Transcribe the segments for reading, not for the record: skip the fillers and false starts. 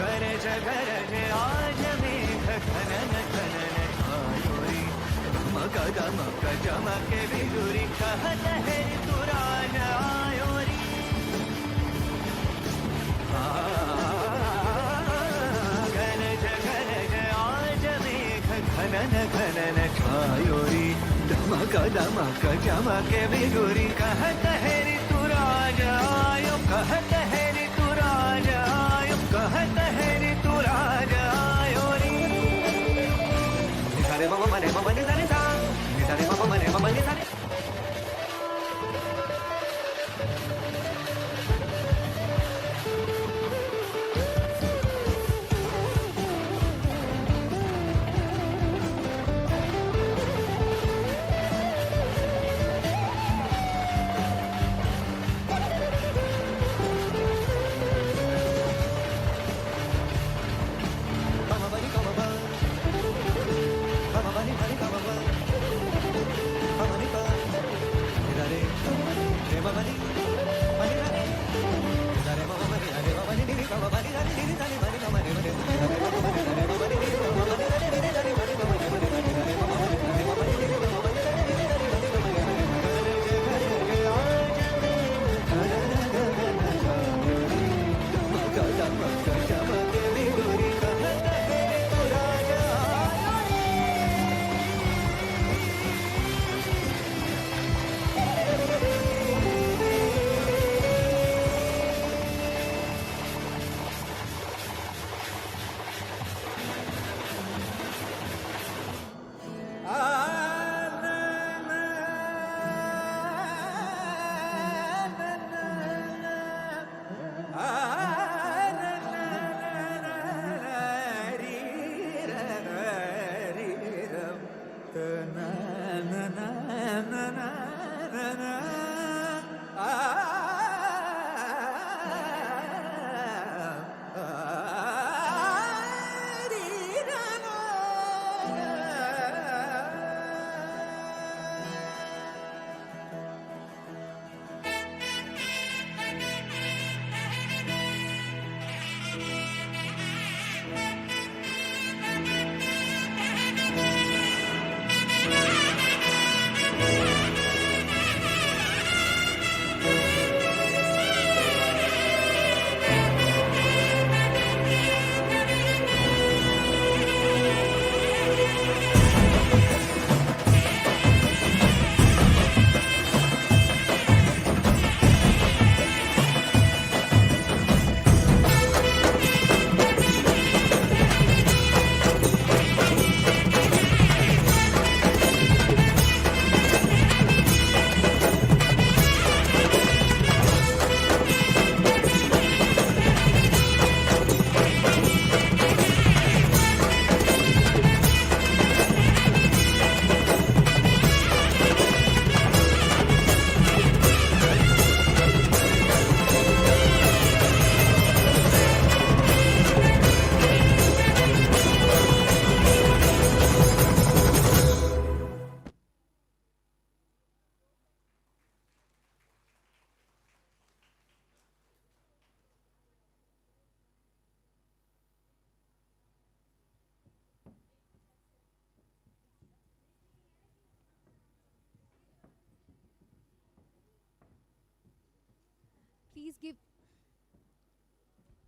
गरज गरज आज मेघ खनन खनन ठायोरी मग दमक जमके बिजुरी कहत है ऋतु राज आयोरी गरज गरज आज मेघ खनन खनन ठायोरी दमक दमक जमके बिजुरी कहत है ऋतु राज आयो कहत है ऋतु राज आयो कहत है ऋतु राज आयोरी निसारे मम मने मम निसारे सा निसारे मम मने मम निसारे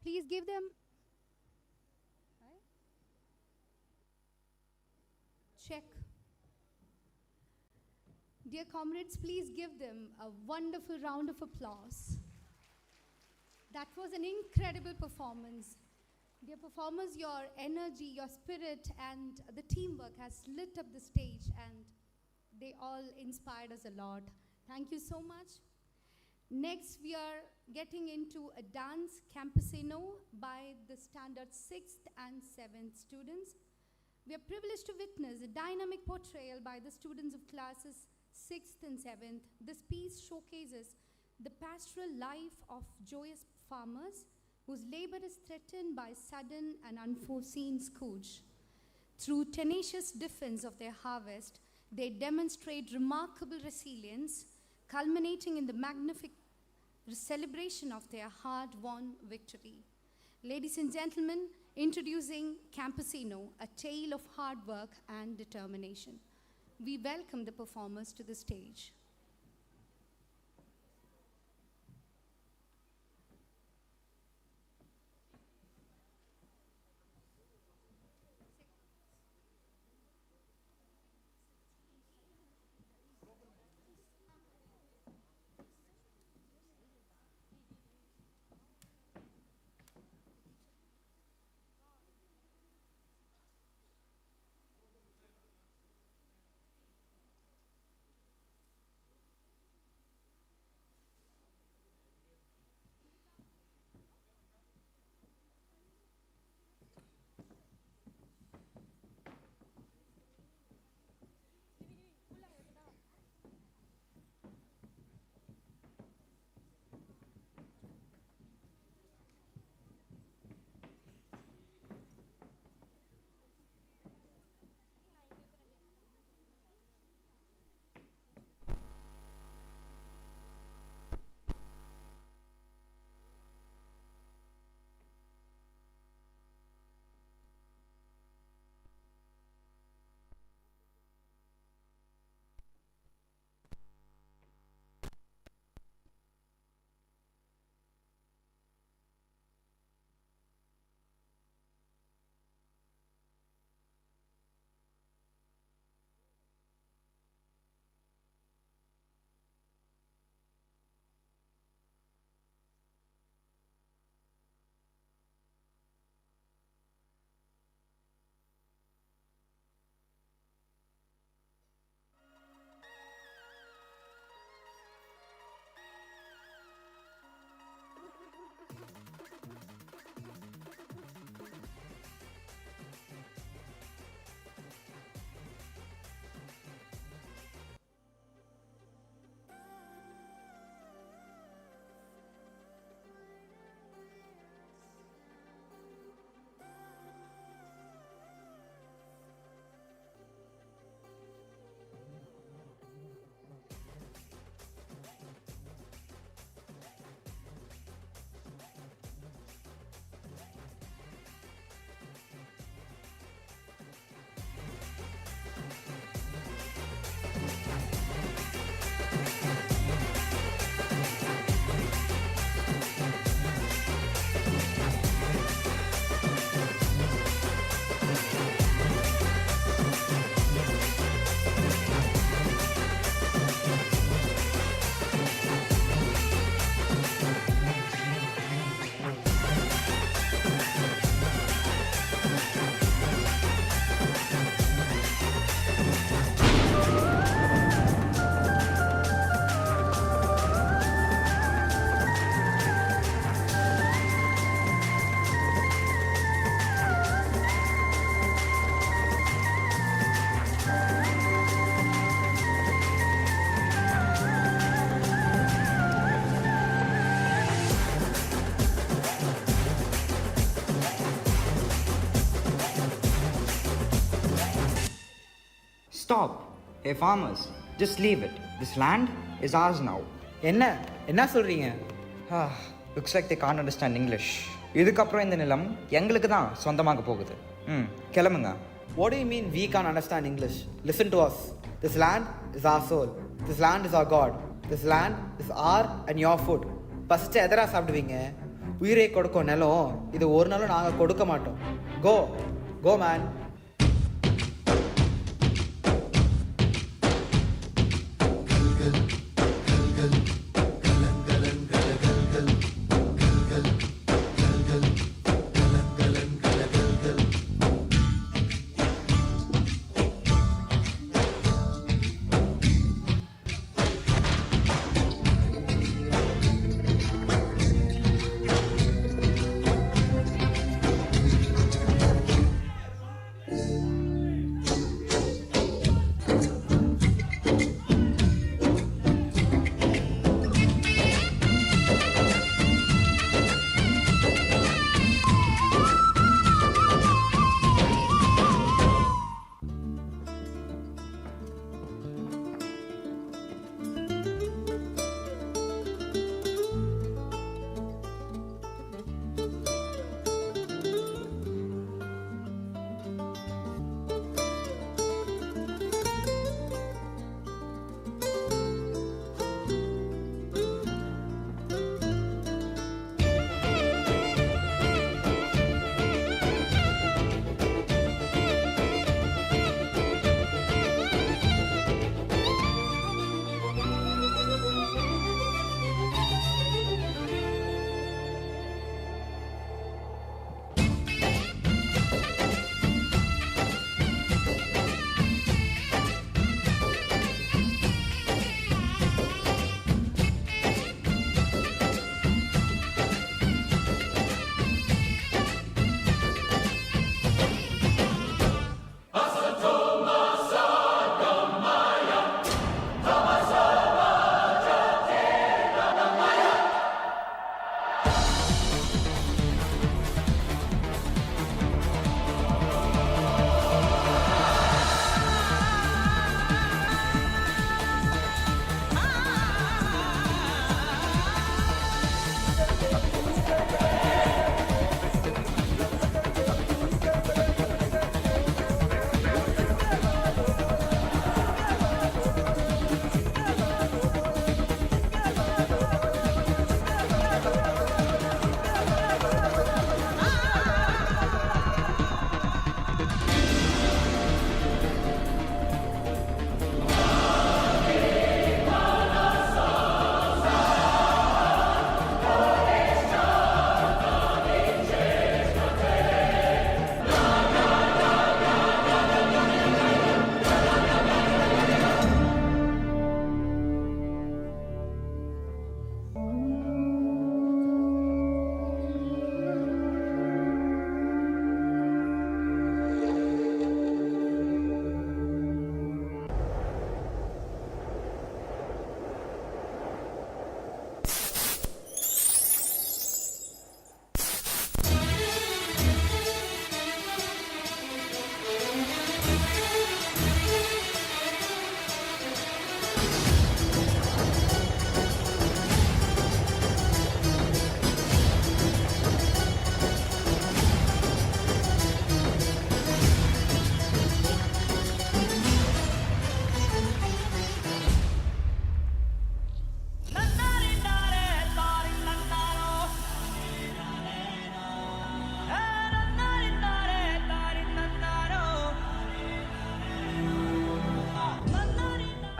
Please give them. Check. Dear comrades, please give them a wonderful round of applause. That was an incredible performance. Dear performers, your energy, your spirit, and the teamwork has lit up the stage, and they all inspired us a lot. Thank you so much. Next, we are getting into a dance Camposino by the standard 6th and 7th students. We are privileged to witness a dynamic portrayal by the students of classes 6th and 7th. This piece showcases the pastoral life of joyous farmers whose labor is threatened by sudden and unforeseen scourge. Through tenacious defense of their harvest, they demonstrate remarkable resilience, culminating in the magnificent celebration of their hard-won victory. Ladies and gentlemen, introducing Camposino, a tale of hard work and determination. We welcome the performers to the stage. Stop. Hey farmers, just leave it. This land is ours now. என்ன சொல்றீங்க? Looks like they can't understand English. இதுக்கப்புறம் இந்த நிலம் எங்களுக்கு தான் சொந்தமாக போகுது. கிளம்புங்க. What do you mean we can't understand English? Listen to us. This land is our soul. This land is our God. This land is our and your food. First எதரா சாப்பிடுவீங்க? உயிரை கொடுக்கும் நிலம் இது ஒரு நாளும் நாங்கள் கொடுக்க மாட்டோம். Go man.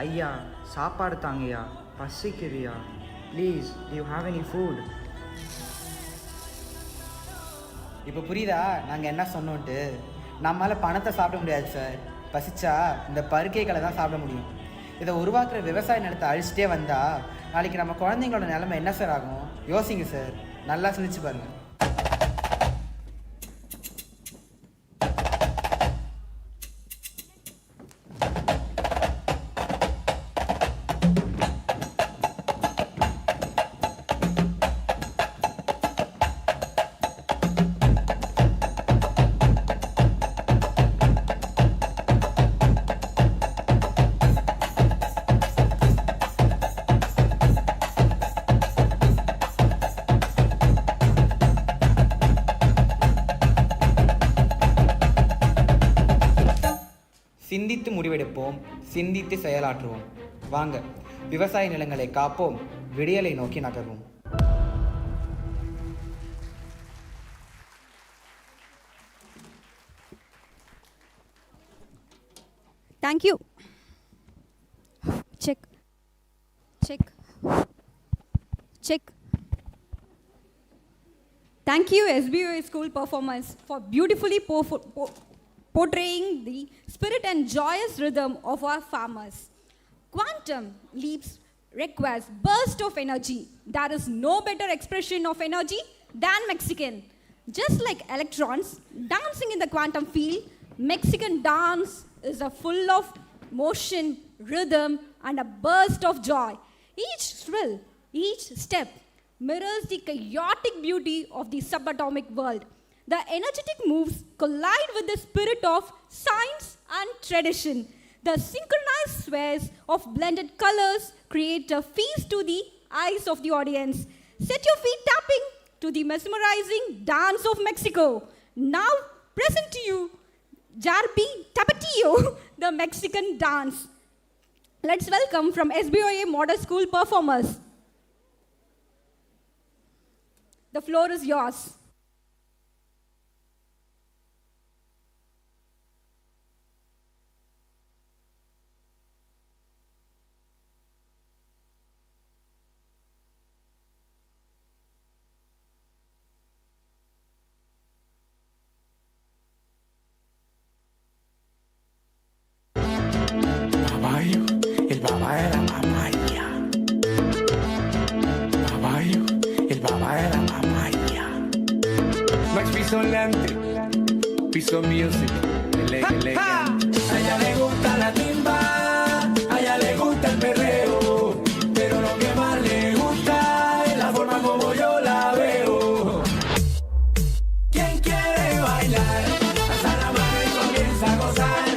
ஐயா சாப்பாடு தாங்கய்யா, பசிக்குதுயா. Please, do you have any food? இப்போ புரியுதா நாங்கள் என்ன சொன்னோன்ட்டு? நம்மளால் பணத்தை சாப்பிட முடியாது சார். பசிச்சா இந்த பருக்கைகளை தான் சாப்பிட முடியும். இதை உருவாக்குற விவசாய நிலத்தை அழிச்சிட்டே வந்தால் நாளைக்கு நம்ம குழந்தைங்களோட நிலைமை என்ன சார் ஆகும்? யோசிங்க சார், நல்லா சிந்திச்சு பாருங்கள். சிந்தித்து முடிவெடுப்போம், சிந்தித்து செயலாற்றுவோம். வாங்க, விவசாய நிலங்களை காப்போம், விடியலை நோக்கி நகர்வோம். Thank you. Check. Check. Check. Thank you, SBOA school performers, for beautifully portraying the spirit and joyous rhythm of our farmers. Quantum leaps requires burst of energy. There is no better expression of energy than Mexican. Just like electrons dancing in the quantum field, Mexican dance is a full of motion, rhythm, and a burst of joy. Each thrill, each step mirrors the chaotic beauty of the subatomic world. The energetic moves collide with the spirit of science and tradition. The synchronized sways of blended colors create a feast to the eyes of the audience. Set your feet tapping to the mesmerizing dance of Mexico. Now present to you, Jarbi Tapatio, the Mexican dance. Let's welcome from SBOA Model School performers. The floor is yours. El papá de la mamaya. Caballo, el papá de la mamaya. Max piso lente, piso music, elegante. A ella le gusta la timba, a ella le gusta el perreo, pero lo que más le gusta es la forma como yo la veo. ¿Quién quiere bailar? Alza la mano y comienza a gozar.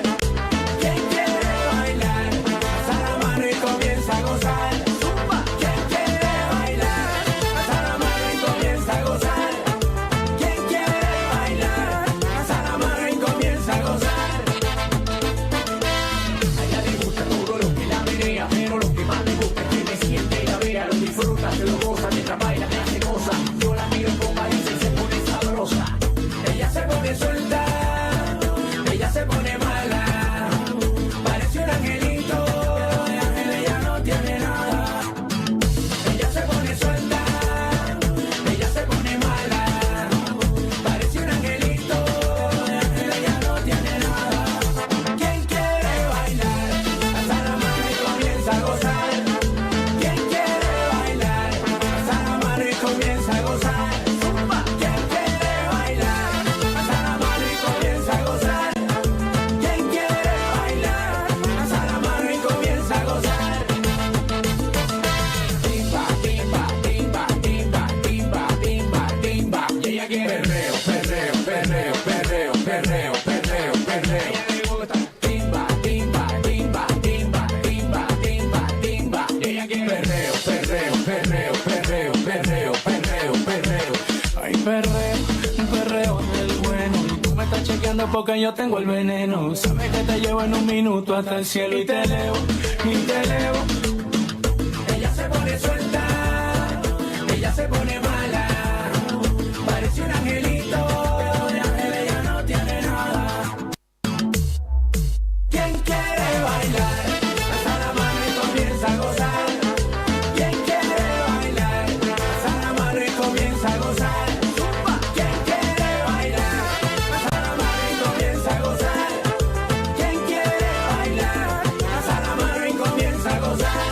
Porque yo tengo el veneno. Sabes que te llevo en un minuto hasta el cielo y te elevo, y te elevo. Ella se pone suelta, ella se pone mala. Parece un angelito, de ángel ella no tiene nada. ¿Quién quiere bailar? Alza la mano comienza a gozar. ¿Quién quiere bailar? Alza la mano y comienza a gozar. ¿Quién quiere bailar? Alza la mano y comienza a gozar.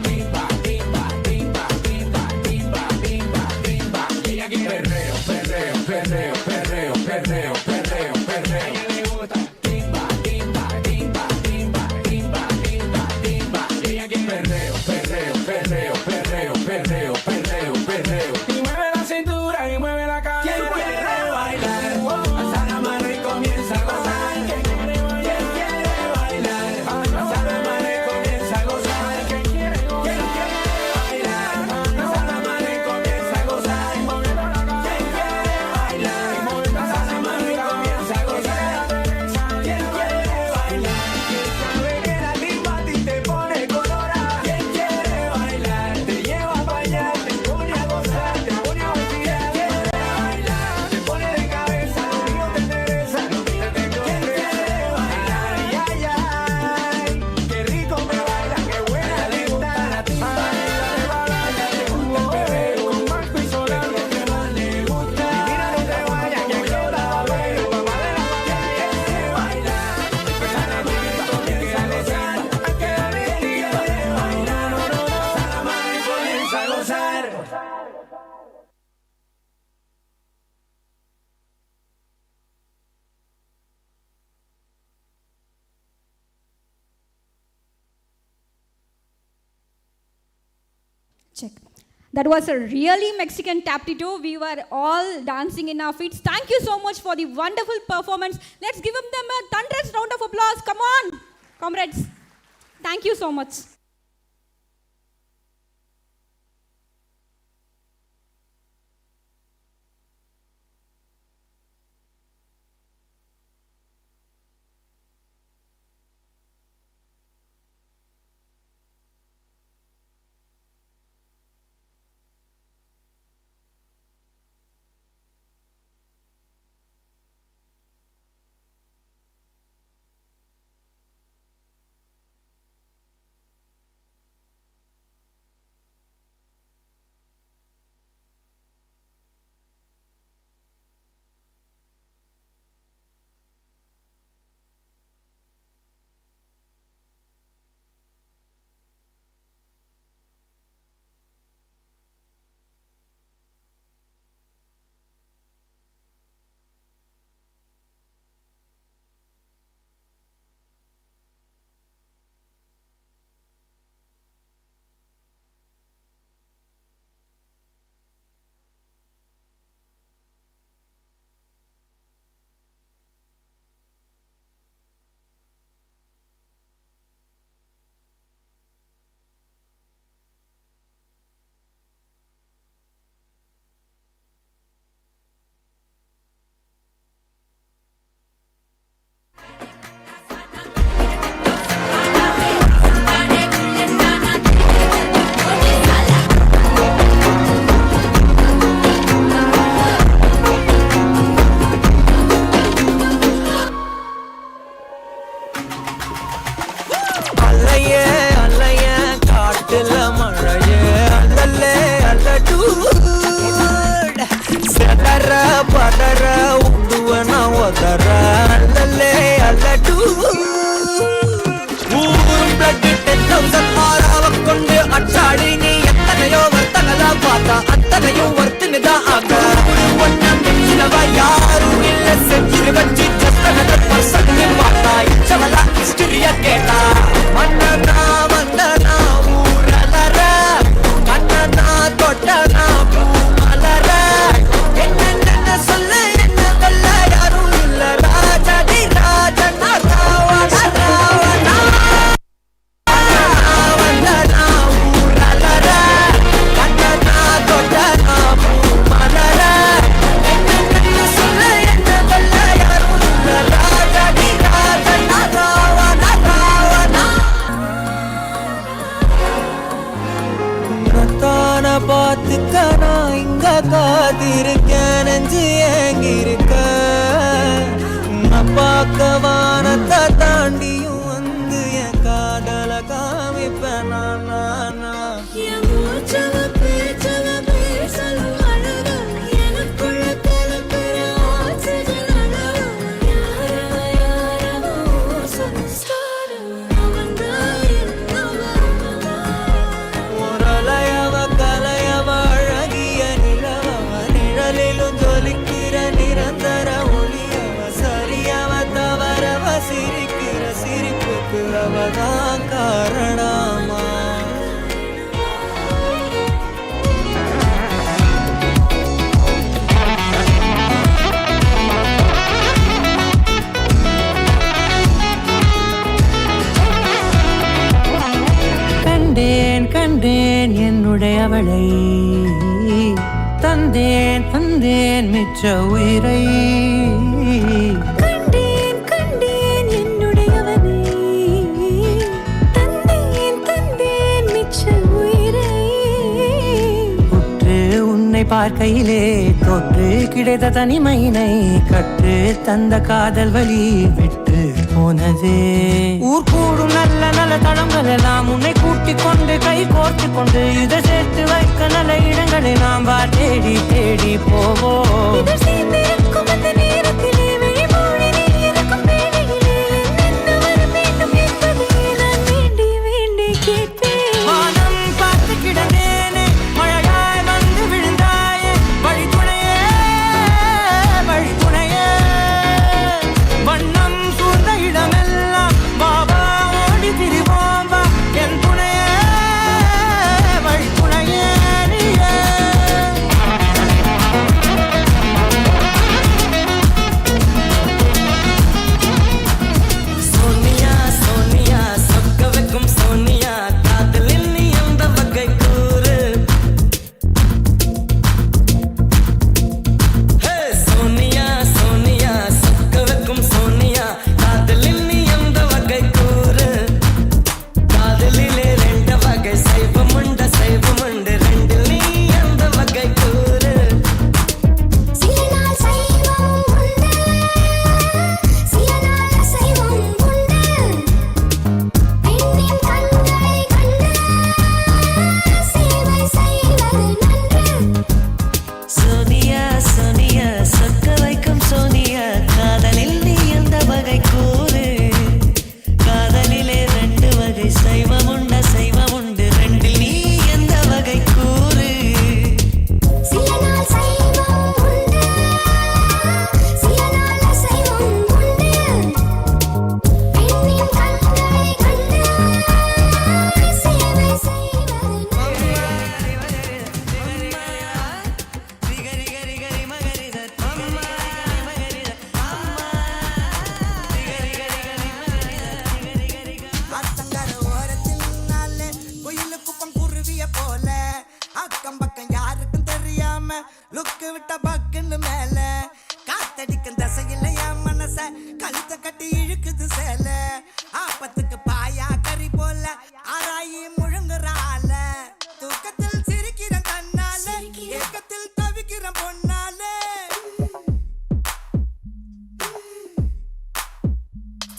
Timba, timba, timba, timba, timba, timba, timba. Y aquí perreo, perreo, perreo, perreo, perreo, perreo, perreo. A ella le gusta timba, timba, timba, timba, timba, timba, timba. Y aquí perreo, perreo, perreo, perreo, perreo, perreo, perreo. Y mueve la cintura y mueve la cadera. ¿Quién quiere bailar? Alza la mano y comienza a gozar. ¿Quién quiere bailar? Alza la mano y comienza a gozar. ¿Quién quiere bailar? Alza la mano y comienza a gozar. ¿Quién quiere bailar? Alza la mano y comienza a gozar. ¿Quién quiere bailar? Sabe que la timba a ti te pone colorada. ¿Quién quiere bailar? Te lleva a bailar, te pone a gozar, te pone a vacilar. ¿Quién quiere bailar? Te pone de cabeza, lo mío te interesa, lo mío te corre. ¿Quién quiere bailar? Ay, ay, ay, qué rico me baila, qué buena le gusta la timba. A ella le gusta el perreo, con Marco y Solano, lo que más le gusta. Y mira, no te vayas, que yo la veo, papá de la familia. ¿Quién quiere bailar? Alza la mano y comienza a gozar. Hay que darle el día de bailar, no, no, no. Alza la mano y comienza a gozar. Check. That was a really Mexican taptito. We were all dancing in our feet. Thank you so much for the wonderful performance. Let's give them a thunderous round of applause. Come on, comrades. Thank you so much. காத்திருக்கேன் நெஞ்சு ஏங்கிருக்க நான் பார்க்க வானத்தை தாண்டியும் வந்து என் காதல காமிப்பேன் நான் என் மூச்சவ பேச்சவ அவளை தந்தேன் தந்தேன் மிச்ச உயிரை கண்டேன் கண்டேன் என்னுடையவனை தந்தேன் தந்தேன் மிச்ச உயிரை உற்று உன்னை பார்க்கையிலே தொற்று கிடைத்த தனிமையினை கற்று தந்த காதல் வழி விட்டு போனதே ஊர் கூடும் நல்ல நல்ல தளங்கள் எல்லாம் உன்னை கூட்டிக் கொண்டு கை கோர்த்து கொண்டு இதை சேர்த்து வைக்க நல்ல இடங்களை நாம் தேடி தேடி போவோம் சேர்ந்திருக்கும் அந்த நேரத்திலே வெளிமொழி நீ இருக்கும் வேளையிலே என்ன வர வேண்டும் என்பதை நான் வேண்டி வேண்டி கேட்பேன் வானம் பார்த்து கிடந்தேனே மழையாய் வந்து விழுந்தாயே வழித்துணையே வழித்துணையே வண்ணம் சூழ்ந்த இடமெல்லாம் பாபா ஓடி திரிவோம் வா என் துணையே வழித்துணையே நீயே சோனியா சோனியா சொக்க வைக்கும் சோனியா காதலில் நீ எந்த வகை கூறு ஹே சோனியா சோனியா சொக்க வைக்கும் சோனியா காதலில் நீ எந்த வகை கூறு காதலிலே ரெண்டு வகை சைவமுண்டு ரெண்டில் நீ எந்த வகை கூறு சில நாள் சைவம் உண்டு சில நாள் அசைவம் உண்டு பெண்ணின் கண்களை கண்டு சேவை செய்வது நன்று சோனியா சோனியா சொக்க வைக்கும் சோனியா காதலில் நீ எந்த வகை கூறு காதலிலே ரெண்டு வகை சைவமுண்டு ரெண்டில் நீ எந்த வகை கூறு சில நாள் சைவம் உண்டு சில நாள் அசைவம் உண்டு பெண்ணின் கண்களை கண்டு சேவை செய்வது நன்று ஆத்தங்கர ஓரத்தில் நாளே குயிலு குப்பம் குருவிய போல அக்கம் பக்கம் யாருக்கும் தெரியாம லுக்கு விட்ட பக்குன்னு மேல காத்தடிக்கும் தசையில என் மனச கழுத்த கட்டி இழுக்குது சேல ஆப்பத்துக்கு பாயா கறி போல ஆராயி முழுங்குறால தூக்கத்தில் சிரிக்கிற கண்ணால ஏக்கத்தில் தவிக்கிற பொண்ணால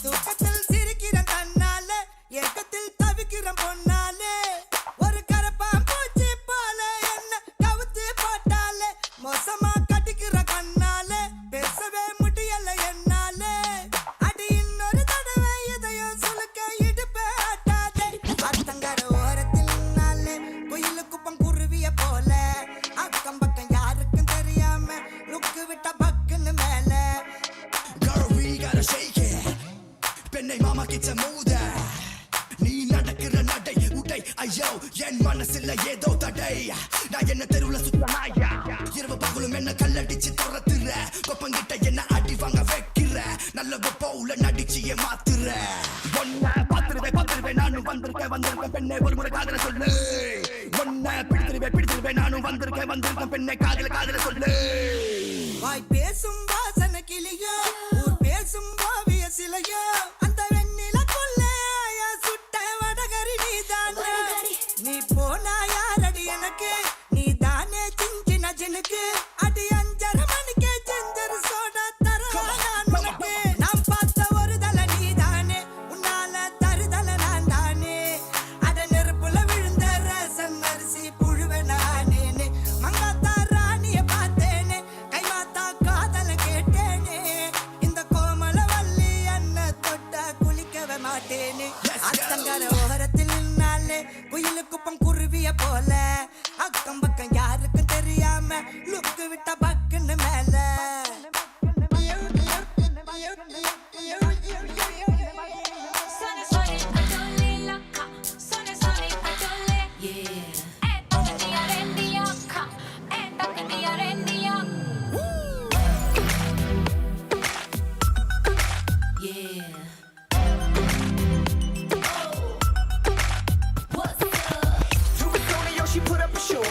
தூக்கத்தில் சிரிக்கிற கண்ணால ஏக்கத்தில் தவிக்கிற பொண்ணாலே ஒரு கரப்பான் பூச்சி போல என்ன கவுத்து போட்டாலே மோசமா கட்டிக்கிற கண்ணால பேசவே முடியல என்னால அடி இன்னொரு தடவை இதயம் சுலுக்க இடுப்பே ஆட்டாதே அத்தங்கர ஓரத்தில் நாளே குயிலு குப்பம் குருவிய போல அக்கம் பக்கம் யாருக்கும் தெரியாம லுக்கு விட்ட பக்குன்னு மேல Girl, we gotta shake it. பெண்ணை மாமா கிச்ச மூத நீ நடக்கிற நடை உடை ஐயோ என் மனசுல ஏதோ தடை நான் என்ன தெருவுல சுத்த நாயா இரவு பகலும் என்ன கல்லடிச்சு துரத்துற கொப்பங்கிட்ட என்ன அடி வாங்க வைக்கிற நல்ல போல நடிச்சியே மாத்துற ஒன்ன பாத்துருவேன் நானும் வந்திருக்கேன் பெண்ணை ஒரு முறை காதல சொல்லு ஒன்ன பிடிச்சிருவேன் நானும் வந்திருக்கேன் பெண்ணை காதல சொல்லு வாய் பேசும் வாசன கிளியோ ஊர் பேசும் ஓவிய சிலையோ அந்த வெண்ணிலக்குள்ள சுட்ட வடகரி நீதானே நீ போனா யாரடி எனக்கு நீ தானே சின்ன ஜனுக்கு அடி 5:30 மணிக்கே செஞ்சர் சோடா தரவா நான் உனக்கு நான் பார்த்த ஒரு தல நீதானே உன்னால தருதல நான் தானே அட நெருப்புல விழுந்த ரசம் அரிசி புழுவே நானே மங்காத்தா ராணிய பார்த்தேனே கைமாத்தா காதல கேட்டேனே இந்த கோமல வள்ளி அண்ண தொட்ட குளிக்கவே மாட்டேனே அத்தங்கர ஓரத்தில் நின்னாலே குயிலு குப்பம் குருவிய போல அக்கம் பக்கம் யாருக்கும் தெரியாம லுக்கு விட்ட பக்குன்னு மேல She put up a show.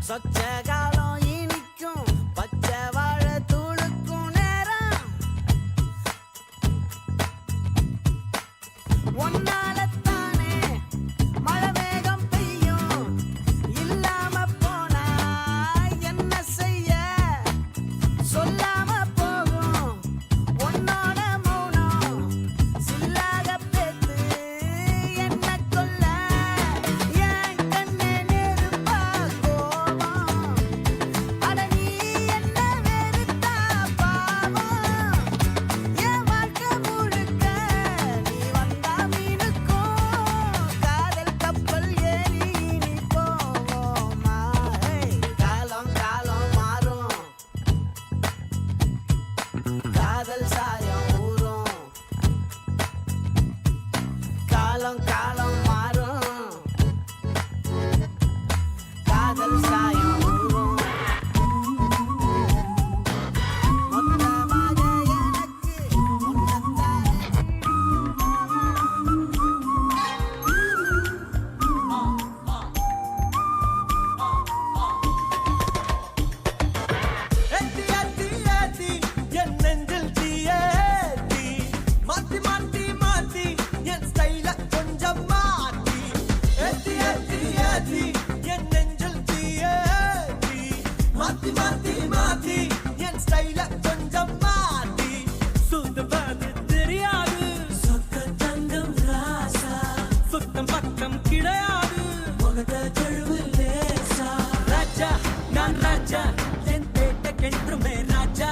சொச்ச காலம் இனிக்கும் பச்சை வாழை தூளுக்கும் நேரம் ஒன்னாலத்தானே மழை வேகம் பெய்யும் இல்லாம போனா என்ன செய்ய சொல்லாம போகும் உன்னோட மௌனம் சில்லாக பேத்து என்ன கொல்ல என் கண்ணே நெருப்பா கோவம் அட நீ என்ன வெறுத்தா பாவம் என் வாழ்க்கை முழுக்க நீ வந்தா மீனுக்கும் காதல் கப்பல் ஏறி நீ போவோமா காலம் காலம் மாறும் காதல் சாயம் ஊறும் காலம் காலம் மாறும் காதல் சாயம் ஊறும் மொத்தமாக எனக்கு ஒன்னத்தானே ஏத்தி ஏத்தி ஏத்தி என் நெஞ்சில் தீயேத்தி மாத்தி மாத்தி மாத்தி என் ஸ்டைல கொஞ்சம் மாத்தி ஏத்தி ஏத்தி ஏத்தி என் நெஞ்சில் தீயேத்தி மாத்தி மாத்தி மாத்தி என் ஸ்டைல கொஞ்சம் மாத்தி சுத்தவது தெரியாது சொக்க தங்கம் ராசா சுத்தம் பக்கம் கிடையாது முகத்தை கழுவு லேசா ராஜா நான் ராஜா என் பேட்டைக்கென்றுமே ராஜா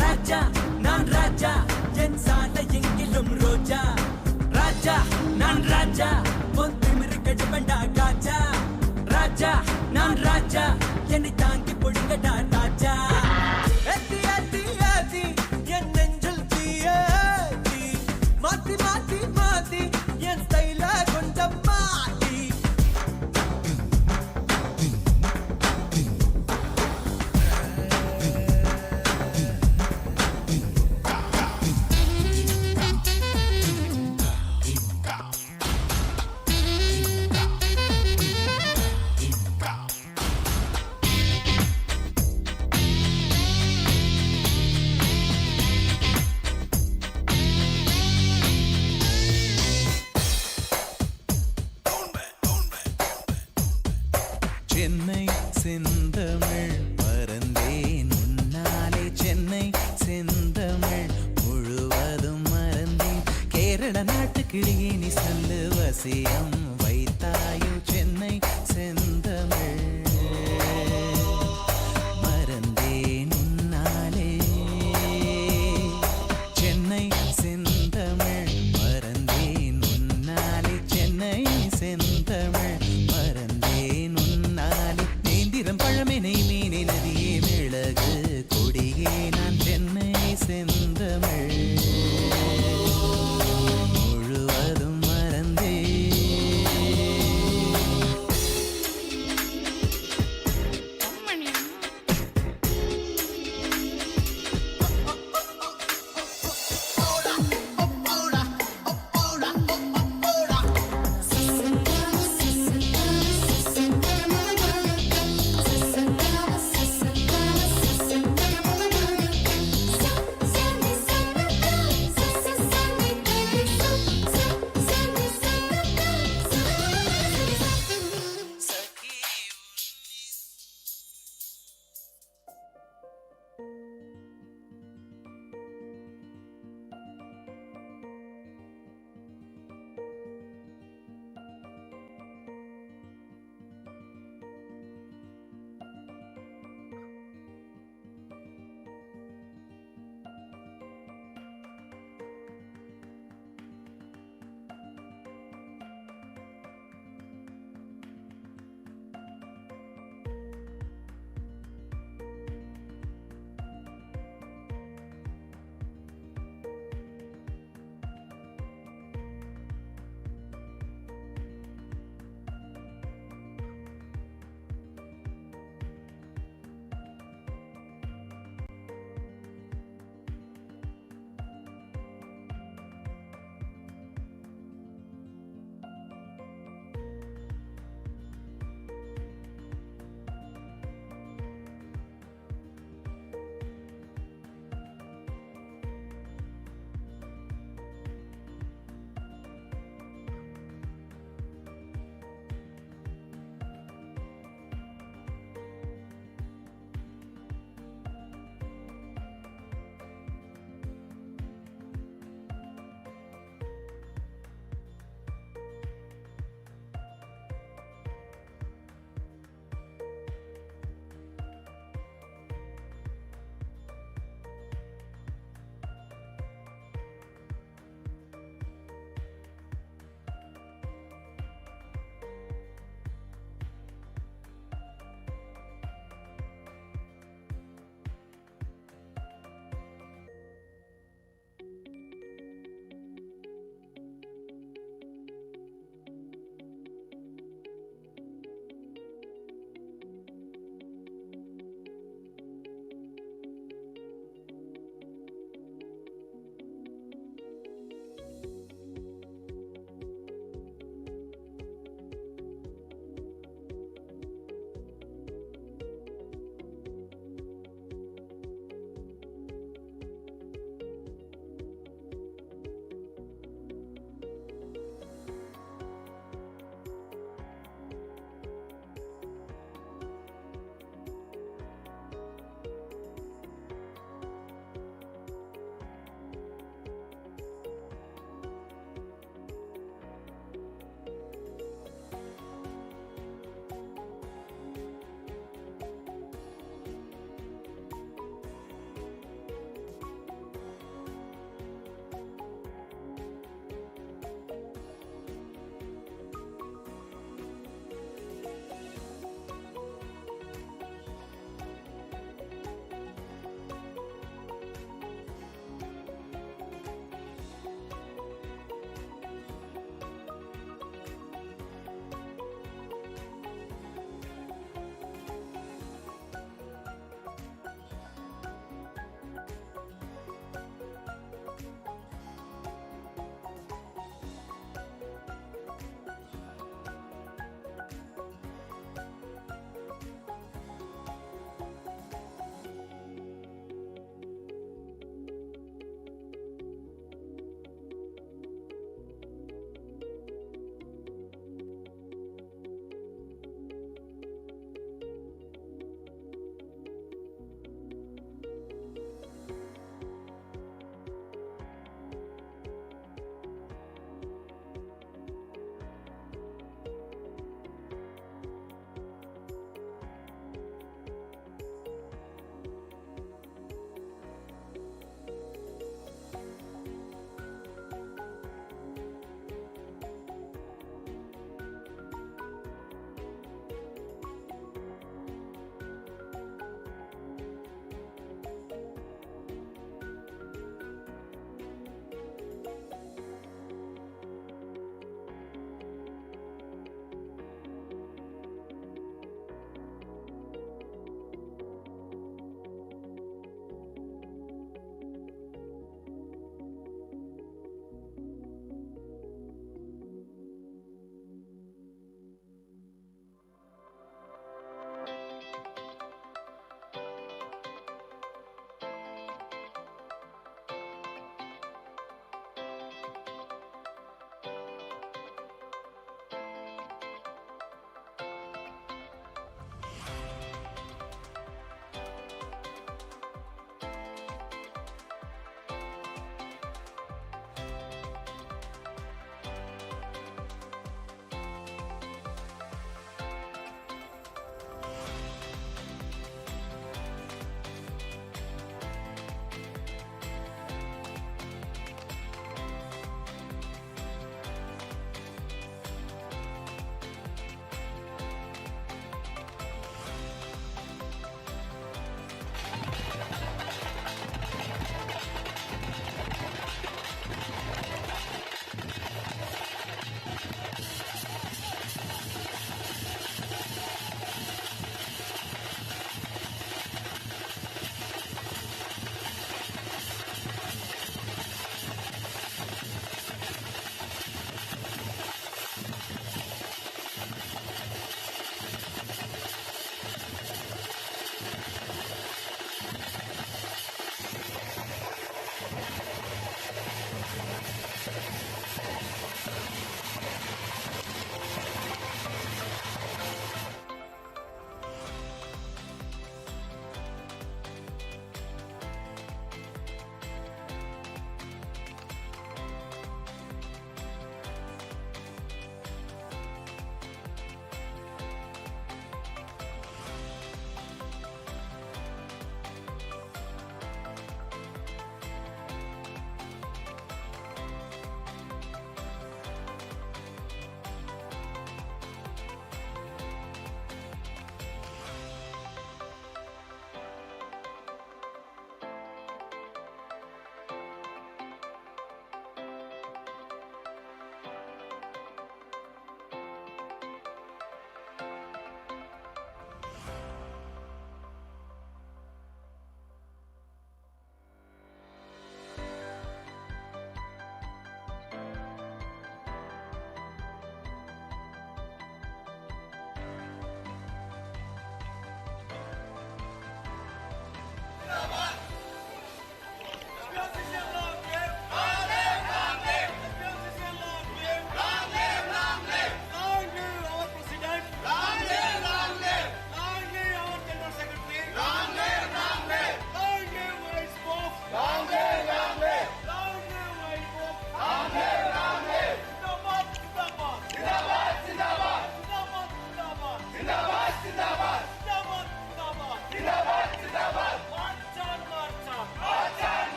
ராஜா நான் ராஜா என் சாலை எங்கிலும் ரோஜா ராஜா நான் ராஜா உன் திமிரு கடுவண்டா ராஜா ராஜா நான் ராஜா என்னை தாங்கி பொழுங்கடா ராஜா ஏத்தி ஏத்தி ஏத்தி என் நெஞ்சில் தீயேத்தி மாத்தி மாத்தி மாத்தி என் ஸ்டைல கொஞ்சம் மாத்தி சென்னை செந்தமிழ் மறந்தேன் உன்னாலே சென்னை செந்தமிழ் முழுவதும் மறந்தேன் கேரள நாட்டுக்கிளியே நீ சொல்லு வசியம் வைத்தாயோ சென்னை செந்தமிழ் மறந்தேன் உன்னாலே சென்னை செந்தமிழ் மறந்தேன் உன்னாலே சென்னை செந்தமிழ் மறந்தேன் உன்னாலே நேந்திரம் பழமினை மீனை நதியே மிளகு கொடியே நான் சென்னை செந்தமிழ் முழுவதும் மறந்தேன்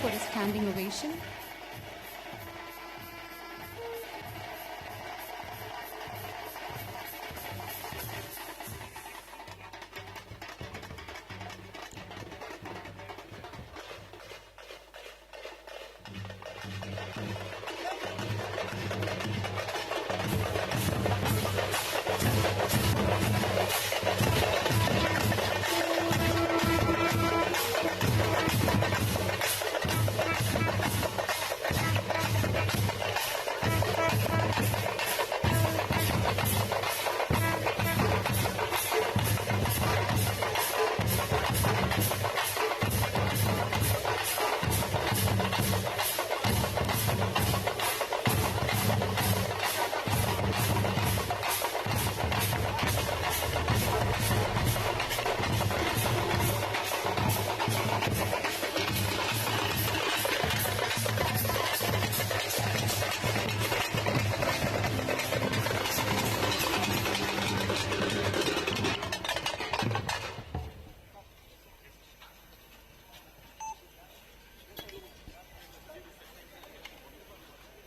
for a standing ovation.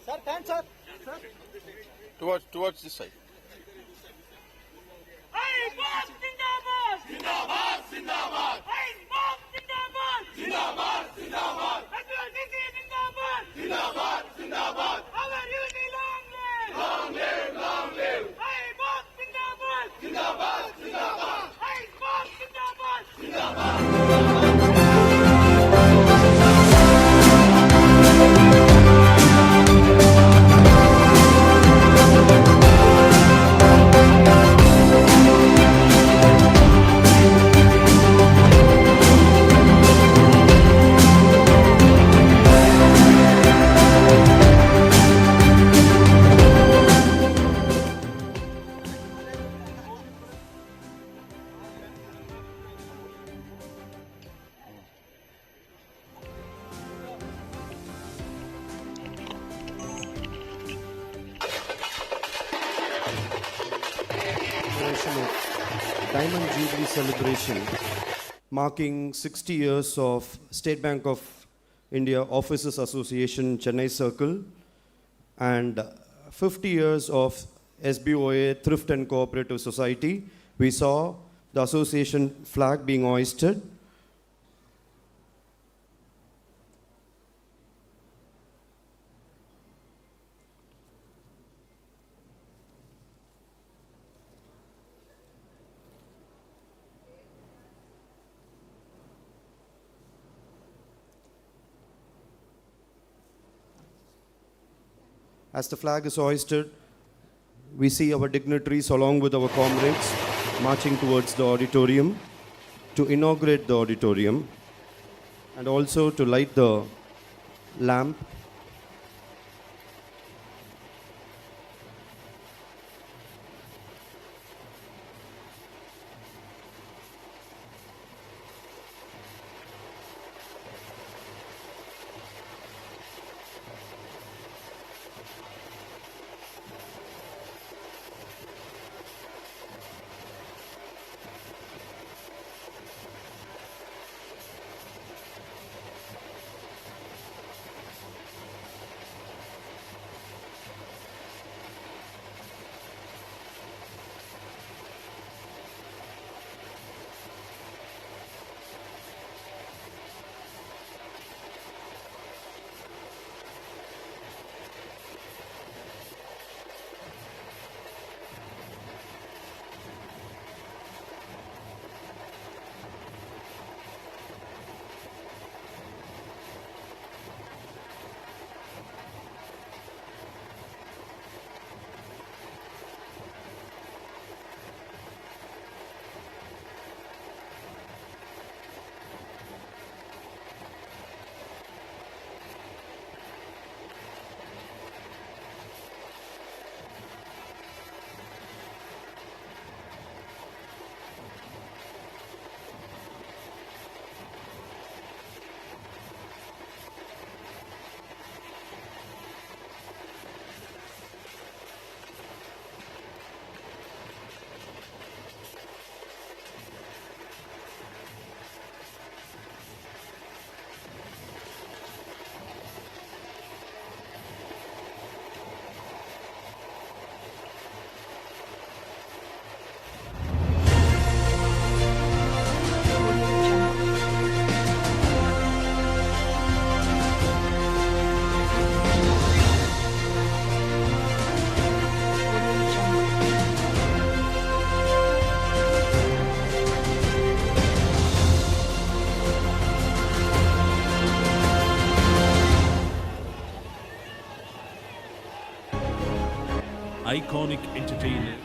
Sir, thanks, sir. Sir. Towards this side. Diamond Jubilee celebration marking 60 years of State Bank of India Officers Association Chennai Circle and 50 years of SBOA Thrift and Cooperative Society. We saw the association flag being hoisted. As the flag is hoisted, we see our dignitaries along with our comrades marching towards the auditorium to inaugurate the auditorium and also to light the lamp. Iconic entertainers.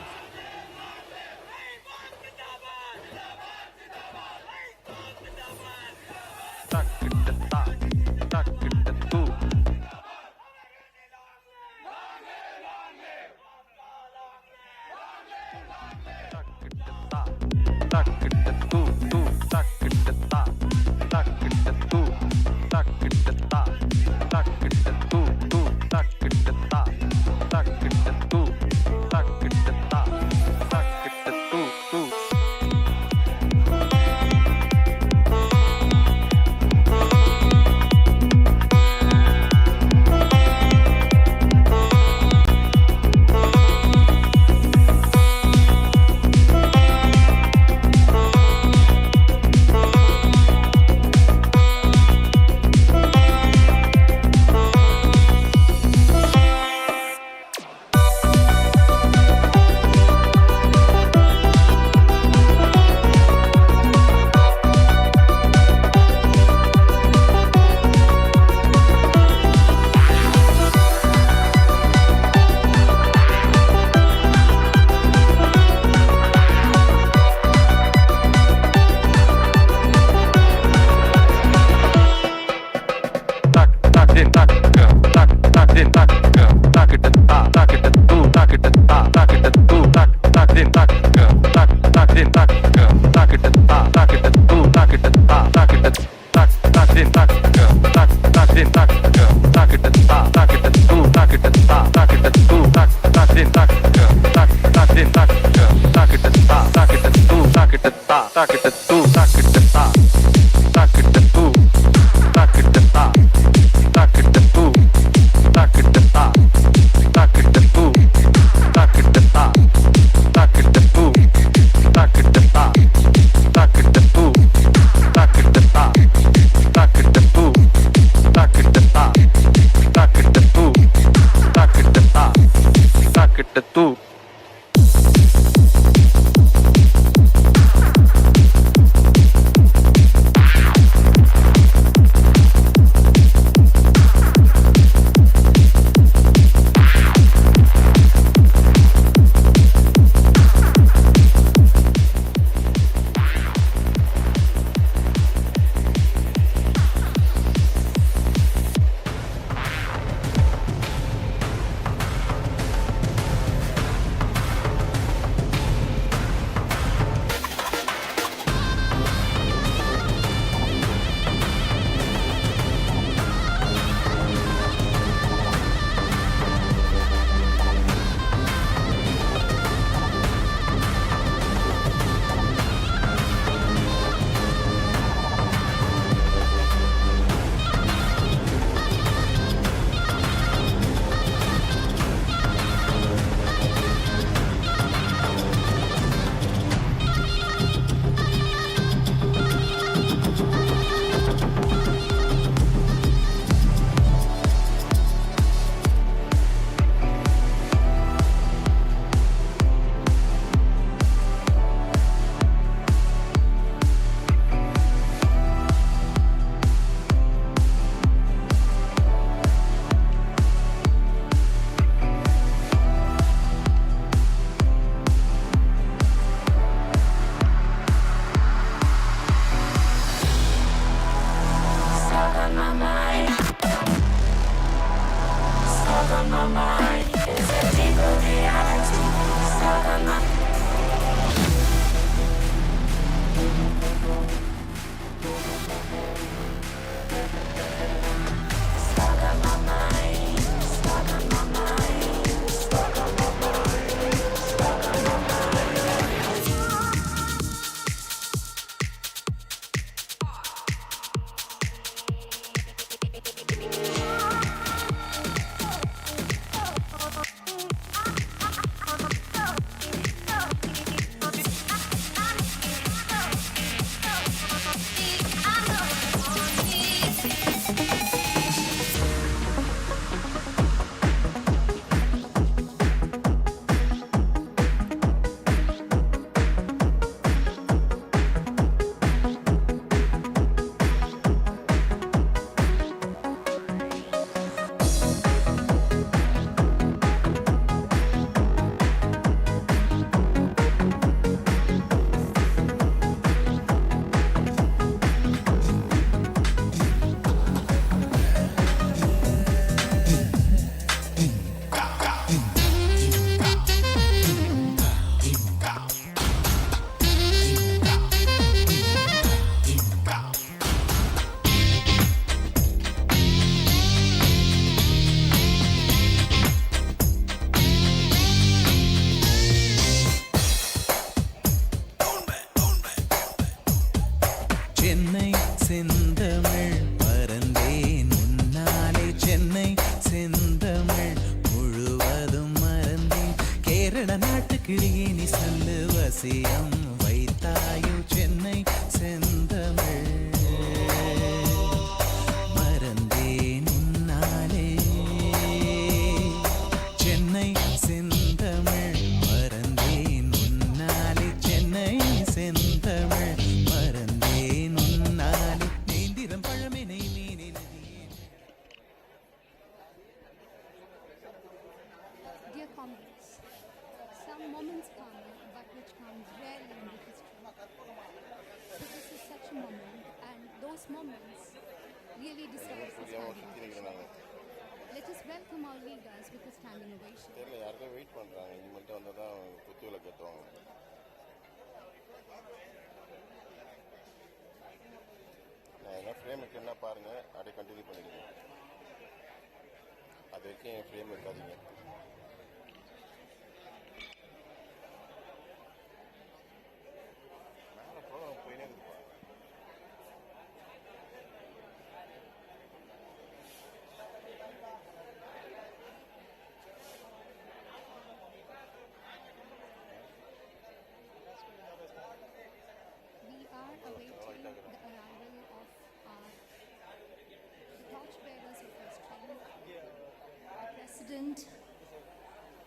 போதும்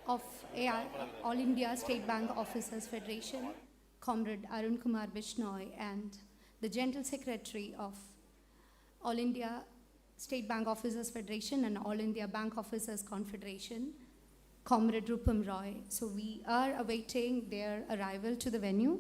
of AI, All India State Bank Officers Federation, Comrade Arun Kumar Bishnoi, and the General Secretary of All India State Bank Officers Federation and All India Bank Officers Confederation, Comrade Rupam Roy. So we are awaiting their arrival to the venue.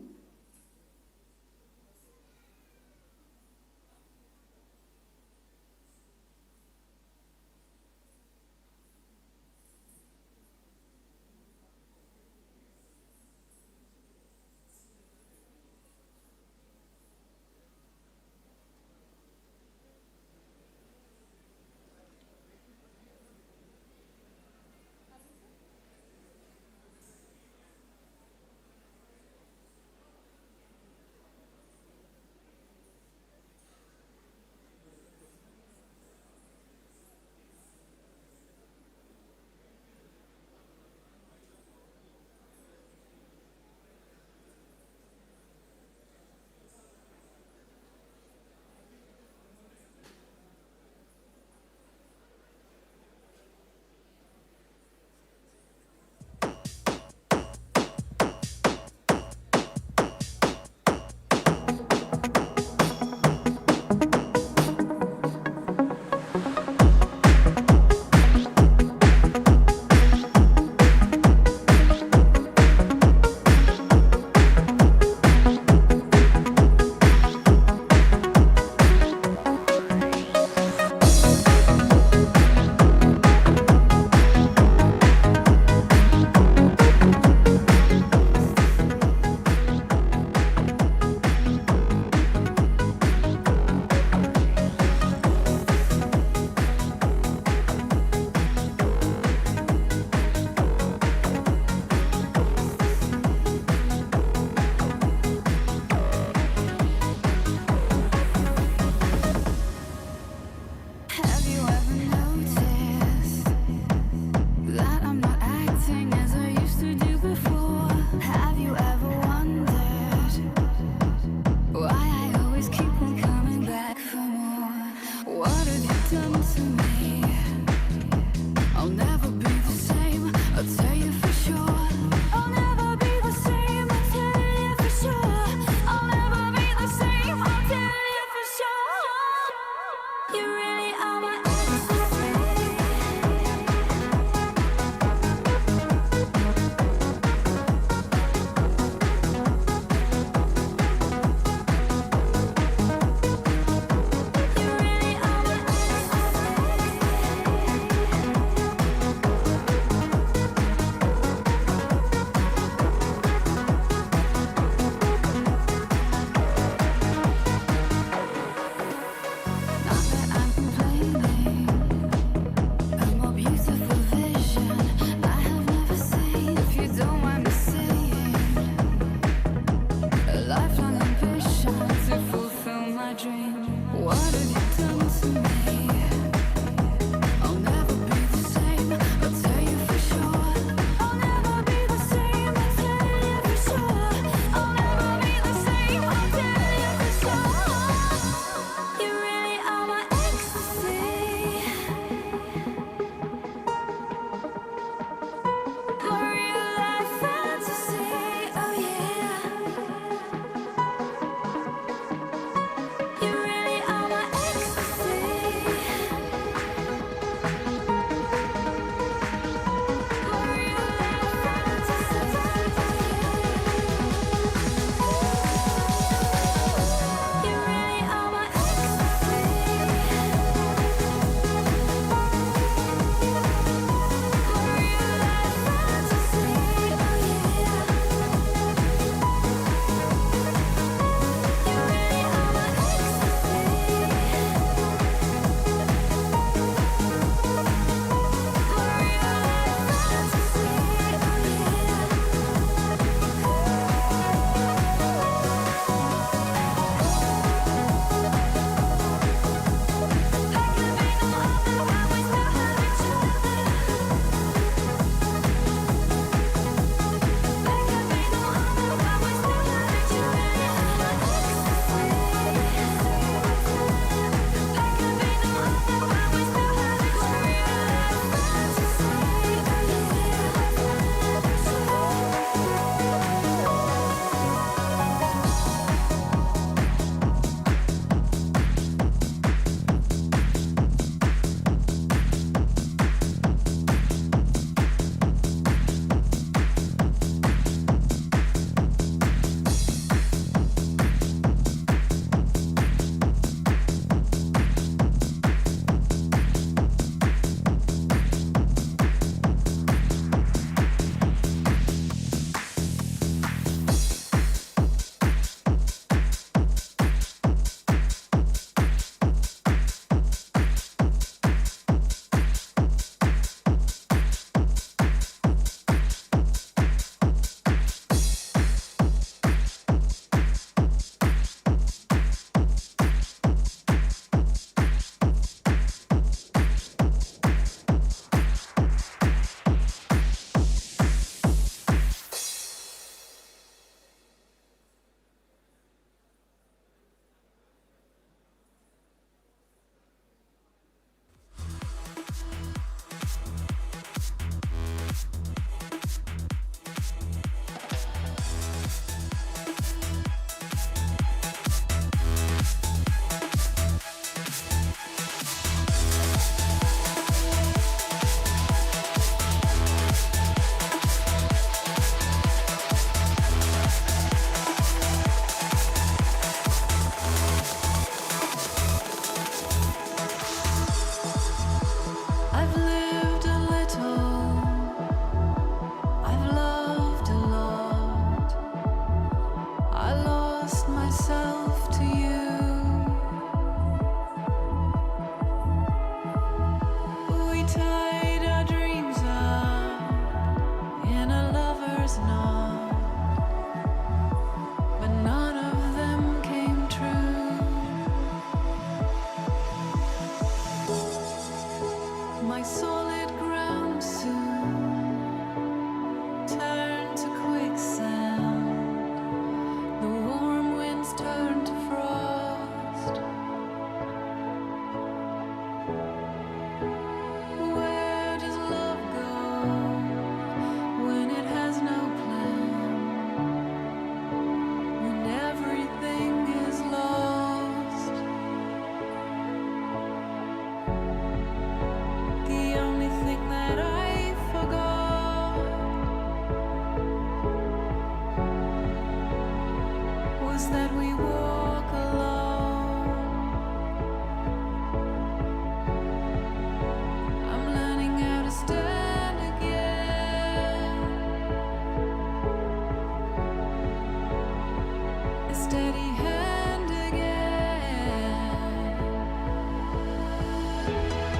steady hand again.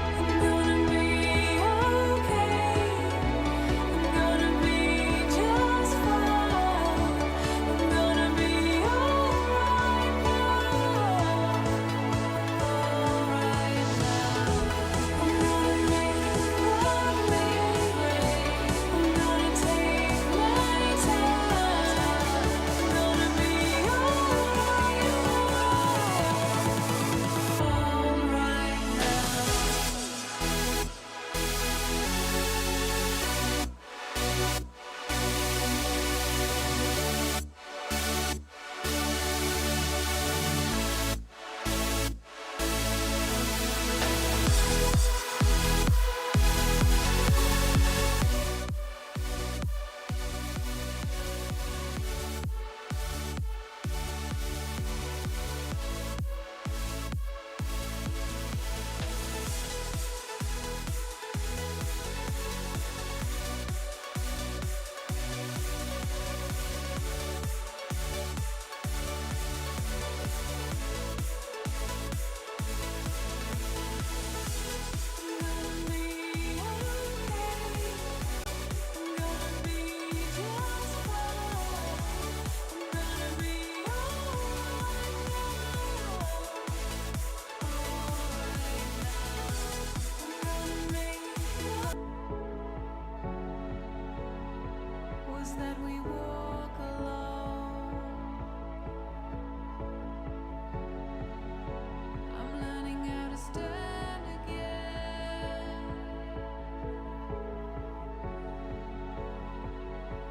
I'm gonna be okay. I'm gonna be just fine. I'm gonna be alright now. Alright now. I'm gonna make what may break. I'm gonna take my time. I'm gonna be alright now. Was that we walk alone. I'm learning how to stand again.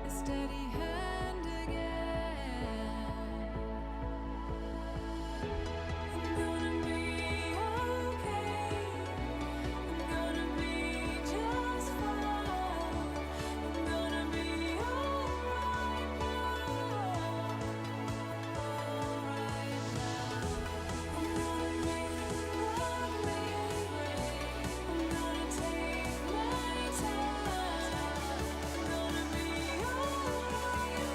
A steady hand again. I'm gonna be okay. I'm gonna be just fine. I'm gonna be alright now. Alright now. I'm gonna make what may break. I'm gonna take my time. I'm gonna be alright now.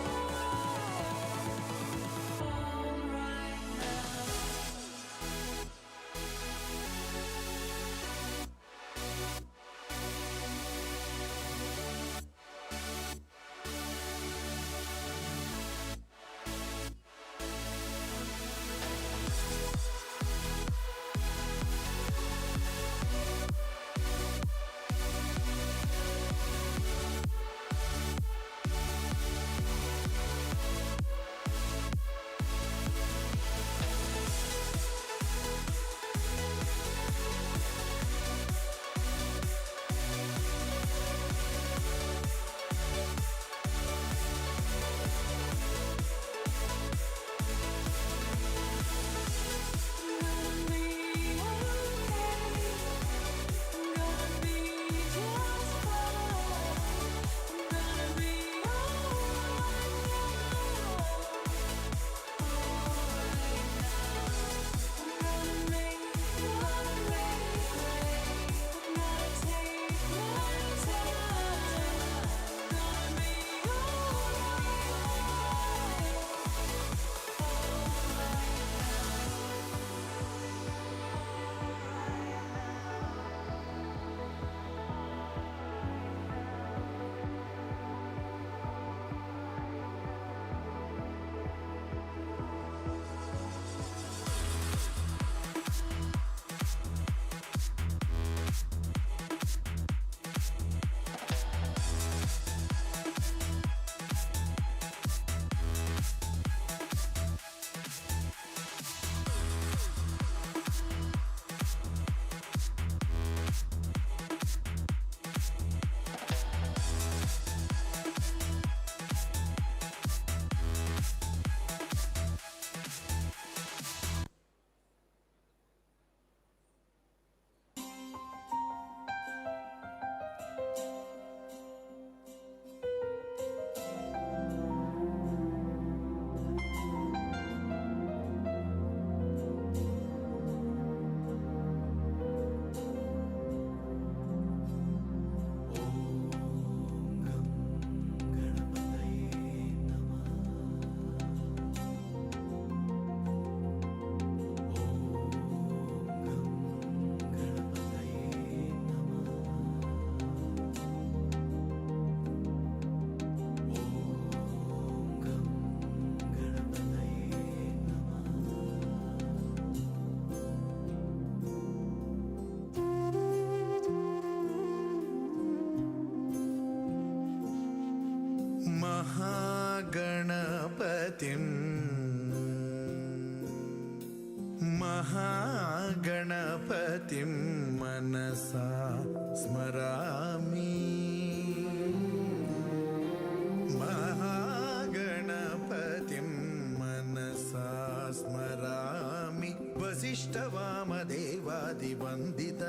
महागणपतिं मनसा स्मरामि महागणपतिं मनसा स्मरामि वसिष्ठवामदेवादिवन्दित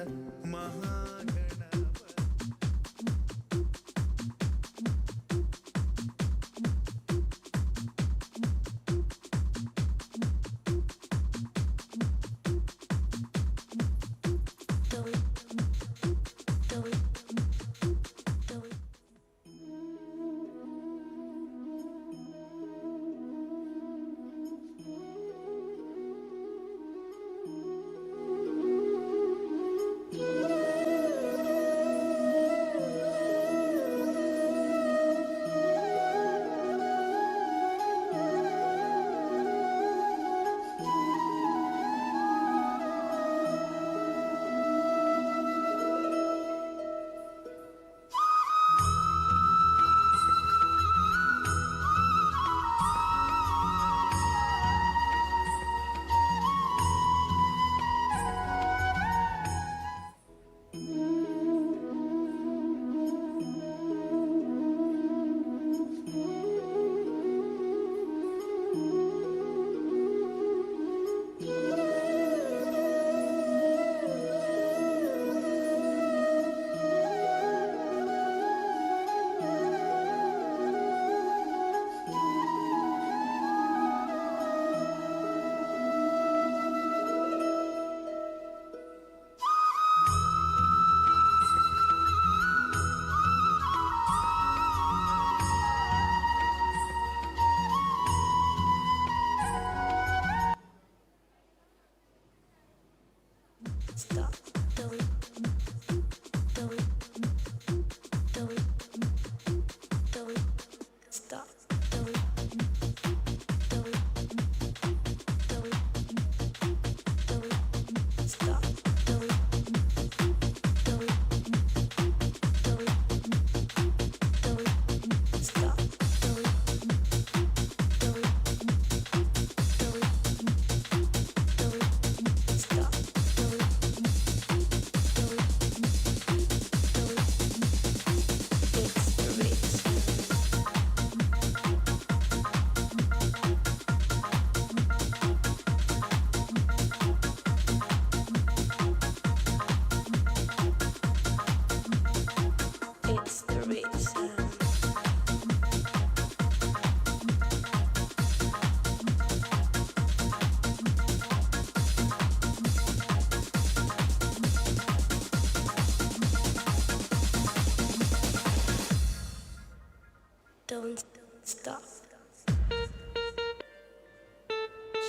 Don't stop.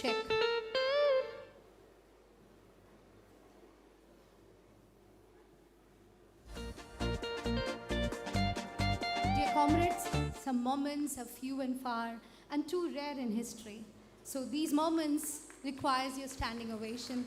Check. Dear comrades, some moments are few and far and too rare in history. So these moments requires your standing ovation.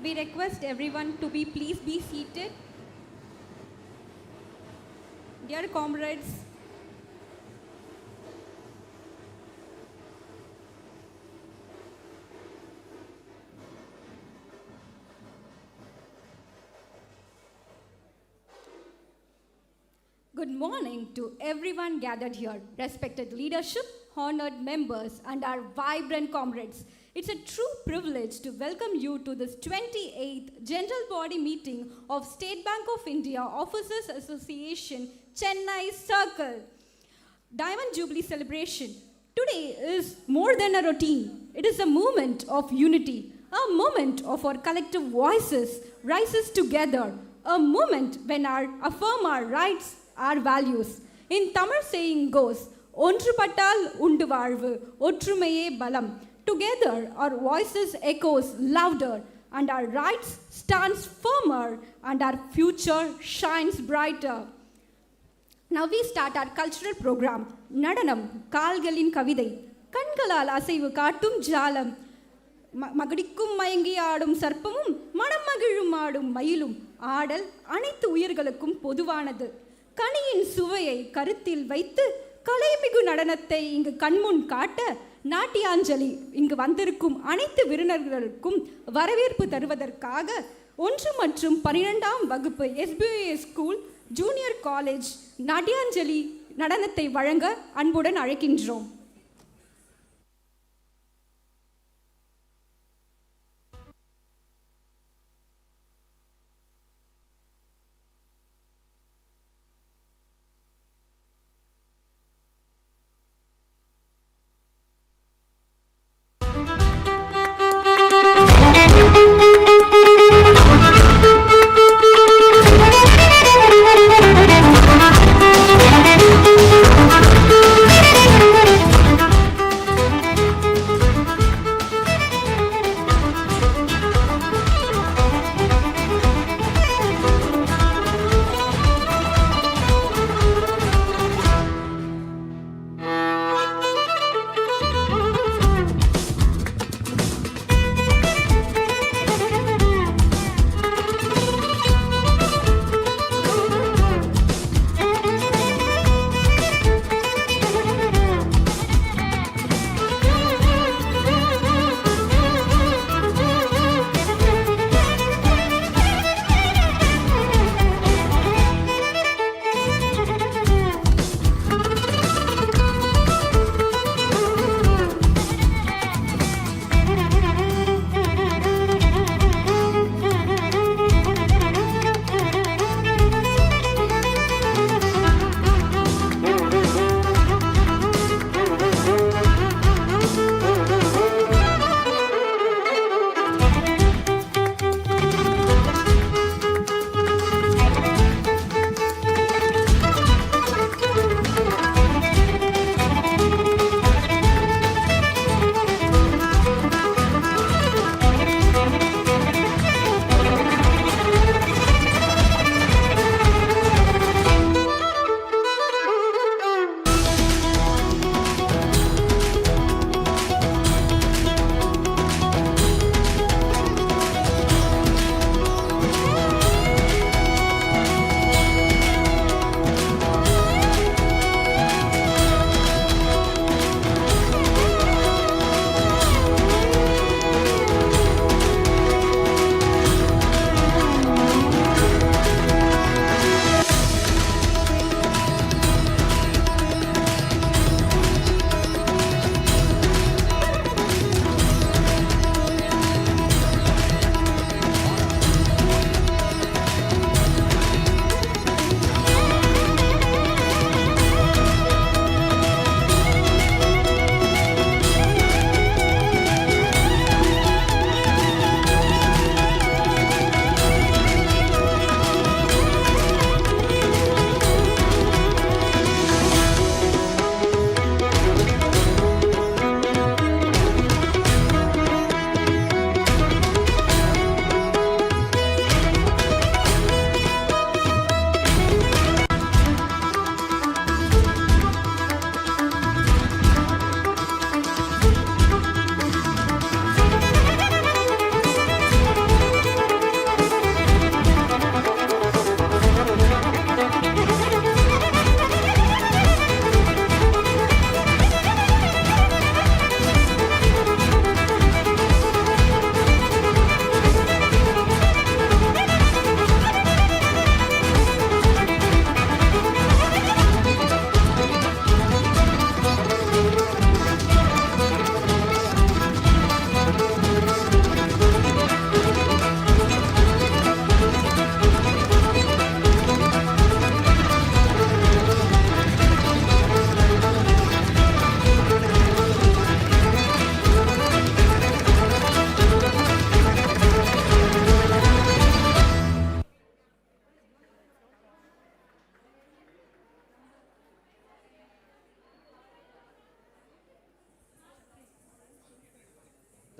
We request everyone to please be seated. Dear comrades, good morning to everyone gathered here, respected leadership, honored members, and our vibrant comrades. It's a true privilege to welcome you to this 28th General Body Meeting of State Bank of India Officers Association, Chennai Circle. Diamond Jubilee celebration. Today is more than a routine. It is a moment of unity, a moment of our collective voices rises together, a moment when our affirm our rights, our values. In Tamil saying goes, Onrupattal undu vaalvu, Otrumaye balam. Together, our voices echoes louder, and our rights stands firmer, and our future shines brighter. Now we start our cultural program. Nadanam, Kalgalin Kavidai, Kankalal Asaivu Katum Jalam, Magadikum Mayangi Adum Sarpamum, Madamagirum Adum Mailum, Adal, Anithu Uyirgalakum Poduvanadu, Kaniyin Suvayai, Karuthil Vaitu, கலைமிகு நடனத்தை இங்கு கண்முன் காட்ட நாட்டியாஞ்சலி இங்கு வந்திருக்கும் அனைத்து விருந்தினர்களுக்கும் வரவேற்பு தருவதற்காக 1 மற்றும் 12ஆம் வகுப்பு SBOA school junior college Natyanjali நடனத்தை வழங்க அன்புடன் அழைக்கின்றோம்.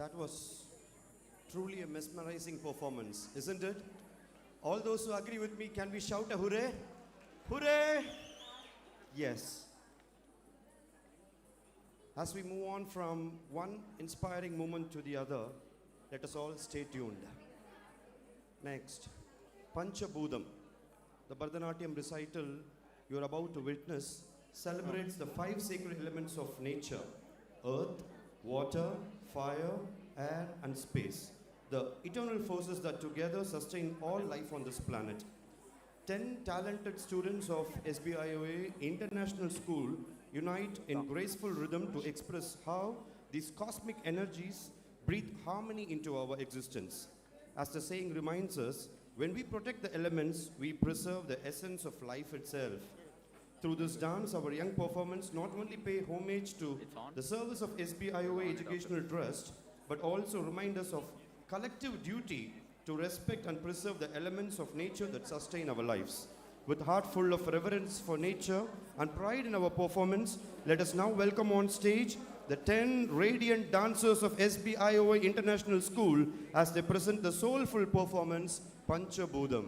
That was truly a mesmerizing performance, isn't it? All those who agree with me, can we shout a hooray? Hooray! Yes. As we move on from one inspiring moment to the other, let us all stay tuned. Next, Pancha Buddham. The Bharatanatyam recital you are about to witness celebrates the 5 sacred elements of nature: earth, water, fire, air, and space. The eternal forces that together sustain all life on this planet. 10 talented students of SBIOA International School unite in graceful rhythm to express how these cosmic energies breathe harmony into our existence. As the saying reminds us, when we protect the elements, we preserve the essence of life itself. Through this dance, our young performers not only pay homage to the service of SBIOA Educational Trust, but also remind us of collective duty to respect and preserve the elements of nature that sustain our lives. With a heart full of reverence for nature and pride in our performance, let us now welcome on stage the 10 radiant dancers of SBIOA International School as they present the soulful performance, Pancha Buddham.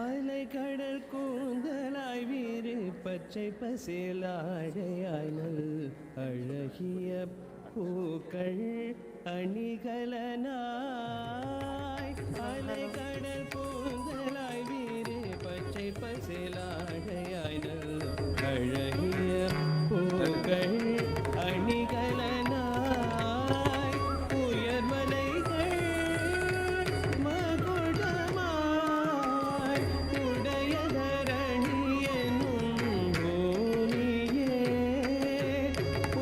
அலை கடல் கூந்தலாய் வீறு பச்சை பசேலாடையாய் நல் அழகிய பூக்கள் அணிகலனாய். அலை கடல் கூந்தலாய் வீறு பச்சை பசேலாடையாய் நல் அழகிய பூக்கள் அணிகலனாய். உயர்மலைகள் மகுடமாய் உடையதரணியெனும் பூமியே.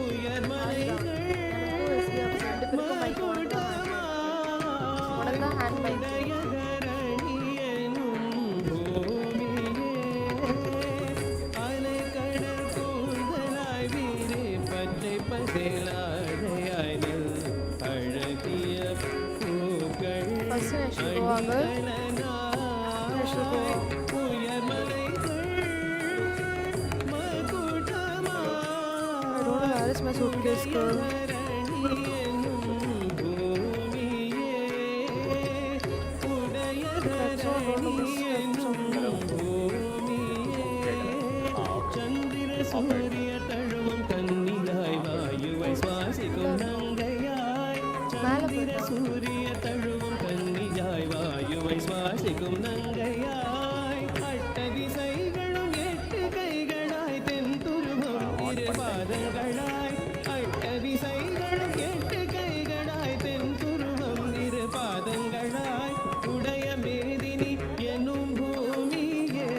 உயர்மலைகள் உடையதரணியெனும் பூமியே. அலைக்கடல் கூந்தலாய் வீறு பச்சை பசேலாடையாய் நல் அழகிய பூக்கள் அணிகலனாய். உயர்மலைகள் மகுடமாய் பூமியே. உடையதரணியெனும் பூமியே. சந்திர சூரிய தழுவும் கன்னியாய் வாயுவை சுவாசிக்கும் நங்கையாய். சந்திர சூரிய தழுவும் கன்னியாய் வாயுவை சுவாசிக்கும் நங்கையாய். அட்ட திசைகளும் 8 கைகளாய் தென்துருவம் 2 பாதங்களாய். அட்ட திசைகளும் 8 கைகளாய் தென்துருவம் 2 பாதங்களாய். உடைய மேதினி எனும் பூமியே.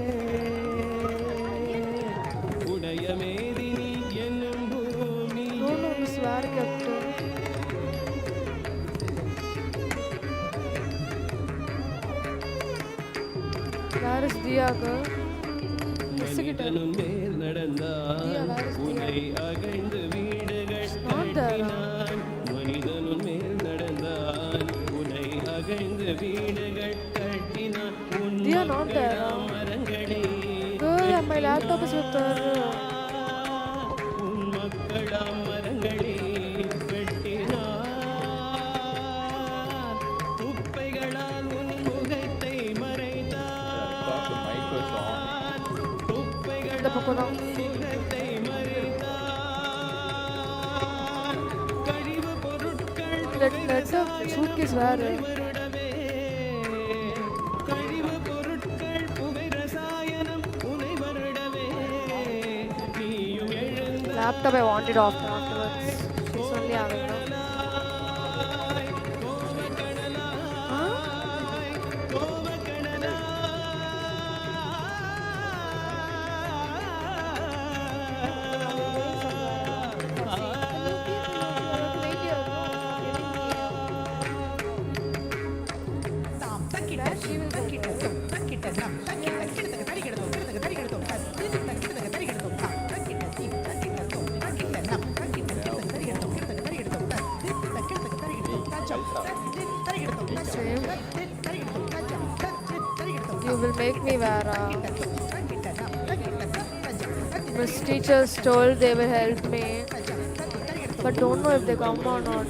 உடைய மேதினி எனும் பூமியே. மனிதனும் மேல் நடந்தான் உன்னை அகழ்ந்து வீடுகள் கட்டினான். மனிதனும் மேல் நடந்தான் உன்னை அகழ்ந்து வீடுகள் கட்டினான். உன் மக்களாம் மரங்களே உன் மக்களாம் மரங்களே வெட்டினான். குப்பைகளால் உன் முகத்தை மறைத்தான். குப்பைகளால் முகத்தை மறைத்தான். கழிவு பொருட்கள் வருடவே. கழிவு பொருட்கள் புகை ரசாயனம் உனை வருடவே. நீயும் எழுந்த Laptop I wanted off afterwards. She's only having now. make me wear. Miss teachers told they will help me, but don't know if they come or not.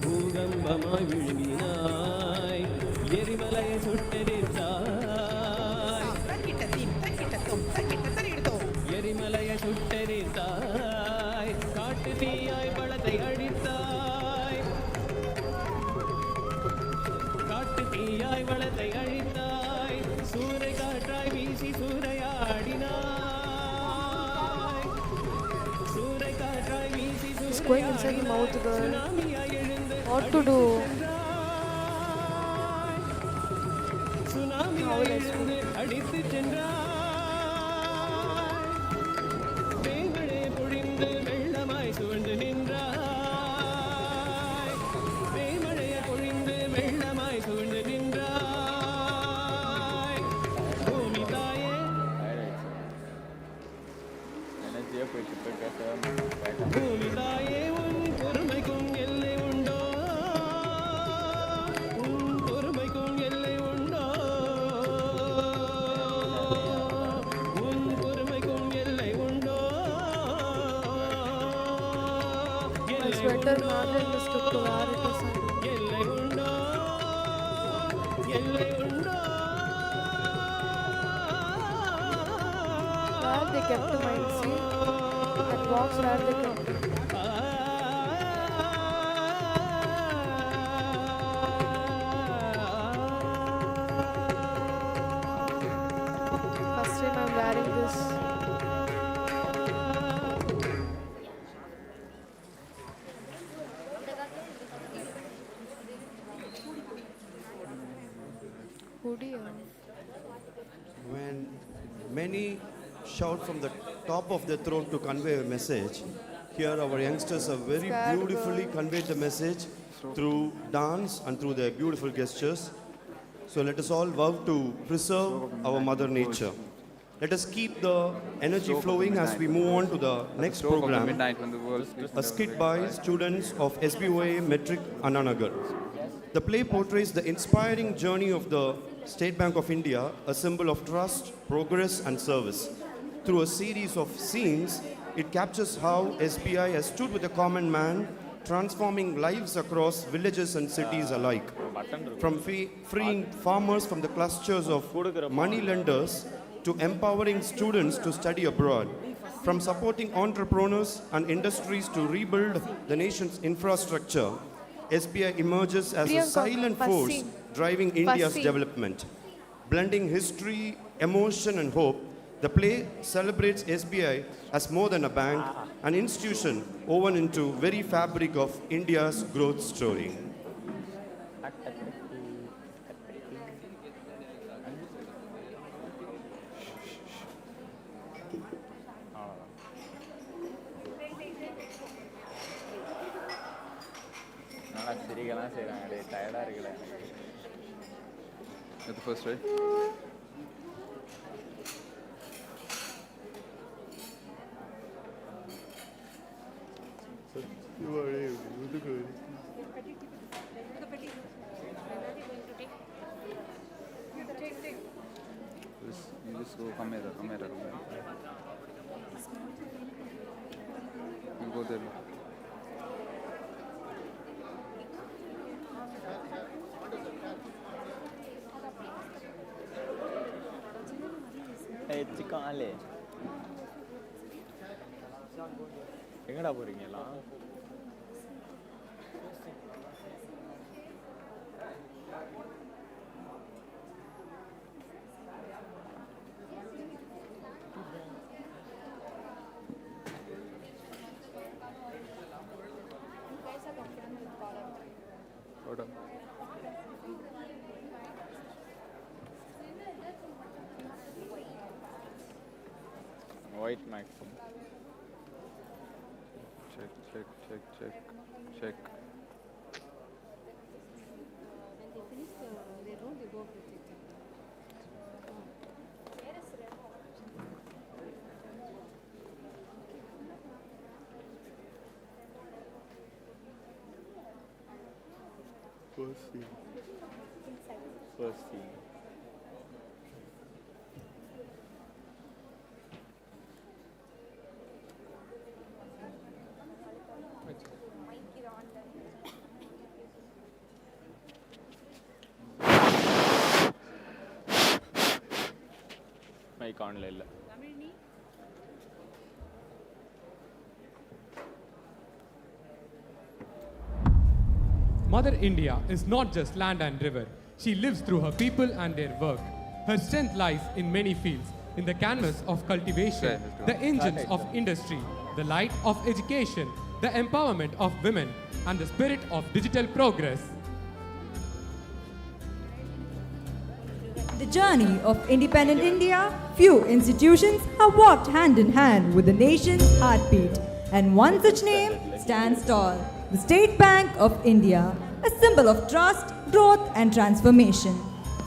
பூகம்பமாய் விழுங்கினாய் எரிமலையை சுட்டெரித்தாய் எரிமலையை சுட்டெரித்தாய் காட்டு தீயாய் பழத்தை அழித்தாய் காட்டு தீயாய் பழத்தை அழித்தாய் சூறை காற்றாய் வீசி சூறையாடினாய் சூறை காற்றாய் வீசி It's going inside the mouth, girl. What to do? அடித்து சென்றாய் தேமழை பொழிந்து வெள்ளமாய் சூழ்ந்து நின்றாய் தேமழையை பொழிந்து வெள்ளமாய் சூழ்ந்து நின்றாய் பூமி தாயே பூமி தாயே உன் பொறுமைக்கும் எல்லை உண்டோ உன் பொறுமைக்கும் எல்லை உண்டோ உன் பொறுமைக்கும் எல்லை உண்டோ My sweater Marlon mistook to wear it or something. எல்லை உண்டோ எல்லை உண்டோ Where they kept mine, see? That box where they kept it. First time I'm wearing this. Hoodie. When many shout from the top of their throat to convey a message, here our youngsters have very beautifully conveyed the message through dance and through their beautiful gestures. So let us all vow to preserve our mother nature. Let us keep the energy flowing as we move on to the next program, a skit by students of SBOA Metric Annanagar. The play portrays the inspiring journey of the State Bank of India, a symbol of trust, progress and service. Through a series of scenes, it captures how SBI has stood with the common man, transforming lives across villages and cities alike. From freeing farmers from the clutches of money lenders to empowering students to study abroad. From supporting entrepreneurs and industries to rebuild the nation's infrastructure, SBI emerges as a silent force driving India's development. Blending history, emotion and hope, the play celebrates SBI as more than a bank, an institution woven into very fabric of India's growth story. That's the first, right? You just go, come here. You go there. எங்கடா போறீங்க எல்லாம்? White microphone. Check. When they finish their role, they go for it. First scene. Mic on இல்ல. Mother India is not just land and river. She lives through her people and their work. Her strength lies in many fields, in the canvas of cultivation, the engines of industry, the light of education, the empowerment of women, and the spirit of digital progress. The journey of independent India, few institutions have walked hand in hand with the nation's heartbeat, and one such name stands tall, the State Bank of India, a symbol of trust, growth and transformation.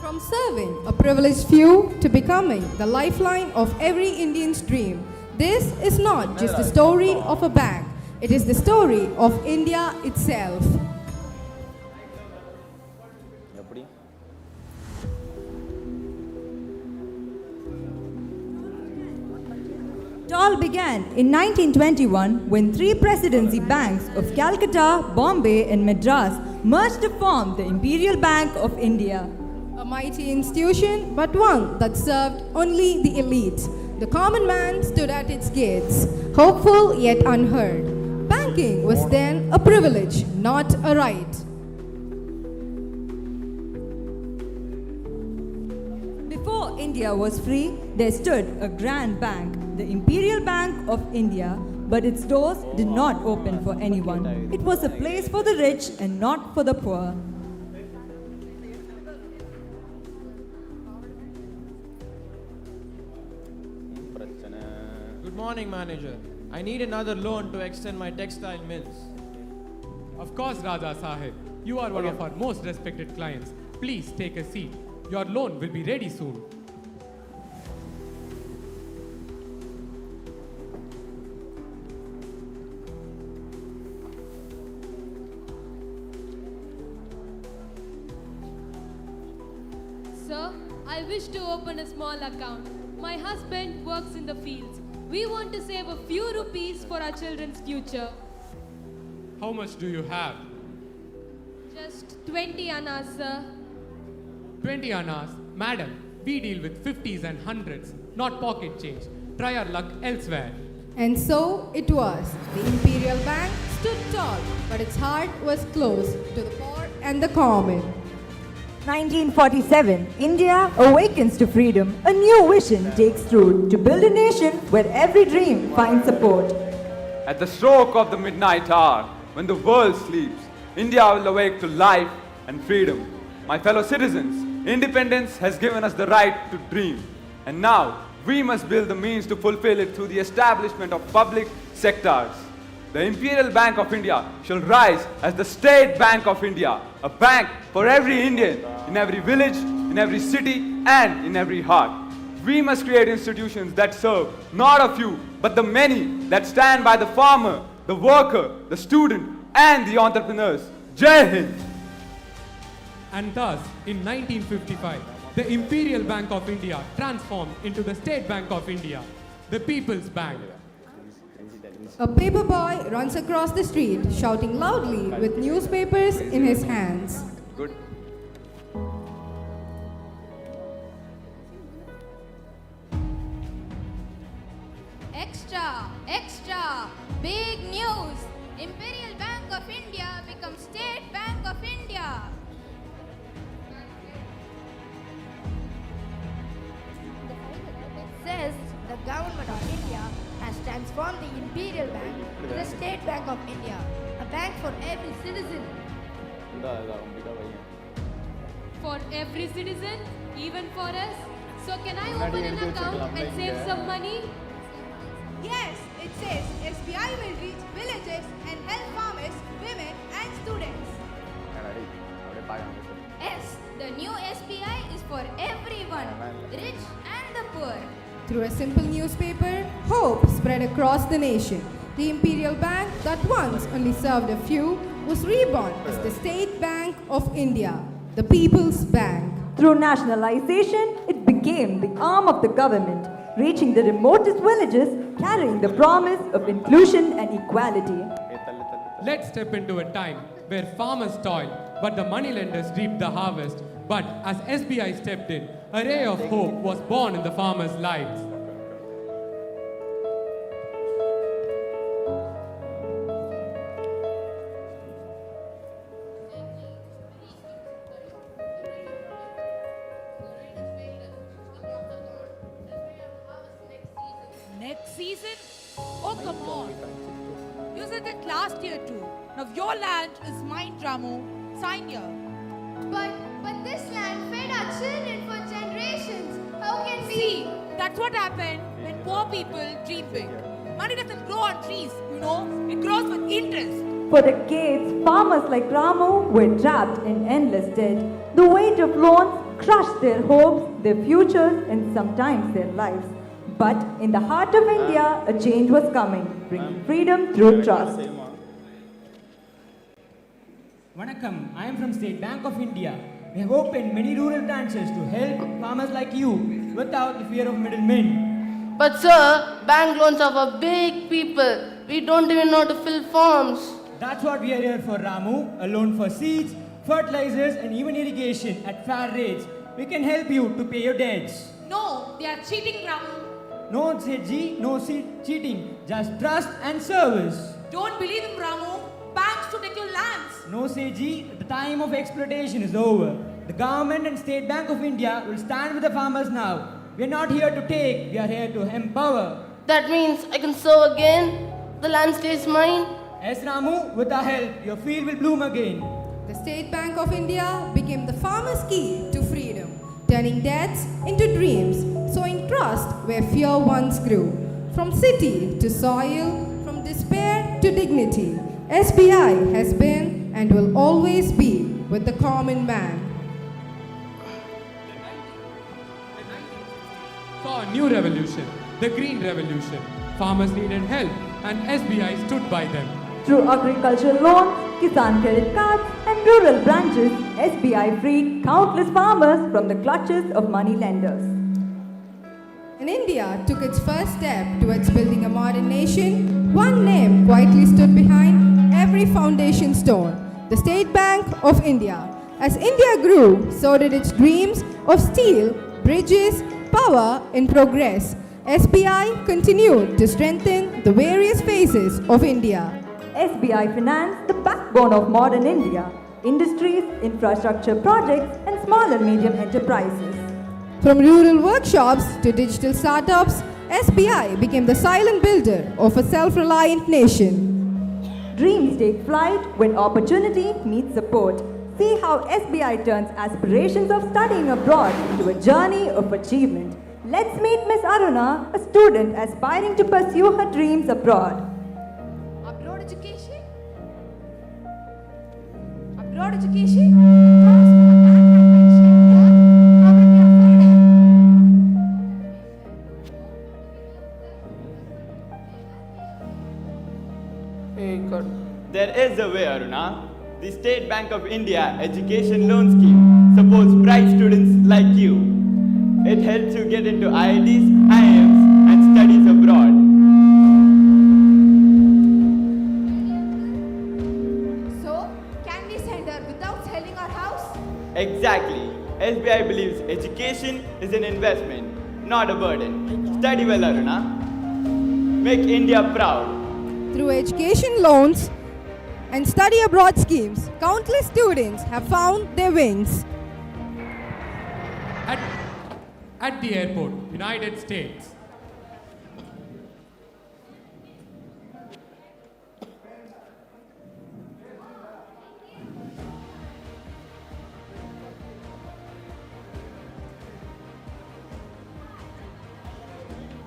From serving a privileged few to becoming the lifeline of every Indian's dream, this is not just the story of a bank, it is the story of India itself. எப்படி? It all began in 1921 when three presidency banks of Calcutta, Bombay and Madras merged to form the Imperial Bank of India. A mighty institution, but one that served only the elite. The common man stood at its gates, hopeful yet unheard. Banking was then a privilege, not a right. Before India was free, there stood a grand bank, the Imperial Bank of India, but its doors did not open for anyone. It was a place for the rich and not for the poor. Good morning, manager. I need another loan to extend my textile mills. Of course, Raja Sahib. You are one of our most respected clients. Please take a seat. Your loan will be ready soon. Sir, I wish to open a small account. My husband works in the fields. We want to save a few rupees for our children's future. How much do you have? Just 20 annas, sir. 20 annas. Madam, we deal with 50s and 100s, not pocket change. Try your luck elsewhere. And so it was. The Imperial Bank stood tall, but its heart was close to the poor and the common. 1947, India awakens to freedom. A new vision takes root to build a nation where every dream finds support. At the stroke of the midnight hour, when the world sleeps, India will awake to life and freedom. My fellow citizens, independence has given us the right to dream. And now, we must build the means to fulfill it through the establishment of public sectors. The Imperial Bank of India shall rise as the State Bank of India, a bank for every Indian, in every village, in every city, and in every heart. We must create institutions that serve not a few, but the many that stand by the farmer, the worker, the student, and the entrepreneurs. Jai Hind! And thus, in 1955, the Imperial Bank of India transformed into the State Bank of India, the People's Bank. A paper boy runs across the street, shouting loudly with newspapers in his hands. Good. Extra! Extra! Big news! Imperial Bank of India becomes State Bank of India. It says the government of India has transformed the Imperial Bank to the State Bank of India, a bank for every citizen. For every citizen, even for us. So can I open an account and save some money? Yes, it says SBI will reach villages and help farmers, women and students. Yes, the new SBI is for everyone, rich and the poor. Through a simple newspaper, hope spread across the nation. The Imperial Bank that once only served a few was reborn as the State Bank of India, the People's Bank. Through nationalization, it became the arm of the government, reaching the remotest villages, carrying the promise of inclusion and equality. Let's step into a time where farmers toiled, but the moneylenders reaped the harvest. But as SBI stepped in, a ray of hope was born in the farmers' lives. Next season? Oh, come on. You said that last year too. Now your land is mine, Ramu. Sign here. But this land fed our children for generations. How can we? See, that's what happened when poor people dream big. Money doesn't grow on trees, you know. It grows with interest. For decades, farmers like Ramu were trapped in endless debt. The weight of loans crushed their hopes, their futures, and sometimes their lives. But in the heart of India, a change was coming, bringing freedom through trust. Vanakkam, I am from State Bank of India. We have opened many rural branches to help farmers like you without the fear of middlemen. But sir, bank loans are for big people. We don't even know how to fill forms. That's what we are here for, Ramu. A loan for seeds, fertilizers and even irrigation at fair rates. We can help you to pay your debts. No, they are cheating, Ramu. No Seji, no cheating. Just trust and service. Don't believe him, Ramu. Banks to take your lands. No Seji, the time of exploitation is over. The government and State Bank of India will stand with the farmers now. We are not here to take, we are here to empower. That means I can sow again? The land stays mine? Yes, Ramu, with our help, your field will bloom again. The State Bank of India became the farmer's key to freedom, turning debts into dreams, sowing trust where fear once grew. From city to soil, from despair to dignity, SBI has been and will always be with the common man. Saw a new revolution, the Green Revolution. Farmers needed help, and SBI stood by them. Through agricultural loans, Kisan credit cards, and rural branches, SBI freed countless farmers from the clutches of money lenders. And India took its first step towards building a modern nation. One name quietly stood behind every foundation stone, the State Bank of India. As India grew, so did its dreams of steel, bridges, power, and progress. SBI continued to strengthen the various phases of India. SBI financed the backbone of modern India, industries, infrastructure projects, and small and medium enterprises. From rural workshops to digital startups, SBI became the silent builder of a self-reliant nation. Dreams take flight when opportunity meets support. See how SBI turns aspirations of studying abroad into a journey of achievement. Let's meet Miss Aruna, a student aspiring to pursue her dreams abroad. Abroad education? Abroad education? There is a way, Aruna. The State Bank of India Education Loan Scheme supports bright students like you. It helps you get into IITs, IIMs, and studies abroad. So, can we send her without selling our house? Exactly. SBI believes education is an investment, not a burden. Study well, Aruna. Make India proud. Through education loans and study abroad schemes, countless students have found their wings. At the airport, United States.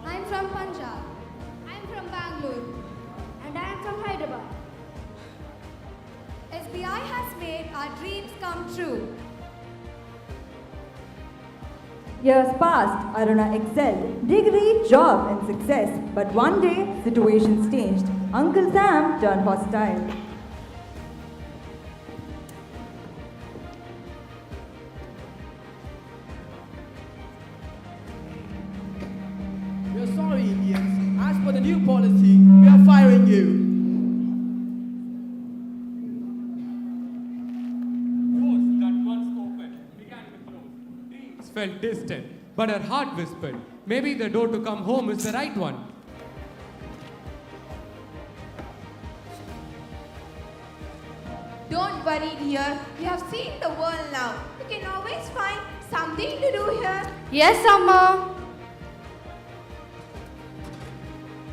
I'm from Punjab. I'm from Bangalore. And I am from Hyderabad. SBI has made our dreams come true. Years passed, Aruna excelled, degree, job and success. But one day, situations changed. Uncle Sam turned hostile. We are sorry, Indians. As per the new policy, we are firing you. Doors that once opened began to close. Dreams felt distant, but her heart whispered, maybe the door to come home is the right one. Don't worry, dear. We have seen the world now. We can always find something to do here. Yes, Amma.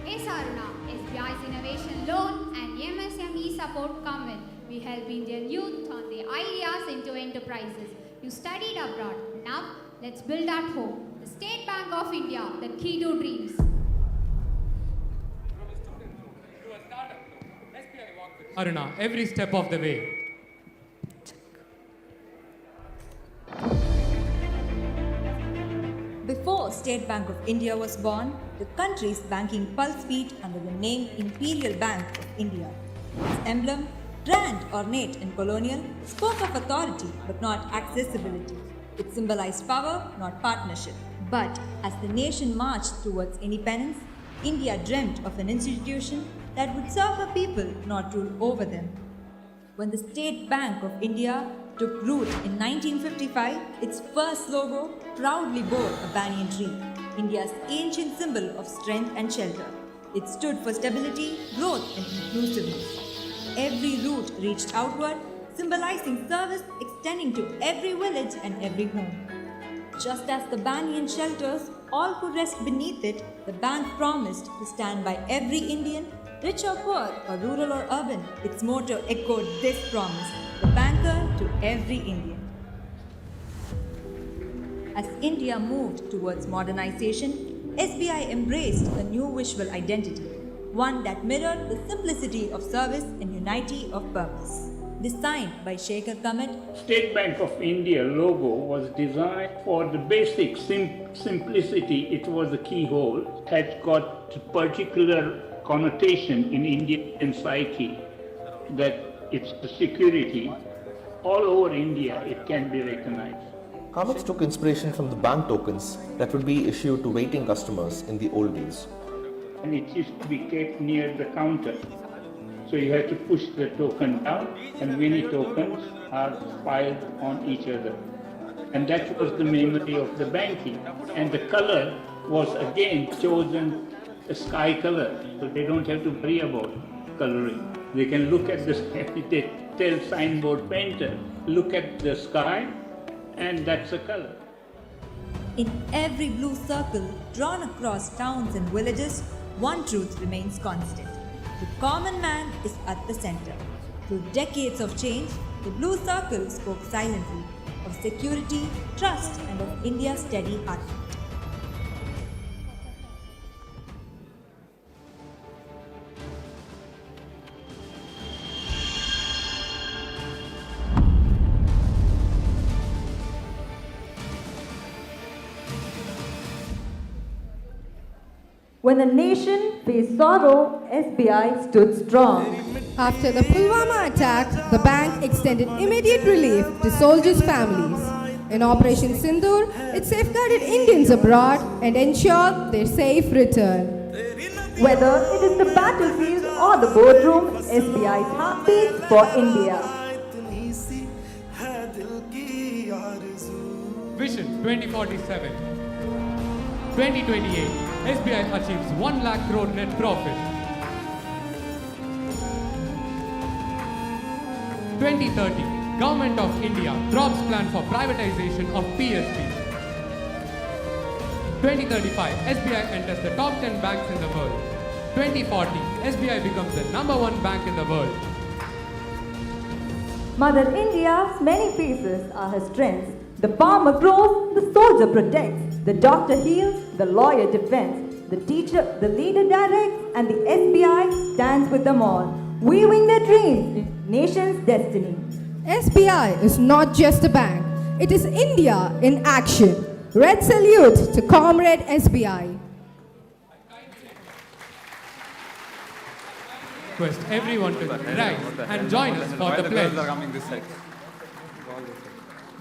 Hey Saruna, SBI's Innovation Loan and MSME Support come in. We help Indian youth turn their ideas into enterprises. You studied abroad. Now, let's build at home. The State Bank of India, the key to dreams. Aruna, every step of the way. Before State Bank of India was born, the country's banking pulse beat under the name Imperial Bank of India. Its emblem, grand, ornate and colonial, spoke of authority but not accessibility. It symbolized power, not partnership. But as the nation marched towards independence, India dreamt of an institution that would serve her people, not rule over them. When the State Bank of India took root in 1955, its first logo proudly bore a banyan tree, India's ancient symbol of strength and shelter. It stood for stability, growth and inclusiveness. Every root reached outward, symbolizing service extending to every village and every home. Just as the banyan shelters all who rest beneath it, the bank promised to stand by every Indian, rich or poor or rural or urban. Its motto echoed this promise, the banker to every Indian. As India moved towards modernization, SBI embraced a new visual identity, one that mirrored the simplicity of service and unity of purpose. Designed by Shekhar Kamat, State Bank of India logo was designed for the basic simplicity. It was the keyhole, had got particular connotation in Indian psyche that it's the security. All over India it can be recognized. Kamat took inspiration from the bank tokens that would be issued to waiting customers in the old days. And it used to be kept near the counter. So you have to push the token down and many tokens are piled on each other. And that was the memory of the banking. And the color was again chosen a sky color. So they don't have to worry about coloring. They can look at the sky, they tell signboard painter, look at the sky and that's the color. In every blue circle drawn across towns and villages, one truth remains constant. The common man is at the center. Through decades of change, the blue circle spoke silently of security, trust, and of India's steady heartbeat. When the nation faced sorrow, SBI stood strong. After the Pulwama attack, the bank extended immediate relief to soldiers' families. In Operation Sindoor, it safeguarded Indians abroad and ensured their safe return. Whether it is the battlefield or the boardroom, SBI's heart beats for India. Vision 2047. 2028, SBI achieves 1 lakh crore net profit. 2030, Government of India drops plan for privatization of PSB. 2035, SBI enters the top 10 banks in the world. 2040, SBI becomes the #1 bank in the world. Mother India's many faces are her strengths. The farmer grows, the soldier protects, the doctor heals, the lawyer defends, the teacher, the leader directs, and the SBI stands with them all, weaving their dreams into nation's destiny. SBI is not just a bank, it is India in action. Red salute to Comrade SBI. Request everyone to rise and join us for the pledge.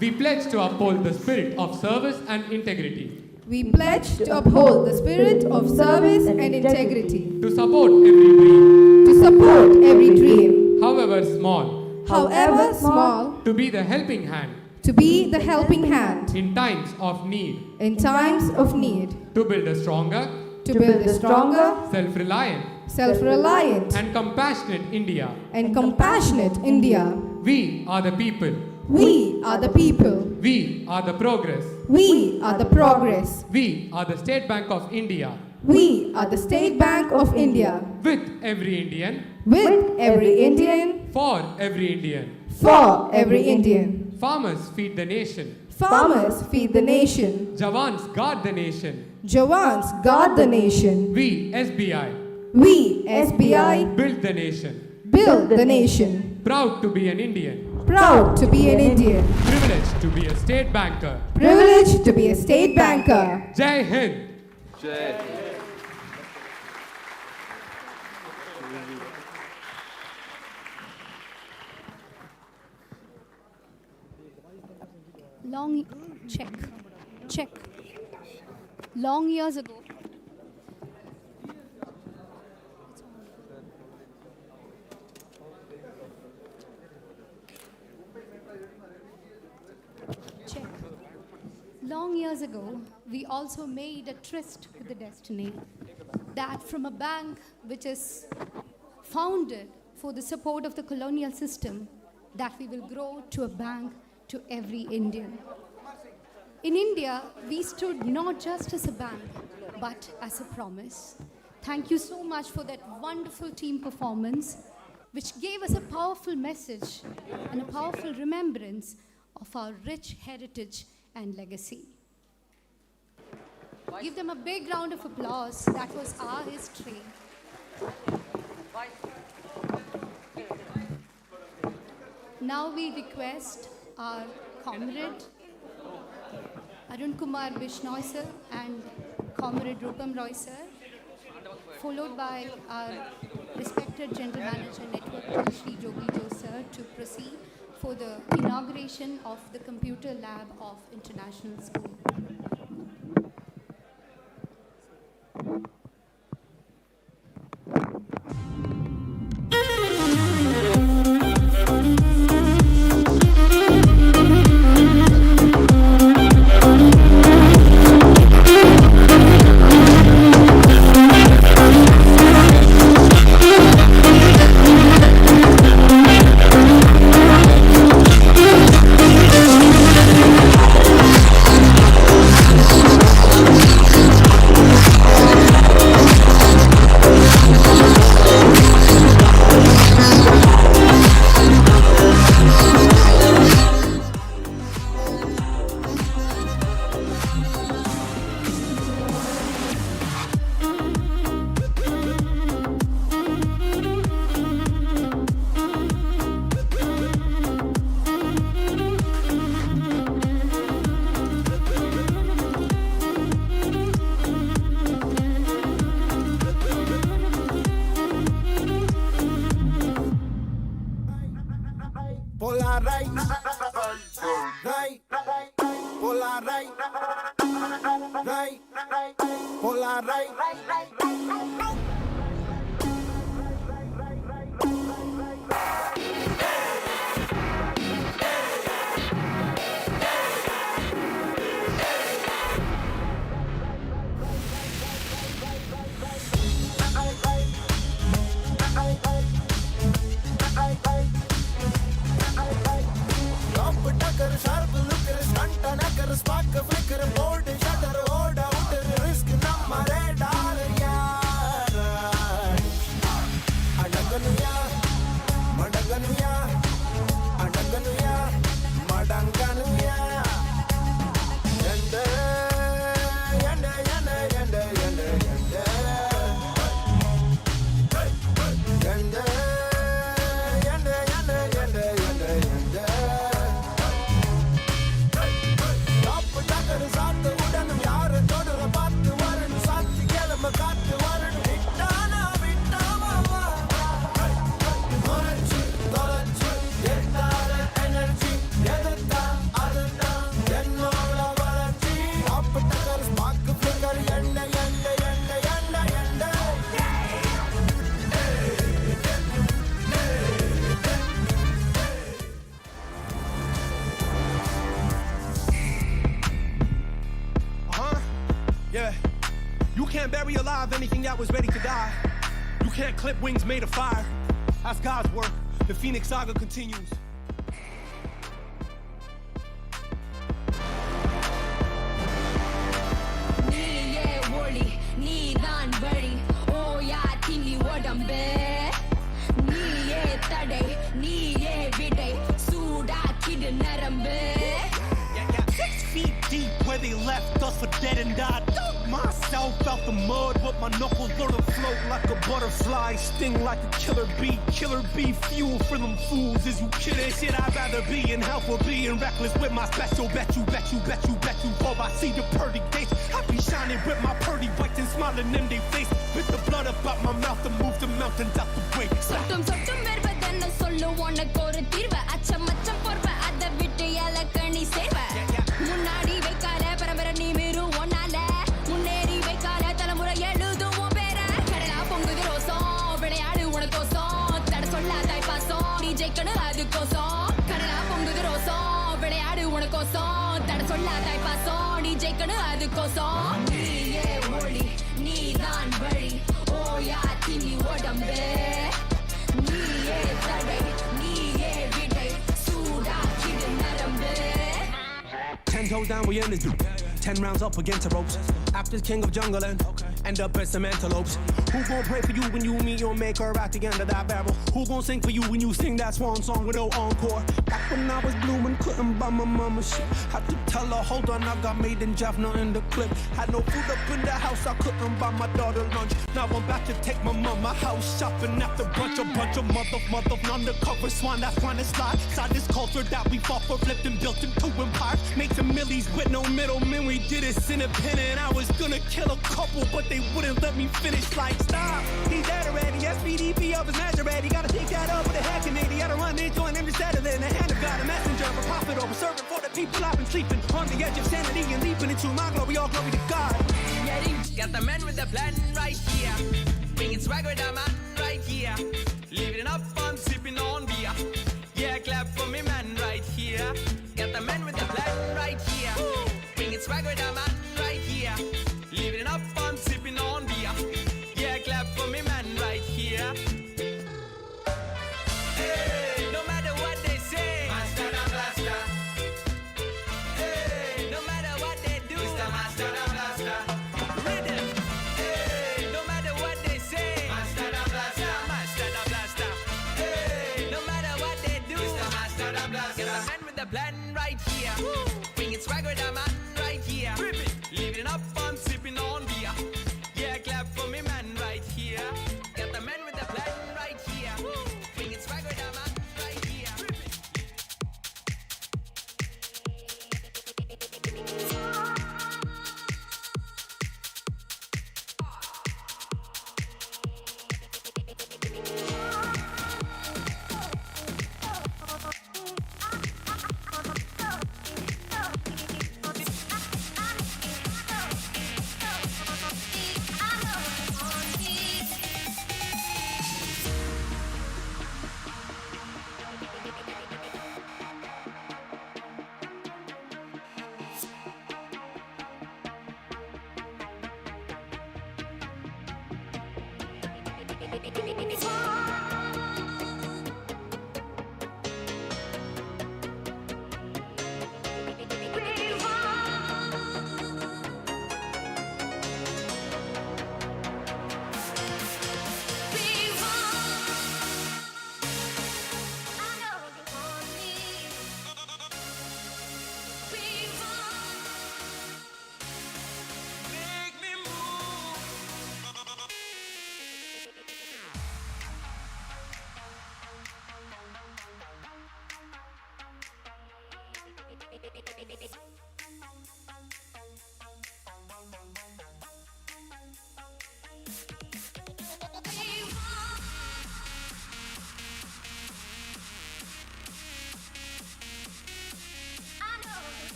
We pledge to uphold the spirit of service and integrity. We pledge to uphold the spirit of service and integrity. To support every dream. To support every dream. However small. However small. To be the helping hand. To be the helping hand. In times of need. In times of need. To build a stronger. To build a stronger. Self-reliant. Self-reliant. And compassionate India. And compassionate India. We are the people. We are the people. We are the progress. We are the progress. We are the State Bank of India. We are the State Bank of India. With every Indian. With every Indian. For every Indian. For every Indian. Farmers feed the nation. Farmers feed the nation. Jawans guard the nation. Jawans guard the nation. We SBI. We SBI. Build the nation. Build the nation. Proud to be an Indian. Proud to be an Indian. Privileged to be a state banker. Privileged to be a state banker. Jai Hind. Jai. Check. Long years ago, we also made a tryst with the destiny that from a bank which is founded for the support of the colonial system, that we will grow to a bank to every Indian. In India, we stood not just as a bank, but as a promise. Thank you so much for that wonderful team performance, which gave us a powerful message and a powerful remembrance of our rich heritage and legacy. Give them a big round of applause. That was our history. Now we request our comrade Arun Kumar Bishnoi sir and comrade Rupam Roy sir, followed by our respected General Manager Network Shri Jogi Jo sir, to proceed for the inauguration of the Computer Lab of International School. Yeah. You can't bury alive anything that was ready to die. You can't clip wings made of fire. That's God's work. The Phoenix Saga continues. நீயே ஒளி நீதான் வழி ஓயா திமி உடம்பே நீயே தடை நீயே விடை சூடாக்கிடு நரம்பு 6 feet deep where they left us for dead and died. Dug myself out the mud with my knuckles learn to float like a butterfly, sting like a killer bee. Killer bee fuel for them fools. Is you kidding? Shit, I'd rather be in hell for being reckless with my special. Bet you, Bob, I see the pearly gates. I be shining with my pearly whites and smiling in their face. With the blood up out my mouth and move the mountains out the way. சொட்டும் சொட்டும் வருவதென்ன சொல்லு உனக்கு ஒரு தீர்வு அச்சம் அச்சம் பொறுவ அதை விட்டு இலக்கணி சேர்வ முன்னாடி வைக்கால பரம்பரை நீ மீறு ஒன்னால முன்னேறி வைக்கால தலைமுறை எழுதுவோம் பேர கடலா பொங்குது ரோசம் விளையாடு உனக்கோசம் தட சொல்லாதாய் பாசம் நீ ஜெயிக்கணும் அதுக்கோசம் கடலா பொங்குது ரோசம் விளையாடு உனக்கோசம் தட சொல்லாதாய் பாசம் நீ ஜெயிக்கணும் அதுக்கோசம் நீயே ஒளி நீதான் வழி ஓயா திமி உடம்பே நீயே தடை நீயே விடை சூடாக்கிடு நரம்பு 10 toes down, we in this 10 rounds up against the ropes. After king of jungle and end up as some antelopes. Who gon' pray for you when you meet your maker at the end of that barrel? Who gon' sing for you when you sing that swan song with no encore? Back when I was blooming, couldn't buy my mama shit. Had to tell her, hold on, I got made in Jaffna in the clip. Had no food up in the house, I couldn't buy my daughter lunch. Now I'm about to take my mama house shopping after brunch. A bunch of mother undercover swine that's trying to slide. Side this culture that we fought for, flipped and built into empires. Made some millies with no middlemen, we did it independent. I was gonna kill a couple, but they wouldn't let me finish. Like, stop, he's dead already. SBDP of his Nazareth. Gotta take that up with a hack Canadian. Gotta run into an empty settler in the hand of God, a messenger of a prophet over serving for the people. I've been sleeping on the edge of sanity and leaping into my glory. All glory to God. Got the man with the plan right here. Bringing swag with the man right here. Living it up, I'm sipping on beer. Yeah, clap for me, man, right here. Got the man with the plan right here. Bringing swag with the man right here. Living it up, I'm sipping on beer. Yeah, clap for me, man, right here. Hey, no matter what they say, Master the Blaster. Hey, no matter what they do, Mr. Master the Blaster. Rhythm. Hey, no matter what they say, Master the Blaster. Master the Blaster. Hey, no matter what they do, Mr. Master the Blaster. Get the man with the plan right here. Bringing swag with the man right here. Living it up, I'm sipping on beer. Yeah, clap for me, man, right here. Got the man with the plan right here. Bringing swag with the man right here.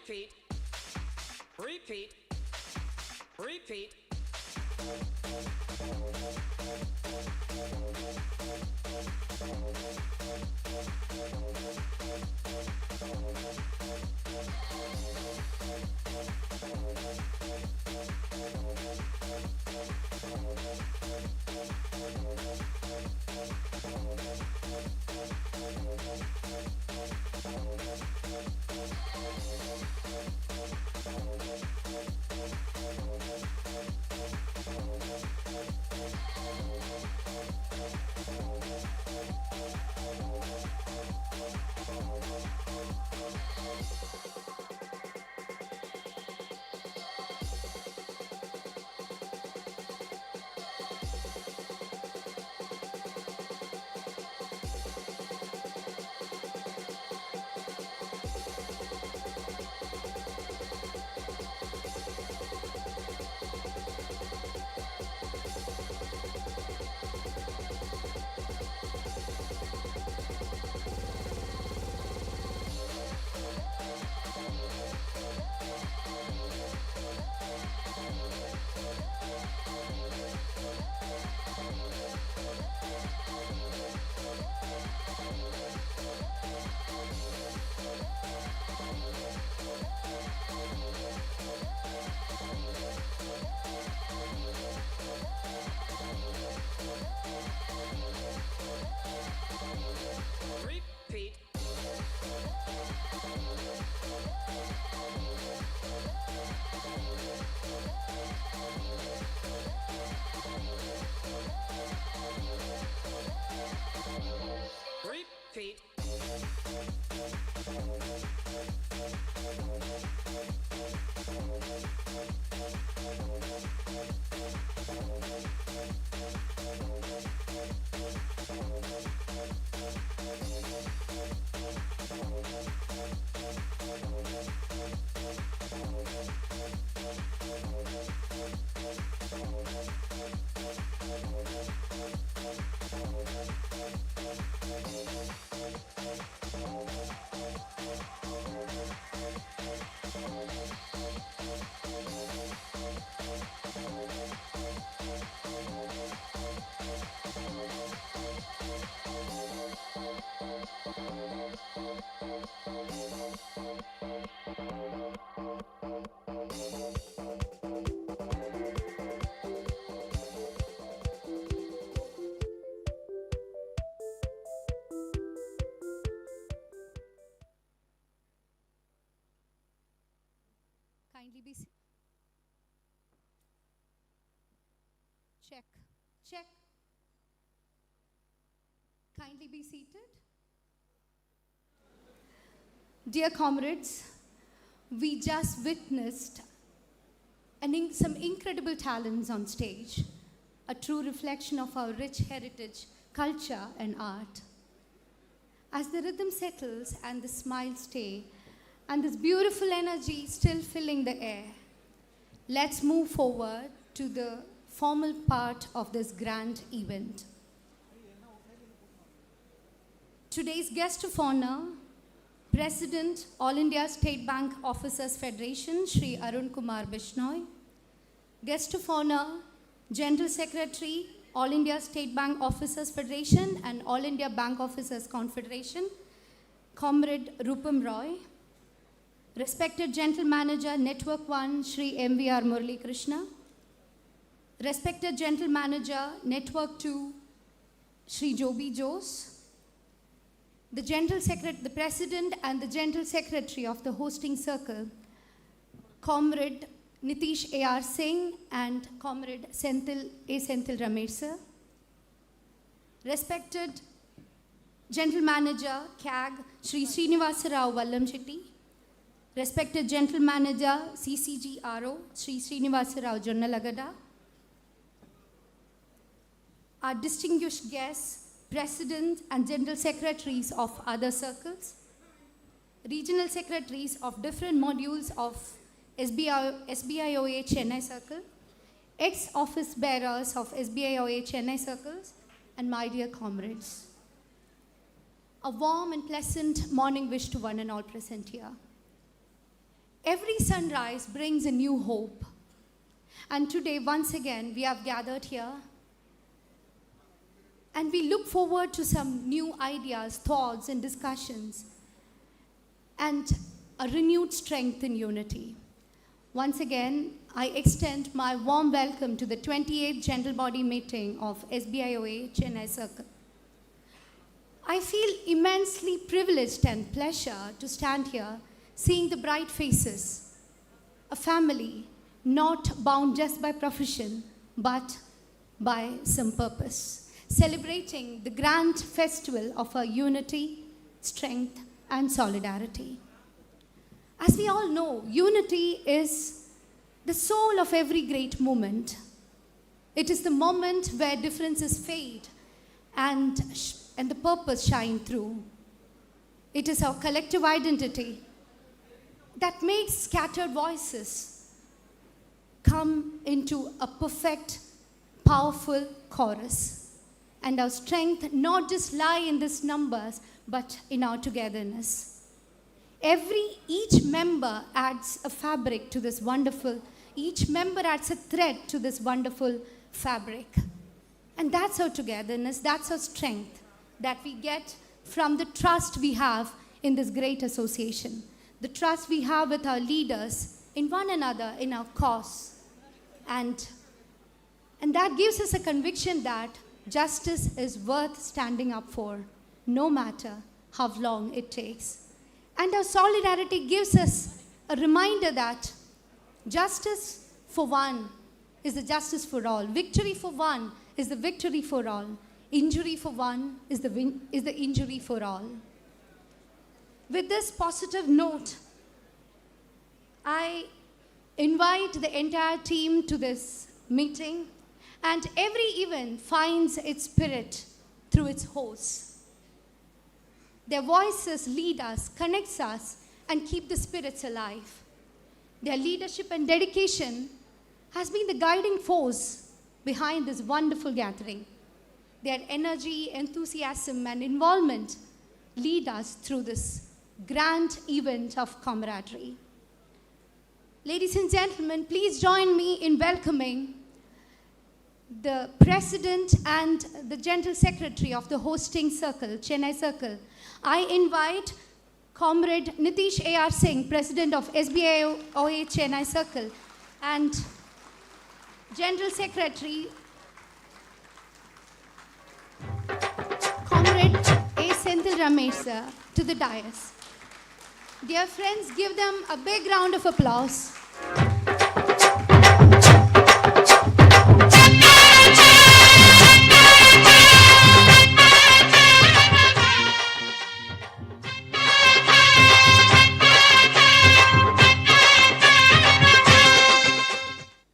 Repeat. Repeat. Repeat. Repeat. Repeat. Kindly be check. Check. Kindly be seated. Dear comrades, we just witnessed some incredible talents on stage, a true reflection of our rich heritage, culture, and art. As the rhythm settles and the smiles stay, and this beautiful energy still filling the air, let's move forward to the formal part of this grand event. Today's guest of honor, President, All India State Bank Officers Federation, Shri Arun Kumar Bishnoi. Guest of honor, General Secretary, All India State Bank Officers Federation and All India Bank Officers Confederation, Comrade Rupam Roy. Respected General Manager, Network 1, Shri MVR Murali Krishna. Respected General Manager, Network 2, Shri Joby Jose. The President and the General Secretary of the hosting circle, Comrade Nitish A.R. Singh and Comrade Senthil Ramesh sir. Respected General Manager, CAG, Shri Srinivasa Rao Vallamchetti. Respected General Manager, CCG-RO, Shri Srinivasa Rao Jonnalagada. Our distinguished guests, Presidents and General Secretaries of other circles, Regional Secretaries of different modules of SBIOA Chennai Circle, ex-office bearers of SBIOA Chennai Circles, and my dear comrades. A warm and pleasant morning wish to one and all present here. Every sunrise brings a new hope. And today, once again, we have gathered here. And we look forward to some new ideas, thoughts, and discussions. And a renewed strength in unity. Once again, I extend my warm welcome to the 28th General Body Meeting of SBIOA Chennai Circle. I feel immensely privileged and pleasure to stand here seeing the bright faces, a family not bound just by profession, but by some purpose, celebrating the grand festival of our unity, strength, and solidarity. As we all know, unity is the soul of every great movement. It is the moment where differences fade and the purpose shine through. It is our collective identity that makes scattered voices come into a perfect, powerful chorus. And our strength not just lie in these numbers, but in our togetherness. Each member adds a fabric to this wonderful, each member adds a thread to this wonderful fabric. And that's our togetherness, that's our strength that we get from the trust we have in this great association. The trust we have with our leaders, in one another, in our cause. And that gives us a conviction that justice is worth standing up for, no matter how long it takes. And our solidarity gives us a reminder that justice for one is the justice for all. Victory for one is the victory for all. Injury for one is the injury for all. With this positive note, I invite the entire team to this meeting, and every event finds its spirit through its hosts. Their voices lead us, connects us, and keep the spirits alive. Their leadership and dedication has been the guiding force behind this wonderful gathering. Their energy, enthusiasm, and involvement lead us through this grand event of camaraderie. Ladies and gentlemen, please join me in welcoming the President and the General Secretary of the hosting circle, Chennai Circle. I invite Comrade Nitish A.R. Singh, President of SBIOA Chennai Circle, and General Secretary Comrade A. Senthil Ramesh sir, to the dais. Dear friends, give them a big round of applause.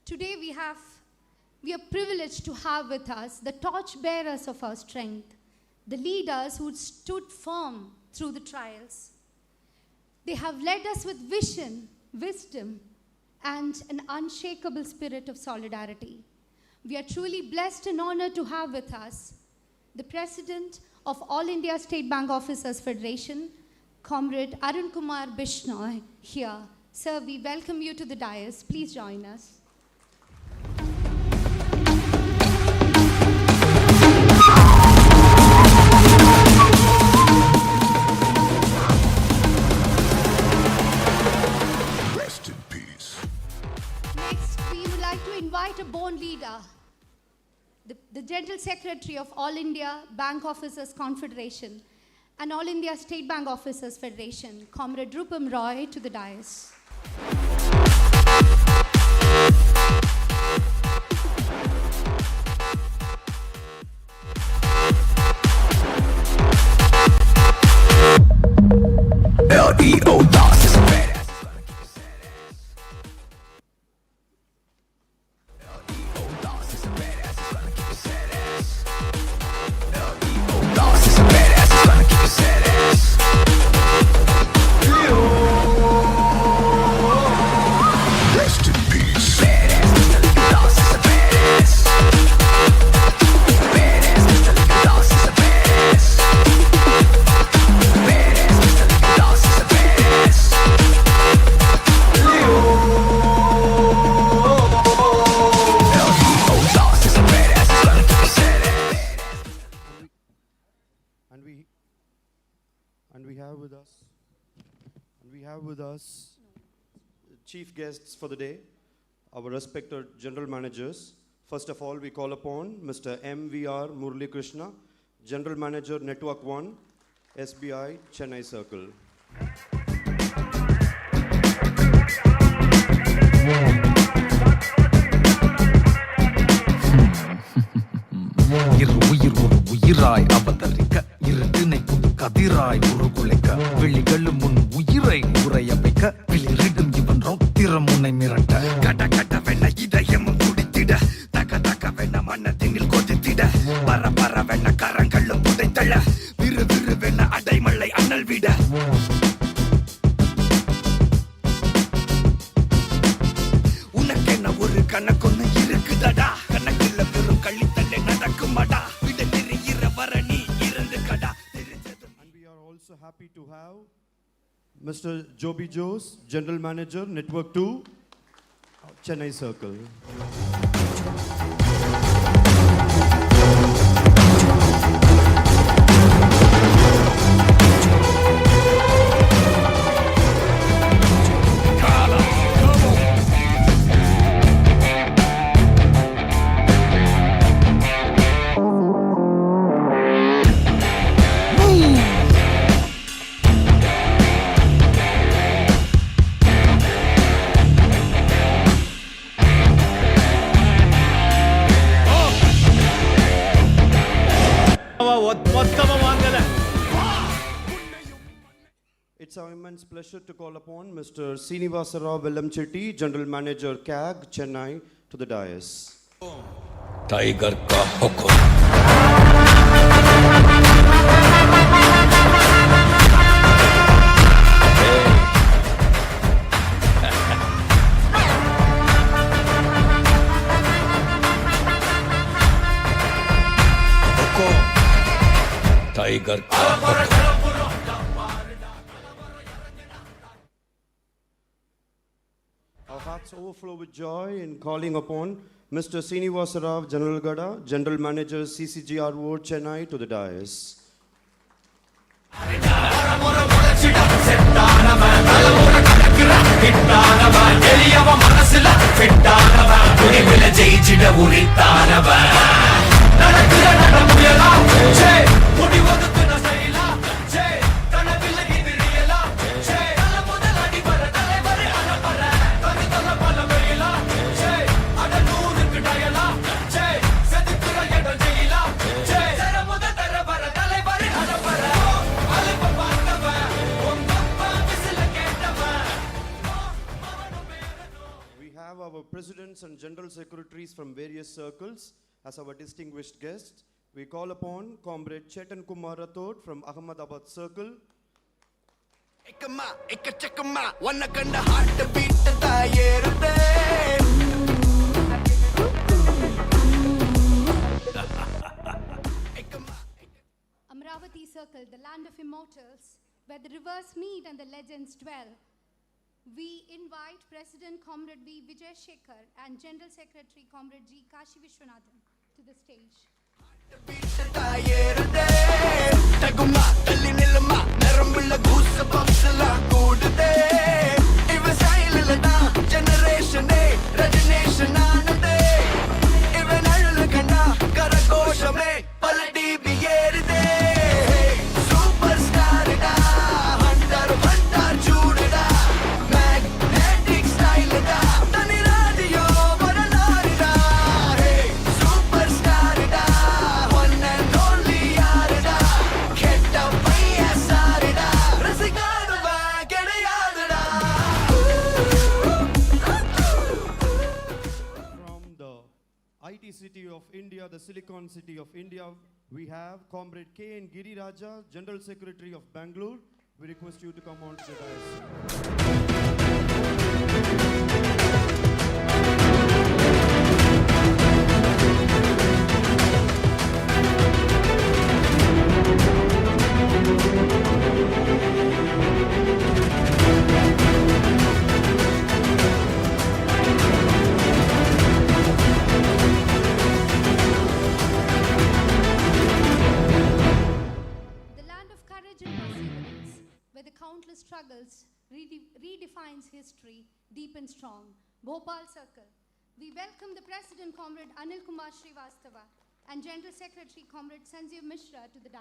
Today we are privileged to have with us the torchbearers of our strength, the leaders who stood firm through the trials. They have led us with vision, wisdom, and an unshakable spirit of solidarity. We are truly blessed and honored to have with us the President of All India State Bank Officers Federation, Comrade Arun Kumar Bishnoi, here. Sir, we welcome you to the dais. Please join us. Invite a born leader, the General Secretary of All India Bank Officers Confederation and All India State Bank Officers Federation, Comrade Rupam Roy, to the dais. LEO lost is a badass. And we have with us chief guests for the day, our respected general managers. First of all, we call upon Mr. M.V.R. Murali Krishna, General Manager, Network 1, SBI, Chennai Circle. உயிராய் அவதரிக்க இருட்டினை புது கதிராய் உருகுலைக்க விழிகளும் முன் உயிரை உரைய வைக்க விளிரிடும் இவன் ரௌத்திரம் முனை மிரட்ட கட கட வெண்ண இதயமும் துடித்திட தக தக வெண்ண மன்னத்தினில் கொதித்திட பர பர வெண்ண கரங்களும் புதைத்தள விறு விறு வெண்ண அடைமழை அனல் விட உனக்கென்ன ஒரு கணக்கொன்னு இருக்குதடா கணக்குல வெறும் கள்ளித்தள்ளை நடக்குமடா Happy to have Mr. Joby Jose, General Manager, Network 2, Chennai Circle. It's our immense pleasure to call upon Mr. Srinivasarao Vellamchetty, General Manager, CAG, Chennai, to the dais. Tiger ka hukum. Tiger ka hukum. Our hearts overflow with joy in calling upon Mr. Srinivasarao General Gada, General Manager, CCGRO, Chennai, to the dais. Our presidents and general secretaries from various circles as our distinguished guests. We call upon Comrade Chetan Kumar Rathod from Ahmedabad Circle. Amravati Circle, the land of immortals, where the rivers meet and the legends dwell. We invite President Comrade V. Vijay Shekhar and General Secretary Comrade G. Kashi Vishwanathan to the stage. City of India, the Silicon City of India, we have Comrade K. N. Giri Raja, General Secretary of Bangalore. We request you to come on to the The land of courage and perseverance, struggles redefines history deep and strong. Bhopal Circle. We welcome the President, Comrade Anil Kumar Srivastava, and General Secretary, Comrade Sanjeev Mishra, to the dais.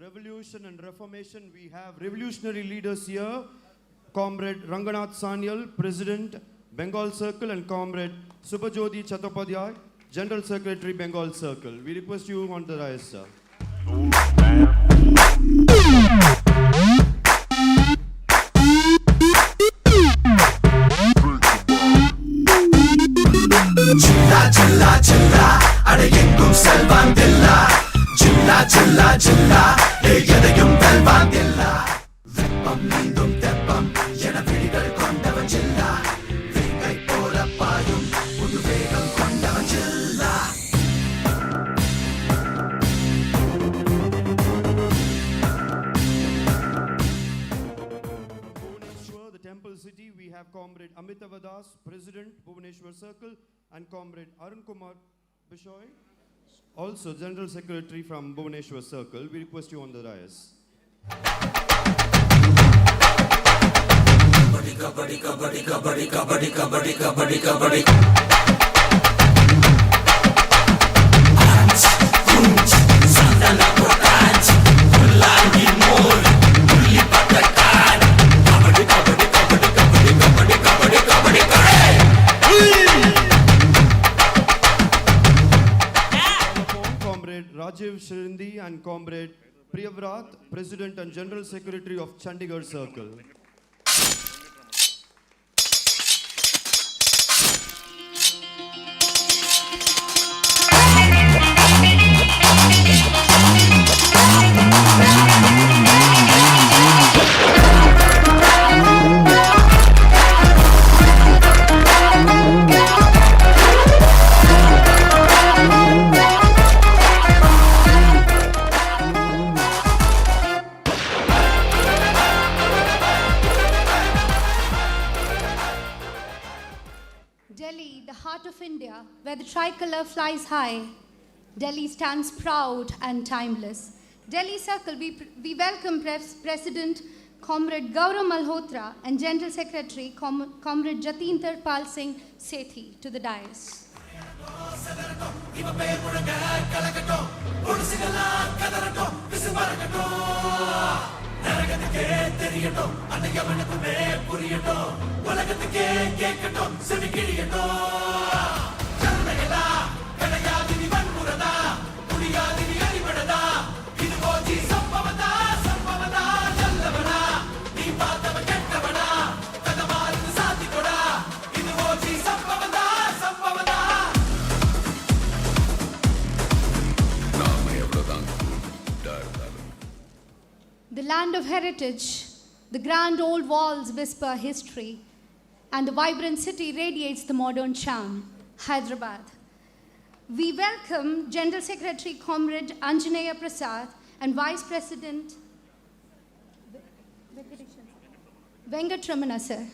Revolution and Reformation, we have revolutionary leaders here, Comrade Ranganath Sanyal, President, Bengal Circle, and Comrade Subhajyoti Chattopadhyay, General Secretary, Bengal Circle. We request you on the rise, sir. Chilla, chilla, chilla, adayengum selvandilla. Chilla, chilla, chilla, eyadayum velvandilla. Veppam nindum teppam, yena vidigal kondavan chilla. Vengai pola payum, pudu vegam kondavan chilla. Bhubaneswar, the temple city, we have Comrade Amitava Das, President, Bhubaneswar Circle, and Comrade Arun Kumar Bishoy, also General Secretary from Bhubaneswar Circle. We request you on the dais. Kabaddi, kabaddi, kabaddi, kabaddi, kabaddi, kabaddi, kabaddi, kabaddi. Ant, kunt, sandana kotant, ulangi mol, uli patakan. Kabaddi, kabaddi, kabaddi, kabaddi, kabaddi, kabaddi, kabaddi, kabaddi. Comrade Rajiv Shirindi and Comrade Priyavrat, President and General Secretary of Chandigarh Circle. Delhi, the heart of India, where the tricolor flies high. Delhi stands proud and timeless. Delhi Circle, we welcome President Comrade Gaurav Malhotra and General Secretary Comrade Jatinder Pal Singh Sethi to the dais. The land of heritage, the grand old walls whisper history, and the vibrant city radiates the modern charm, Hyderabad. We welcome General Secretary Comrade Anjaneya Prasad and Vice President Venkatramana, sir.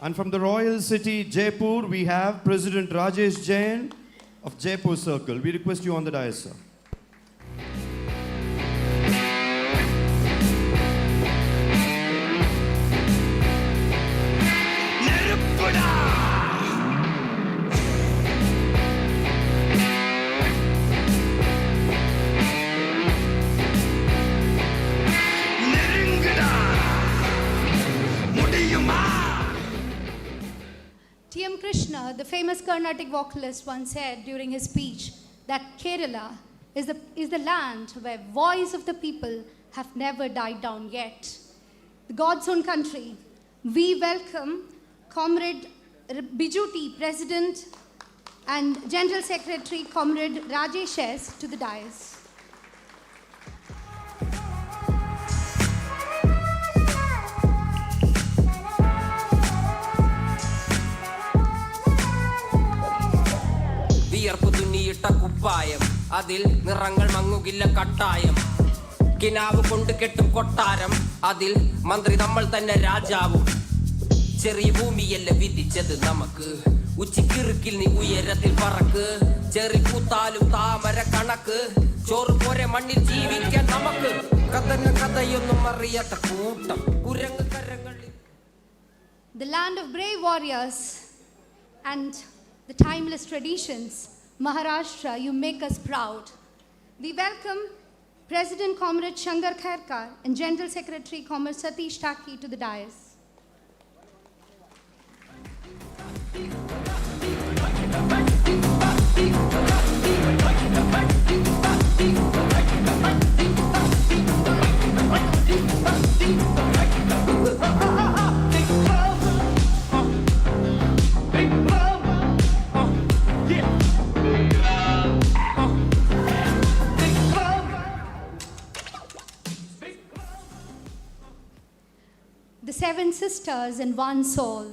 And from the royal city, Jaipur, we have President Rajesh Jain of Jaipur Circle. We request you on the dais, sir. famous Carnatic vocalist once said during his speech that Kerala is the land where voice of the people have never died down yet. The God's own country. We welcome Comrade Biju T, President and General Secretary Comrade Rajesh S to the dais. വിയർപ്പ് തുന്നിയിട്ട കുപ്പായം അതിൽ നിറങ്ങൾ മങ്ങുകില്ല കട്ടായം കിനാവ് കൊണ്ട് കെട്ടും കൊട്ടാരം അതിൽ മന്ത്രി നമ്മൾ തന്നെ രാജാവും ചെറിയ ഭൂമിയല്ല വിധിച്ചത് നമുക്ക് ഉച്ചിക്കിറുക്കിൽ നീ ഉയരത്തിൽ പറക്ക് ചെറി പൂത്താലും താമര കണക്ക് ചോറ് പോരെ മണ്ണിൽ ജീവിക്കാൻ നമുക്ക് കഥയൊന്നും അറിയാത്ത കൂട്ടം കുരങ്ങ് കരങ്ങളിൽ. The land of brave warriors and the timeless traditions, Maharashtra, you make us proud. We welcome President Comrade Shankar Khairkar and General Secretary Comrade Satish Taki to the dais. The seven sisters in one soul,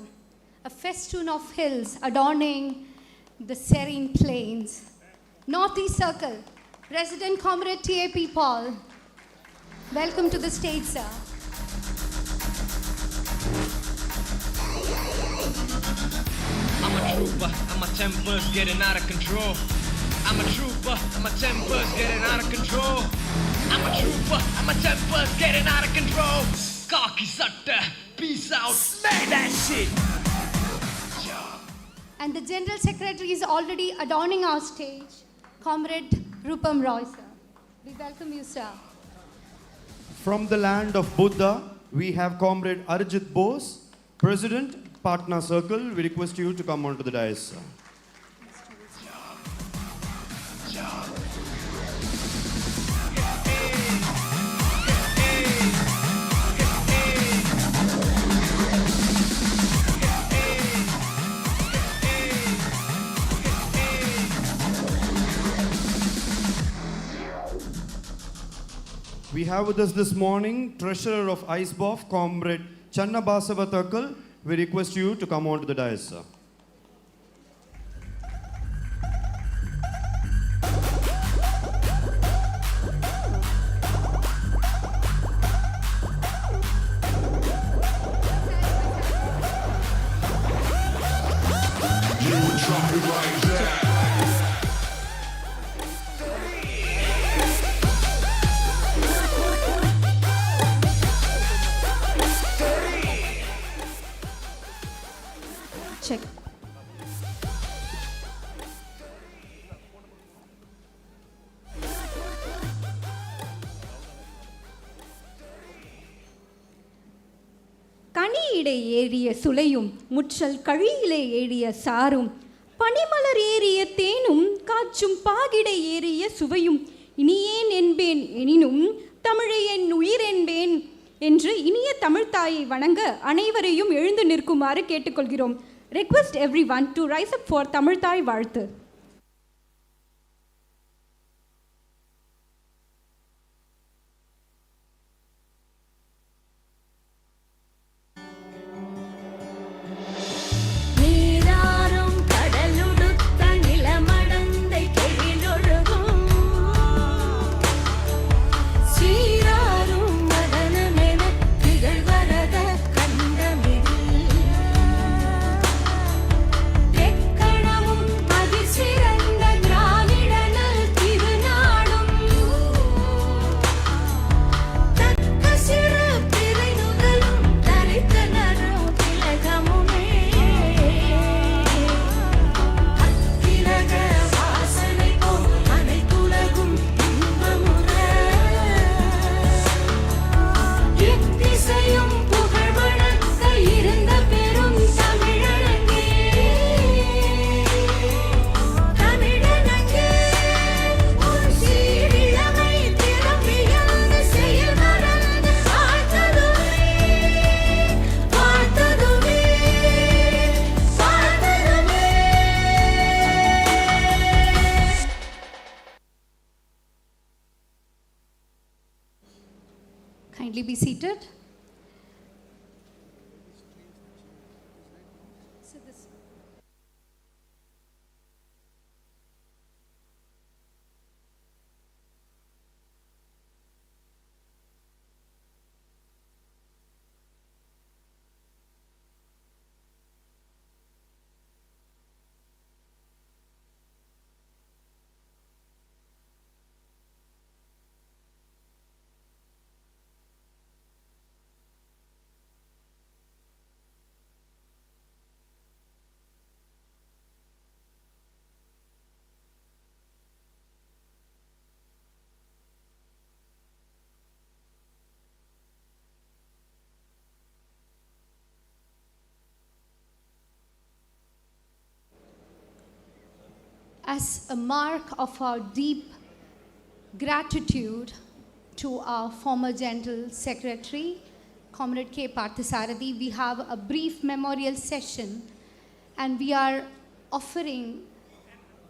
a festoon of hills adorning the serene plains. Northeast Circle, President Comrade T.A.P. Paul. Welcome to the stage, sir. I'm a trooper, and my temper's getting out of control. I'm a trooper, and my temper's getting out of control. I'm a trooper, and my temper's getting out of control. Khaki satta, peace out, smash that shit. And the General Secretary is already adorning our stage, Comrade Rupam Roy, sir. We welcome you, sir. From the land of Buddha, we have Comrade Arjit Bose, President, Patna Circle. We request you to come onto the dais, sir. We have with us this morning Treasurer of ISBOF, Comrade Channa Basava Thakal. We request you to come on to the dais, sir. You drop it like that. Check. கனியிடை ஏறிய சுளையும் முற்றல் கழியிலே ஏறிய சாரும் பனிமலர் ஏறிய தேனும் காற்றும் பாகிடை ஏறிய சுவையும் இனியேன் என்பேன் எனினும் தமிழை என் உயிர் என்பேன் என்று இனிய தமிழ்த்தாயை வணங்க அனைவரையும் எழுந்து நிற்குமாறு கேட்டுக்கொள்கிறோம். Request everyone to rise up for தமிழ்த்தாய் வாழ்த்து. This Kindly be seated. So this as a mark of our deep gratitude to our former General Secretary, Comrade K. Parthasarathy, we have a brief memorial session and we are offering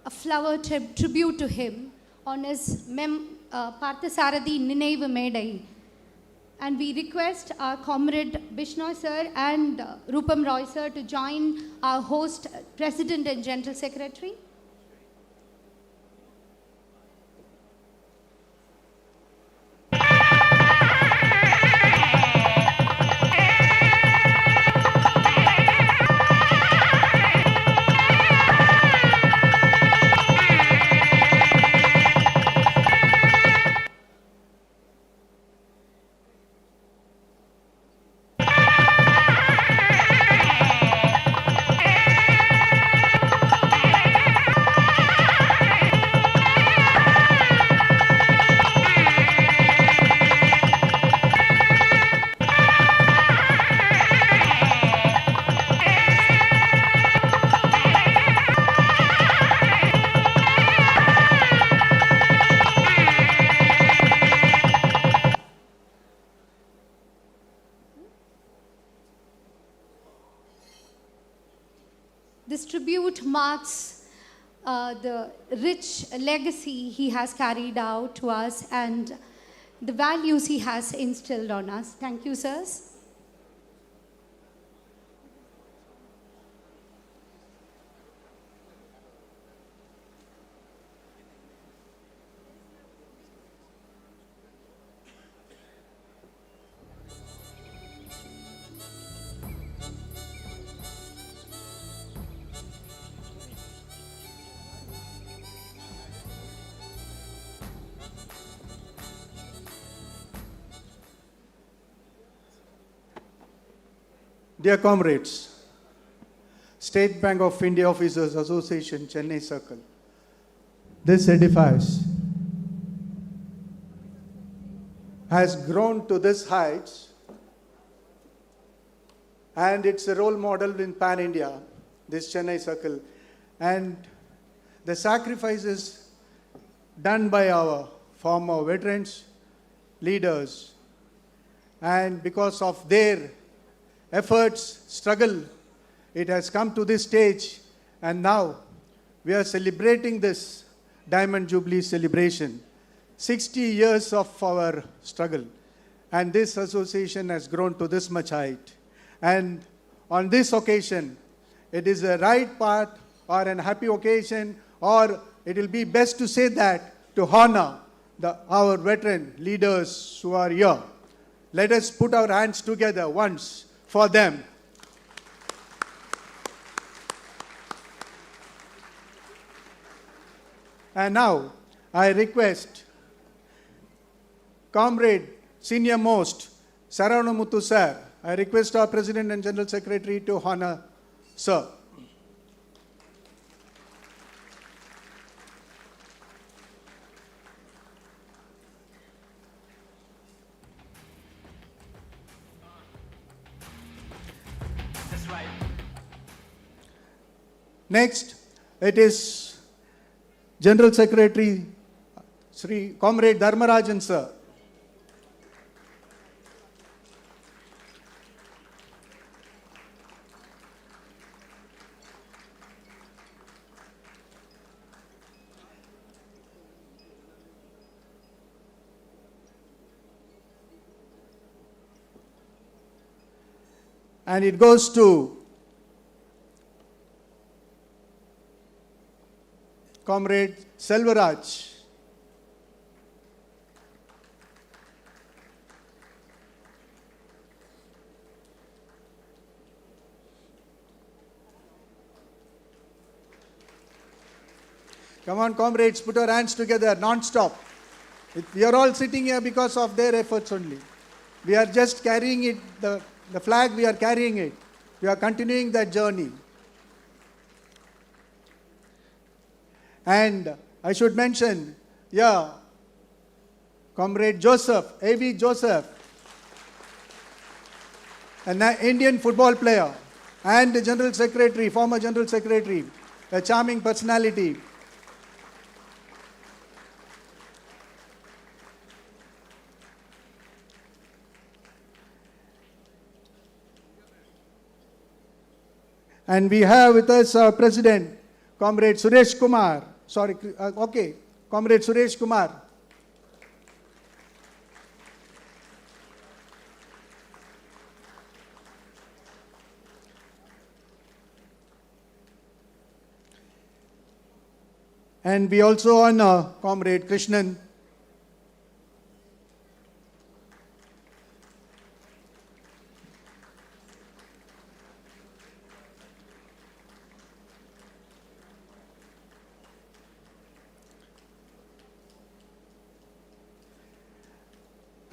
a flower tribute to him on his Parthasarathy Ninaivu Medai. And we request our Comrade Bishnoy sir and Rupam Roy sir to join our host, President and General Secretary. This tribute marks the rich legacy he has carried out to us and the values he has instilled on us. Thank you, sirs. Dear comrades, State Bank of India Officers Association, Chennai Circle. This edifice has grown to this heights and it's a role model in Pan-India, this Chennai Circle. And the sacrifices done by our former veterans, leaders, and because of their efforts, struggle, it has come to this stage, and now we are celebrating this Diamond Jubilee celebration. 60 years of our struggle, and this association has grown to this much height. And on this occasion, it is a right part or an happy occasion, or it will be best to say that to honor our veteran leaders who are here. Let us put our hands together once for them. And now, I request Comrade Senior Most Saravanamuthu sir, I request our President and General Secretary to honor sir. Next, it is General Secretary Sri Comrade Dharmarajan sir. And it goes to Comrade Selvaraj. Come on, comrades, put our hands together, non-stop. We are all sitting here because of their efforts only. We are just carrying it, the flag, we are carrying it. We are continuing that journey. And I should mention, Comrade Joseph, A.B. Joseph, an Indian football player and the General Secretary, former General Secretary, a charming personality. And we have with us our President, Comrade Suresh Kumar. Comrade Suresh Kumar. And we also honor Comrade Krishnan.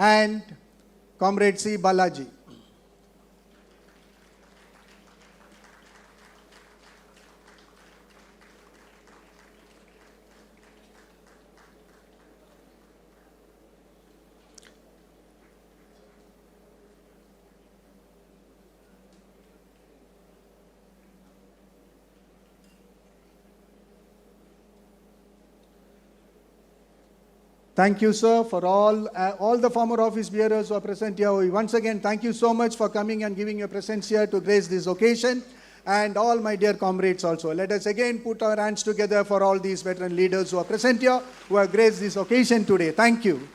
And Comrade C. Balaji. Thank you, sir, for all the former office bearers who are present here. Once again, thank you so much for coming and giving your presence here to grace this occasion. And all my dear comrades also. Let us again put our hands together for all these veteran leaders who are present here, who have graced this occasion today. Thank you.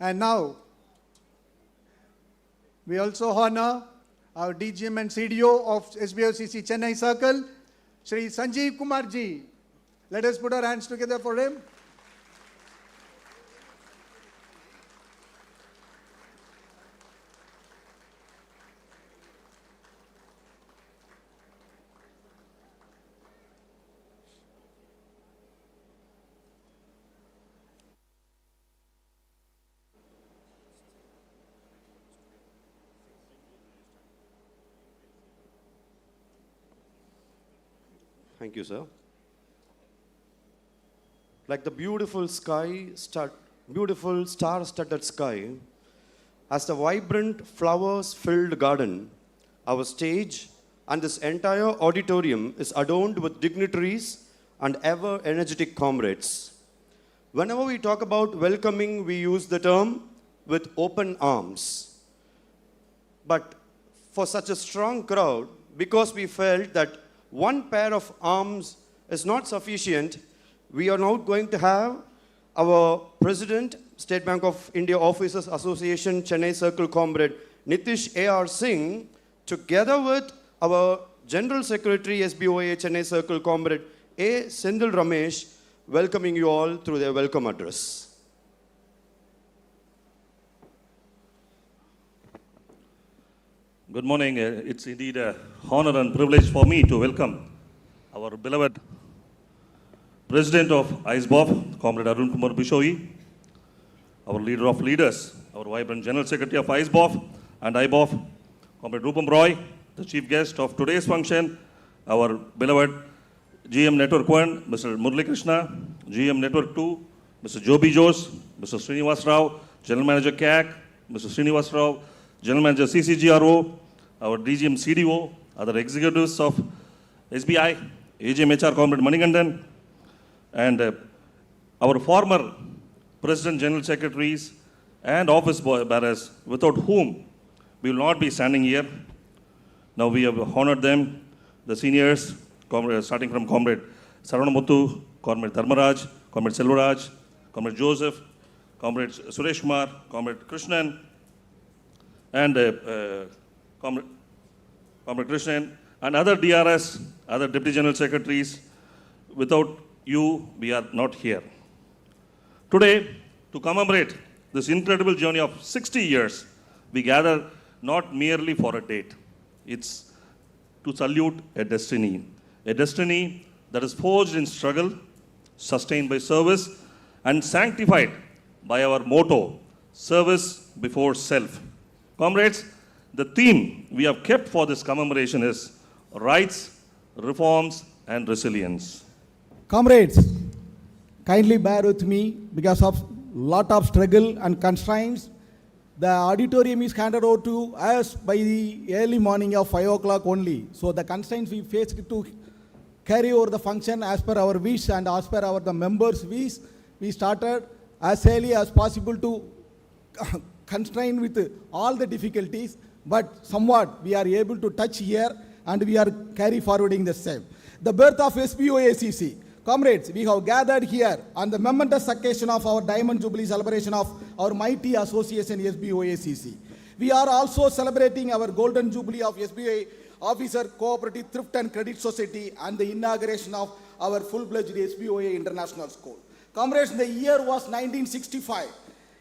And now, we also honor our DGM and CDO of SBOCC Chennai Circle, Shri Sanjeev Kumar Ji. Let us put our hands together for him. Thank you, sir. Like the beautiful star-studded sky, as the vibrant flowers-filled garden, our stage and this entire auditorium is adorned with dignitaries and ever-energetic comrades. Whenever we talk about welcoming, we use the term with open arms. But for such a strong crowd, because we felt that one pair of arms is not sufficient, we are now going to have our President, State Bank of India Officers Association, Chennai Circle Comrade Nitish A.R. Singh, together with our General Secretary, SBOA, Chennai Circle Comrade A. Sendil Ramesh, welcoming you all through their welcome address. Good morning. It's indeed an honor and privilege for me to welcome our beloved President of ISBOF, Comrade Arun Kumar Bishoi, our leader of leaders, our vibrant General Secretary of ISBOF and IBOF, Comrade Rupam Roy, the chief guest of today's function, our beloved GM Network 1, Mr. Murali Krishna, GM Network 2, Mr. Joby Jose, Mr. Srinivas Rao, General Manager CAC, Mr. Srinivas Rao, General Manager CCGRO, our DGM CDO, other executives of SBI, AGM HR Comrade Manigandan, and our former President General Secretaries and office bearers, without whom we will not be standing here. Now we have honored them, the seniors, starting from Comrade Saranamuthu, Comrade Dharmaraj, Comrade Selvaraj, Comrade Joseph, Comrade Suresh Kumar, Comrade Krishnan, and Comrade Krishnan, and other DRS, other Deputy General Secretaries. Without you, we are not here. Today, to commemorate this incredible journey of 60 years, we gather not merely for a date. It's to salute a destiny that is forged in struggle, sustained by service, and sanctified by our motto, service before self. Comrades, the theme we have kept for this commemoration is rights, reforms, and resilience. Comrades, kindly bear with me because of lot of struggle and constraints. The auditorium is handed over to us by the early morning of 5 o'clock only. So the constraints we faced to carry over the function as per our wish and as per the members' wish, we started as early as possible to constrain with all the difficulties, but somewhat we are able to touch here and we are carry forwarding the same. The birth of SBOA. Comrades, we have gathered here on the momentous occasion of our Diamond Jubilee celebration of our mighty association SBOA. We are also celebrating our Golden Jubilee of SBI Officer Cooperative Thrift and Credit Society and the inauguration of our full-fledged SBOA International School. Comrades, the year was 1965.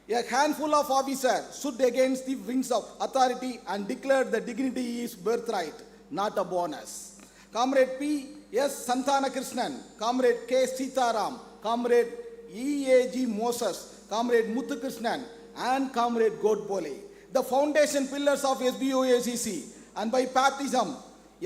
A handful of officers stood against the wings of authority and declared that dignity is birthright, not a bonus. Comrade P. S. Santana Krishnan, Comrade K. Sitaram, Comrade E.A.G. Moses, Comrade Muthu Krishnan, and Comrade Godbole, the foundation pillars of SBOA, and by baptism,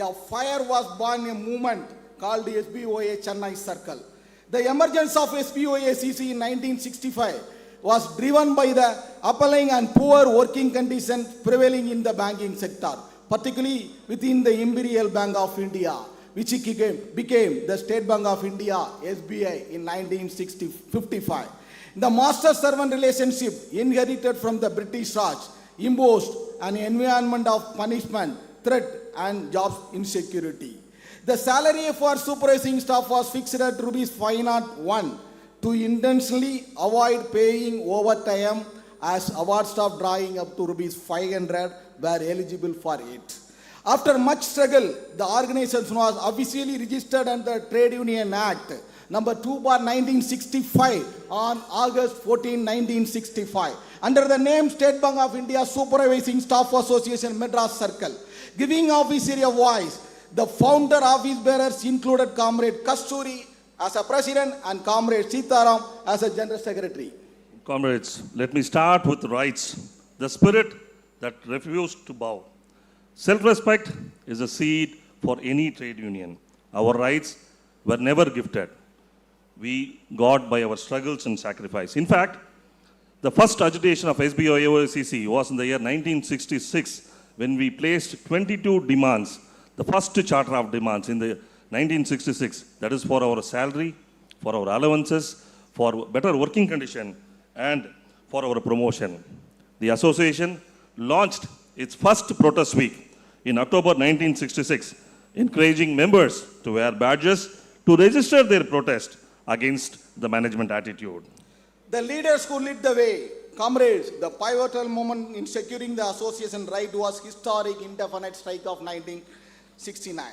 a fire was born, a movement called the SBOA Chennai Circle. The emergence of SBOA in 1965 was driven by the appalling and poor working conditions prevailing in the banking sector, particularly within the Imperial Bank of India, which became the State Bank of India, SBI, in 1955. The master-servant relationship inherited from the British Raj imposed an environment of punishment, threat, and job insecurity. The salary for supervising staff was fixed at Rs 501 to intentionally avoid paying overtime, as award staff drawing up to Rs 500 were eligible for it. After much struggle, the organization was officially registered under the Trade Union Act number 2/1965 on August 14, 1965, under the name State Bank of India Supervising Staff Association Madras Circle, giving officially a voice. The founder office bearers included Comrade Kasturi as a president and Comrade Sitaram as a general secretary. Comrades, let me start with rights, the spirit that refused to bow. Self-respect is a seed for any trade union. Our rights were never gifted. We got by our struggles and sacrifice. In fact, the first agitation of SBIOA was in the year 1966, when we placed 22 demands, the first charter of demands in the 1966, that is for our salary, for our allowances, for better working condition, and for our promotion. The association launched its first protest week in October 1966, encouraging members to wear badges to register their protest against the management attitude. The leaders who lit the way, comrades, the pivotal moment in securing the association right was historic indefinite strike of 1969,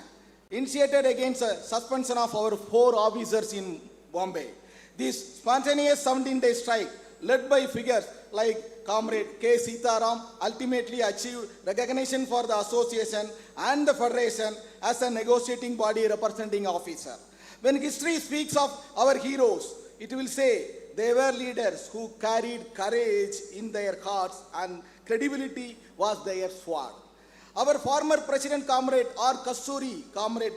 initiated against a suspension of our 4 officers in Bombay. This spontaneous 17-day strike, led by figures like Comrade K. Sitaram, ultimately achieved recognition for the association and the federation as a negotiating body representing officer. When history speaks of our heroes, it will say they were leaders who carried courage in their hearts and credibility was their sword. Our former President, Comrade R. Kasturi, Comrade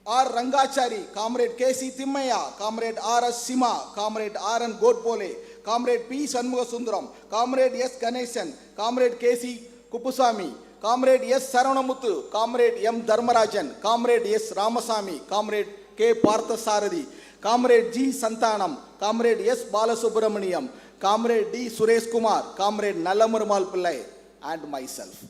R. Rangachari, Comrade K.C. Timmaya, Comrade R. S. Sima, Comrade R. N. Godpole, Comrade P. Shanmugasundaram, Comrade S. Ganesan, Comrade K.C. Kupusami, Comrade S. Saranamuthu, Comrade M. Dharmarajan, Comrade S. Ramasamy, Comrade K. Parthasarathi, Comrade G. Santanam, Comrade S. Balasubramaniam, Comrade D. Suresh Kumar, Comrade Nallamurmal Pillai, and myself.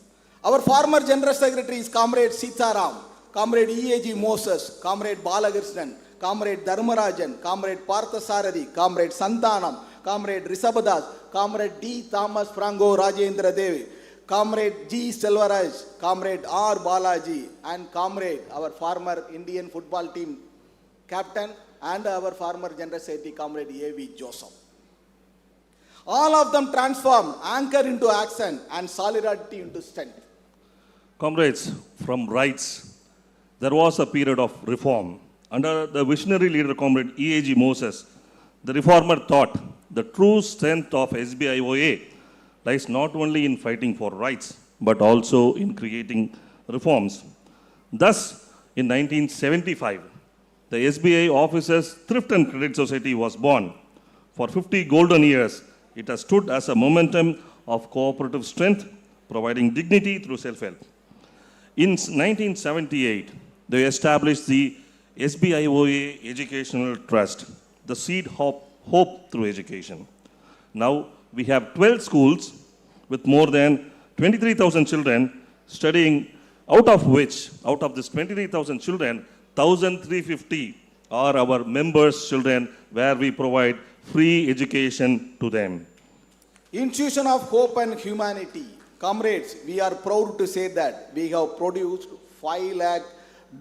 Our former General Secretary is Comrade Sitaram, Comrade E.A.G. Moses, Comrade Balakrishnan, Comrade Dharmarajan, Comrade Parthasarathi, Comrade Santanam, Comrade Risabhadas, Comrade D. Thomas Franco Rajendra Devi, Comrade G. Selvaraj, Comrade R. Balaji, and Comrade, our former Indian football team captain, and our former General Secretary, Comrade A.V. Joseph. All of them transformed anchor into action and solidarity into strength. Comrades, from rights, there was a period of reform. Under the visionary leader, Comrade E.A.G. Moses, the reformer thought the true strength of SBIOA lies not only in fighting for rights, but also in creating reforms. Thus, in 1975, the SBI Officers Thrift and Credit Society was born. For 50 golden years, it has stood as a momentum of cooperative strength, providing dignity through self-help. In 1978, they established the SBIOA Educational Trust, the seed of hope through education. Now, we have 12 schools with more than 23,000 children studying, out of this 23,000 children, 1,350 are our members' children, where we provide free education to them. Institution of Hope and Humanity. Comrades, we are proud to say that we have produced 5 lakh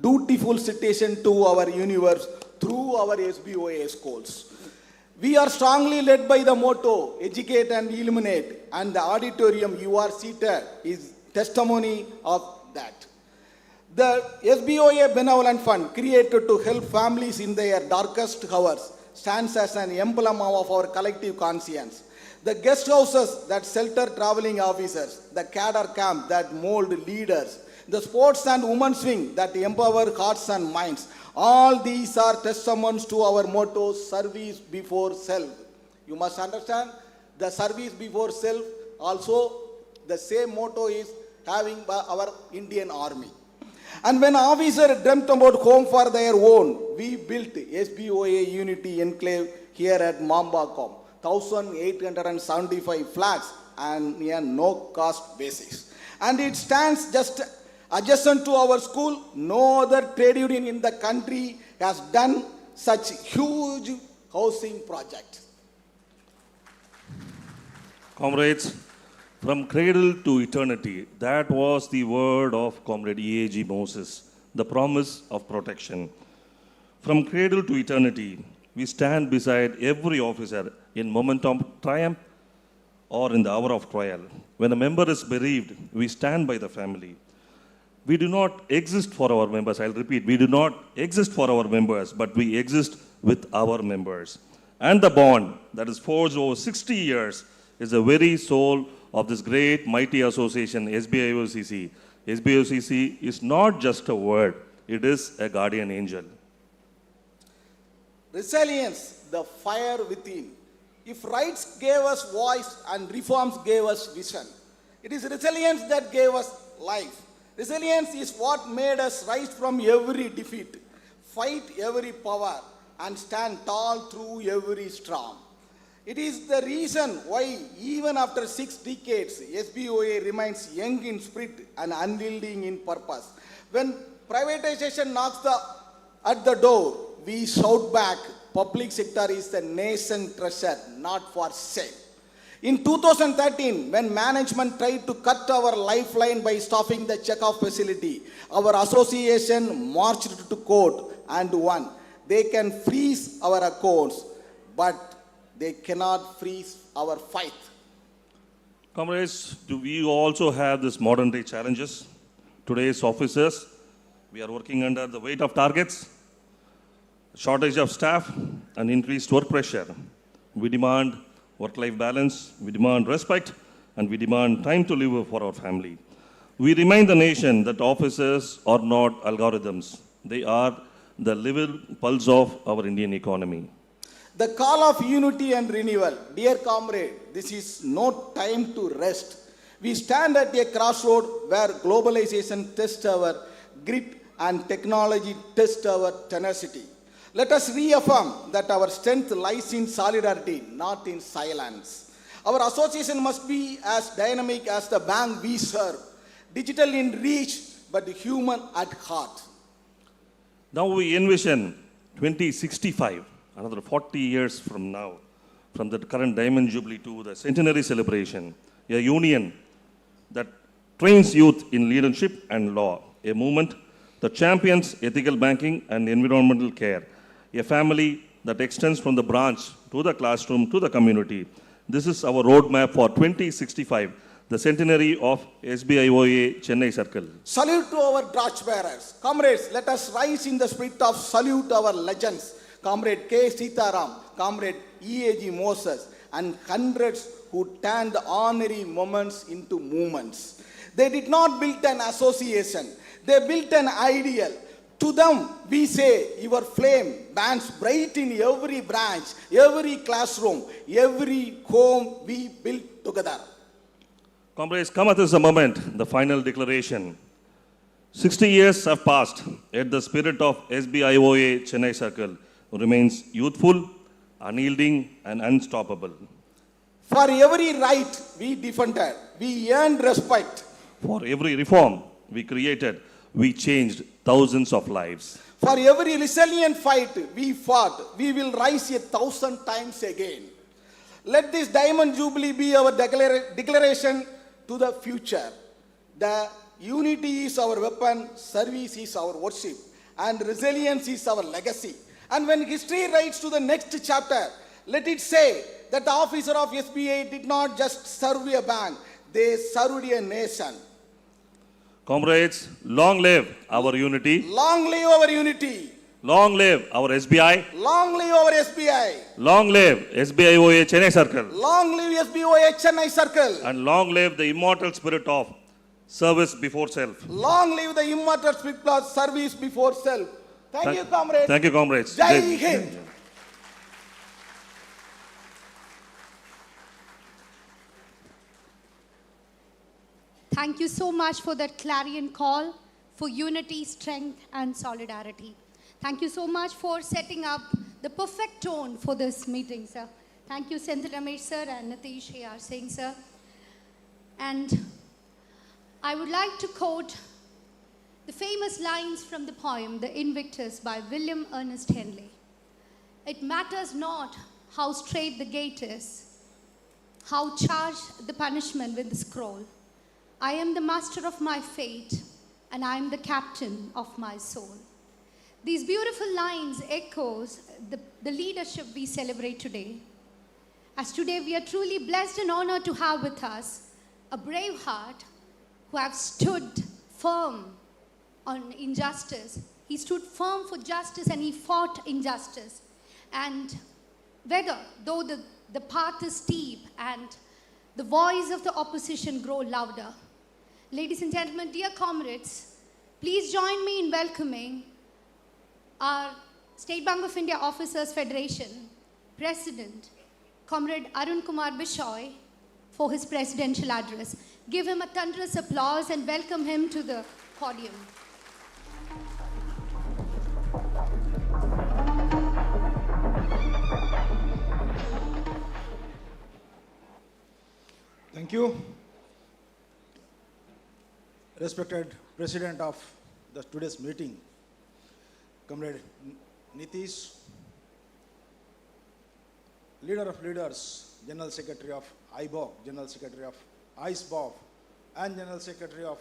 dutiful citizens to our universe through our SBOA schools. We are strongly led by the motto, educate and illuminate, and the auditorium you are seated is testimony of that. The SBOA Benevolent Fund, created to help families in their darkest hours, stands as an emblem of our collective conscience. The guest houses that shelter traveling officers, the cadre camp that mold leaders, the sports and women's wing that empower hearts and minds, all these are testaments to our motto, service before self. You must understand, the service before self, also the same motto is having by our Indian Army. And when officers dreamt about home for their own, we built SBOA Unity Enclave here at Mambakkam, 1,875 flats and a no-cost basis. And it stands just adjacent to our school. No other trade union in the country has done such huge housing project. Comrades, from cradle to eternity, that was the word of Comrade E.A.G. Moses, the promise of protection. From cradle to eternity, we stand beside every officer in moment of triumph or in the hour of trial. When a member is bereaved, we stand by the family. We do not exist for our members. I'll repeat, we do not exist for our members, but we exist with our members. And the bond that is forged over 60 years is the very soul of this great, mighty association, SBIOCC. SBIOCC is not just a word, it is a guardian angel. Resilience, the fire within. If rights gave us voice and reforms gave us vision, it is resilience that gave us life. Resilience is what made us rise from every defeat, fight every power, and stand tall through every storm. It is the reason why, even after 6 decades, SBOA remains young in spirit and unyielding in purpose. When privatization knocks at the door, we shout back, public sector is the nation's treasure, not for sale. In 2013, when management tried to cut our lifeline by stopping the check-off facility, our association marched to court and won. They can freeze our accounts, but they cannot freeze our fight. Comrades, we also have this modern day challenges. Today's officers, we are working under the weight of targets, shortage of staff, and increased work pressure. We demand work-life balance, we demand respect, and we demand time to live for our family. We remind the nation that officers are not algorithms. They are the living pulse of our Indian economy. The call of unity and renewal. Dear comrade, this is no time to rest. We stand at a crossroad where globalization tests our grit and technology tests our tenacity. Let us reaffirm that our strength lies in solidarity, not in silence. Our association must be as dynamic as the bank we serve, digital in reach, but human at heart. Now we envision 2065, another 40 years from now, from the current Diamond Jubilee to the centenary celebration, a union that trains youth in leadership and law, a movement that champions ethical banking and environmental care, a family that extends from the branch to the classroom to the community. This is our roadmap for 2065, the centenary of SBIOA Chennai Circle. Salute to our torch bearers. Comrades, let us rise in the spirit of salute our legends. Comrade K. Sitaram, Comrade E.A.G. Moses, and hundreds who turned honorary moments into movements. They did not build an association. They built an ideal. To them, we say, your flame burns bright in every branch, every classroom, every home we built together. Comrades, cometh is the moment, the final declaration. 60 years have passed, yet the spirit of SBIOA Chennai Circle remains youthful, unyielding, and unstoppable. For every right we defended, we earned respect. For every reform we created, we changed thousands of lives. For every resilient fight we fought, we will rise 1,000 times again. Let this Diamond Jubilee be our declaration to the future. The unity is our weapon, service is our worship, and resilience is our legacy. And when history writes to the next chapter, let it say that the officer of SBA did not just serve a bank, they served a nation. Comrades, long live our unity. Long live our unity. Long live our SBI. Long live our SBI. Long live SBIOA Chennai Circle. Long live SBOA Chennai Circle. And long live the immortal spirit of service before self. Long live the immortal spirit of service before self. Thank you, comrades. Thank you, comrades. Jai Hind. Thank you so much for that clarion call for unity, strength, and solidarity. Thank you so much for setting up the perfect tone for this meeting, sir. Thank you, Senthil Ramesh, sir, and Nitish A.R. Singh, sir. And I would like to quote the famous lines from the poem, The Invictus, by William Ernest Henley. It matters not how straight the gate is, how charged the punishment with the scroll. I am the master of my fate, and I am the captain of my soul. These beautiful lines echoes the leadership we celebrate today. As today we are truly blessed and honored to have with us a brave heart who have stood firm on injustice. He stood firm for justice and he fought injustice. And whether, though the path is steep and the voice of the opposition grow louder. Ladies and gentlemen, dear comrades, please join me in welcoming our State Bank of India Officers Federation President, Comrade Arun Kumar Bishoy, for his presidential address. Give him a thunderous applause and welcome him to the podium. Thank you. Respected President of today's meeting, Comrade Nitish, Leader of Leaders, General Secretary of IBOC, General Secretary of ISBOF, and General Secretary of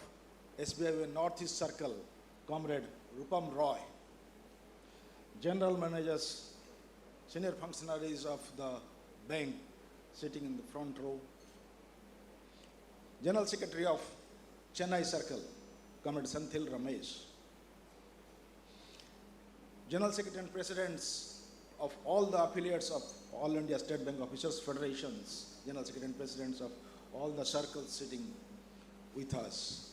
SBIOA Northeast Circle, Comrade Rupam Roy, General Managers, Senior Functionaries of the bank sitting in the front row, General Secretary of Chennai Circle, Comrade Senthil Ramesh, General Secretary and Presidents of all the affiliates of All India State Bank Officers Federations, General Secretary and Presidents of all the circles sitting with us,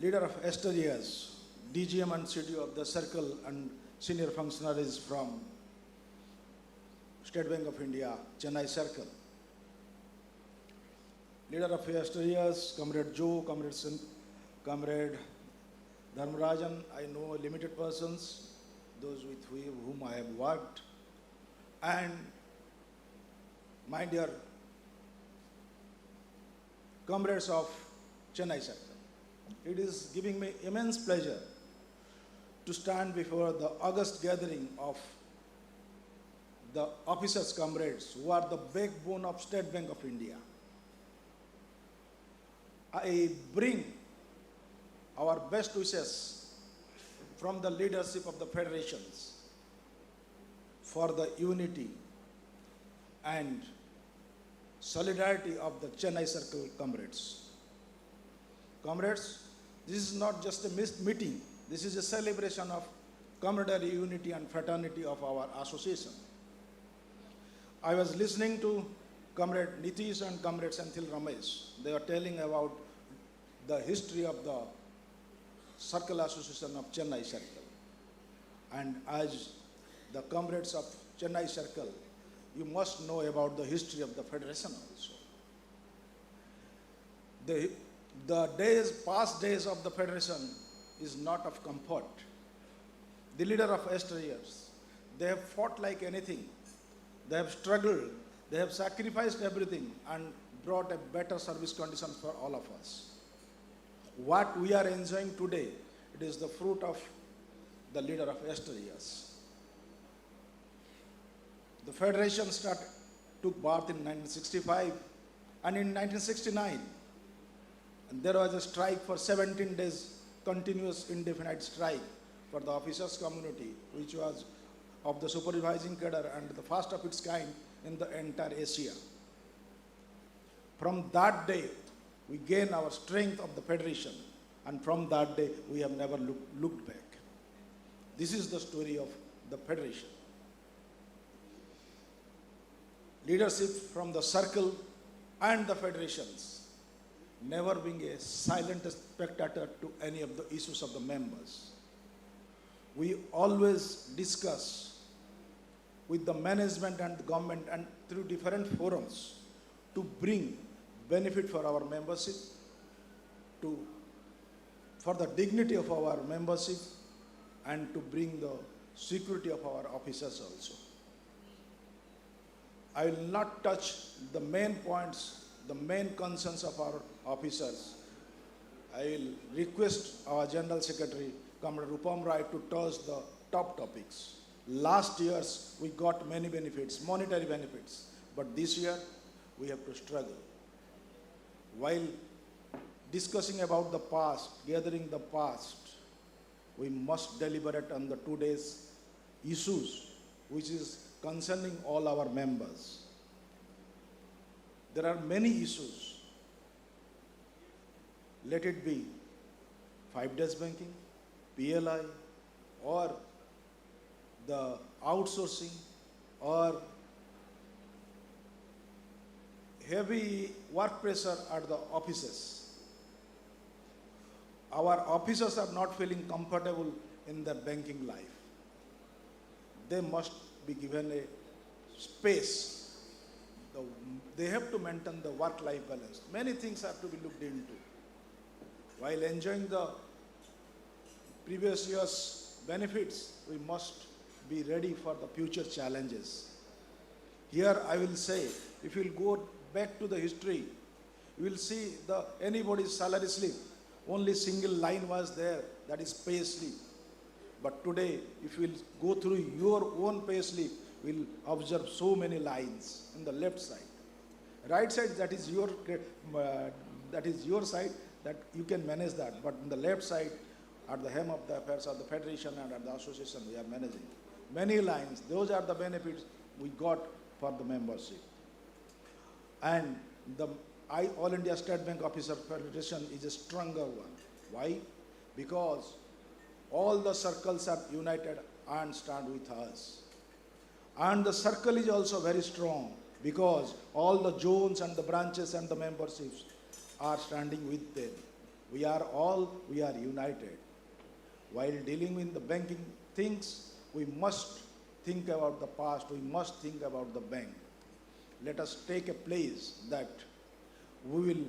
leader of Asterias, DGM and CDO of the circle and senior functionaries from State Bank of India, Chennai circle. Leader of Asterias, Comrade Joe, Comrade Dharmarajan, I know limited persons, those with whom I have worked, and my dear comrades of Chennai circle. It is giving me immense pleasure to stand before the august gathering of the officers' comrades who are the backbone of State Bank of India. I bring our best wishes from the leadership of the federations for the unity and solidarity of the Chennai circle comrades. Comrades, this is not just a meeting, this is a celebration of camaraderie, unity and fraternity of our association. I was listening to Comrade Nitish and Comrade Senthil Ramesh. They were telling about the history of the Circle Association of Chennai Circle. And as the comrades of Chennai Circle, you must know about the history of the federation also. The past days of the federation is not of comfort. The leader of yesteryears, they have fought like anything. They have struggled, they have sacrificed everything and brought a better service condition for all of us. What we are enjoying today, it is the fruit of the leader of yesteryears. The federation took birth in 1965 and in 1969. And there was a strike for 17 days, continuous indefinite strike for the officers community, which was of the supervising cadre and the first of its kind in the entire Asia. From that day, we gained our strength of the federation, and from that day, we have never looked back. This is the story of the federation. Leadership from the circle and the federations, never being a silent spectator to any of the issues of the members. We always discuss with the management and the government and through different forums to bring benefit for our membership, for the dignity of our membership, and to bring the security of our officers also. I will not touch the main points, the main concerns of our officers. I will request our General Secretary, Comrade Rupam Rai, to touch the top topics. Last years, we got many benefits, monetary benefits, but this year, we have to struggle. While discussing about the past, gathering the past, we must deliberate on the today's issues, which is concerning all our members. There are many issues. Let it be 5 days banking, PLI, or the outsourcing, or heavy work pressure at the offices. Our officers are not feeling comfortable in their banking life. They must be given a space. They have to maintain the work-life balance. Many things have to be looked into. While enjoying the previous year's benefits, we must be ready for the future challenges. Here I will say, if you will go back to the history, you will see anybody's salary slip. Only single line was there, that is pay slip. But today, if you will go through your own pay slip, you will observe so many lines on the left side. Right side, that is your side, that you can manage that. But on the left side, at the hem of the affairs of the federation and at the association, we are managing. Many lines, those are the benefits we got for the membership. And the All India State Bank Officer Federation is a stronger one. Why? Because all the circles are united and stand with us. And the circle is also very strong because all the zones and the branches and the memberships are standing with them. we are united. While dealing with the banking things, we must think about the past, we must think about the bank. Let us take a place that we will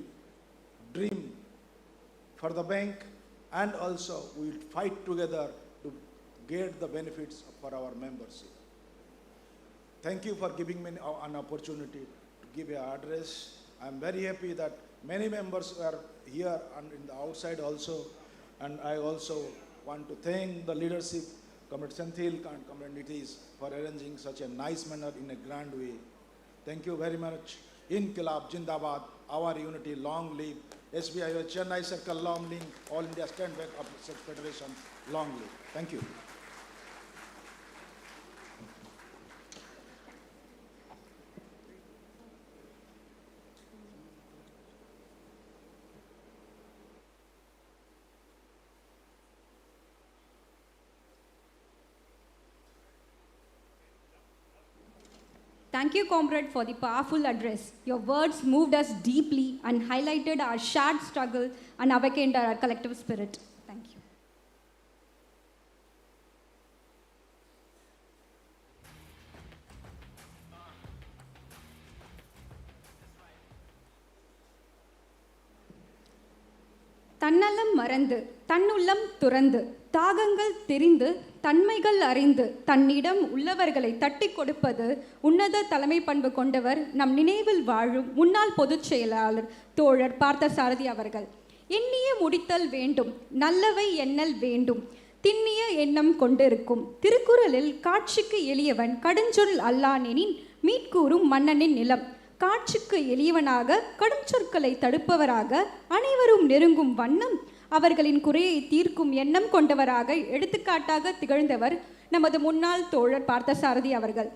dream for the bank, and also we will fight together to get the benefits for our membership. Thank you for giving me an opportunity to give an address. I am very happy that many members are here and in the outside also, and I also want to thank the leadership, Comrade Senthil and Comrade Nitish, for arranging such a nice manner in a grand way. Thank you very much. Inkilab Jindabad, our unity, long live. SBIOA Chennai Circle, long live. All India Stand Back Officers Federation, long live. Thank you. Thank you, comrade, for the powerful address. Your words moved us deeply and highlighted our shared struggle and awakened our collective spirit. Thank you. தன்னலம் மறந்து தன்னுள்ளம் துறந்து தாகங்கள் தெரிந்து தன்மைகள் அறிந்து தன்னிடம் உள்ளவர்களை தட்டி கொடுப்பது உன்னத தலைமை பண்பு கொண்டவர் நம் நினைவில் வாழும் முன்னாள் பொதுச் செயலாளர் தோழர் பார்த்தசாரதி அவர்கள். எண்ணிய முடித்தல் வேண்டும், நல்லவை எண்ணல் வேண்டும், திண்ணிய எண்ணம் கொண்டிருக்கும். திருக்குறளில் காட்சிக்கு எளியவன் கடுஞ்சொல் அல்லானெனின் மீட்கூறும் மன்னனின் நிலம். காட்சிக்கு எளியவனாக கடும் சொற்களை தடுப்பவராக அனைவரும் நெருங்கும் வண்ணம் அவர்களின் குறையை தீர்க்கும் எண்ணம் கொண்டவராக எடுத்துக்காட்டாக திகழ்ந்தவர் நமது முன்னாள் தோழர் பார்த்தசாரதி அவர்கள்.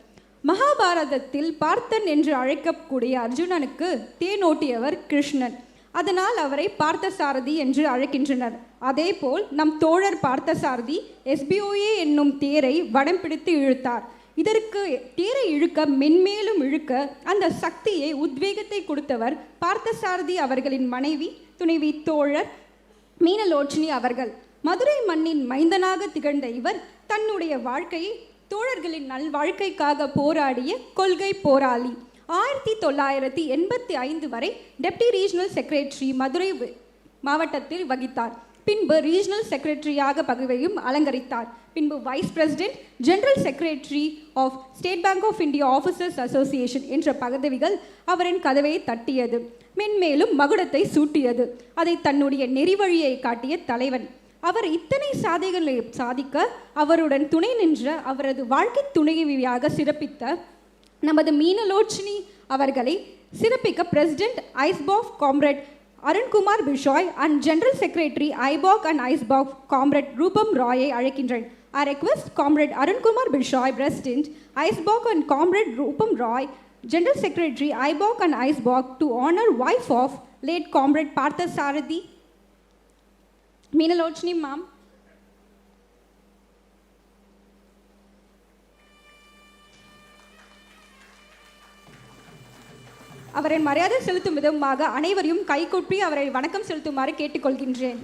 மகாபாரதத்தில் பார்த்தன் என்று அழைக்கக்கூடிய அர்ஜுனனுக்கு தேனோட்டியவர் கிருஷ்ணன். அதனால் அவரை பார்த்தசாரதி என்று அழைக்கின்றனர். அதேபோல் நம் தோழர் பார்த்தசாரதி SBOA என்னும் தேரை வடம் பிடித்து இழுத்தார். இதற்கு தேரை இழுக்க மென்மேலும் இழுக்க அந்த சக்தியை உத்வேகத்தை கொடுத்தவர் பார்த்தசாரதி அவர்களின் மனைவி துணைவி தோழர் மீனலோச்சினி அவர்கள். மதுரை மண்ணின் மைந்தனாக திகழ்ந்த இவர் தன்னுடைய வாழ்க்கையை தோழர்களின் நல்வாழ்க்கைக்காக போராடிய கொள்கை போராளி. 1985 வரை டெப்டி ரீஜனல் செக்ரட்டரி மதுரை மாவட்டத்தில் வகித்தார். பின்பு ரீஜனல் செக்ரட்டரியாக பதவியையும் அலங்கரித்தார். பின்பு vice president, general secretary of State Bank of India officers association என்ற பதவிகள் அவரின் கதவை தட்டியது, மென்மேலும் மகுடத்தை சூட்டியது. அதை தன்னுடைய நெறிவழியை காட்டிய தலைவன். அவர் இத்தனை சாதனைகளை சாதிக்க அவருடன் துணை நின்ற அவரது வாழ்க்கை துணைவியாக சிறப்பித்த நமது மீனலோச்சினி அவர்களை சிறப்பிக்க president AISBOF comrade Arunkumar Bishai and general secretary AIBOC and AISBOF comrade Rupam ராயை அழைக்கின்றேன். I request Comrade Arunkumar Bishoy, President, ICBOC and Comrade Rupam Roy, General Secretary, IBOC and ICBOC to honor wife of late Comrade Partha Sarathi. Meenalochini ma'am. அவரை மரியாதை செலுத்தும் விதமாக அனைவரையும் கைகொப்பி அவரை வணக்கம் செலுத்துமாறு கேட்டுக்கொள்கின்றேன்.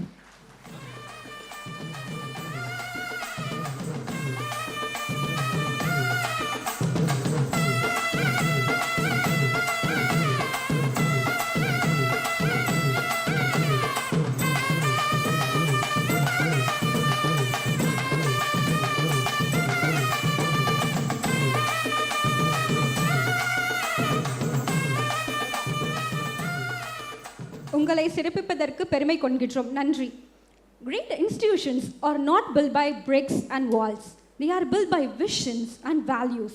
உங்களை சிறப்பிப்பதற்கு பெருமை கொள்கின்றோம். நன்றி. Great institutions are not built by bricks and walls. They are built by visions and values.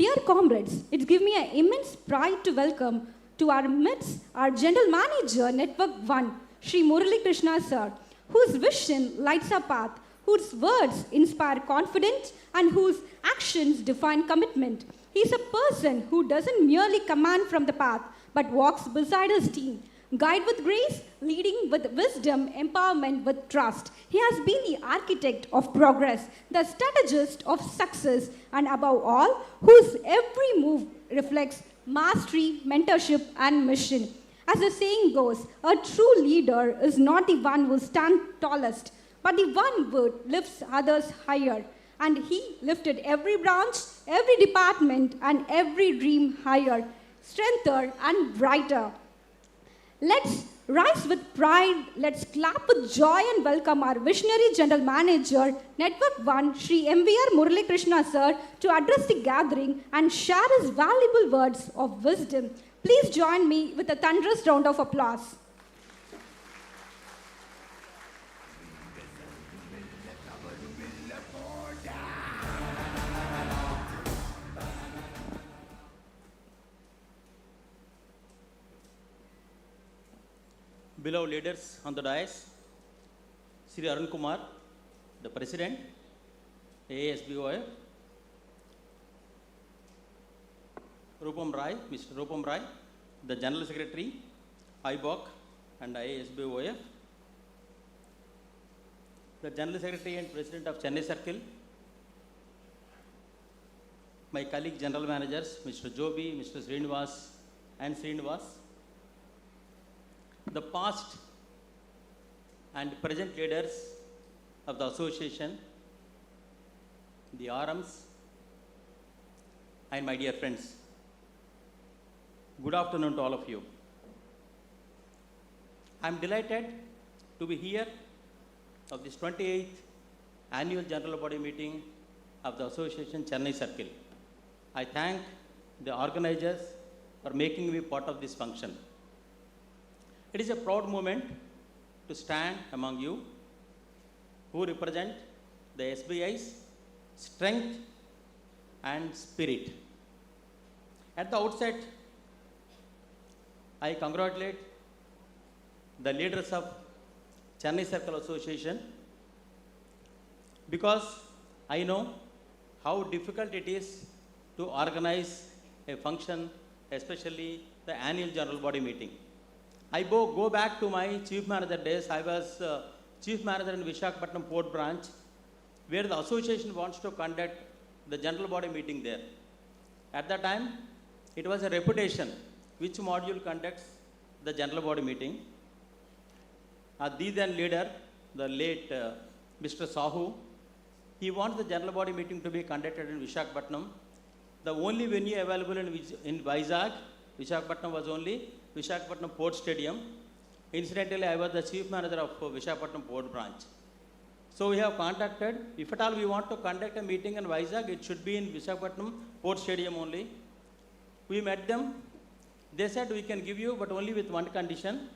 Dear comrades, it gives me an immense pride to welcome to our midst our General Manager, Network 1, Shri Murali Krishna Sir, whose vision lights our path, whose words inspire confidence and whose actions define commitment. He is a person who doesn't merely command from the path, but walks beside his team. Guide with grace, leading with wisdom, empowerment with trust. He has been the architect of progress, the strategist of success, and above all, whose every move reflects mastery, mentorship, and mission. As the saying goes, a true leader is not the one who stands tallest, but the one who lifts others higher. And he lifted every branch, every department, and every dream higher, strengther and brighter. Let's rise with pride, let's clap with joy and welcome our Visionary General Manager, Network 1, Shri MVR Murali Krishna Sir, to address the gathering and share his valuable words of wisdom. Please join me with a thunderous round of applause. Beloved leaders on the dais, Sri Arun Kumar, the President, SBOA, Rupam Rai, Mr. Rupam Rai, the General Secretary, IBOC and SBOA, the General Secretary and President of Chennai Circle, my colleague General Managers, Mr. Joby, Mr. Srinivas and Srinivas, the past and present leaders of the association, the RMs, and my dear friends. Good afternoon to all of you. I am delighted to be here of this 28th annual general body meeting of the association Chennai Circle. I thank the organizers for making me part of this function. It is a proud moment to stand among you who represent the SBI's strength and spirit. At the outset, I congratulate the leaders of Chennai Circle Association because I know how difficult it is to organize a function, especially the annual general body meeting. I go back to my chief manager days. I was chief manager in Visakhapatnam Port Branch, where the association wants to conduct the general body meeting there. At that time, it was a reputation which module conducts the general body meeting. The then leader, the late Mr. Sahu, he wants the general body meeting to be conducted in Visakhapatnam. The only venue available in Vizag, Visakhapatnam was only Visakhapatnam Port Stadium. Incidentally, I was the chief manager of Visakhapatnam Port Branch. So we have contacted, if at all we want to conduct a meeting in Vizag, it should be in Visakhapatnam Port Stadium only. We met them. They said we can give you, but only with one condition.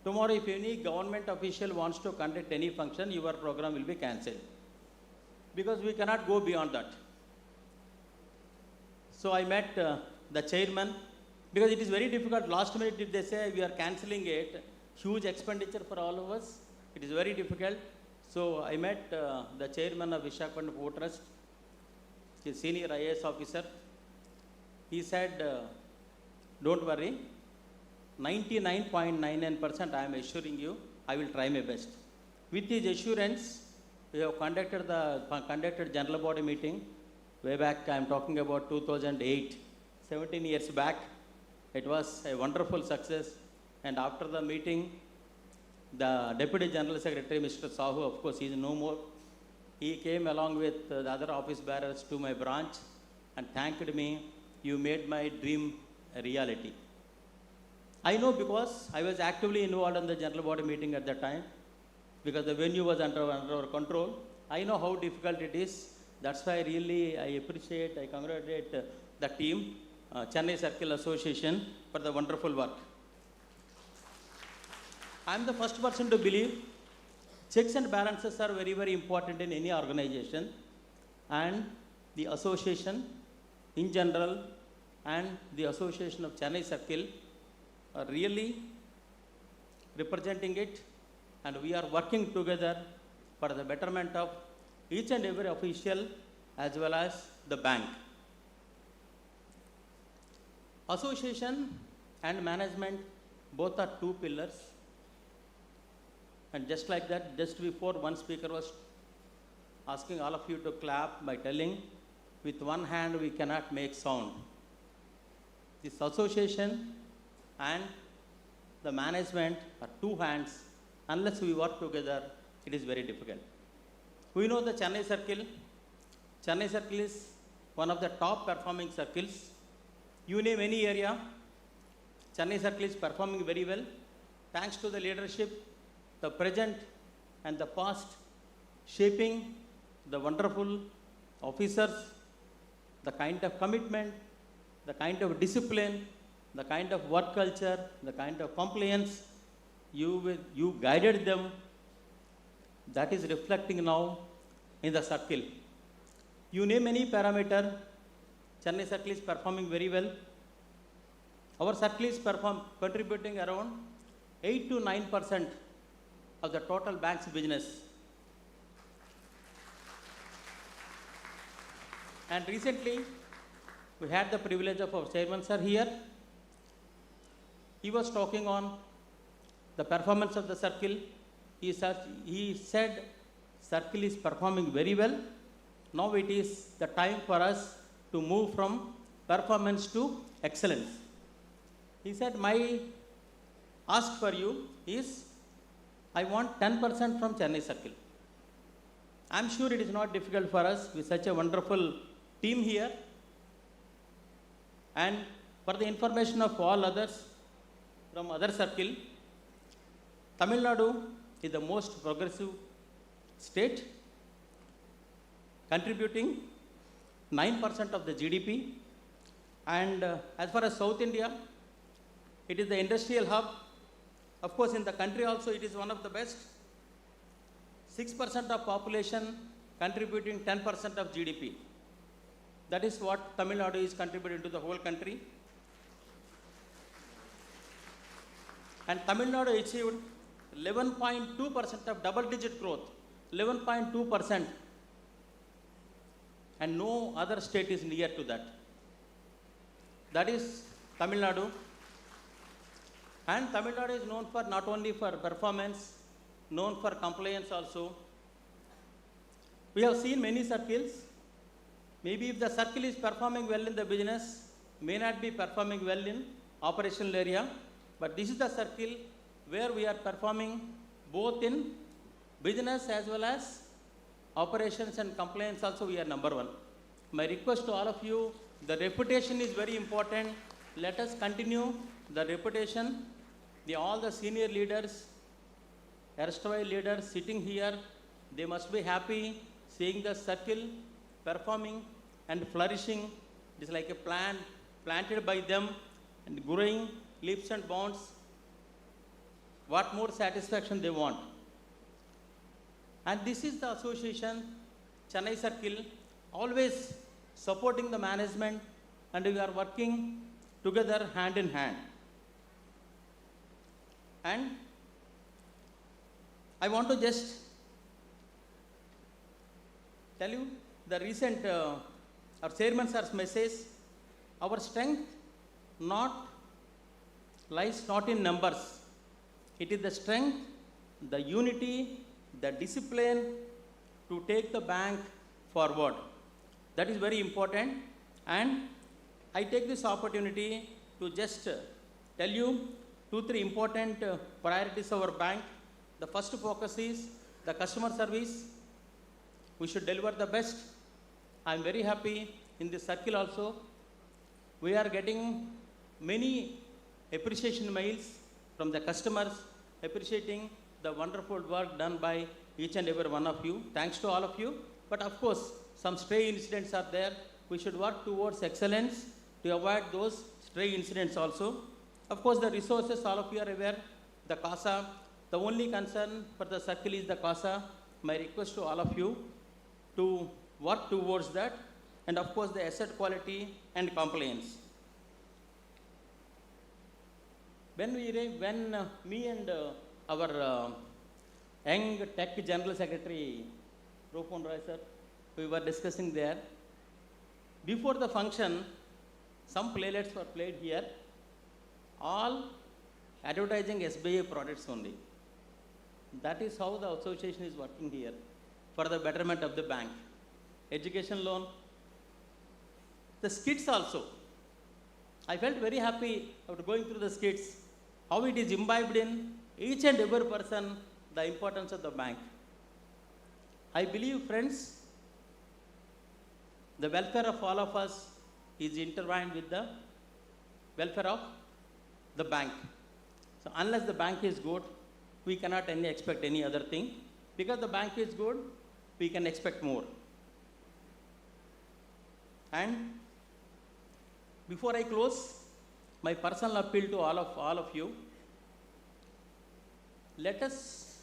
Tomorrow, if any government official wants to conduct any function, your program will be cancelled. Because we cannot go beyond that. So I met the chairman, because it is very difficult. Last minute, if they say we are cancelling it, huge expenditure for all of us, it is very difficult. So I met the chairman of Visakhapatnam Port Trust, his senior IAS officer. He said, don't worry, 99.99% I am assuring you, I will try my best. With his assurance, we have conducted general body meeting way back. I am talking about 2008, 17 years back. It was a wonderful success. And after the meeting, the Deputy General Secretary, Mr. Sahu, of course, he is no more. He came along with the other office bearers to my branch and thanked me. You made my dream a reality. I know because I was actively involved in the general body meeting at that time, because the venue was under our control. I know how difficult it is. That's why I appreciate, I congratulate the team, Chennai Circle Association, for the wonderful work. I am the first person to believe checks and balances are very, very important in any organization, and the association in general and the association of Chennai Circle are really representing it, and we are working together for the betterment of each and every official as well as the bank. Association and management both are two pillars. And just like that, just before, one speaker was asking all of you to clap by telling, with one hand we cannot make sound. This association and the management are two hands. Unless we work together, it is very difficult. We know the Chennai Circle. Chennai Circle is one of the top performing circles. You name any area, Chennai Circle is performing very well. Thanks to the leadership, the present and the past, shaping the wonderful officers, the kind of commitment, the kind of discipline, the kind of work culture, the kind of compliance, you guided them. That is reflecting now in the circle. You name any parameter, Chennai Circle is performing very well. Our circle is contributing around 8 to 9% of the total bank's business. And recently, we had the privilege of our chairman sir here. He was talking on the performance of the circle. He said, circle is performing very well. Now it is the time for us to move from performance to excellence. He said, my ask for you is, I want 10% from Chennai Circle. I'm sure it is not difficult for us with such a wonderful team here. And for the information of all others from other circle, Tamil Nadu is the most progressive state, contributing 9% of the GDP. And as far as South India, it is the industrial hub. Of course, in the country also, it is one of the best. 6% of population contributing 10% of GDP. That is what Tamil Nadu is contributing to the whole country. And Tamil Nadu achieved 11.2% of double-digit growth, 11.2%. And no other state is near to that. That is Tamil Nadu. And Tamil Nadu is known for not only for performance, known for compliance also. We have seen many circles. Maybe if the circle is performing well in the business, may not be performing well in operational area. But this is the circle where we are performing both in business as well as operations and compliance also. We are number one. My request to all of you, the reputation is very important. Let us continue the reputation. All the senior leaders, erstwhile leaders sitting here, they must be happy seeing the circle performing and flourishing. It is like a plant planted by them and growing leaps and bounds. What more satisfaction they want? And this is the association, Chennai Circle, always supporting the management, and we are working together hand in hand. And I want to just tell you the recent, our chairman sir's message, our strength lies not in numbers. It is the strength, the unity, the discipline to take the bank forward. That is very important. And I take this opportunity to just tell you 2-3 important priorities of our bank. The first focus is the customer service. We should deliver the best. I am very happy in this circle also. We are getting many appreciation mails from the customers appreciating the wonderful work done by each and every one of you. Thanks to all of you. But of course, some stray incidents are there. We should work towards excellence to avoid those stray incidents also. Of course, the resources, all of you are aware, the CASA, the only concern for the circle is the CASA. My request to all of you to work towards that, and of course the asset quality and compliance. When me and our young tech general secretary, Rupon Roy sir, we were discussing there, before the function, some playlets were played here, all advertising SBIOA products only. That is how the association is working here for the betterment of the bank. Education loan, the skits also. I felt very happy after going through the skits. how it is imbibed in each and every person, the importance of the bank. I believe, friends, the welfare of all of us is intertwined with the welfare of the bank. So unless the bank is good, we cannot expect any other thing. Because the bank is good, we can expect more. And before I close, my personal appeal to all of you, let us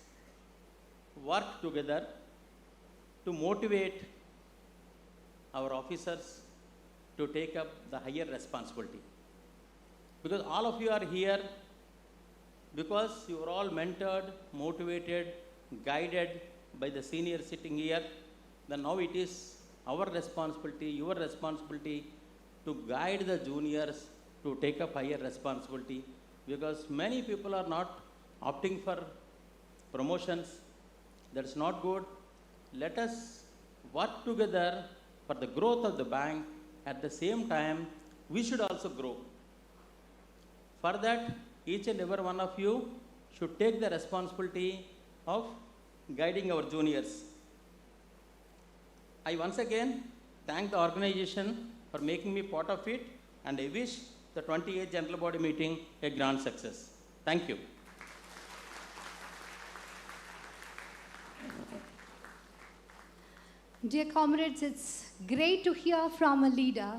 work together to motivate our officers to take up the higher responsibility. Because all of you are here because you are all mentored, motivated, guided by the seniors sitting here. Then now it is our responsibility, your responsibility to guide the juniors to take up higher responsibility, because many people are not opting for promotions. That's not good. Let us work together for the growth of the bank. At the same time, we should also grow. For that, each and every one of you should take the responsibility of guiding our juniors. I once again thank the organization for making me part of it, and I wish the 28th General Body Meeting a grand success. Thank you. Dear comrades, it's great to hear from a leader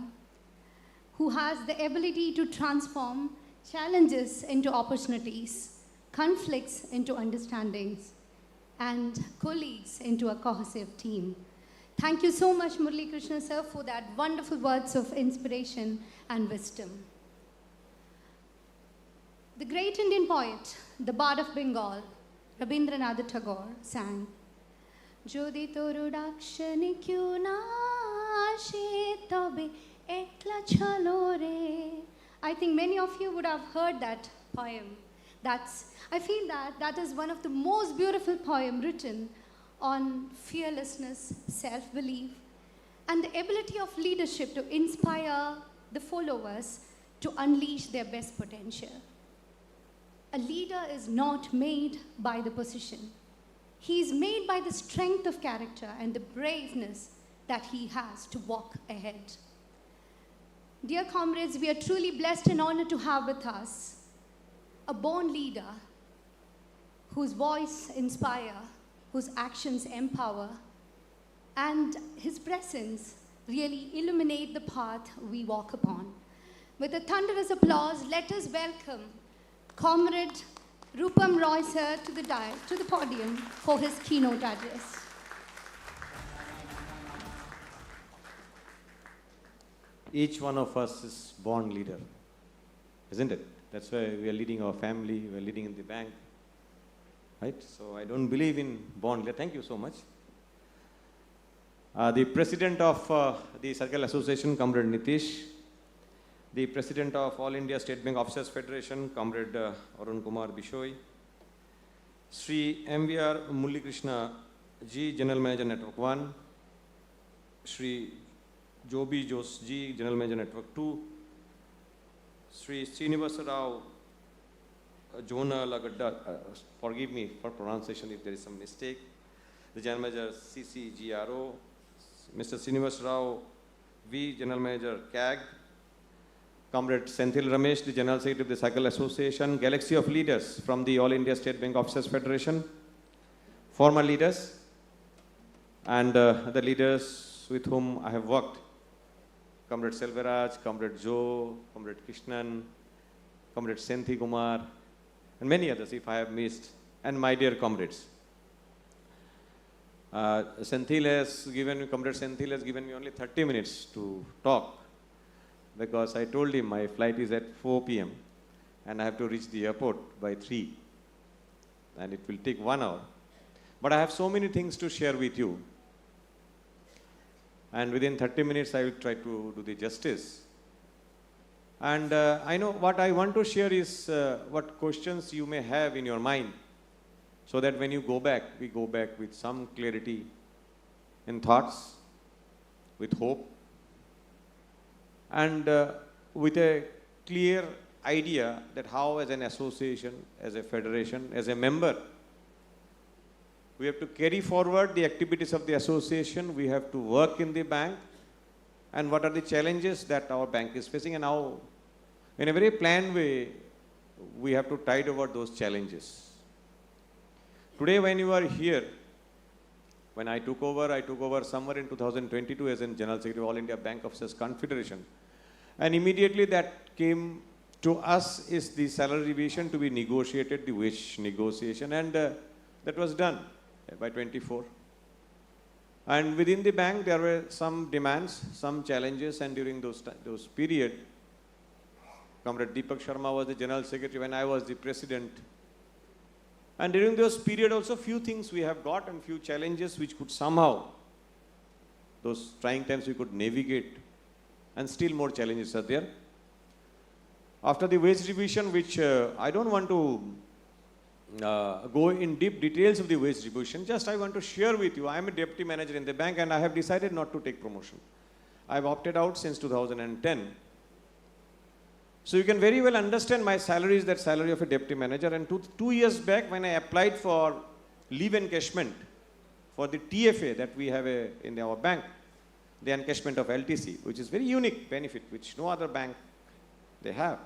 who has the ability to transform challenges into opportunities, conflicts into understandings, and colleagues into a cohesive team. Thank you so much, Murali Krishna sir, for that wonderful words of inspiration and wisdom. The great Indian poet, the Bard of Bengal, Rabindranath Tagore, sang, Jodi toru dakshani kyu na ashe tobe ekla chalo re. I think many of you would have heard that poem. I feel that is one of the most beautiful poems written on fearlessness, self-belief, and the ability of leadership to inspire the followers to unleash their best potential. A leader is not made by the position. He is made by the strength of character and the braveness that he has to walk ahead. Dear comrades, we are truly blessed and honored to have with us a born leader whose voice inspires, whose actions empower, and his presence really illuminate the path we walk upon. With a thunderous applause, let us welcome Comrade Rupam Roy sir to the podium for his keynote address. Each one of us is born leader, isn't it? That's why we are leading our family, we are leading in the bank, right? So I don't believe in born leader. Thank you so much. The president of the Circle Association, Comrade Nitish, the president of All India State Bank Officers Federation, Comrade Arun Kumar Bishoy, Sri MVR Murali Krishna Ji, General Manager Network 1, Sri Jobi Jose Ji, General Manager Network 2, Sri Srinivasa Rao Jona Lagadda, forgive me for pronunciation if there is some mistake, the General Manager CCGRO, Mr. Srinivasa Rao V, General Manager CAG, Comrade Senthil Ramesh, the General Secretary of the Cycle Association, galaxy of leaders from the All India State Bank Officers Federation, former leaders, and the leaders with whom I have worked, Comrade Selvaraj, Comrade Joe, Comrade Krishnan, Comrade Senthi Kumar, and many others if I have missed, and my dear comrades. Comrade Senthil has given me only 30 minutes to talk, because I told him my flight is at 4 p.m. and I have to reach the airport by 3, and it will take 1 hour. But I have so many things to share with you, and within 30 minutes I will try to do the justice. And I know what I want to share is what questions you may have in your mind, so that when you go back, we go back with some clarity in thoughts, with hope, and with a clear idea that how as an association, as a federation, as a member, we have to carry forward the activities of the association, we have to work in the bank, and what are the challenges that our bank is facing, and how, in a very planned way, we have to tide over those challenges. Today when you are here, when I took over somewhere in 2022 as in General Secretary of All India Bank Officers Confederation, and immediately that came to us is the salary revision to be negotiated, the wage negotiation, and that was done by 24. And within the bank there were some demands, some challenges, and during those period, Comrade Deepak Sharma was the General Secretary when I was the President. And during those period also few things we have got and few challenges which could somehow, those trying times we could navigate, and still more challenges are there. After the wage revision, which I don't want to go in deep details of the wage revision, just I want to share with you, I am a deputy manager in the bank and I have decided not to take promotion. I have opted out since 2010. So you can very well understand my salary is that salary of a deputy manager, and two years back when I applied for leave encashment for the TFA that we have in our bank, the encashment of LTC, which is very unique benefit which no other bank they have.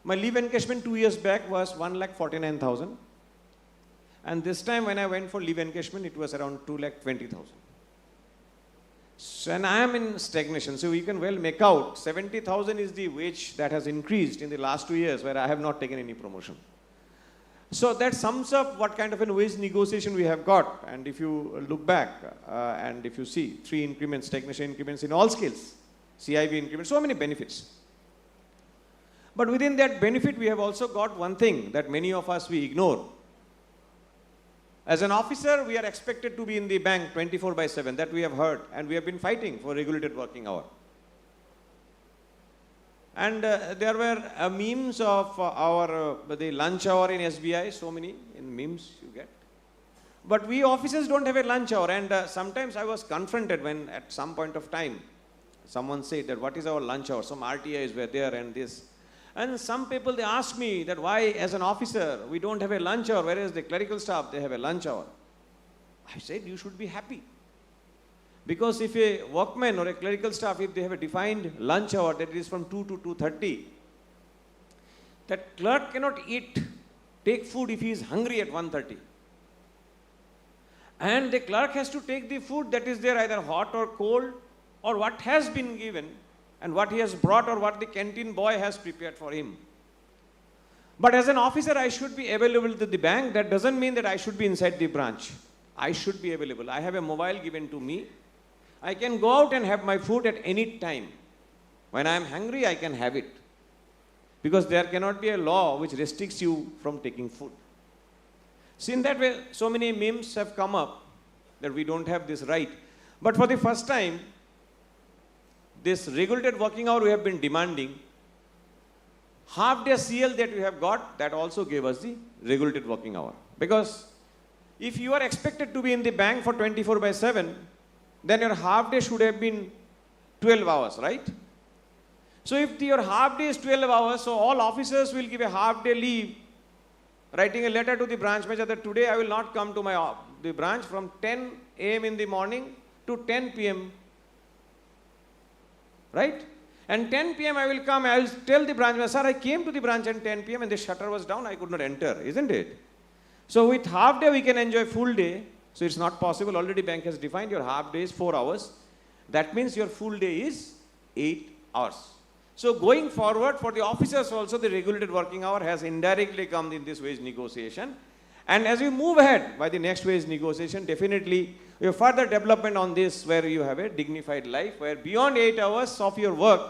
My leave encashment 2 years back was 1,49,000, and this time when I went for leave encashment it was around 2,20,000. So, and I am in stagnation, so you can well make out 70,000 is the wage that has increased in the last 2 years where I have not taken any promotion. So that sums up what kind of a wage negotiation we have got, and if you look back and if you see 3 increments, stagnation increments in all scales, CIB increments, so many benefits. But within that benefit we have also got one thing that many of us we ignore. As an officer, we are expected to be in the bank 24/7, that we have heard, and we have been fighting for regulated working hour. And there were memes of the lunch hour in SBI, so many in memes you get. But we officers don't have a lunch hour, and sometimes I was confronted when at some point of time, someone said that what is our lunch hour? Some RTIs were there and this. And some people, they ask me that why as an officer we don't have a lunch hour, whereas the clerical staff, they have a lunch hour. I said, you should be happy. Because if a workman or a clerical staff, if they have a defined lunch hour that is from 2 to 2:30, that clerk cannot take food if he is hungry at 1:30. And the clerk has to take the food that is there either hot or cold, or what has been given, and what he has brought, or what the canteen boy has prepared for him. But as an officer, I should be available to the bank. That doesn't mean that I should be inside the branch. I should be available. I have a mobile given to me. I can go out and have my food at any time. When I am hungry, I can have it. Because there cannot be a law which restricts you from taking food. See, in that way, so many memes have come up that we don't have this right. But for the first time, this regulated working hour we have been demanding, half day CL that we have got, that also gave us the regulated working hour. Because if you are expected to be in the bank for 24/7, then your half day should have been 12 hours, right? So if your half day is 12 hours, so all officers will give a half day leave, writing a letter to the branch manager that today I will not come to the branch from 10 a.m. in the morning to 10 p.m. Right? And 10 p.m. I will come, I will tell the branch manager, sir, I came to the branch at 10 p.m. and the shutter was down, I could not enter, isn't it? So with half day we can enjoy full day, so it's not possible. Already bank has defined your half day is 4 hours. That means your full day is 8 hours. So going forward for the officers also, the regulated working hour has indirectly come in this wage negotiation. And as we move ahead by the next wage negotiation, definitely we have further development on this where you have a dignified life, where beyond 8 hours of your work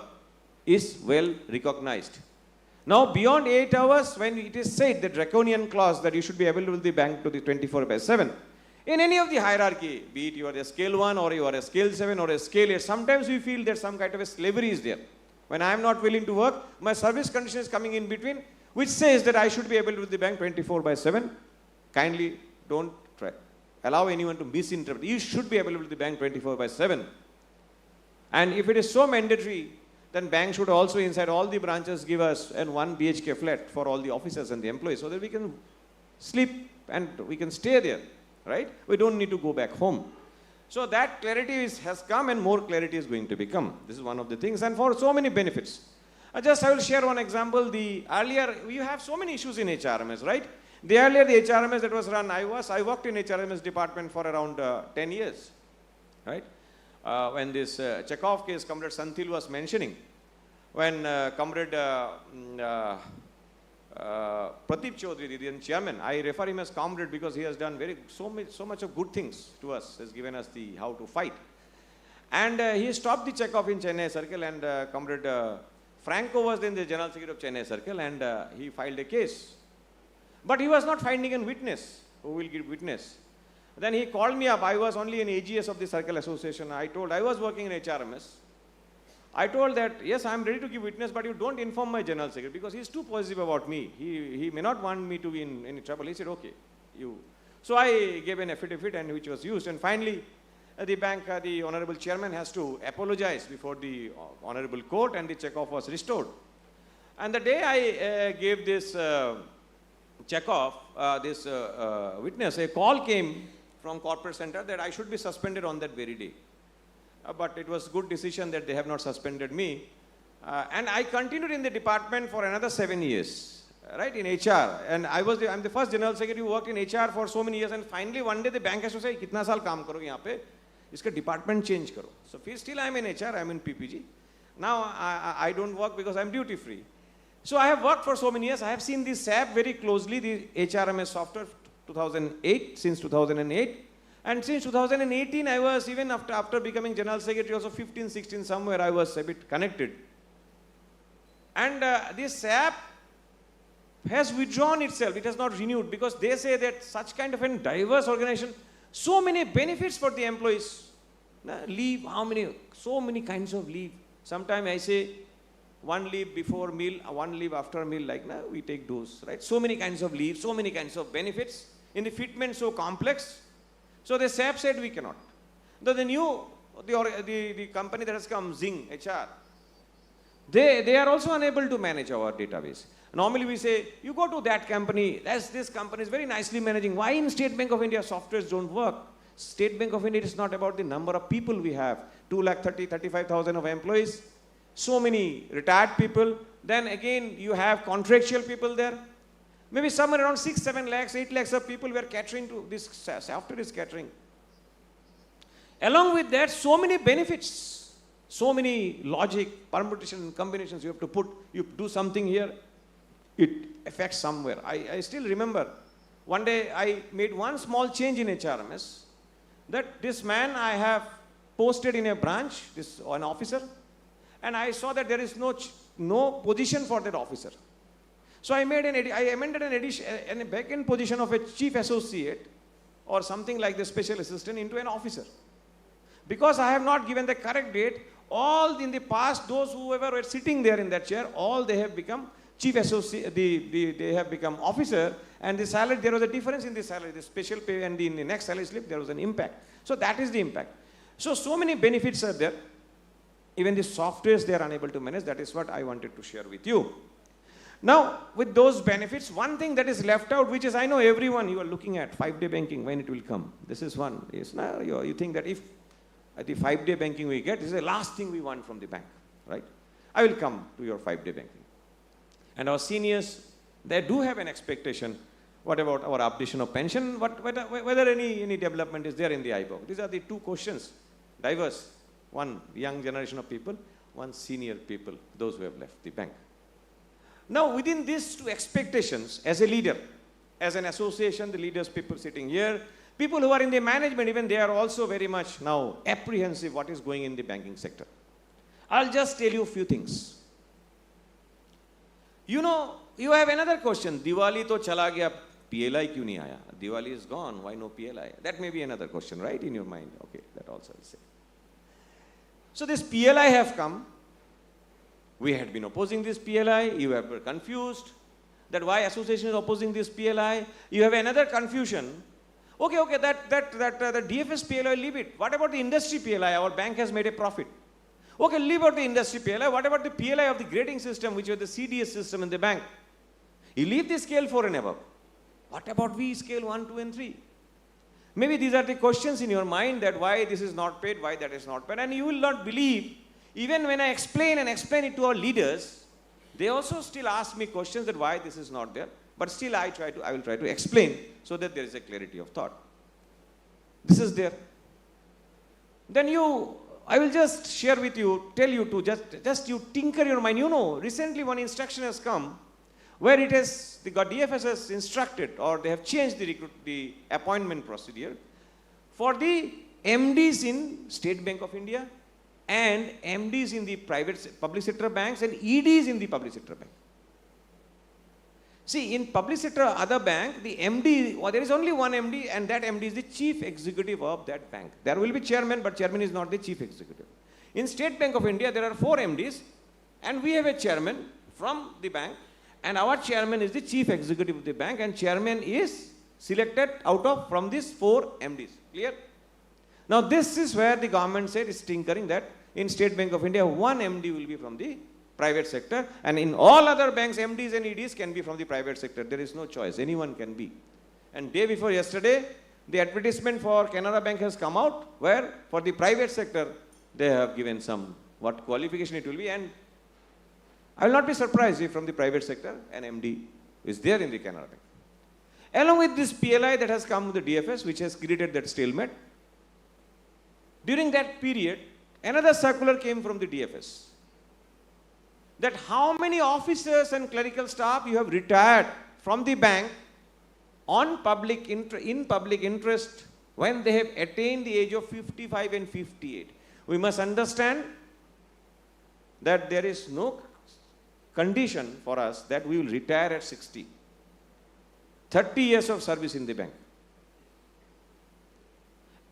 is well recognized. Now beyond 8 hours, when it is said the draconian clause that you should be available with the bank to the 24/7, in any of the hierarchy, be it you are a scale 1 or you are a scale 7 or a scale 8, sometimes we feel that some kind of a slavery is there. When I am not willing to work, my service condition is coming in between, which says that I should be available with the bank 24/7. Kindly don't allow anyone to misinterpret. You should be available with the bank 24/7. And if it is so mandatory, then bank should also inside all the branches give us an 1 BHK flat for all the officers and the employees so that we can sleep and we can stay there, right? We don't need to go back home. So that clarity has come and more clarity is going to become. This is one of the things and for so many benefits. I will share one example. Earlier, we have so many issues in HRMS, right? Earlier the HRMS that was run, I worked in HRMS department for around 10 years, right? When this Chekhov case Comrade Santhil was mentioning, when Comrade Pradeep Chaudhary, the then chairman, I refer him as comrade because he has done so much of good things to us, has given us the how to fight. And he stopped the Chekhov in Chennai circle and Comrade Franco was then the General Secretary of Chennai circle and he filed a case. But he was not finding a witness who will give witness. Then he called me up. I was only an AGS of the Circle Association. I was working in HRMS. I told that, yes, I am ready to give witness, but you don't inform my General Secretary because he is too positive about me. He may not want me to be in any trouble. He said, okay. So I gave an affidavit and which was used. And finally, the bank, the Honorable Chairman has to apologize before the Honorable Court and the Chekhov was restored. And the day I gave this Chekhov, this witness, a call came from corporate center that I should be suspended on that very day. But it was good decision that they have not suspended me. And I continued in the department for another 7 years, right, in HR. And I'm the first General Secretary who worked in HR for so many years. And finally, one day the bank has to say, "Kitna saal kaam karoge yahan pe? Iska department change karo." So still I'm in HR, I'm in PPG. Now I don't work because I'm duty free. So I have worked for so many years. I have seen this SAP very closely, the HRMS software, 2008, since 2008. And since 2018, I was, even after becoming General Secretary, also 15, 16, somewhere I was a bit connected. And this SAP has withdrawn itself. It has not renewed because they say that such kind of a diverse organization, so many benefits for the employees. Leave, so many kinds of leave. Sometimes I say, 1 leave before meal, 1 leave after meal, like now we take those, right? So many kinds of leave, so many kinds of benefits. In the fitment so complex. So the SAP said we cannot. The company that has come, Zing, HR, they are also unable to manage our database. Normally we say, you go to that company, this company is very nicely managing. Why in State Bank of India softwares don't work? State Bank of India is not about the number of people we have. 2,35,000 of employees. So many retired people. Then again, you have contractual people there. Maybe somewhere around 6, 7 lakhs, 8 lakhs of people were catering to this software is catering. Along with that, so many benefits, so many logic, permutation, combinations you have to put. You do something here, it affects somewhere. I still remember, one day I made one small change in HRMS, that this man I have posted in a branch, an officer, and I saw that there is no position for that officer. So I amended an addition, a back-end position of a chief associate or something like the special assistant into an officer. Because I have not given the correct date, all in the past, those whoever were sitting there in that chair, all they have become chief associate, they have become officer, and the salary, there was a difference in the salary, the special pay and in the next salary slip, there was an impact. So that is the impact. So many benefits are there. Even the softwares they are unable to manage. That is what I wanted to share with you. Now, with those benefits, one thing that is left out, which is I know everyone you are looking at, 5-day banking, when it will come. This is one. Yes, now you think that if the 5-day banking we get, this is the last thing we want from the bank, right? I will come to your 5-day banking. And our seniors, they do have an expectation. What about our updation of pension? Whether any development is there in the IBOC? These are the two questions. Diverse. One young generation of people, one senior people, those who have left the bank. Now, within these two expectations, as a leader, as an association, the leaders, people sitting here, people who are in the management, even they are also very much now apprehensive what is going in the banking sector. I'll just tell you a few things. You know, you have another question. Diwali to chala gaya, PLI kyun nahi aaya? Diwali is gone, why no PLI? That may be another question, right, in your mind. Okay, that also I'll say. So this PLI have come. We had been opposing this PLI. You were confused that why association is opposing this PLI. You have another confusion. Okay, that the DFS PLI, leave it. What about the industry PLI? Our bank has made a profit. Okay, leave out the industry PLI. What about the PLI of the grading system, which was the CDS system in the bank? You leave the scale 4 and above. What about V scale 1, 2 and 3? Maybe these are the questions in your mind, that why this is not paid, why that is not paid. And you will not believe, even when I explain it to our leaders, they also still ask me questions that why this is not there. But still I will try to explain so that there is a clarity of thought. This is there. Then I will just share with you, tell you to just you tinker your mind. You know, recently one instruction has come where it has, the DFS has instructed, or they have changed the appointment procedure for the MDs in State Bank of India and MDs in the public sector banks and EDs in the public sector bank. See, in public sector other bank, the MD, there is only one MD, and that MD is the chief executive of that bank. There will be chairman, but chairman is not the chief executive. In State Bank of India, there are 4 MDs, and we have a chairman from the bank, and our chairman is the chief executive of the bank, and chairman is selected from these 4 MDs. Clear? Now this is where the government said is tinkering, that in State Bank of India, 1 MD will be from the private sector, and in all other banks, MDs and EDs can be from the private sector. There is no choice. Anyone can be. And day before yesterday, the advertisement for Canara Bank has come out, where for the private sector, they have given some, what qualification it will be, and I will not be surprised if from the private sector, an MD is there in the Canara Bank. Along with this PLI that has come with the DFS, which has created that stalemate, during that period, another circular came from the DFS, that how many officers and clerical staff you have retired from the bank in public interest when they have attained the age of 55 and 58. We must understand that there is no condition for us that we will retire at 60. 30 years of service in the bank.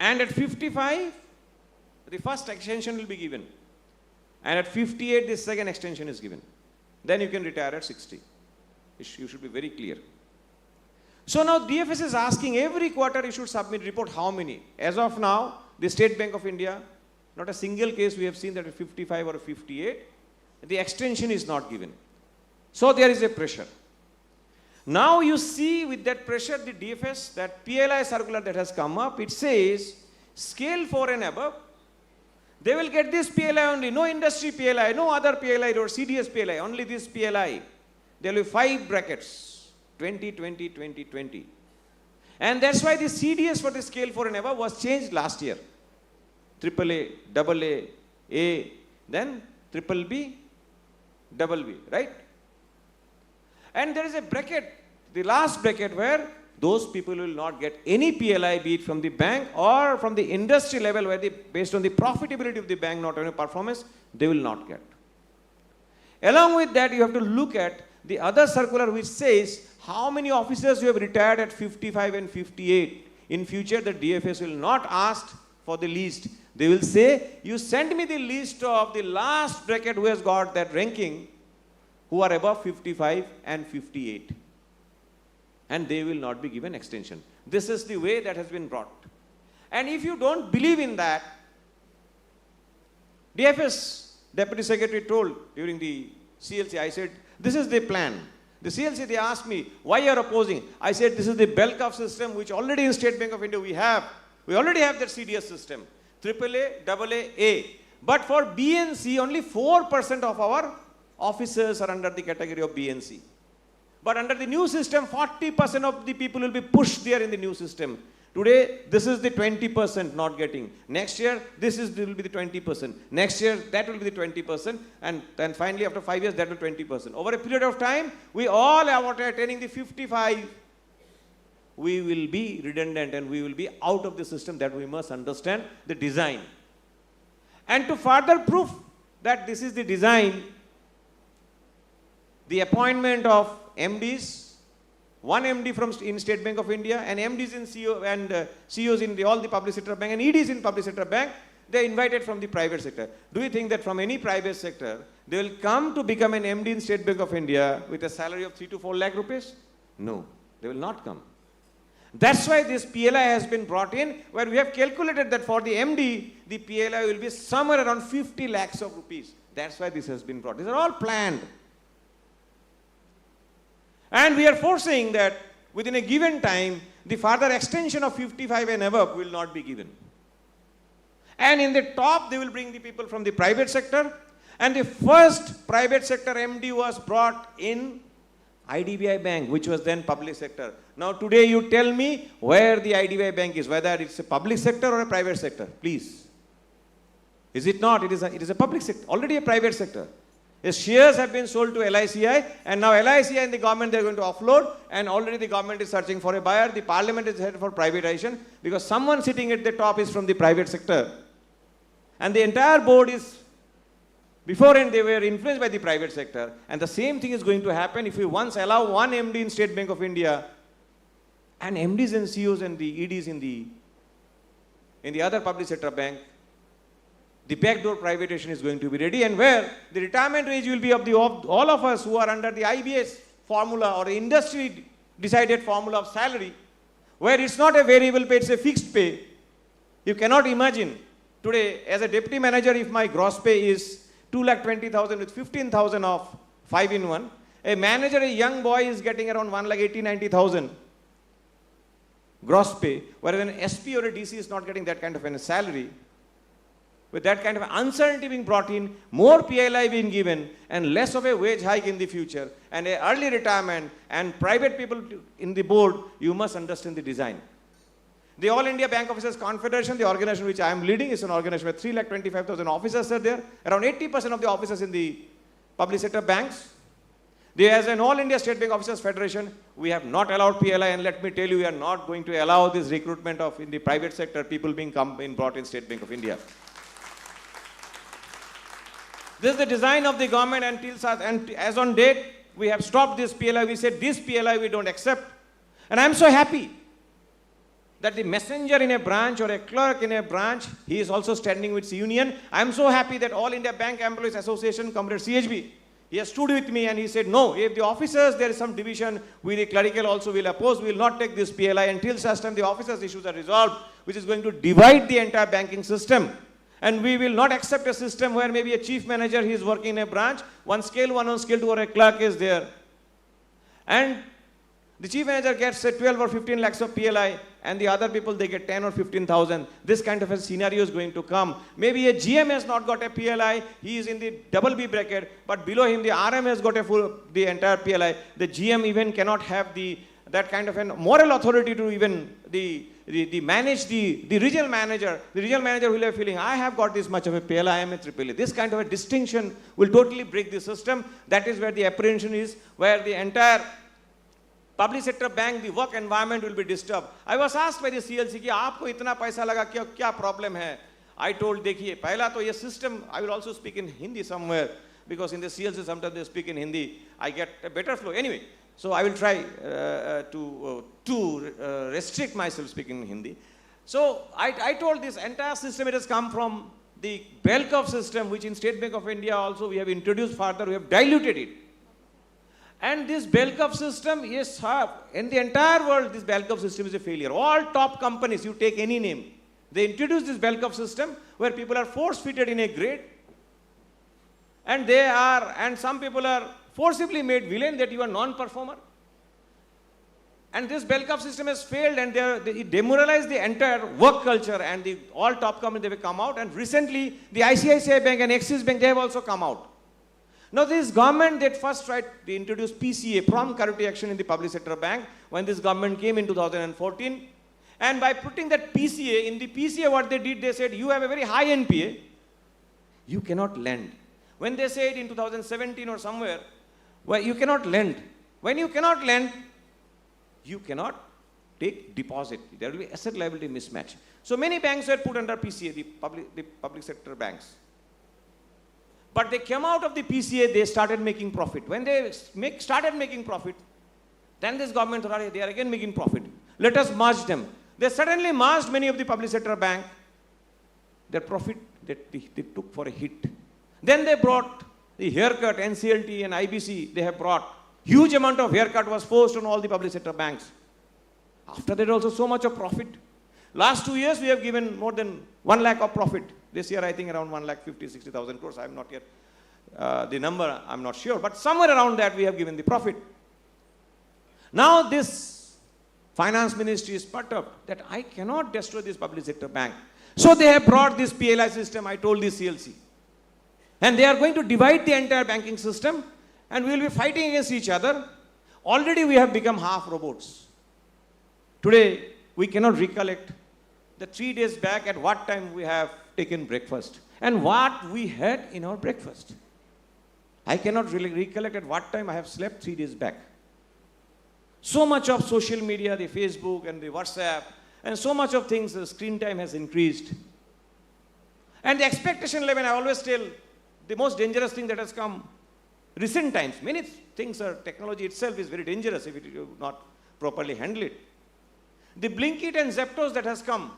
And at 55, the first extension will be given. And at 58, the second extension is given. Then you can retire at 60. You should be very clear. So now DFS is asking every quarter you should submit report how many. As of now, the State Bank of India, not a single case we have seen that at 55 or 58, the extension is not given. So there is a pressure. Now you see with that pressure, the DFS, that PLI circular that has come up, it says scale 4 and above, they will get this PLI only, no industry PLI, no other PLI or CDS PLI, only this PLI. There will be 5 brackets, 20, 20, 20, 20. And that's why the CDS for the scale 4 and above was changed last year. AAA, AA, A, then BBB, BB, right? And there is a bracket, the last bracket, where those people will not get any PLI, be it from the bank or from the industry level, where based on the profitability of the bank, not on performance, they will not get. Along with that, you have to look at the other circular which says how many officers you have retired at 55 and 58. In future, the DFS will not ask for the list. They will say, you send me the list of the last bracket who has got that ranking, who are above 55 and 58. And they will not be given extension. This is the way that has been brought. And if you don't believe in that, DFS Deputy Secretary told during the CLC, I said, this is the plan. The CLC, they asked me, why you are opposing? I said, this is the bell curve system which already in State Bank of India we have. We already have that CDS system. AAA, AA, A. But for BNC, only 4% of our officers are under the category of BNC. But under the new system, 40% of the people will be pushed there in the new system. Today, this is the 20% not getting. Next year, will be the 20%. Next year, that will be the 20%. And then finally, after 5 years, that will be 20%. Over a period of time, we all are attaining the 55. We will be redundant and we will be out of the system. That we must understand the design. And to further proof that this is the design, the appointment of MDs, one MD in State Bank of India, and MDs in CEO and CEOs in all the public sector bank, and EDs in public sector bank, they are invited from the private sector. Do you think that from any private sector, they will come to become an MD in State Bank of India with a salary of 3 to 4 lakh rupees? No, they will not come. That's why this PLI has been brought in, where we have calculated that for the MD, the PLI will be somewhere around 50 lakhs of rupees. That's why this has been brought. These are all planned. And we are foreseeing that within a given time, the further extension of 55 and above will not be given. And in the top, they will bring the people from the private sector. And the first private sector MD was brought in IDBI Bank, which was then public sector. Now today you tell me where the IDBI Bank is, whether it's a public sector or a private sector, please. Is it not? It is a public sector, already a private sector. Its shares have been sold to LICI, and now LICI and the government, they are going to offload, and already the government is searching for a buyer. The parliament is headed for privatization, because someone sitting at the top is from the private sector. And the entire board is, beforehand they were influenced by the private sector, and the same thing is going to happen if we once allow one MD in State Bank of India, and MDs and CEOs and the EDs in the other public sector bank. The backdoor privatization is going to be ready, and where the retirement age will be of all of us who are under the IBS formula or the industry decided formula of salary, where it's not a variable pay, it's a fixed pay. You cannot imagine today as a deputy manager, if my gross pay is 2,20,000 with 15,000 of 5-in-1, a manager, a young boy is getting around 1,80,000-90,000 gross pay, whereas an SP or a DC is not getting that kind of a salary. With that kind of uncertainty being brought in, more PLI being given, and less of a wage hike in the future, and an early retirement, and private people in the board, you must understand the design. The All India Bank Officers Confederation, the organization which I am leading, is an organization where 3,25,000 officers are there. Around 80% of the officers in the public sector banks. There is an All India State Bank Officers Federation. We have not allowed PLI, and let me tell you, we are not going to allow this recruitment of in the private sector people being brought in State Bank of India. This is the design of the government, and as on date, we have stopped this PLI. We said this PLI we don't accept. And I'm so happy that the messenger in a branch or a clerk in a branch, he is also standing with union. I'm so happy that All India Bank Employees Association, Comrade CHB, he has stood with me and he said, no, if the officers, there is some division, we the clerical also will oppose, we will not take this PLI until such time the officers' issues are resolved, which is going to divide the entire banking system. And we will not accept a system where maybe a chief manager, he is working in a branch, one scale 1 on scale 2, or a clerk is there. And the chief manager gets say 12 or 15 lakhs of PLI, and the other people, they get 10 or 15,000. This kind of a scenario is going to come. Maybe a GM has not got a PLI, he is in the double B bracket, but below him the RM has got the entire PLI. The GM even cannot have that kind of a moral authority to even manage the regional manager. The regional manager will have a feeling, I have got this much of a PLI, I am a triple A. This kind of a distinction will totally break the system. That is where the apprehension is, where the entire public sector bank, the work environment will be disturbed. I was asked by the CLC, कि आपको इतना पैसा लगा क्या problem है? I told, देखिए, पहला तो ये system, I will also speak in Hindi somewhere, because in the CLC sometimes they speak in Hindi. I get a better flow. Anyway, so I will try to restrict myself speaking in Hindi. So I told this entire system, it has come from the bell curve system, which in State Bank of India also we have introduced further, we have diluted it. And this bell curve system is, in the entire world, this bell curve system is a failure. All top companies, you take any name, they introduced this bell curve system where people are force-fitted in a grade, and some people are forcibly made villain that you are non-performer. And this bell curve system has failed, and it demoralized the entire work culture, and all top companies, they have come out, and recently the ICICI Bank and Axis Bank, they have also come out. Now this government that first tried to introduce PCA, prompt corrective action in the public sector bank, when this government came in 2014, and by putting that PCA, in the PCA what they did, they said, you have a very high NPA, you cannot lend. When they said in 2017 or somewhere, well, you cannot lend. When you cannot lend, you cannot take deposit. There will be asset liability mismatch. So many banks were put under PCA, the public sector banks. But they came out of the PCA, they started making profit. When they started making profit, then this government thought, they are again making profit. Let us merge them. They suddenly merged many of the public sector banks. Their profit, they took for a hit. Then they brought the haircut, NCLT and IBC, they have brought. Huge amount of haircut was forced on all the public sector banks. After that also so much of profit. Last 2 years we have given more than 1 lakh of profit. This year I think around 1,50,000-60,000 crores. I am not yet, the number I am not sure, but somewhere around that we have given the profit. Now this finance ministry is put up that I cannot destroy this public sector bank. So they have brought this PLI system, I told this CLC. And they are going to divide the entire banking system and we will be fighting against each other. Already we have become half robots. Today we cannot recollect the 3 days back at what time we have taken breakfast and what we had in our breakfast. I cannot really recollect at what time I have slept 3 days back. So much of social media, the Facebook and the WhatsApp, and so much of things, the screen time has increased. And the expectation level, I always tell, the most dangerous thing that has come recent times, many things are, technology itself is very dangerous if you do not properly handle it. The Blinkit and Zeptos that has come.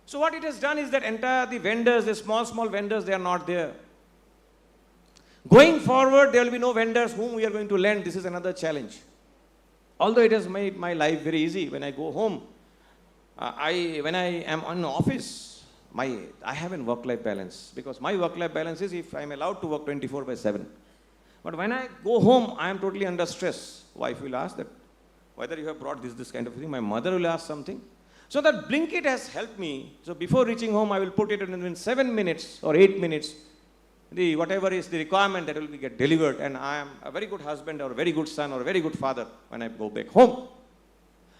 So what it has done is that entire the vendors, the small vendors, they are not there. Going forward, there will be no vendors whom we are going to lend. This is another challenge. Although it has made my life very easy. When I go home, when I am on office, I have a work-life balance. Because my work-life balance is if I am allowed to work 24/7. But when I go home, I am totally under stress. Wife will ask that, whether you have brought this kind of thing. My mother will ask something. So that Blinkit has helped me. So before reaching home, I will put it in 7 minutes or 8 minutes. Whatever is the requirement that will be get delivered, and I am a very good husband or a very good son or a very good father when I go back home.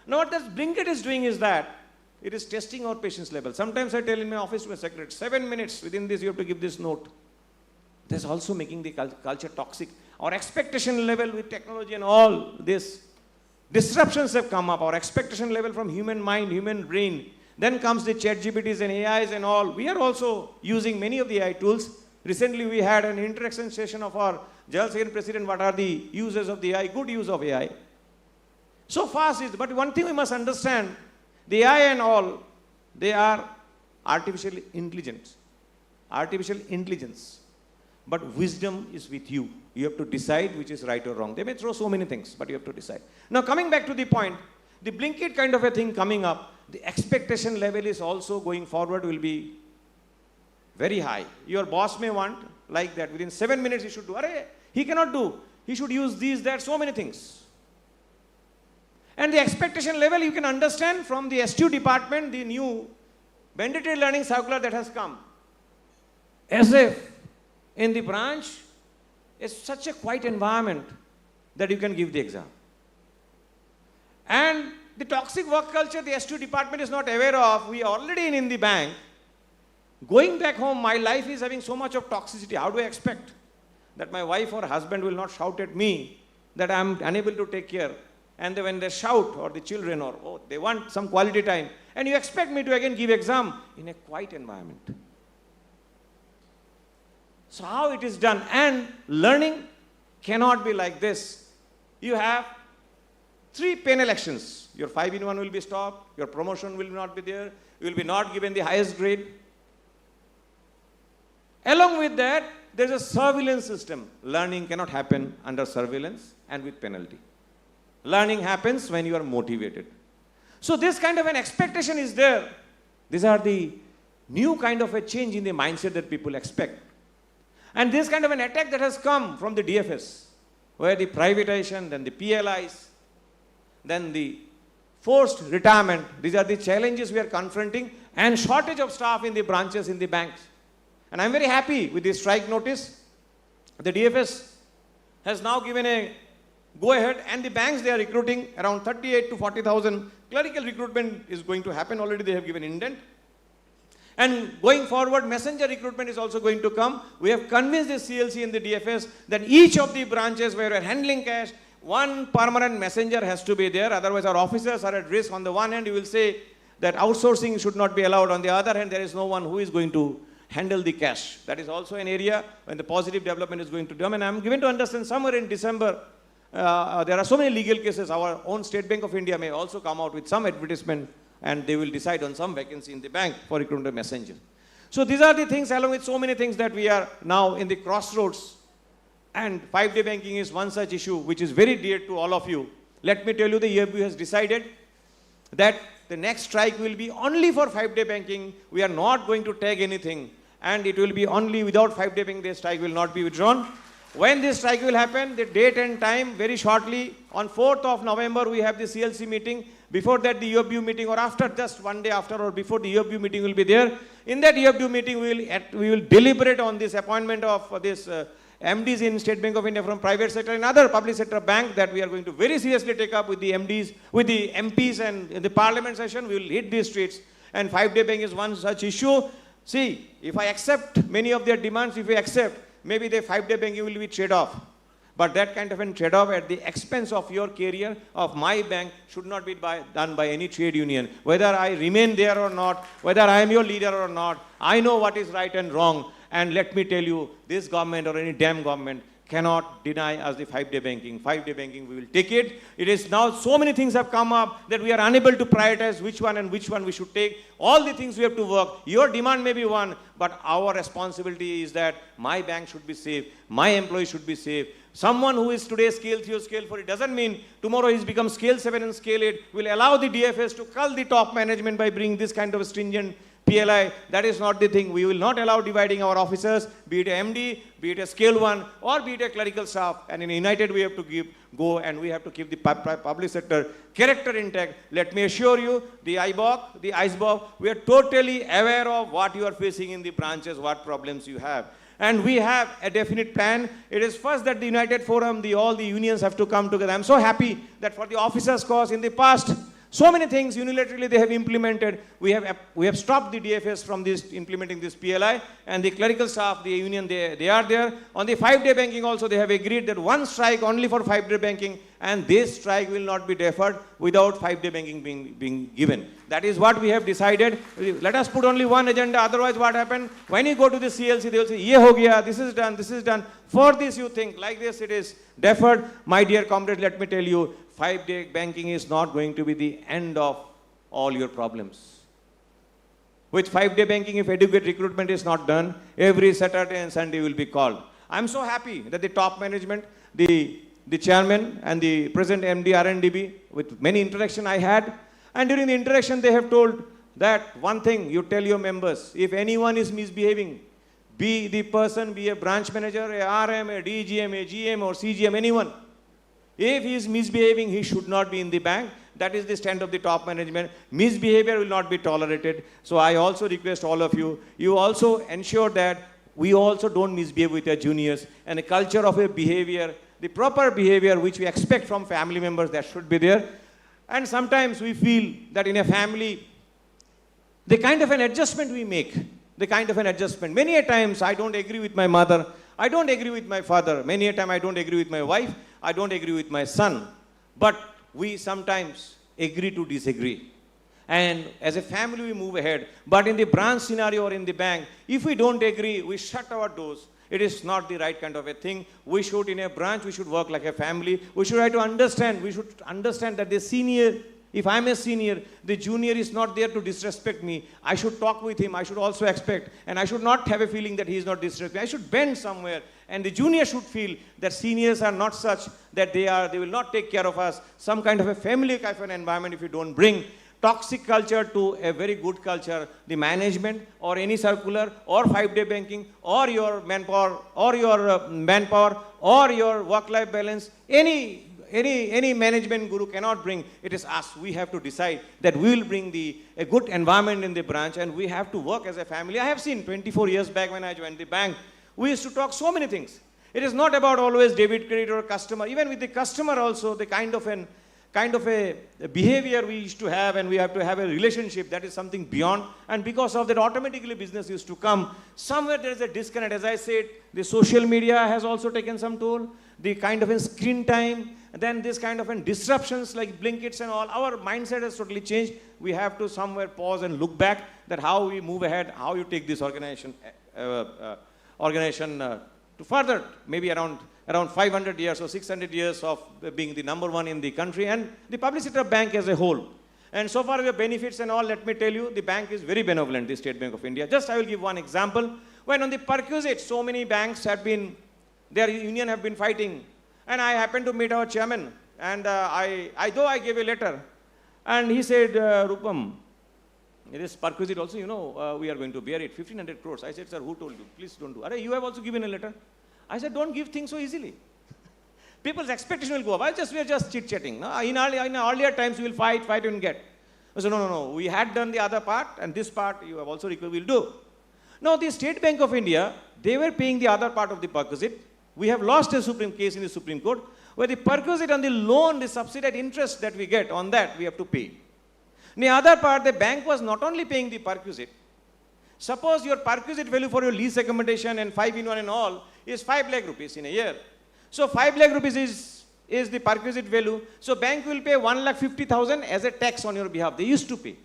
Now what this Blinkit is doing is that it is testing our patience level. Sometimes I tell in my office to my secretary, 7 minutes, within this you have to give this note. This is also making the culture toxic. Our expectation level with technology and all this disruptions have come up. Our expectation level from human mind, human brain. Then comes the chat GPTs and AIs and all. We are also using many of the AI tools. Recently, we had an interaction session of our General Secretary President, what are the uses of the AI, good use of AI. So fast is, but one thing we must understand, the AI and all, they are artificial intelligence. But wisdom is with you. You have to decide which is right or wrong. They may throw so many things, but you have to decide. Now coming back to the point, the Blinkit kind of a thing coming up, the expectation level is also going forward will be very high. Your boss may want like that. Within 7 minutes he should do. He cannot do. He should use these, that, so many things. And the expectation level you can understand from the STU department, the new mandatory learning circular that has come. As if in the branch is such a quiet environment that you can give the exam. And the toxic work culture the STU department is not aware of. We are already in the bank. Going back home, my life is having so much of toxicity. How do I expect that my wife or husband will not shout at me that I am unable to take care? And when they shout, or the children, or they want some quality time, and you expect me to again give exam in a quiet environment. So how it is done? And learning cannot be like this. You have 3 pen elections. Your 5-in-1 will be stopped. Your promotion will not be there. You will be not given the highest grade. Along with that, there is a surveillance system. Learning cannot happen under surveillance and with penalty. Learning happens when you are motivated. So this kind of an expectation is there. These are the new kind of a change in the mindset that people expect. And this kind of an attack that has come from the DFS, where the privatization, then the PLIs, then the forced retirement, these are the challenges we are confronting, and shortage of staff in the branches, in the banks. And I'm very happy with this strike notice. The DFS has now given a go-ahead, and the banks, they are recruiting around 38 to 40,000. Clerical recruitment is going to happen. Already they have given indent. And going forward, messenger recruitment is also going to come. We have convinced the CLC and the DFS that each of the branches where we are handling cash, one permanent messenger has to be there. Otherwise, our officers are at risk. On the one hand, you will say that outsourcing should not be allowed. On the other hand, there is no one who is going to handle the cash. That is also an area when the positive development is going to come. And I'm given to understand somewhere in December, there are so many legal cases. Our own State Bank of India may also come out with some advertisement, and they will decide on some vacancy in the bank for recruitment messenger. So these are the things, along with so many things, that we are now in the crossroads. And 5-day banking is one such issue which is very dear to all of you. Let me tell you, the EFB has decided that the next strike will be only for 5-day banking. We are not going to take anything, and it will be only without 5-day banking. The strike will not be withdrawn. When this strike will happen, the date and time very shortly, on 4th of November, we have the CLC meeting. Before that, the EFB meeting, or after, just one day after or before, the EFB meeting will be there. In that EFB meeting, we will deliberate on this appointment of this MDs in State Bank of India from private sector and other public sector bank that we are going to very seriously take up with the MDs, with the MPs, and in the parliament session, we will hit these streets. And 5-day banking is one such issue. See, if I accept many of their demands, if we accept, maybe the 5-day banking will be trade-off. But that kind of a trade-off at the expense of your career, of my bank, should not be done by any trade union. Whether I remain there or not, whether I am your leader or not, I know what is right and wrong. And let me tell you, this government or any damn government cannot deny us the 5-day banking. 5-day banking, we will take it. It is now so many things have come up that we are unable to prioritize which one and which one we should take. All the things we have to work. Your demand may be one, but our responsibility is that my bank should be safe, my employees should be safe. Someone who is today scale 3 or scale 4, it doesn't mean tomorrow he's become scale 7 and scale 8. Will allow the DFS to cull the top management by bringing this kind of stringent PLI. That is not the thing. We will not allow dividing our officers, be it a MD, be it a scale 1, or be it a clerical staff. And in United, we have to go and we have to keep the public sector character intact. Let me assure you, the IBOC, the ISBOC, we are totally aware of what you are facing in the branches, what problems you have. And we have a definite plan. It is first that the United Forum, all the unions have to come together. I'm so happy that for the officers' cause in the past, so many things unilaterally they have implemented. We have stopped the DFS from implementing this PLI, and the clerical staff, the union, they are there. On the 5-day banking also, they have agreed that one strike only for 5-day banking, and this strike will not be deferred without 5-day banking being given. That is what we have decided. Let us put only one agenda, otherwise what happened? When you go to the CLC, they will say, ye ho gaya, this is done, this is done. For this you think, like this it is deferred. My dear comrade, let me tell you, 5-day banking is not going to be the end of all your problems. With 5-day banking, if adequate recruitment is not done, every Saturday and Sunday will be called. I'm so happy that the top management, the chairman and the present MD RNDB, with many interaction I had, and during the interaction they have told that one thing, you tell your members, if anyone is misbehaving, be the person, be a branch manager, a RM, a DGM, a GM or CGM, anyone, if he is misbehaving, he should not be in the bank. That is the stand of the top management. Misbehavior will not be tolerated. So I also request all of you, you also ensure that we also don't misbehave with our juniors, and a culture of a behavior, the proper behavior which we expect from family members, that should be there. And sometimes we feel that in a family, the kind of an adjustment we make, many a times I don't agree with my mother, I don't agree with my father, many a time I don't agree with my wife, I don't agree with my son, but we sometimes agree to disagree. And as a family we move ahead. But in the branch scenario or in the bank, if we don't agree, we shut our doors. It is not the right kind of a thing. We should, in a branch, we should work like a family. We should try to understand, that the senior, if I'm a senior, the junior is not there to disrespect me. I should talk with him, I should also expect, and I should not have a feeling that he is not disrespecting me. I should bend somewhere, and the junior should feel that seniors are not such that they will not take care of us. Some kind of a family kind of an environment if you don't bring toxic culture to a very good culture, the management or any circular or 5-day banking or your manpower or your work-life balance, any management guru cannot bring. It is us. We have to decide that we will bring a good environment in the branch, and we have to work as a family. I have seen 24 years back when I joined the bank, we used to talk so many things. It is not about always debit, credit or customer. Even with the customer also, the kind of a behavior we used to have, and we have to have a relationship, that is something beyond. And because of that, automatically business used to come. Somewhere there is a disconnect. As I said, the social media has also taken some toll. The kind of a screen time, and then this kind of disruptions like Blinkits and all. Our mindset has totally changed. We have to somewhere pause and look back that how we move ahead, how you take this organization to further, maybe around 500 years or 600 years of being the number one in the country, and the public sector bank as a whole. And so far the benefits and all, let me tell you, the bank is very benevolent, the State Bank of India. Just I will give one example. When on the perquisite, so many banks have been, their union have been fighting. And I happened to meet our chairman And though I gave a letter, and he said, Rupam, this perquisite also, we are going to bear it, 1,500 crores. I said, sir, who told you? Please don't do. You have also given a letter. I said, don't give things so easily. People's expectation will go up. We are just chit-chatting. No? In earlier times, we will fight and get. I said, no. We had done the other part, and this part you have also required, we'll do. Now, the State Bank of India, they were paying the other part of the perquisite. We have lost a Supreme case in the Supreme Court, where the perquisite on the loan, the subsidized interest that we get on that, we have to pay. In the other part, the bank was not only paying the perquisite. Suppose your perquisite value for your lease accommodation and 5-in-1 and all is 5 lakh rupees in a year. So 5 lakh rupees is the perquisite value. So bank will pay 1,50,000 as a tax on your behalf. They used to pay.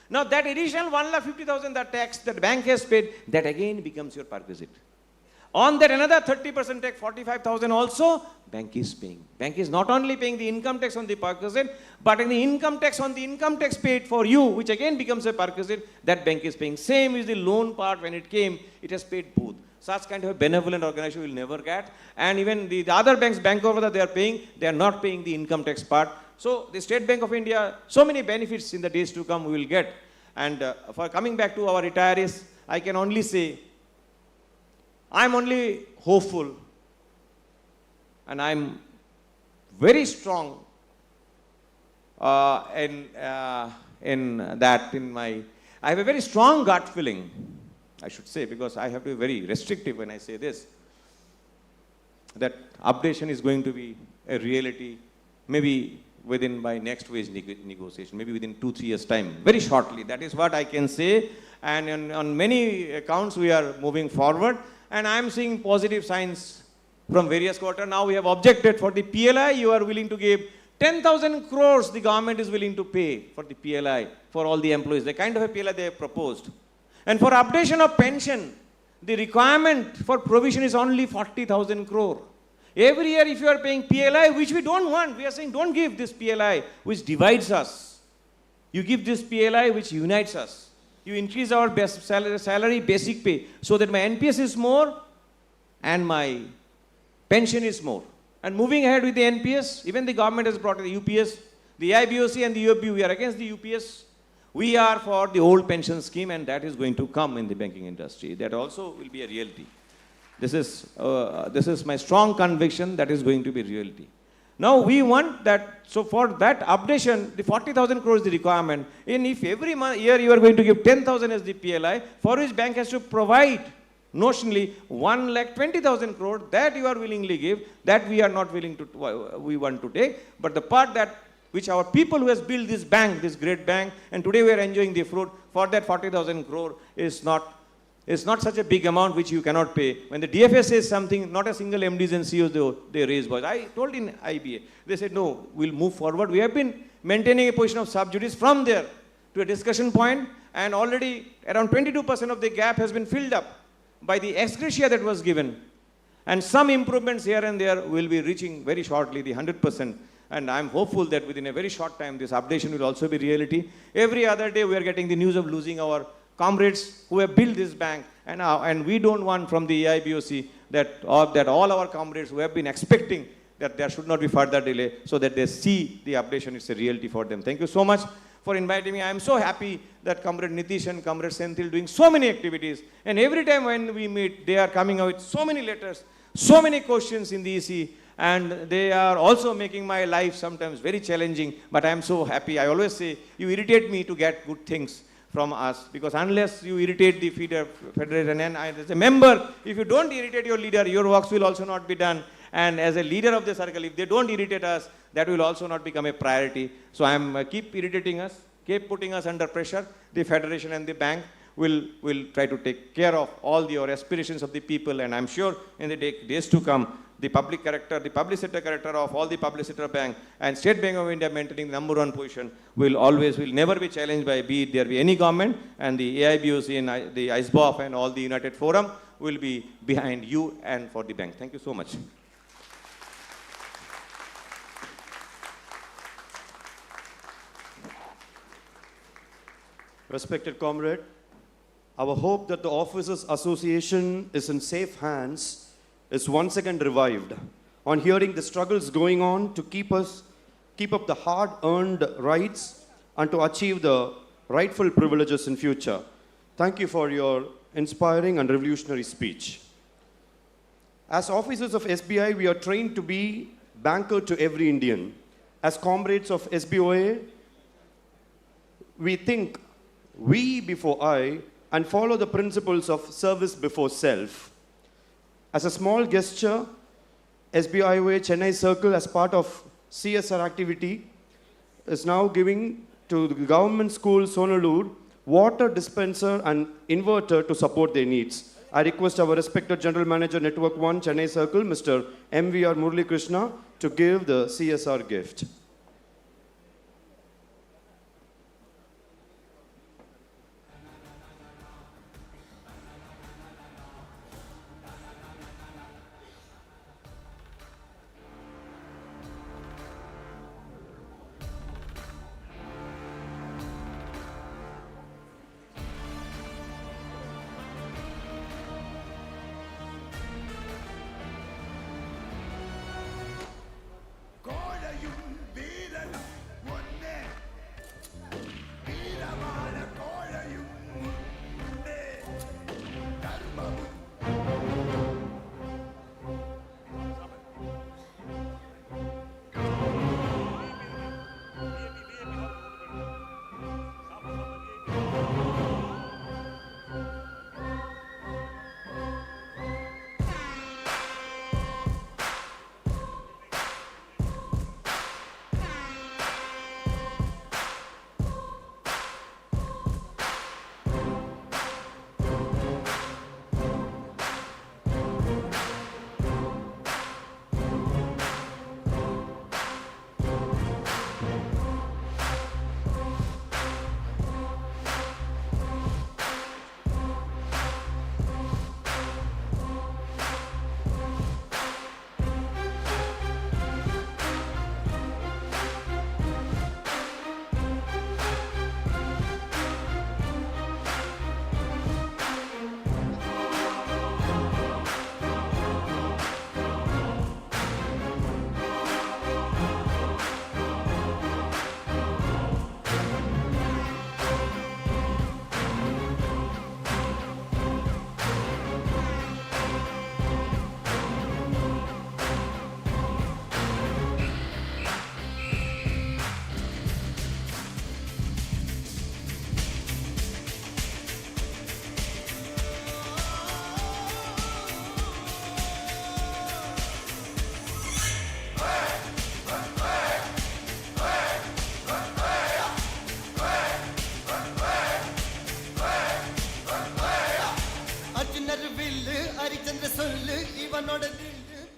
Now that additional 1,50,000, that tax that bank has paid, that again becomes your perquisite. On that another 30% tax, 45,000 also, bank is paying. Bank is not only paying the income tax on the perquisite, but in the income tax on the income tax paid for you, which again becomes a perquisite, that bank is paying. Same is the loan part. When it came, it has paid both. Such kind of a benevolent organization will never get. And even the other banks, Bank of Baroda, they are not paying the income tax part. So the State Bank of India, so many benefits in the days to come we will get. And for coming back to our retirees, I can only say, I'm only hopeful, and I'm very strong I have a very strong gut feeling, I should say, because I have to be very restrictive when I say this, that updation is going to be a reality, maybe by next wage negotiation, maybe within 2-3 years' time, very shortly. That is what I can say. And on many accounts, we are moving forward. And I am seeing positive signs from various quarters. Now we have objected for the PLI. You are willing to give 10,000 crores the government is willing to pay for the PLI for all the employees. The kind of a PLI they have proposed. And for updation of pension, the requirement for provision is only 40,000 crore. Every year if you are paying PLI, which we don't want, we are saying don't give this PLI which divides us. You give this PLI which unites us. You increase our best salary, basic pay, so that my NPS is more and my pension is more. And moving ahead with the NPS, even the government has brought the UPS, the IBOC and the UOB, we are against the UPS. We are for the old pension scheme, and that is going to come in the banking industry. That also will be a reality. This is my strong conviction that is going to be reality. Now we want that, so for that updation, the 40,000 crores is the requirement. And if every year you are going to give 10,000 as the PLI, for which bank has to provide notionally 1,20,000 crores, that you are willingly give, that we are not willing to, we want to take. But the part that, which our people who has built this bank, this great bank, and today we are enjoying the fruit, for that 40,000 crore is not such a big amount which you cannot pay. When the DFS says something, not a single MDs and CEOs, they raise voice. I told in IBA, they said, no, we'll move forward. We have been maintaining a position of sub judice from there to a discussion point, and already around 22% of the gap has been filled up by the ex gratia that was given. And some improvements here and there will be reaching very shortly the 100%. And I'm hopeful that within a very short time, this updation will also be reality. Every other day, we are getting the news of losing our comrades who have built this bank, and we don't want from the IBOC that all our comrades who have been expecting that there should not be further delay, so that they see the updation is a reality for them. Thank you so much for inviting me. I am so happy that Comrade Nitish and Comrade Senthil doing so many activities, and every time when we meet, they are coming out with so many letters, so many questions in the EC, and they are also making my life sometimes very challenging, but I am so happy. I always say, you irritate me to get good things from us, because unless you irritate the federation, and as a member, if you don't irritate your leader, your works will also not be done. And as a leader of the circle, if they don't irritate us, that will also not become a priority. So I am keep irritating us, keep putting us under pressure. The federation and the bank will try to take care of all your aspirations of the people, and I'm sure in the days to come, the public character, the public sector character of all the public sector bank and State Bank of India maintaining the number one position will never be challenged by there be any government, and the AIBOC and the SBOA and all the United Forum will be behind you and for the bank. Thank you so much. Respected comrade, our hope that the Officers Association is in safe hands is once again revived. on hearing the struggles going on to keep up the hard-earned rights and to achieve the rightful privileges in future. Thank you for your inspiring and revolutionary speech. As officers of SBI, we are trained to be banker to every Indian. As comrades of SBOA, we think we before I and follow the principles of service before self. As a small gesture, SBIOA Chennai Circle, as part of CSR activity, is now giving to the government school Sonalur water dispenser and inverter to support their needs. I request our respected General Manager, Network 1, Chennai Circle, Mr. MVR Murali Krishna, to give the CSR gift.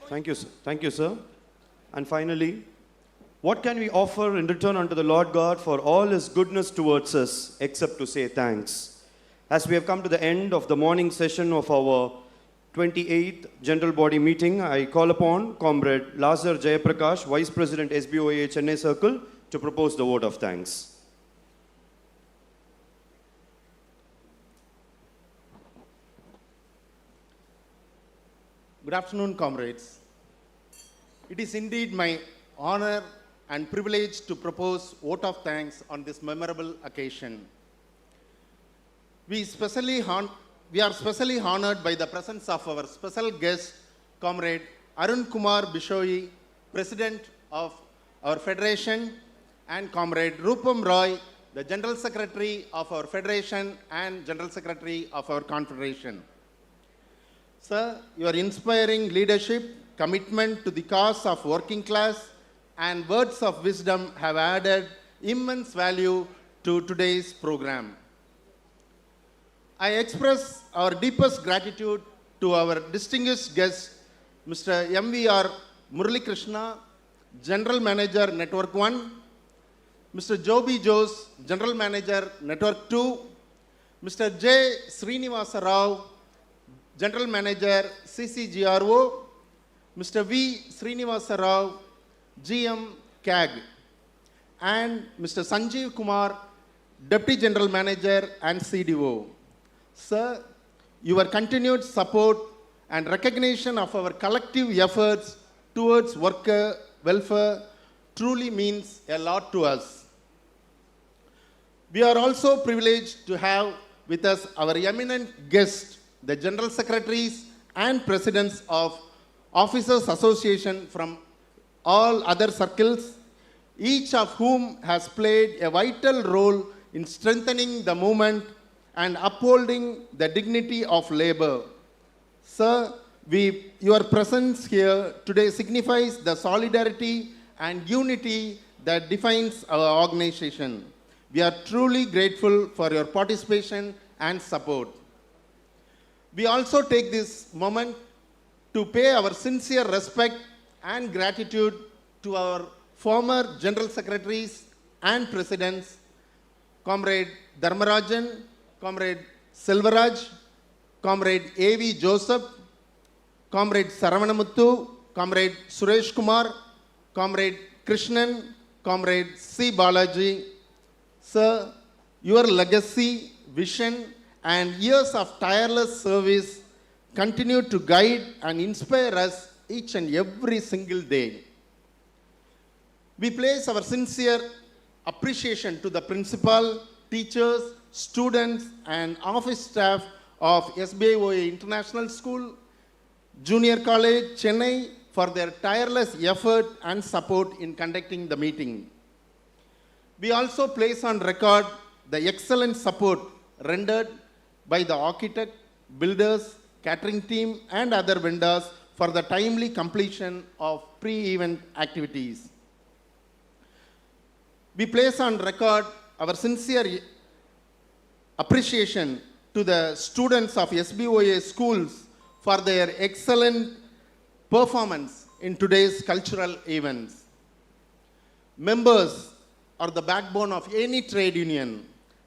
Thank you, sir. Thank you, sir. And finally, what can we offer in return unto the Lord God for all his goodness towards us, except to say thanks? As we have come to the end of the morning session of our 28th General Body meeting, I call upon Comrade Lazar Jayaprakash, Vice President SBOA Chennai Circle, to propose the vote of thanks. Good afternoon, comrades. It is indeed my honor and privilege to propose vote of thanks on this memorable occasion. We are specially honored by the presence of our special guest, Comrade Arun Kumar Bishoy, President of our Federation, and Comrade Rupam Roy, the General Secretary of our Federation and General Secretary of our Confederation. Sir, your inspiring leadership, commitment to the cause of working class, and words of wisdom have added immense value to today's program. I express our deepest gratitude to our distinguished guest, Mr. MVR Murali Krishna, General Manager, Network 1, Mr. Joby Jose, General Manager, Network 2, Mr. J. Srinivasa Rao, General Manager, CCGRO, Mr. V. Srinivasa Rao, GM, CAG, and Mr. Sanjeev Kumar, Deputy General Manager and CDO. Sir, your continued support and recognition of our collective efforts towards worker welfare truly means a lot to us. We are also privileged to have with us our eminent guests, the General Secretaries and Presidents of Officers Association from all other circles, each of whom has played a vital role in strengthening the movement and upholding the dignity of labor. Sir, your presence here today signifies the solidarity and unity that defines our organization. We are truly grateful for your participation and support. We also take this moment to pay our sincere respect and gratitude to our former General Secretaries and Presidents, Comrade Dharmarajan, Comrade Selvaraj, Comrade A.V. Joseph, Comrade Saravanamuthu, Comrade Suresh Kumar, Comrade Krishnan, Comrade C. Balaji. Sir, your legacy, vision, and years of tireless service continue to guide and inspire us each and every single day. We place our sincere appreciation to the principal, teachers, students, and office staff of SBIOA International School, Junior College, Chennai, for their tireless effort and support in conducting the meeting. We also place on record the excellent support rendered by the architect, builders, catering team, and other vendors for the timely completion of pre-event activities. We place on record our sincere appreciation to the students of SBOA schools for their excellent performance in today's cultural events. Members are the backbone of any trade union.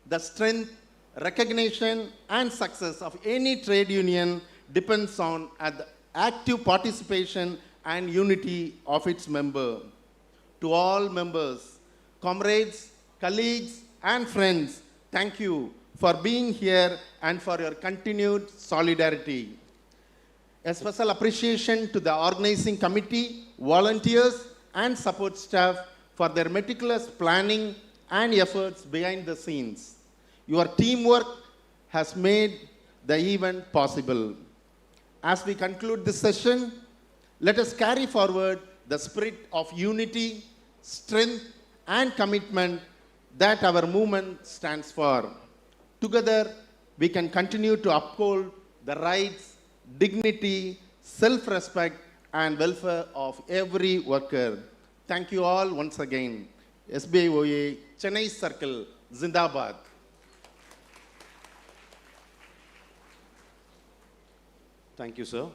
The strength, recognition, and success of any trade union depends on the active participation and unity of its member. To all members, comrades, colleagues, and friends, thank you for being here and for your continued solidarity. A special appreciation to the organizing committee, volunteers, and support staff for their meticulous planning and efforts behind the scenes. Your teamwork has made the event possible. As we conclude this session, let us carry forward the spirit of unity, strength, and commitment that our movement stands for. Together, we can continue to uphold the rights, dignity, self-respect, and welfare of every worker. Thank you all once again. SBIOA, Chennai Circle, Zindabad. Thank you, sir.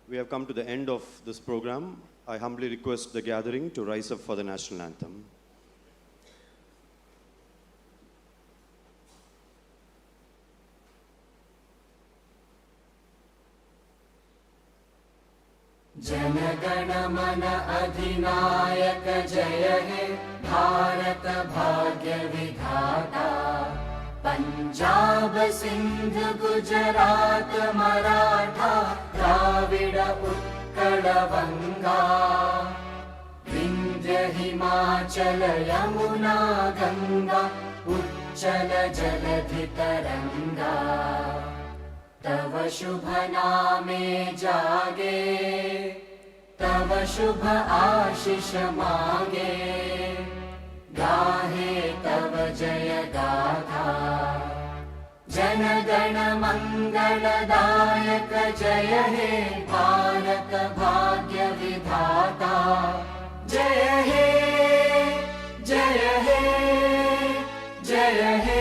We have come to the end of this program. I humbly request the gathering to rise up for the national anthem. जनगण मन अधिनायक जय हे भारत भाग्य विधाता पंजाब सिंध गुजरात मराठा द्राविड उत्कल बंगा विंध्य हिमाचल यमुना गंगा उच्चल जलधि तरंगा तव शुभ नामे जागे तव शुभ आशीष मागे गाहे तव जय गाथा जन गण मंगलदायक जय हे भारत भाग्य विधाता जय हे जय हे जय हे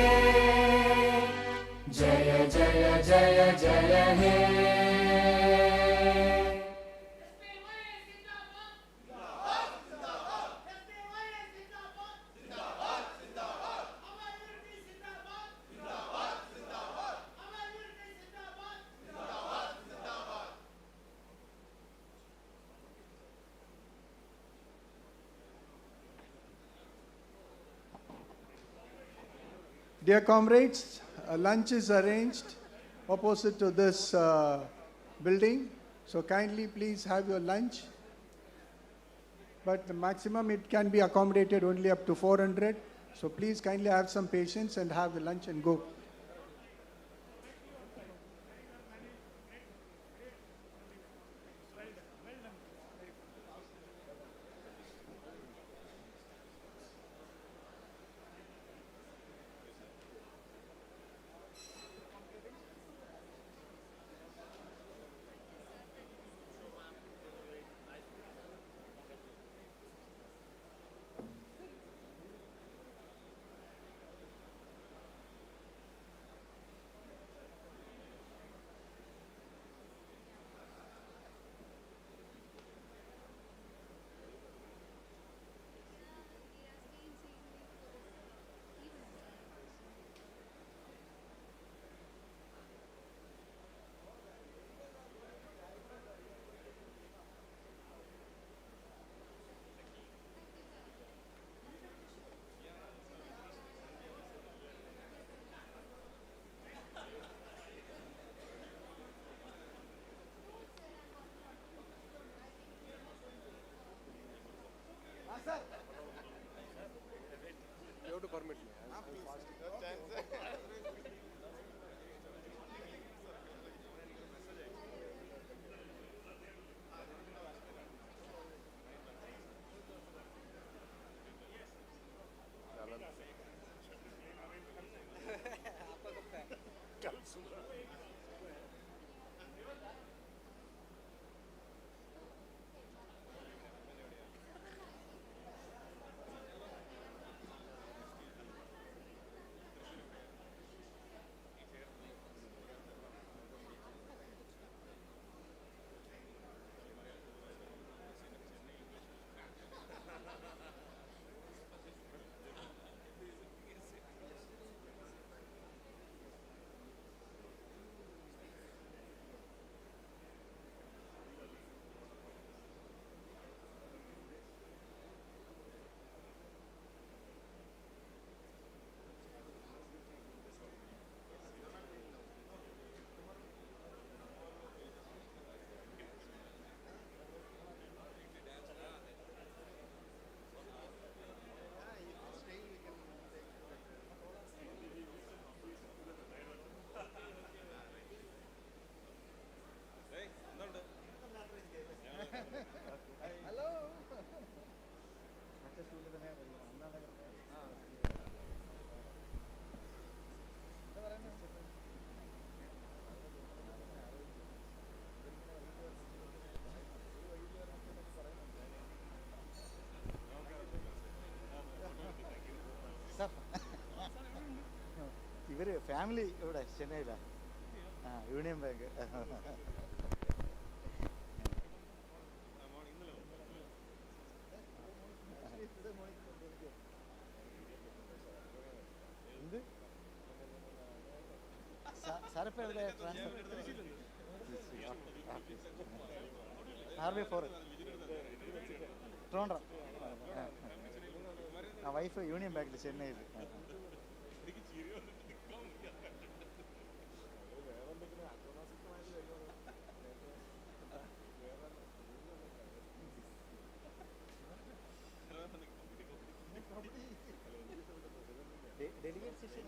जय जय जय जय हे Dear comrades, lunch is arranged opposite to this building. So kindly please have your lunch. but the maximum it can be accommodated only up to 400. So please kindly have some patience and have the lunch and go. You have to permit me. ഇവർ family ഇവിടെ ചെന്നൈയിലാണ്. Union bank. എന്ത് സാറിപ്പോൾ എവിടെ transfer? RB4 Trivandrum. ആ wife union ബാങ്കിൽ ചെന്നൈയിൽ. Delegate session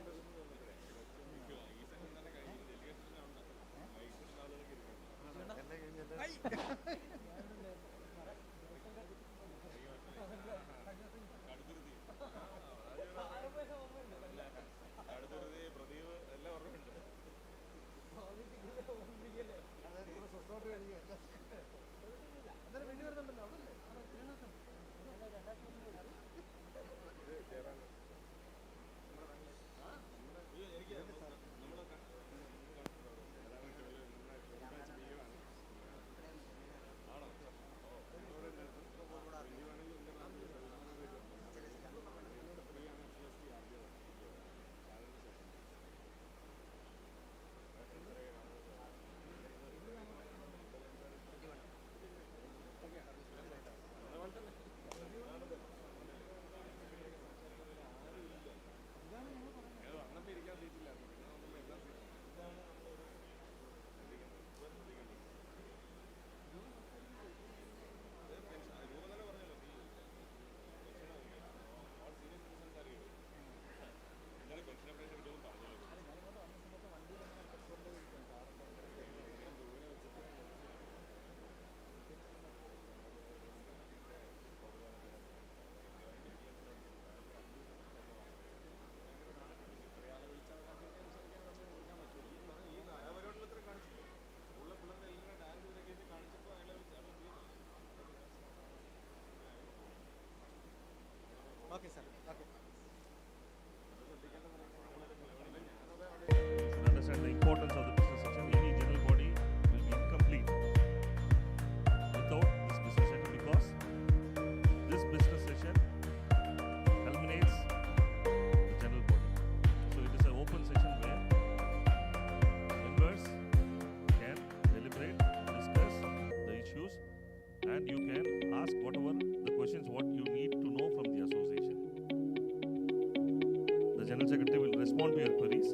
General Secretary will respond to your queries.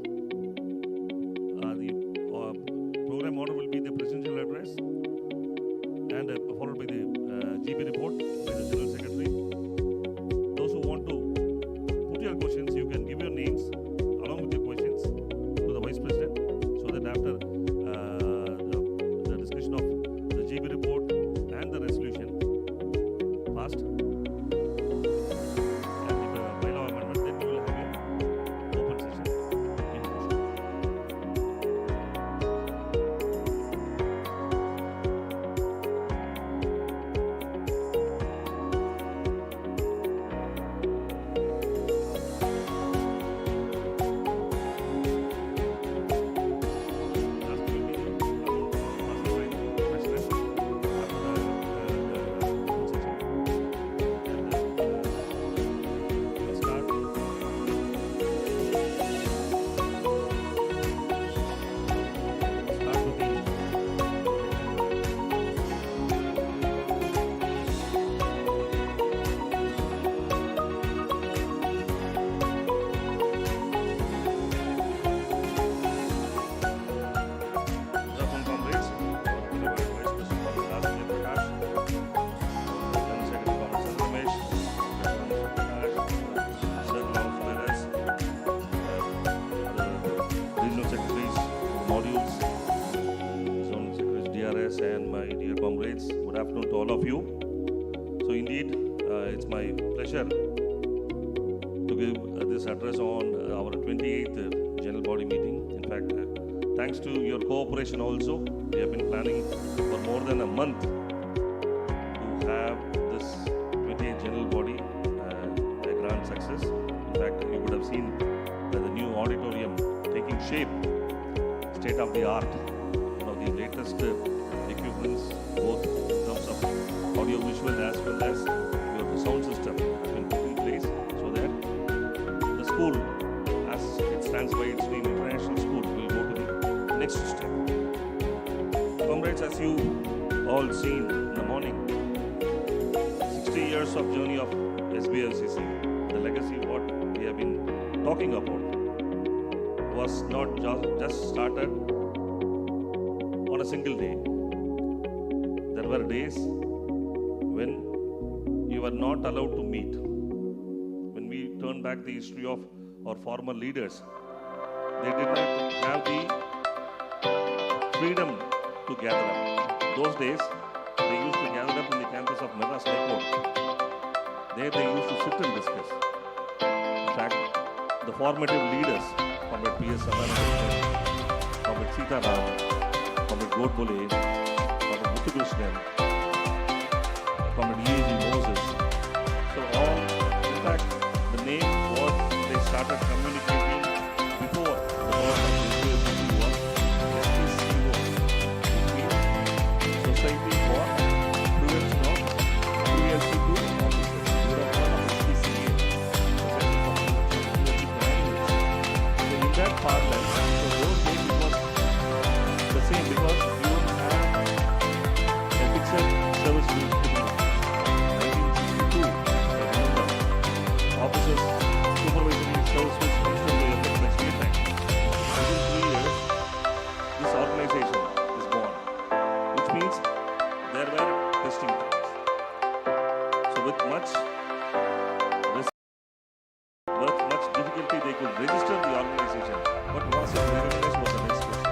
The program order will be the presidential address and followed by the GP report by the General Secretary. Those who want to put your questions, you can give your names along with your questions to the Vice President, so that after the discussion of the GP report and the resolution passed, and my dear comrades, good afternoon to all of you. So indeed, it's my pleasure to give this address on our 28th General Body meeting. In fact, thanks to your cooperation also, we have been planning for more than a month to have this 28th General Body a grand success. In fact, you would have seen the new auditorium taking shape, state of the art, the latest equipments, both in terms of audio visual as well as your sound system has been put in place, so that the school, as it stands by its name, International School, will go to the next step. Comrades, as you all seen in the morning, 60 years of journey of SBIOCC, the legacy what we have been talking about was not just started on a single day. There were days when you were not allowed to meet. When we turn back the history of our former leaders, they did not have the freedom to gather up. Those days, they used to gather up in the campus of Madras High Court. There they used to sit and discuss. In fact, the formative leaders, Comrade P.S. Samanand, Comrade Sita Ram, Comrade Godbole, Comrade Muthukrishnan, Comrade E.A.G. Moses. So all, in fact, the name was, they started communicating before the birth of the SBOA was SBCO, which means Society for Prevention of Cruelty to Officers. You would have heard of SBCA, Society for Cruelty to Animals. So in that parlance, so those days it was the same, because you don't have a fixed service to be. 1962, I remember, officers supervisory service was constantly affected by state time. Within 3 years, this organization is born, which means there were testing times. So with much difficulty, they could register the organization, but once it recognized was the next question.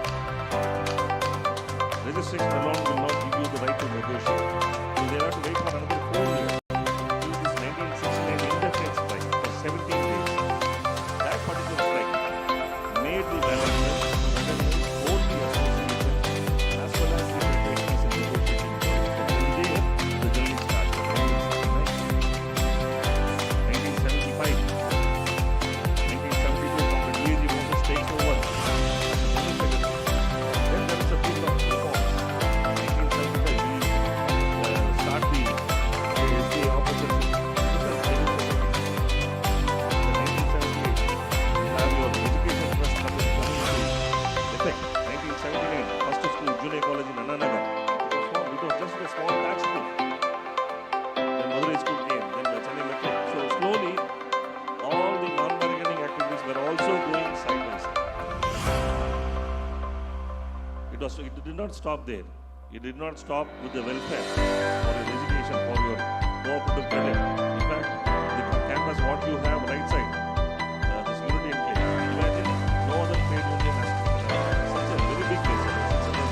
Registration alone will not give you the right to negotiate. So they have to wait for another 4 years. Use this 1969 indefinite strike for 17 days. That particular strike made the management hold the association as well as the preparations and negotiation. So from there, the journey started. 1975, 1972, Comrade E.A.G. Moses takes over as a General Secretary. Then there is a period of reforms. 1975, we start the also going side by side. It did not stop there. It did not stop with the welfare or your education or your cooperative credit. In fact, the campus what you have right side, this unity enclave. Imagine no other trade union has such a very big place. It's a big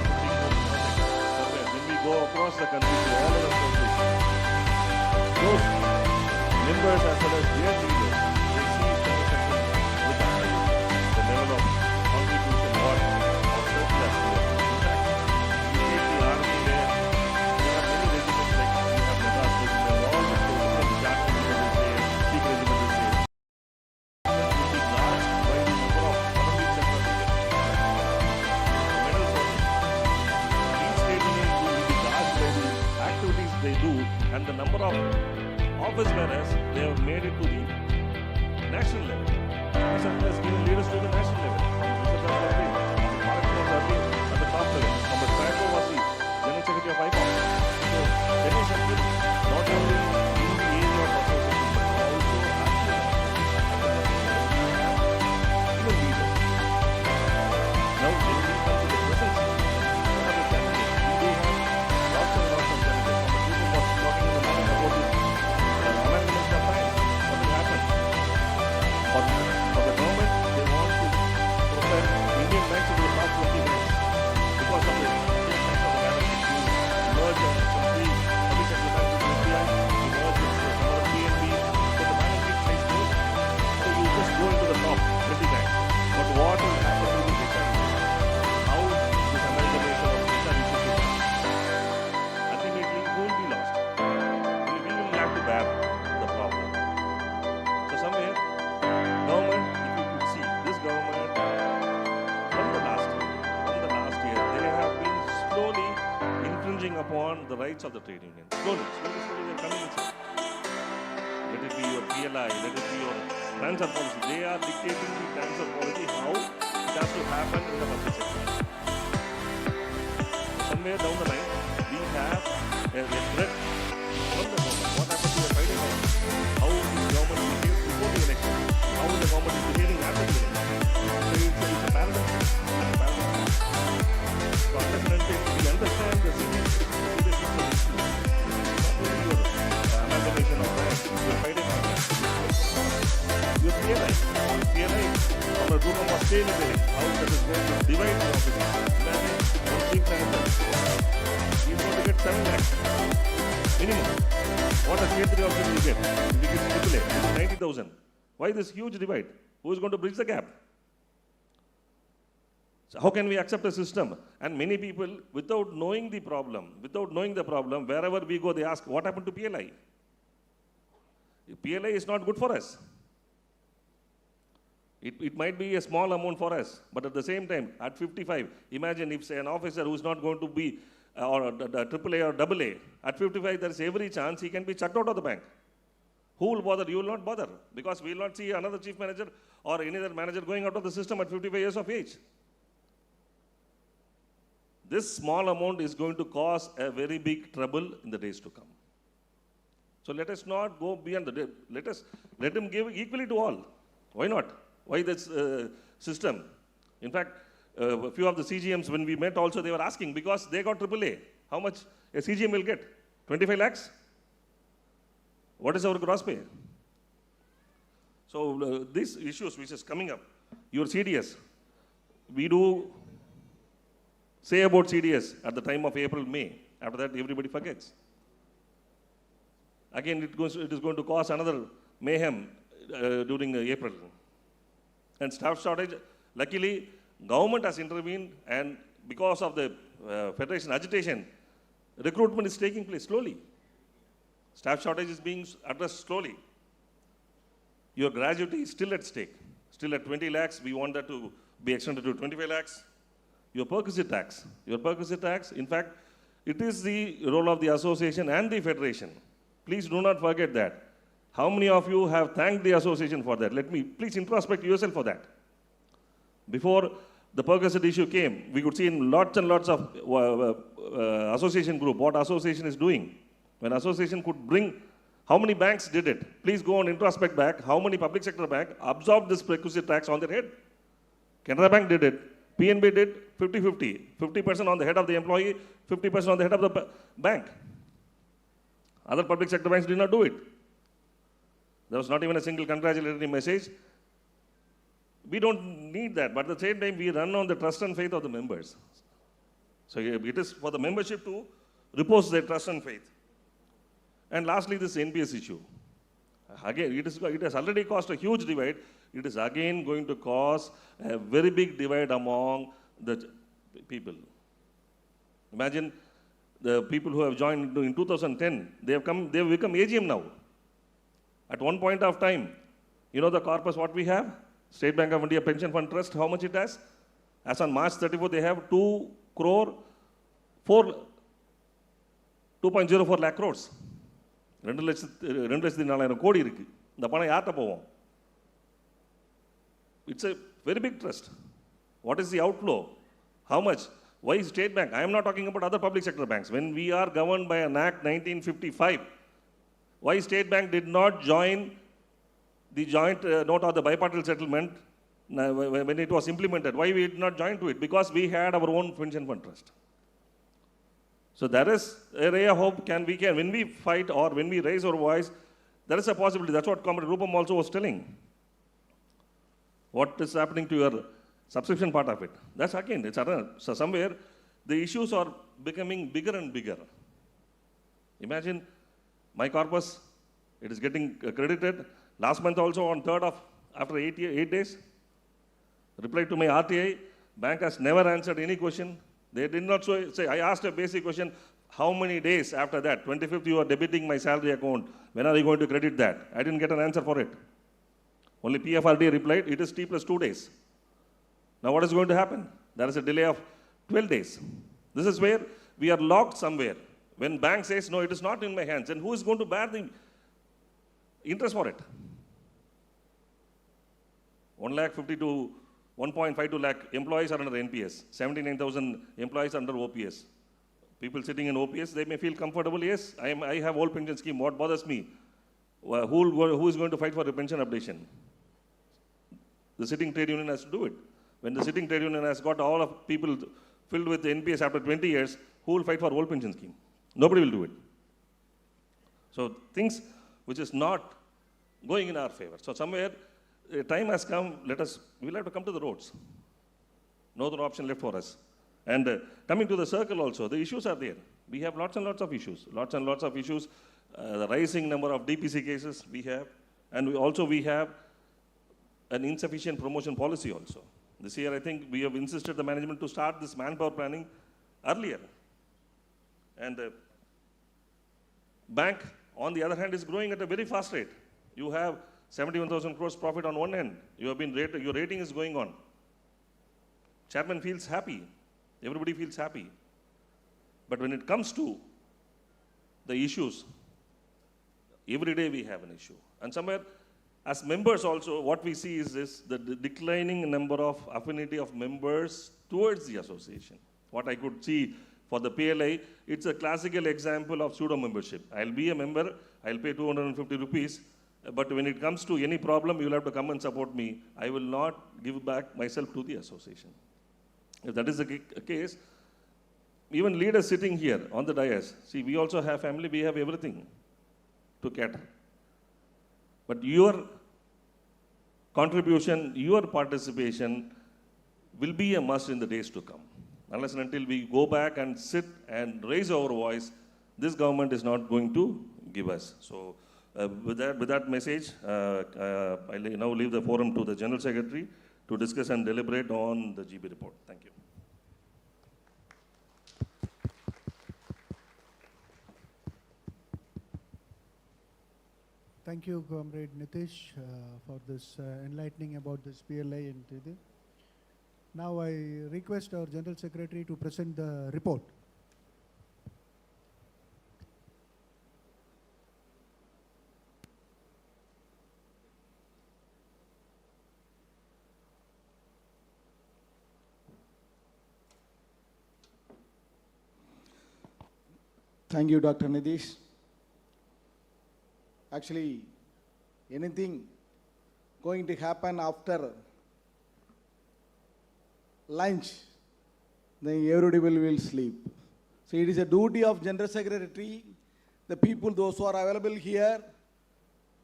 somewhere. When we go across the country to all other countries, those members as well as their leaders, they see with the level of contribution or surplus here. In fact, you take the army there are many regiments like you have Madras regiment, all the Jat regiment is there, Sikh regiment is there. Will be guards by the number of Paramveer Chakra medals also. Each state union will be guards by the activities they do and the number of office bearers they have made it to the national level. This has given leaders to the national level. At the top level. From Trico was the General Secretary of IPOC. So, Chennai Circle, not only in the area of association, but also even leaders. Now, when we come to the present situation, what are the challenges? We do have lots and lots of challenges. Some people were talking in the morning about the amendments of time. What will happen? For the government, they want to propel Indian banks into the top 20 banks because of the Indian banks of the balance sheet. You merge some three public sector banks with SBI, you merge with some other PNB, so the balance sheet size grows. So you just go into the top 20 banks. But what will happen to this economy? How this amalgamation of data is going to happen? Ultimately, who will be lost? Only we will have to bear the problem. So somewhere, government, if you could see, this government, from the last year, they have been slowly infringing upon the rights of the trade union. Slowly, they are coming inside. Let it be your PLI, let it be your transfer policy. They are dictating the transfer policy, how it has to happen in the public sector. Somewhere down the line, we have a threat from the government. What happened to the Friday night? How the government behaves before the election? How the government is behaving after the election? So it's a paradox. So unless we understand the seriousness of the issue, not only your amalgamation of that, your Friday night, your PLI, our Buddham was staying in the head. How that is going to divide the offices. Imagine one chief manager, he is going to get 7 lakhs minimum. What a state officer will get? If he gets AAA, 90,000. Why this huge divide? Who is going to bridge the gap? So how can we accept a system? And many people, without knowing the problem, wherever we go, they ask, what happened to PLI? PLI is not good for us. It might be a small amount for us, but at the same time, at 55, imagine if, say, an officer who is not going to be or a AAA or AA, at 55, there is every chance he can be chucked out of the bank. Who will bother? You will not bother, because we will not see another chief manager or any other manager going out of the system at 55 years of age. This small amount is going to cause a very big trouble in the days to come. So let us not go beyond the, let him give equally to all. Why not? Why this system? In fact, a few of the CGMs, when we met also, they were asking, because they got AAA. How much a CGM will get? 25 lakhs? What is our gross pay? So these issues which is coming up, your CDS, we do say about CDS at the time of April, May. After that, everybody forgets. Again, it is going to cause another mayhem during April. And staff shortage, luckily, government has intervened, and because of the federation agitation, recruitment is taking place slowly. Staff shortage is being addressed slowly. Your gratuity is still at stake. Still at 20 lakhs, we want that to be extended to 25 lakhs. Your perquisite tax, in fact, it is the role of the association and the federation. Please do not forget that. How many of you have thanked the association for that? Let me, please introspect yourself for that. Before the perquisite issue came, we could see in lots and lots of association group, what association is doing. When association could bring How many banks did it? Please go and introspect back. How many public sector banks absorbed this requisite tax on their head? Canara Bank did it. PNB did 50-50. 50% on the head of the employee, 50% on the head of the bank. Other public sector banks did not do it. There was not even a single congratulatory message. We don't need that, but at the same time, we run on the trust and faith of the members. So it is for the membership to repose their trust and faith. And lastly, this NPS issue. Again, it has already caused a huge divide. It is again going to cause a very big divide among the people. Imagine the people who have joined in 2010, they have become AGM now. At one point of time, you know the corpus what we have? State Bank of India Pension Fund Trust, how much it has? As on March 34, they have 2.04 lakh crores. 2,40,000 கோடி இருக்கு. இந்த பணம் யார்கிட்ட போவோம்? It's a very big trust. What is the outflow? How much? Why State Bank? I am not talking about other public sector banks. When we are governed by an Act 1955, why State Bank did not join the joint note of the bipartital settlement when it was implemented? Why we did not join to it? Because we had our own pension fund trust. So there is a ray of hope. When we fight or when we raise our voice, there is a possibility. That's what Comrade Rupam also was telling. What is happening to your subscription part of it? That's again, it's so somewhere the issues are becoming bigger and bigger. Imagine my corpus, it is getting credited. Last month also on 3rd of, after 8 days, replied to my RTI, bank has never answered any question. They did not say, I asked a basic question, how many days after that? 25th you are debiting my salary account. When are you going to credit that? I didn't get an answer for it. Only PFRD replied, it is T plus 2 days. Now what is going to happen? There is a delay of 12 days. This is where we are locked somewhere. When bank says, no, it is not in my hands, and who is going to bear the interest for it? 1.52 lakh employees are under employees, 79,000 employees under OPS. People sitting in OPS, they may feel comfortable. Yes, I have old pension scheme. What bothers me? Who is going to fight for a pension updation? The sitting trade union has to do it. When the sitting trade union has got all of people filled with NPS after 20 years, who will fight for old pension scheme? Nobody will do it. So things which is not going in our favor. So somewhere, time has come, we'll have to come to the roads. No other option left for us. And coming to the circle also, the issues are there. We have lots and lots of issues. Lots and lots of issues. The rising number of DPC cases we have. And we have an insufficient promotion policy also. This year, I think we have insisted the management to start this manpower planning earlier. And bank, on the other hand, is growing at a very fast rate. You have 71,000 crores profit on one end. Your rating is going on. Chairman feels happy. Everybody feels happy. But when it comes to the issues, every day we have an issue. And somewhere, as members also, what we see is this, the declining number of affinity of members towards the association. What I could see for the PLI, it's a classical example of pseudo membership. I'll be a member, I'll pay 250 rupees, but when it comes to any problem, you'll have to come and support me. I will not give back myself to the association. If that is the case, even leaders sitting here on the dais, see, we also have family, we have everything to cater. But your contribution, your participation will be a must in the days to come. Unless and until we go back and sit and raise our voice, this government is not going to give us. So with that message, I now leave the forum to the General Secretary to discuss and deliberate on the GB report. Thank you. Thank you, Comrade Nitish, for this enlightening about this PLI and TD. Now I request our General Secretary to present the report. Thank you, Dr. Nitish. actually anything going to happen after lunch, then everybody will sleep. So it is a duty of General Secretary, the people, those who are available here,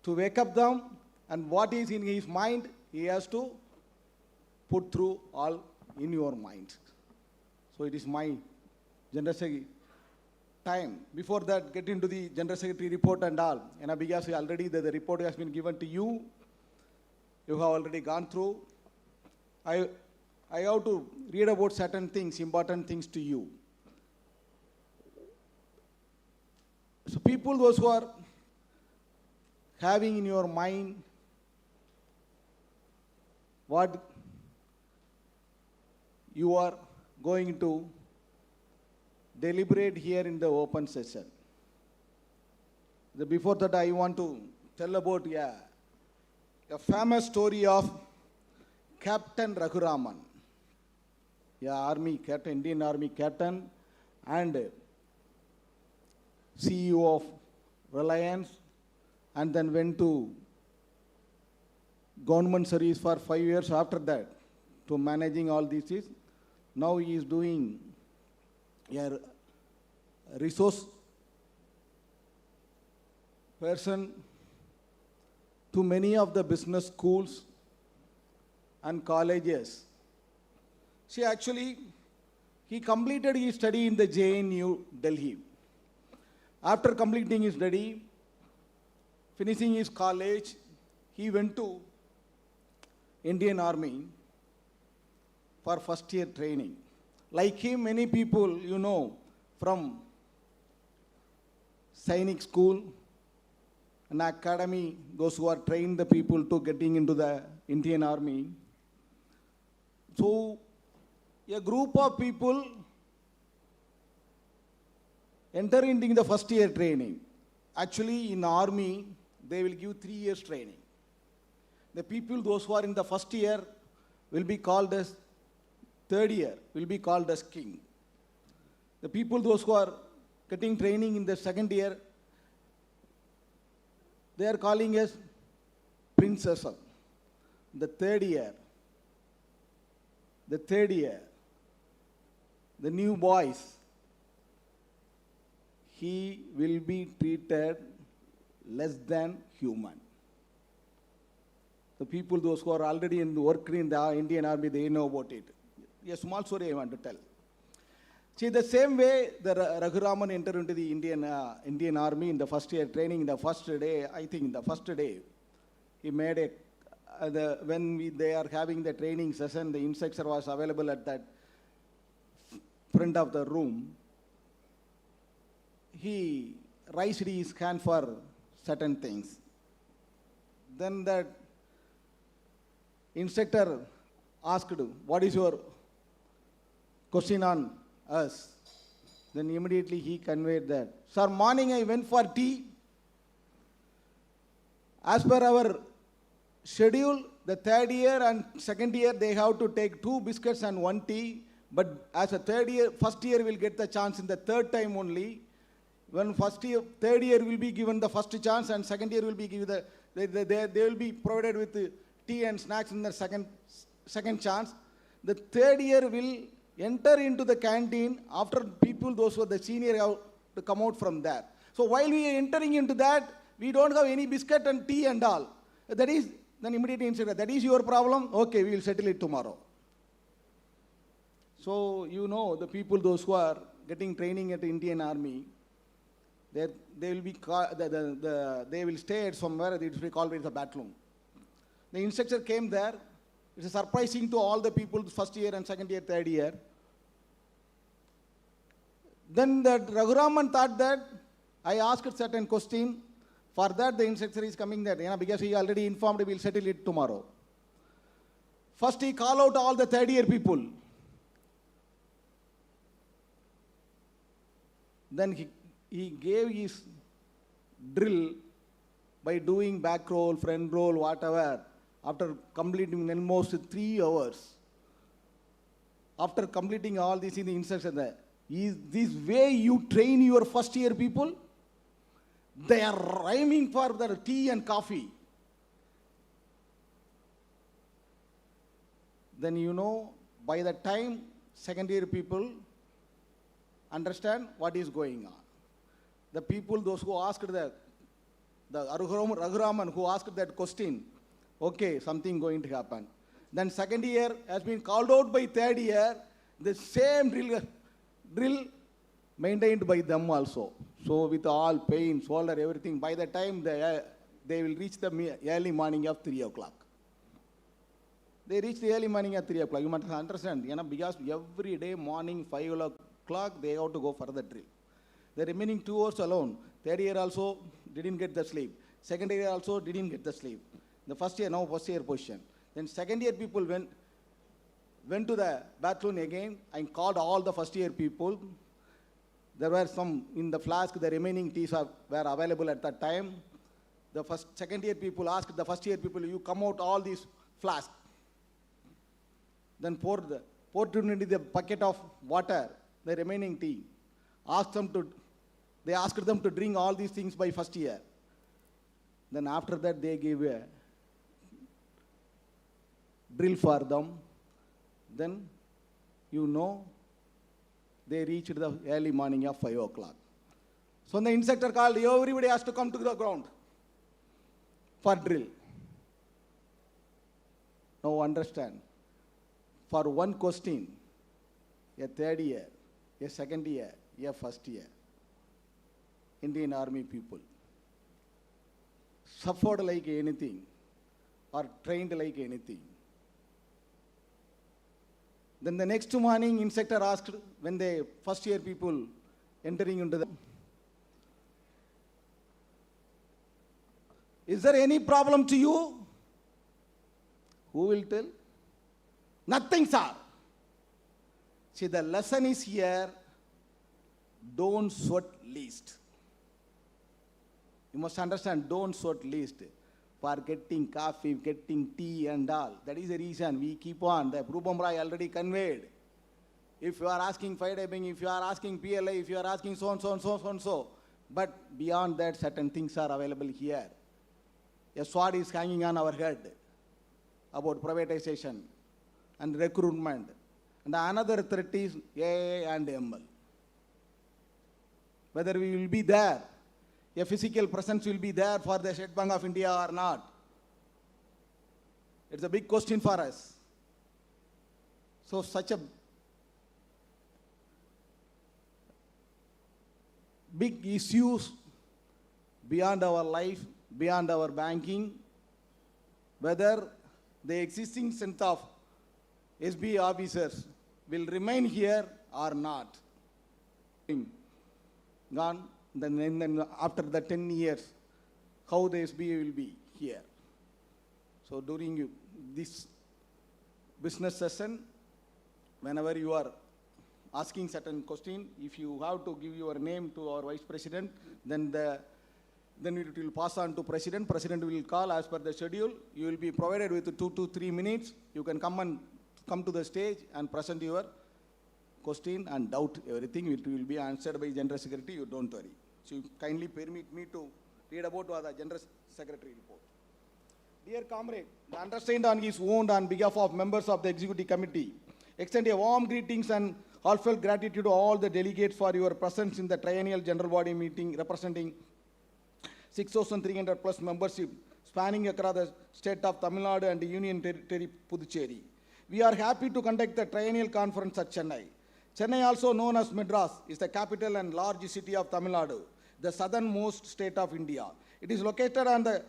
to wake up them, and what is in his mind, he has to put through all in your mind. So it is my General Secretary time. Before that, get into the General Secretary report and all. And because already the report has been given to you, you have already gone through. I have to read about certain things, important things to you. So people, those who are having in your mind what you are going to deliberate here in the open session. Before that, I want to tell about a famous story of Captain Raghuraman, army captain, Indian Army captain, and CEO of Reliance, and then went to government service for 5 years after that to managing all these things. Now he is doing a resource person to many of the business schools and colleges. See, actually, he completed his study in the JNU, Delhi. After completing his study, finishing his college, he went to Indian Army for first year training. Like him, many people, from Sainik school, an academy, those who are trained the people to getting into the Indian Army. So, a group of people enter into the first year training. Actually, in army, they will give 3 years training. The people, those who are in the first year, will be called as third year, will be called as king. The people, those who are getting training in the second year, they are calling as princess. The third year, the new boys, he will be treated less than human. The people, those who are already working in the Indian Army, they know about it. A small story I want to tell. See, the same way the Raghuraman entered into the Indian Army in the first year training, in the first day, he made when they are having the training session, the instructor was available at that front of the room. He raised his hand for certain things. Then that instructor asked, "What is your question on us?" Then immediately he conveyed that, "Sir, morning I went for tea. As per our schedule, the third year and second year, they have to take 2 biscuits and 1 tea. But as a first year will get the chance in the third time only. When third year will be given the first chance, and second year will be given they will be provided with tea and snacks in the second chance. The third year will enter into the canteen after people, those who are the senior, have to come out from there. So while we are entering into that, we don't have any biscuit and tea and all. That is, then immediately instead, that is your problem. Okay, we will settle it tomorrow." So the people, those who are getting training at the Indian Army, they will be they will stay at somewhere. It will be called as a battalion. The instructor came there. It's surprising to all the people, first year and second year, third year. Then that Raghuraman thought that I asked a certain question. For that, the instructor is coming there, because he already informed we will settle it tomorrow. First, he called out all the third year people. Then he gave his drill by doing back roll, front roll, whatever, after completing almost 3 hours. After completing all this in the instruction, is this way you train your first year people? They are rhyming for their tea and coffee. Then you know, by the time second year people understand what is going on. The people, those who asked the Raghuraman who asked that question, okay, something going to happen. Then second year has been called out by third year, the same drill maintained by them also. So with all pain, shoulder, everything, by the time they will reach the early morning of 3 o'clock. They reach the early morning at 3 o'clock. You must understand, because every day morning 5 o'clock they have to go for the drill. The remaining 2 hours alone, third year also didn't get the sleep. Second year also didn't get the sleep. The first year, now first year position. Then second year people went to the bathroom again and called all the first year people. There were some in the flask, the remaining teas were available at that time. The second year people asked the first year people, you come out all these flasks. Then poured into the bucket of water, the remaining tea. They asked them to drink all these things by first year. Then after that they gave a drill for them. Then you know they reached the early morning of 5 o'clock. So the inspector called, everybody has to come to the ground for drill. Now understand, for one question, a third year, a second year, a first year, Indian Army people suffered like anything or trained like anything. Then the next morning, inspector asked, when the first year people entering into the, is there any problem to you? Who will tell? Nothing, sir. See, the lesson is here, don't sweat least. You must understand, don't sweat least. For getting coffee, getting tea and all. That is the reason we keep on. The Rupam Rai already conveyed. If you are asking fire diving, if you are asking PLA, if you are asking so and so and so and so. But beyond that, certain things are available here. A sword is hanging on our head about privatization and recruitment. And another threat is AA and ML. Whether we will be there, a physical presence will be there for the State Bank of India or not. It's a big question for us. So such a big issues beyond our life, beyond our banking, whether the existing strength of SB officers will remain here or not. Gone. Then after the 10 years, how the SBA will be here. So during this business session, whenever you are asking certain question, if you have to give your name to our Vice President, then it will pass on to President. President will call as per the schedule. You will be provided with 2 to 3 minutes. You can come to the stage and present your question and doubt. Everything it will be answered by General Secretary. You don't worry. So you kindly permit me to read about the General Secretary report. Dear comrade, the undersigned on his own on behalf of members of the Executive Committee extend a warm greetings and heartfelt gratitude to all the delegates for your presence in the triennial General Body meeting representing 6,300 plus membership spanning across the state of Tamil Nadu and the Union Territory Puducherry. We are happy to conduct the triennial conference at Chennai. Chennai, also known as Madras, is the capital and large city of Tamil Nadu, the southernmost state of India. It is located on the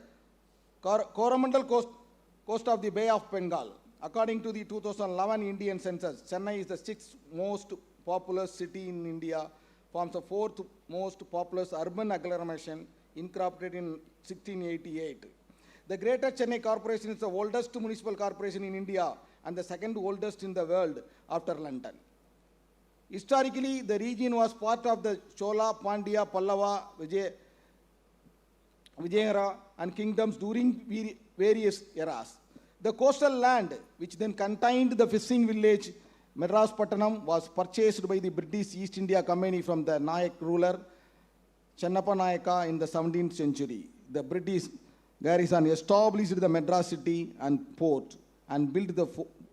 Coromandel coast of the Bay of Bengal. According to the 2011 Indian census, Chennai is the 6th most populous city in India, forms the 4th most populous urban agglomeration, incorporated in 1688. The Greater Chennai Corporation is the oldest municipal corporation in India and the second oldest in the world after London. Historically, the region was part of the Chola, Pandya, Pallava, Vijayara and kingdoms during various eras. The coastal land, which then contained the fishing village Madras Pattanam, was purchased by the British East India Company from the Nayak ruler Channapanayaka in the 17th century. The British garrison established the Madras city and port and built the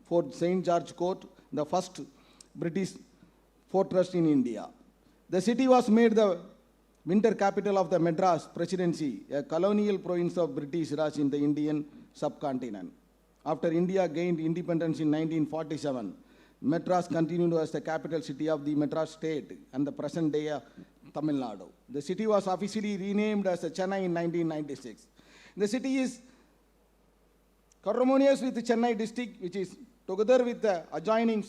Fort St. George Court, the first British fortress in India. The city was made the winter capital of the Madras Presidency, a colonial province of British Raj in the Indian subcontinent. After India gained independence in 1947, Madras continued as the capital city of the Madras state and the present day Tamil Nadu. The city was officially renamed as Chennai in 1996. The city is harmonious with the Chennai district, which is together with the adjoining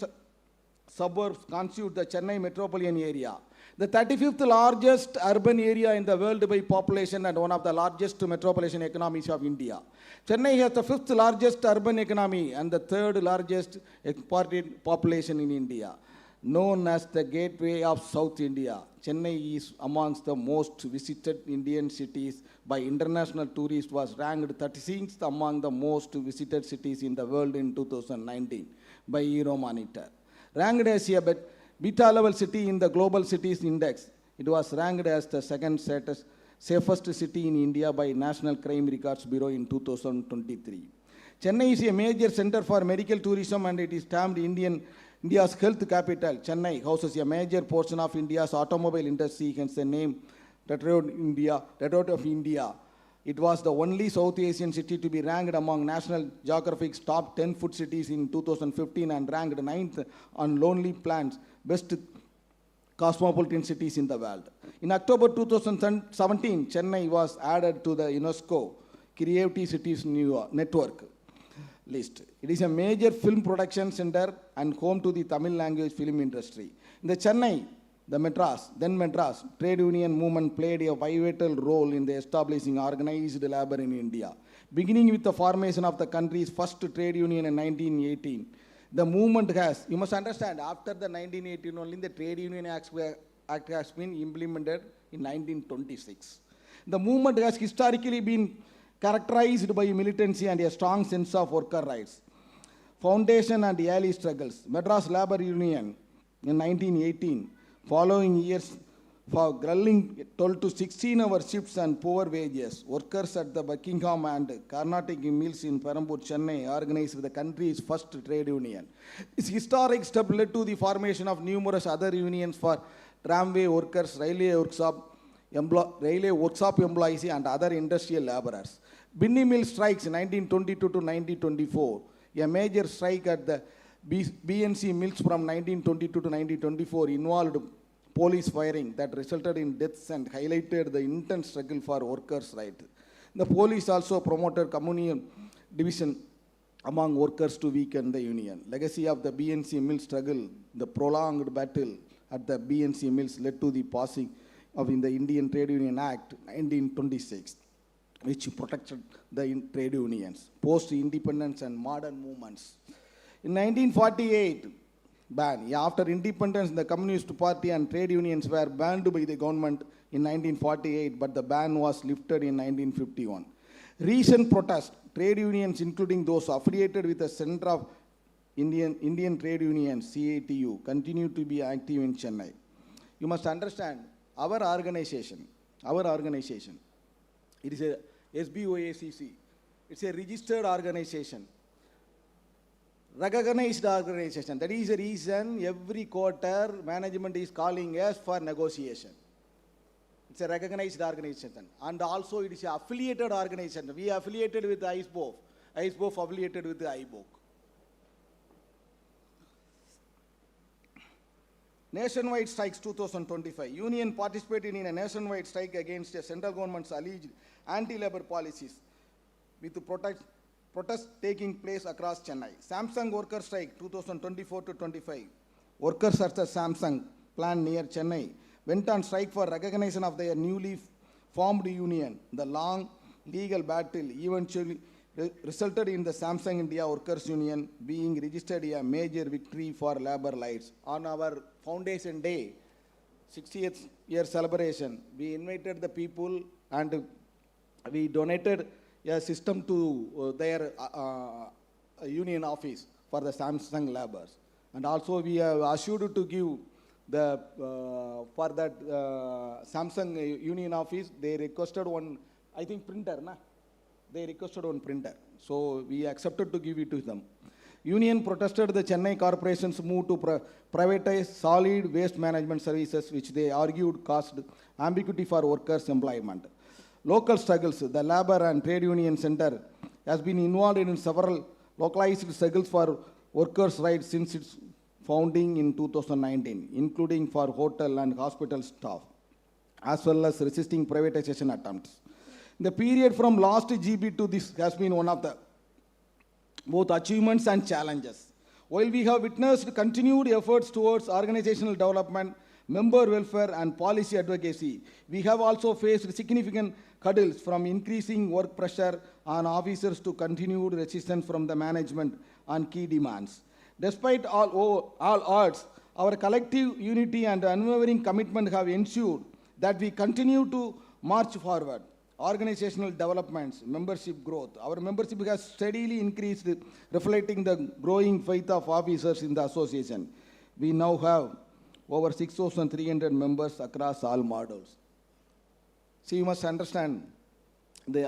suburbs constitute the Chennai metropolitan area. The 35th largest urban area in the world by population and one of the largest metropolitan economies of India. Chennai has the 5th largest urban economy and the 3rd largest exported population in India. Known as the gateway of South India, Chennai is amongst the most visited Indian cities by international tourists, was ranked 36th among the most visited cities in the world in 2019 by Euromonitor. Ranked as a beta level city in the Global Cities Index, it was ranked as the second safest city in India by National Crime Records Bureau in 2023. Chennai is a major center for medical tourism and it is termed India's health capital. Chennai houses a major portion of India's automobile industry, hence the name Detroit of India. It was the only South Asian city to be ranked among National Geographic's top 10 food cities in 2015 and ranked 9th on Lonely Planet's best cosmopolitan cities in the world. In October 2017, Chennai was added to the UNESCO Creative Cities Network list. It is a major film production center and home to the Tamil language film industry. In the Chennai, the Madras trade union movement played a pivotal role in the establishing organized labor in India. Beginning with the formation of the country's first trade union in 1918, the movement has, you must understand, after the 1918 only the Trade Union Act has been implemented in 1926. The movement has historically been characterized by militancy and a strong sense of worker rights. Foundation and early struggles. Madras Labor Union in 1918, following years for grueling 12 to 16-hour shifts and poor wages, workers at the Buckingham and Carnatic mills in Perambur, Chennai organized the country's first trade union. This historic step led to the formation of numerous other unions for tramway workers, railway workshop employees and other industrial laborers. Binni mill strikes in 1922 to 1924, a major strike at the BNC mills from 1922 to 1924 involved police firing that resulted in deaths and highlighted the intense struggle for workers' rights. The police also promoted communal division among workers to weaken the union. Legacy of the BNC mill struggle, the prolonged battle at the BNC mills led to the passing of the Indian Trade Union Act 1926, which protected the trade unions, post-independence and modern movements. In 1948, after independence, the Communist Party and trade unions were banned by the government in 1948, but the ban was lifted in 1951. Recent protests, trade unions, including those affiliated with the Center of Indian Trade Unions, CATU, continue to be active in Chennai. You must understand, our organization, it is a SBOA. It's a registered organization. Recognized organization. That is the reason every quarter management is calling us for negotiation. It's a recognized organization. And also it is an affiliated organization. We are affiliated with the ISBOF. ISBOF affiliated with the IBOC. Nationwide strikes 2025. Union participated in a nationwide strike against the central government's alleged anti-labor policies with protests taking place across Chennai. Samsung worker strike 2024 to 25. Workers at the Samsung plant near Chennai went on strike for recognition of their newly formed union. The long legal battle eventually resulted in the Samsung India Workers Union being registered a major victory for labor rights. On our Foundation Day, 60th year celebration, we invited the people and we donated a system to their union office for the Samsung laborers. And also we are assured to give for that Samsung Union office, they requested one, I think printer, na? They requested one printer. So we accepted to give it to them. Union protested the Chennai corporation's move to privatize solid waste management services, which they argued caused ambiguity for workers' employment. Local struggles, the Labor and Trade Union Center has been involved in several localized struggles for workers' rights since its founding in 2019, including for hotel and hospital staff, as well as resisting privatization attempts. The period from last GB to this has been one of the both achievements and challenges. While we have witnessed continued efforts towards organizational development, member welfare and policy advocacy, we have also faced significant hurdles from increasing work pressure on officers to continued resistance from the management on key demands. Despite all odds, our collective unity and unwavering commitment have ensured that we continue to march forward. Organizational developments, membership growth. Our membership has steadily increased, reflecting the growing faith of officers in the association. We now have over 6,300 members across all models. See, you must understand, the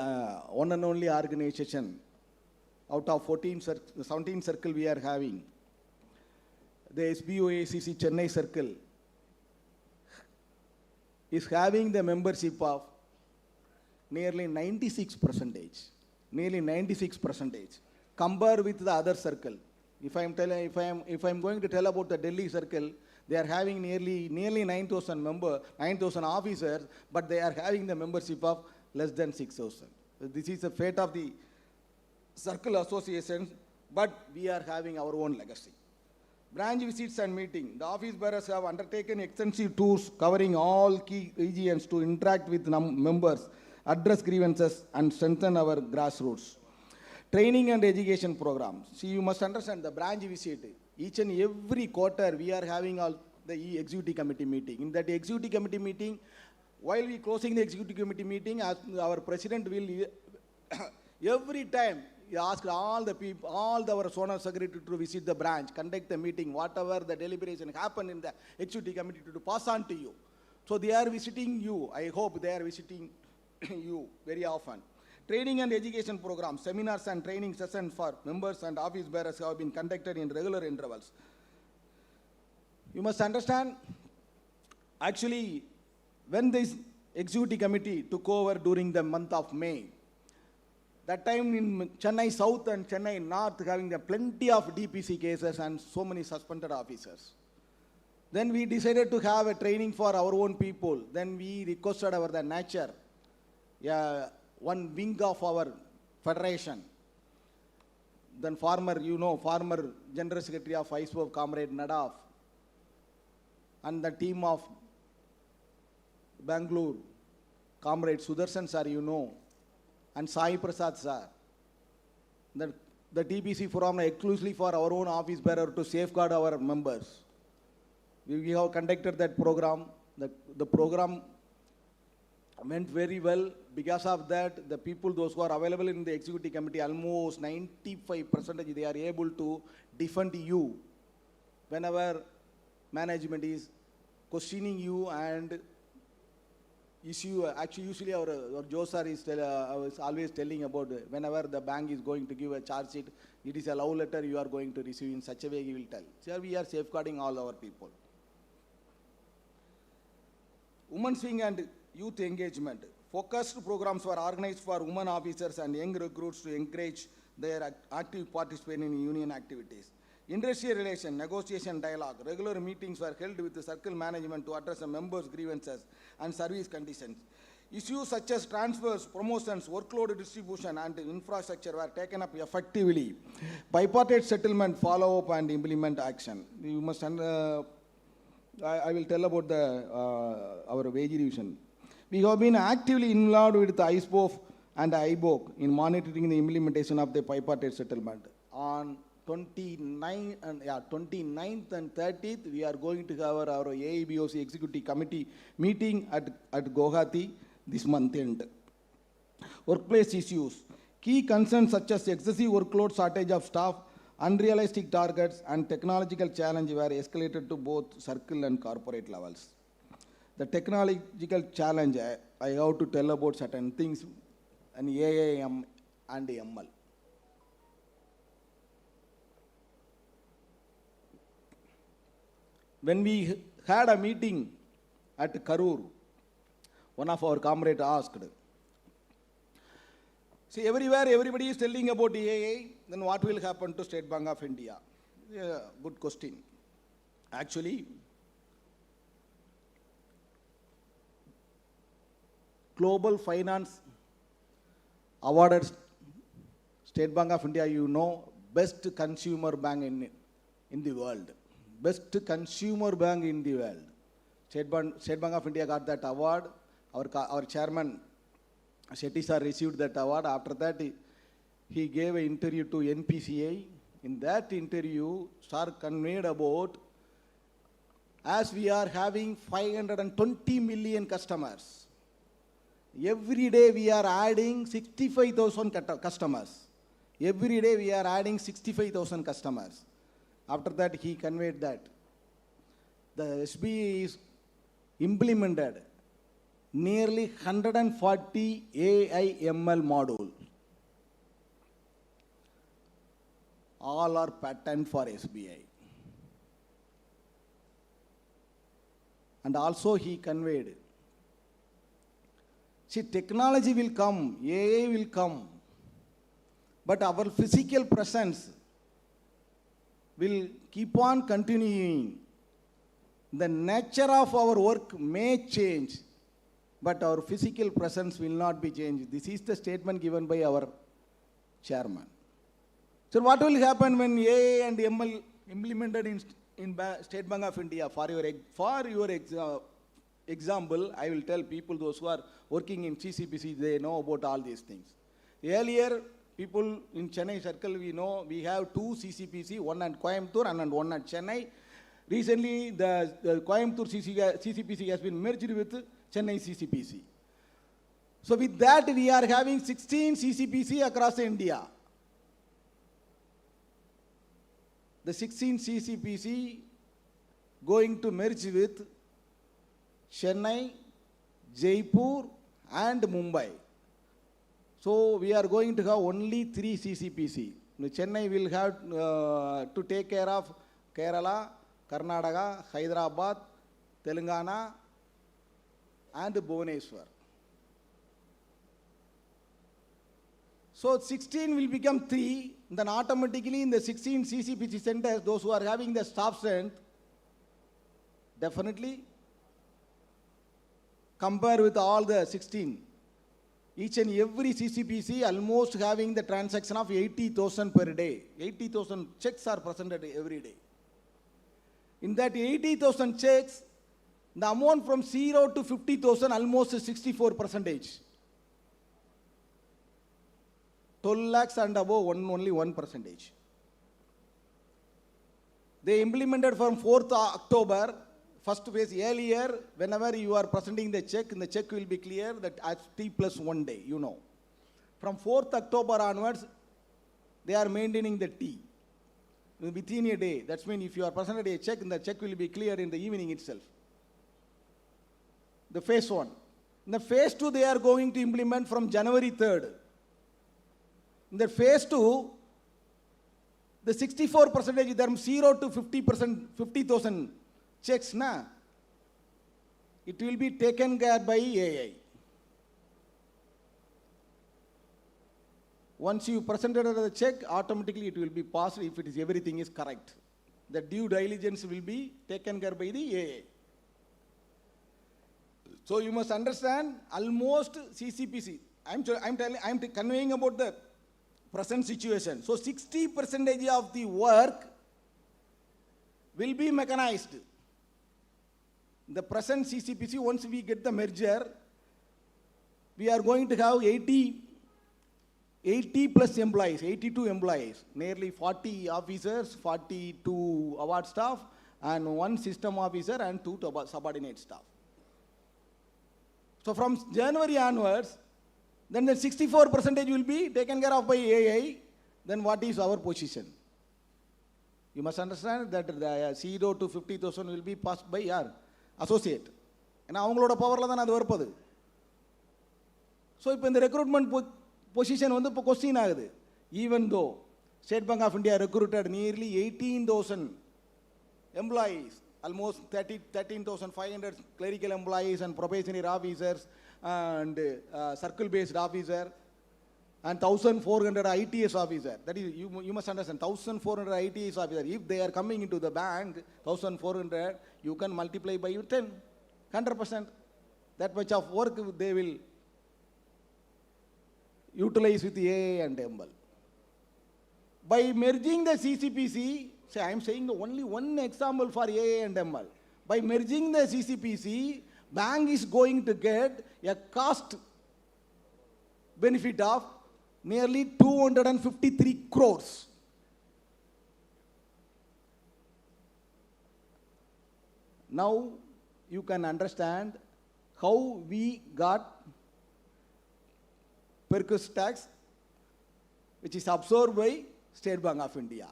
one and only organization out of 17 circle we are having, the SBOA CC Chennai circle is having the membership of nearly 96%, compared with the other circle. If I'm going to tell about the Delhi circle, they are having nearly 9,000 officers, but they are having the membership of less than 6,000. This is the fate of the circle associations, but we are having our own legacy. Branch visits and meeting. The office bearers have undertaken extensive tours covering all key regions to interact with members, address grievances, and strengthen our grassroots. Training and education programs. See, you must understand the branch visit. Each and every quarter, we are having the executive committee meeting. In that executive committee meeting, while we closing the executive committee meeting, as our president will, every time, he asked all the people, our zonal secretary to visit the branch, conduct the meeting, whatever the deliberation happened in the executive committee to pass on to you. So they are visiting you. I hope they are visiting you very often. Training and education programs, seminars and training sessions for members and office bearers have been conducted in regular intervals. You must understand, actually, when this executive committee took over during the month of May, that time in Chennai South and Chennai North having plenty of DPC cases and so many suspended officers. Then we decided to have a training for our own people. Then we requested the nature, one wing of our federation. Then former General Secretary of SBOA, Comrade Nadaf, and the team of Bangalore, Comrade Sudarshan sir, and Sai Prasad sir. The TPC forum exclusively for our own office bearer to safeguard our members. We have conducted that program. The program went very well. Because of that, the people, those who are available in the executive committee, almost 95% they are able to defend you whenever management is questioning you and issue. Actually, usually our Joe sir is always telling about whenever the bank is going to give a charge sheet, it is a love letter you are going to receive in such a way he will tell. So we are safeguarding all our people. Women's wing and youth engagement. Focused programs were organized for women officers and young recruits to encourage their active participation in union activities. Industry relation, negotiation, dialogue. Regular meetings were held with the circle management to address the members' grievances and service conditions. Issues such as transfers, promotions, workload distribution, and infrastructure were taken up effectively. Bipartite settlement, follow-up, and implement action. You must, I will tell about our wage revision. We have been actively involved with the ISBOF and IBOC in monitoring the implementation of the bipartite settlement. On 29th and 30th, we are going to have our AIBOC Executive Committee meeting at Guwahati this month end. Workplace issues. Key concerns such as excessive workload, shortage of staff, Unrealistic targets and technological challenge were escalated to both circle and corporate levels. The technological challenge, I have to tell about certain things and AIM and ML. When we had a meeting at Karur, one of our comrades asked, see, everywhere everybody is telling about AI, then what will happen to State Bank of India? Yeah, good question. Actually, Global Finance awarded State Bank of India, you know, best consumer bank in the world. Best consumer bank in the world. State Bank of India got that award. Our chairman, Shetty sir, received that award. After that, he gave an interview to NPCI. In that interview, sir conveyed about, as we are having 520 million customers, every day we are adding 65,000 customers. Every day we are adding 65,000 customers. After that, he conveyed that the SBI is implemented nearly 140 AI/ML modules. All are patent for SBI. And also he conveyed, see, technology will come, AI will come, but our physical presence will keep on continuing. The nature of our work may change, but our physical presence will not be changed. This is the statement given by our chairman. So what will happen when AI and ML implemented in State Bank of India? For your example, I will tell people, those who are working in CCPC, they know about all these things. Earlier, people in Chennai circle, we know we have 2 CCPC, one at Coimbatore and one at Chennai. Recently, the Coimbatore CCPC has been merged with Chennai CCPC. So with that, we are having 16 CCPC across India. The 16 CCPC going to merge with Chennai, Jaipur and Mumbai. So we are going to have only 3 CCPC. Chennai will have to take care of Kerala, Karnataka, Hyderabad, Telangana and Bhubaneswar. So 16 will become 3, then automatically in the 16 CCPC centers, those who are having the staff strength, definitely compare with all the 16. Each and every CCPC almost having the transaction of 80,000 per day. 80,000 checks are presented every day. In that 80,000 checks, the amount from 0 to 50,000 almost is 64%. 12 lakhs and above only 1%. They implemented from 4th October, first phase. Earlier, whenever you are presenting the check will be clear that as T plus 1 day, you know. From 4th October onwards, they are maintaining the T within a day. That means if you are presented a check, the check will be clear in the evening itself. The phase 1. In the phase 2, they are going to implement from January 3rd. In the phase 2, the 64%, there are 0 to 50,000 checks, it will be taken care by AI. Once you presented the check, automatically it will be passed if everything is correct. The due diligence will be taken care by the AI. So you must understand, almost CCPC, I'm conveying about the present situation. So 60% of the work will be mechanized. The present CCPC, once we get the merger, we are going to have 80 plus employees, 82 employees, nearly 40 officers, 42 award staff, and 1 system officer and 2 subordinate staff. So from January onwards, then the 64% will be taken care of by AI. Then what is our position? You must understand that the 0 to 50,000 will be passed by your associate. And avangaloda power la dhaan adu varupadu. So ipo indha recruitment position vandu ipo question agudhu. Even though State Bank of India recruited nearly 18,000 employees, almost 13,500 clerical employees and probationary officers and circle-based officer and 1,400 ITS officer. That is, you must understand, 1,400 ITS officer. If they are coming into the bank, 1,400, you can multiply by 10, 100%. That much of work they will utilize with AA and ML. By merging the CCPC, say I am saying only one example for AA and ML. By merging the CCPC, bank is going to get a cost benefit of nearly 253 crores. Now you can understand how we got perquisite tax, which is absorbed by State Bank of India.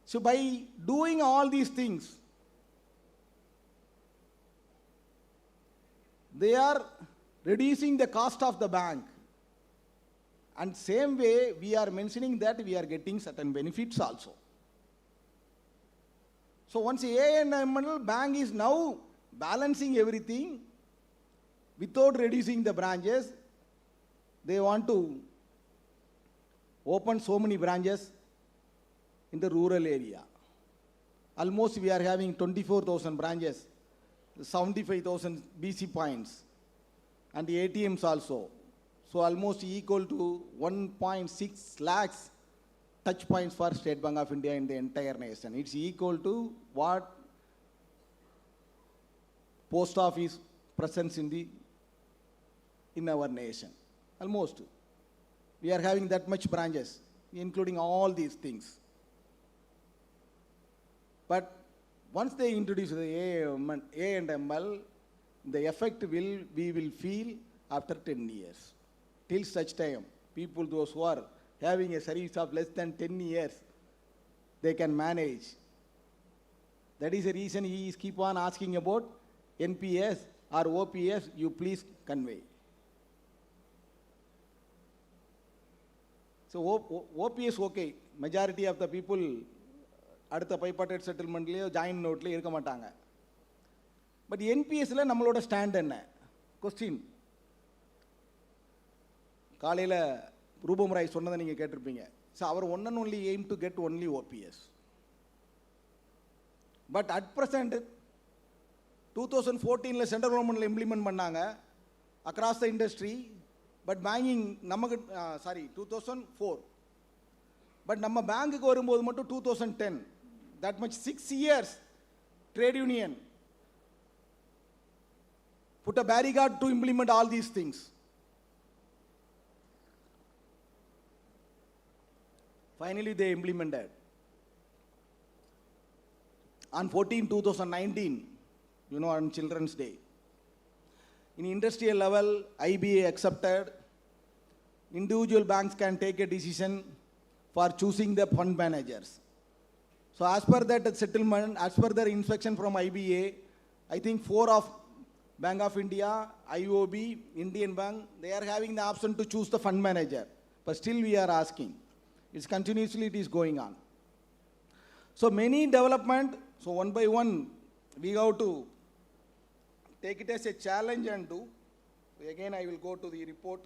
So by doing all these things, they are reducing the cost of the bank. And same way, we are mentioning that we are getting certain benefits also. So once A&ML bank is now balancing everything without reducing the branches, they want to open so many branches in the rural area. Almost we are having 24,000 branches, 75,000 BC points, and the ATMs also. So almost equal to 1.6 lakhs touch points for State Bank of India in the entire nation. It's equal to what post office presence in our nation. Almost. We are having that much branches, including all these things. But once they introduce the A and ML, the effect we will feel after 10 years. Till such time, people, those who are having a service of less than 10 years, they can manage. That is the reason he is keep on asking about NPS or OPS, you please convey. So OPS okay, majority of the people அடுத்த பைபாட்டட் செட்டில்மெண்ட்லேயோ join நோட்லேயோ இருக்க மாட்டாங்க. But என்பிஎஸ்ல நம்மளோட stand என்ன? Question காலையில் ரூபம் ராய் சொன்னதை நீங்கள் கேட்டிருப்பீங்க. ஸோ அவர் one and only aim to get only OPS. But at present 2014 central கவர்மெண்ட்டில் இம்ப்ளிமெண்ட் பண்ணாங்க across the industry. But banking நமக்கு 2004. பட் நம்ம பேங்குக்கு வரும்போது மட்டும் 2010. That much 6 years, trade union put a barricade to implement all these things. Finally, they implemented. On 14/2019, on Children's Day. In industrial level, IBA accepted individual banks can take a decision for choosing the fund managers. So as per that settlement, as per their inspection from IBA, I think 4 of Bank of India, IOB, Indian Bank, they are having the option to choose the fund manager. But still we are asking. It's continuously it is going on. So many development, so one by one, we have to take it as a challenge and do. Again, I will go to the report.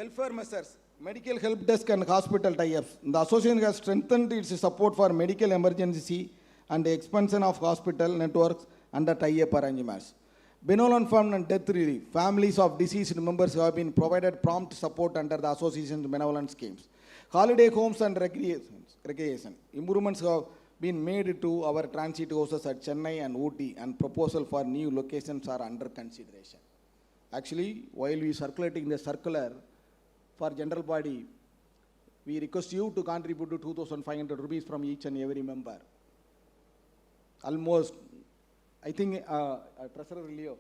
Welfare measures. Medical help desk and hospital tie-ups. The association has strengthened its support for medical emergency and the expansion of hospital networks under tie-up arrangements. Benevolent fund and death relief. Families of deceased members have been provided prompt support under the association's benevolent schemes. Holiday homes and recreation. Improvements have been made to our transit houses at Chennai and Ooty, and proposal for new locations are under consideration. Actually, while we circulating the circular, for general body, we request you to contribute to 2,500 rupees from each and every member. Almost, I think, Treasurer Leo,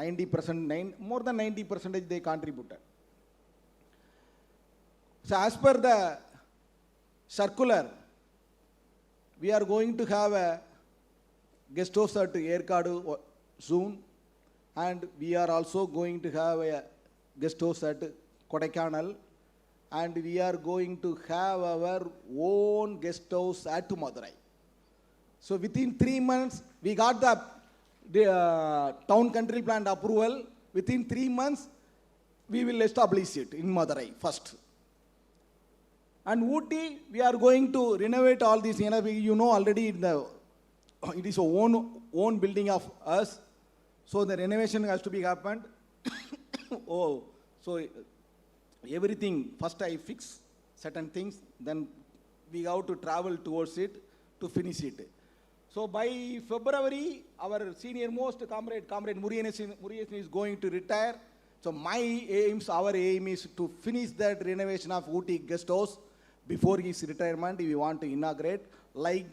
90%, more than 90% they contributed. So as per the circular, we are going to have a guest house at Yerkadu soon, and we are also going to have a guest house at Kodaikanal, and we are going to have our own guest house at Madurai. So within 3 months, we got the town country plan approval. Within 3 months, we will establish it in Madurai first. And Ooty, we are going to renovate all these. You know already it is a own building of us. So the renovation has to be happened. Oh, so everything, first I fix certain things, then we have to travel towards it to finish it. So by February, our senior most comrade Muriyasan is going to retire. So our aim is to finish that renovation of Ooty guest house before his retirement. We want to inaugurate, like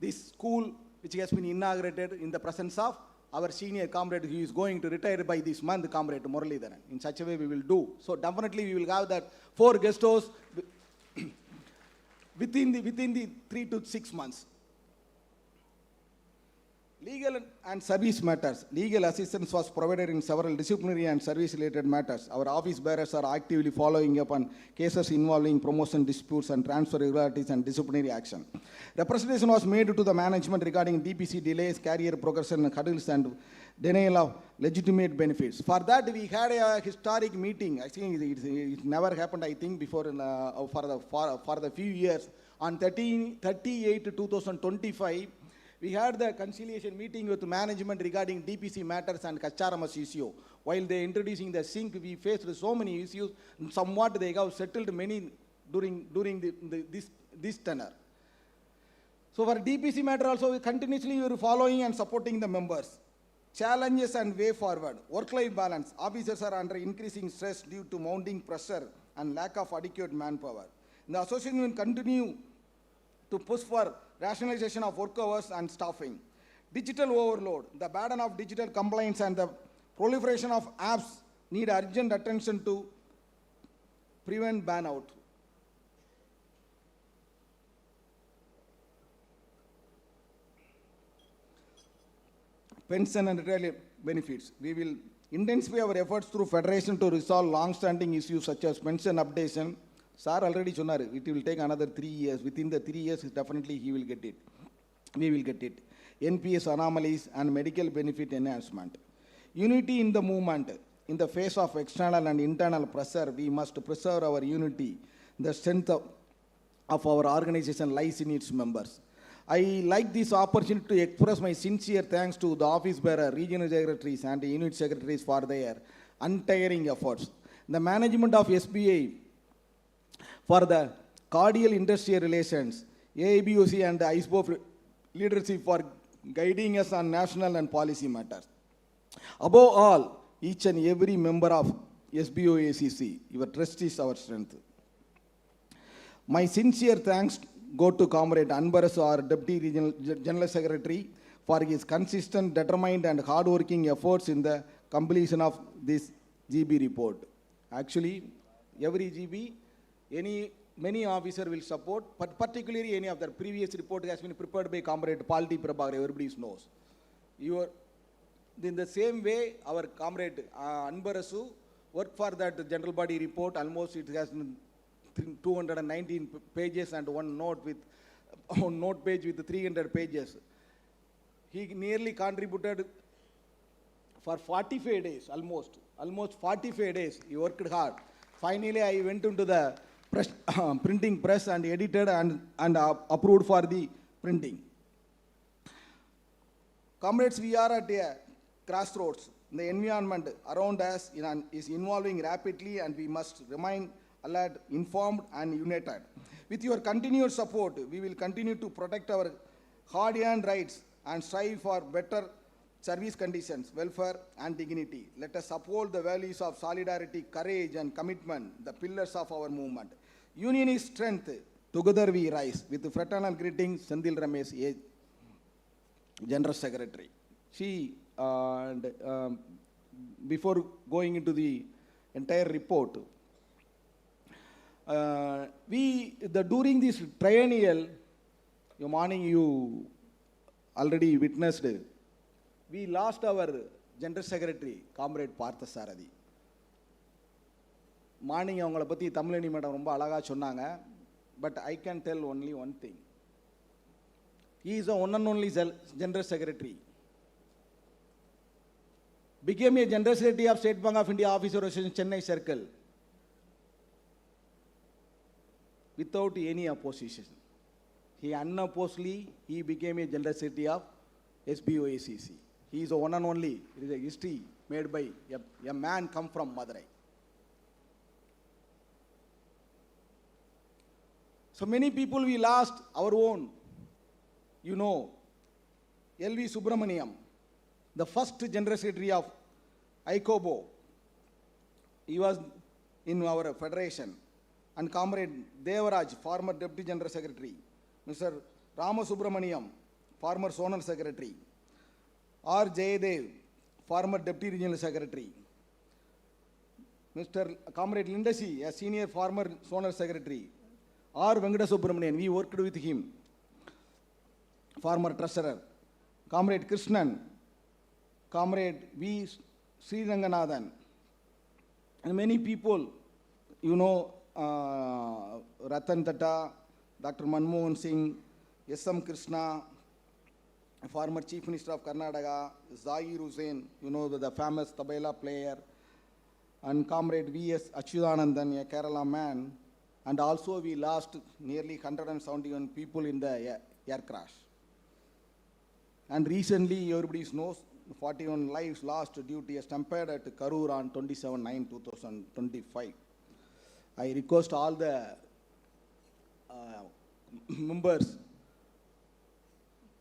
this school which has been inaugurated in the presence of our senior comrade who is going to retire by this month, comrade Muralidharan. In such a way we will do. So definitely we will have that 4 guest house within the 3 to 6 months. Legal and service matters. Legal assistance was provided in several disciplinary and service-related matters. Our office bearers are actively following up on cases involving promotion disputes and transfer irregularities and disciplinary action. Representation was made to the management regarding DPC delays, career progression, hurdles, and denial of legitimate benefits. For that, we had a historic meeting. I think it never happened, I think, before for the few years. On 30/8/2025, we had the conciliation meeting with management regarding DPC matters and Kacharamas issue. While they introducing the sink, we faced so many issues. Somewhat they have settled many during this tenure. So for DPC matter also, we continuously were following and supporting the members. Challenges and way forward. Work-life balance. Officers are under increasing stress due to mounting pressure and lack of adequate manpower. The association will continue to push for rationalization of work hours and staffing. Digital overload. The burden of digital compliance and the proliferation of apps need urgent attention to prevent burnout. Pension and retirement benefits. We will intensify our efforts through federation to resolve long-standing issues such as pension updation. Sir already sonar, it will take another 3 years. Within the 3 years, definitely he will get it. We will get it. NPS anomalies and medical benefit enhancement. Unity in the movement. In the face of external and internal pressure, we must preserve our unity. The strength of our organization lies in its members. I like this opportunity to express my sincere thanks to the office bearer, regional secretaries and unit secretaries for their untiring efforts. The management of SBA for the cordial industrial relations, AIBOC and the ISBOA leadership for guiding us on national and policy matters. Above all, each and every member of SBOA, your trust is our strength. My sincere thanks go to Comrade Anbarasu, our Deputy Regional General Secretary, for his consistent, determined and hard-working efforts in the completion of this GB report. Actually, every GB, many officer will support, but particularly any of the previous report has been prepared by Comrade Palti Prabhakar, everybody knows. In the same way, our Comrade Anbarasu worked for that general body report. Almost it has 219 pages and one note page with 300 pages. He nearly contributed for 45 days, almost 45 days. He worked hard. Finally, I went into the printing press and edited and approved for the printing. Comrades, we are at a crossroads. The environment around us is evolving rapidly and we must remain alert, informed and united. With your continued support, we will continue to protect our hard-earned rights and strive for better service conditions, welfare and dignity. Let us uphold the values of solidarity, courage and commitment, the pillars of our movement. Union is strength. Together we rise. With fraternal greetings, Sandil Ramesh, General Secretary. Before going into the entire report, During this triennial, morning you already witnessed, we lost our General Secretary, Comrade Partha Sarathi. Morning avangala patti Tamilani madam romba alaga sonnanga, but I can tell only one thing. He is the one and only General Secretary. Became a General Secretary of State Bank of India Officer Association Chennai Circle without any opposition. He unopposedly became a General Secretary of SBOA. He is the one and only. It is a history made by a man come from Madurai. So many people we lost our own. You know, L.V. Subramaniam, the first General Secretary of ICOBO. He was in our federation. And Comrade Devaraj, former Deputy General Secretary. Mr. Rama Subramaniam, former Zonal Secretary. R. Jayadev, former Deputy Regional Secretary. Mr. Comrade Lindasi, a senior former Zonal Secretary. R. Venkata Subramanian, we worked with him. Former Treasurer. Comrade Krishnan, Comrade V. Sri Ranganathan. And many people, you know, Ratan Tata, Dr. Manmohan Singh, S.M. Krishna, former Chief Minister of Karnataka, Zahir Hussain, you know, the famous tabla player, and Comrade V.S. Achyutanandan, a Kerala man, and also we lost nearly 171 people in the air crash. And recently, everybody knows, 41 lives lost due to a stampede at Karur on 27/9/2025. I request all the members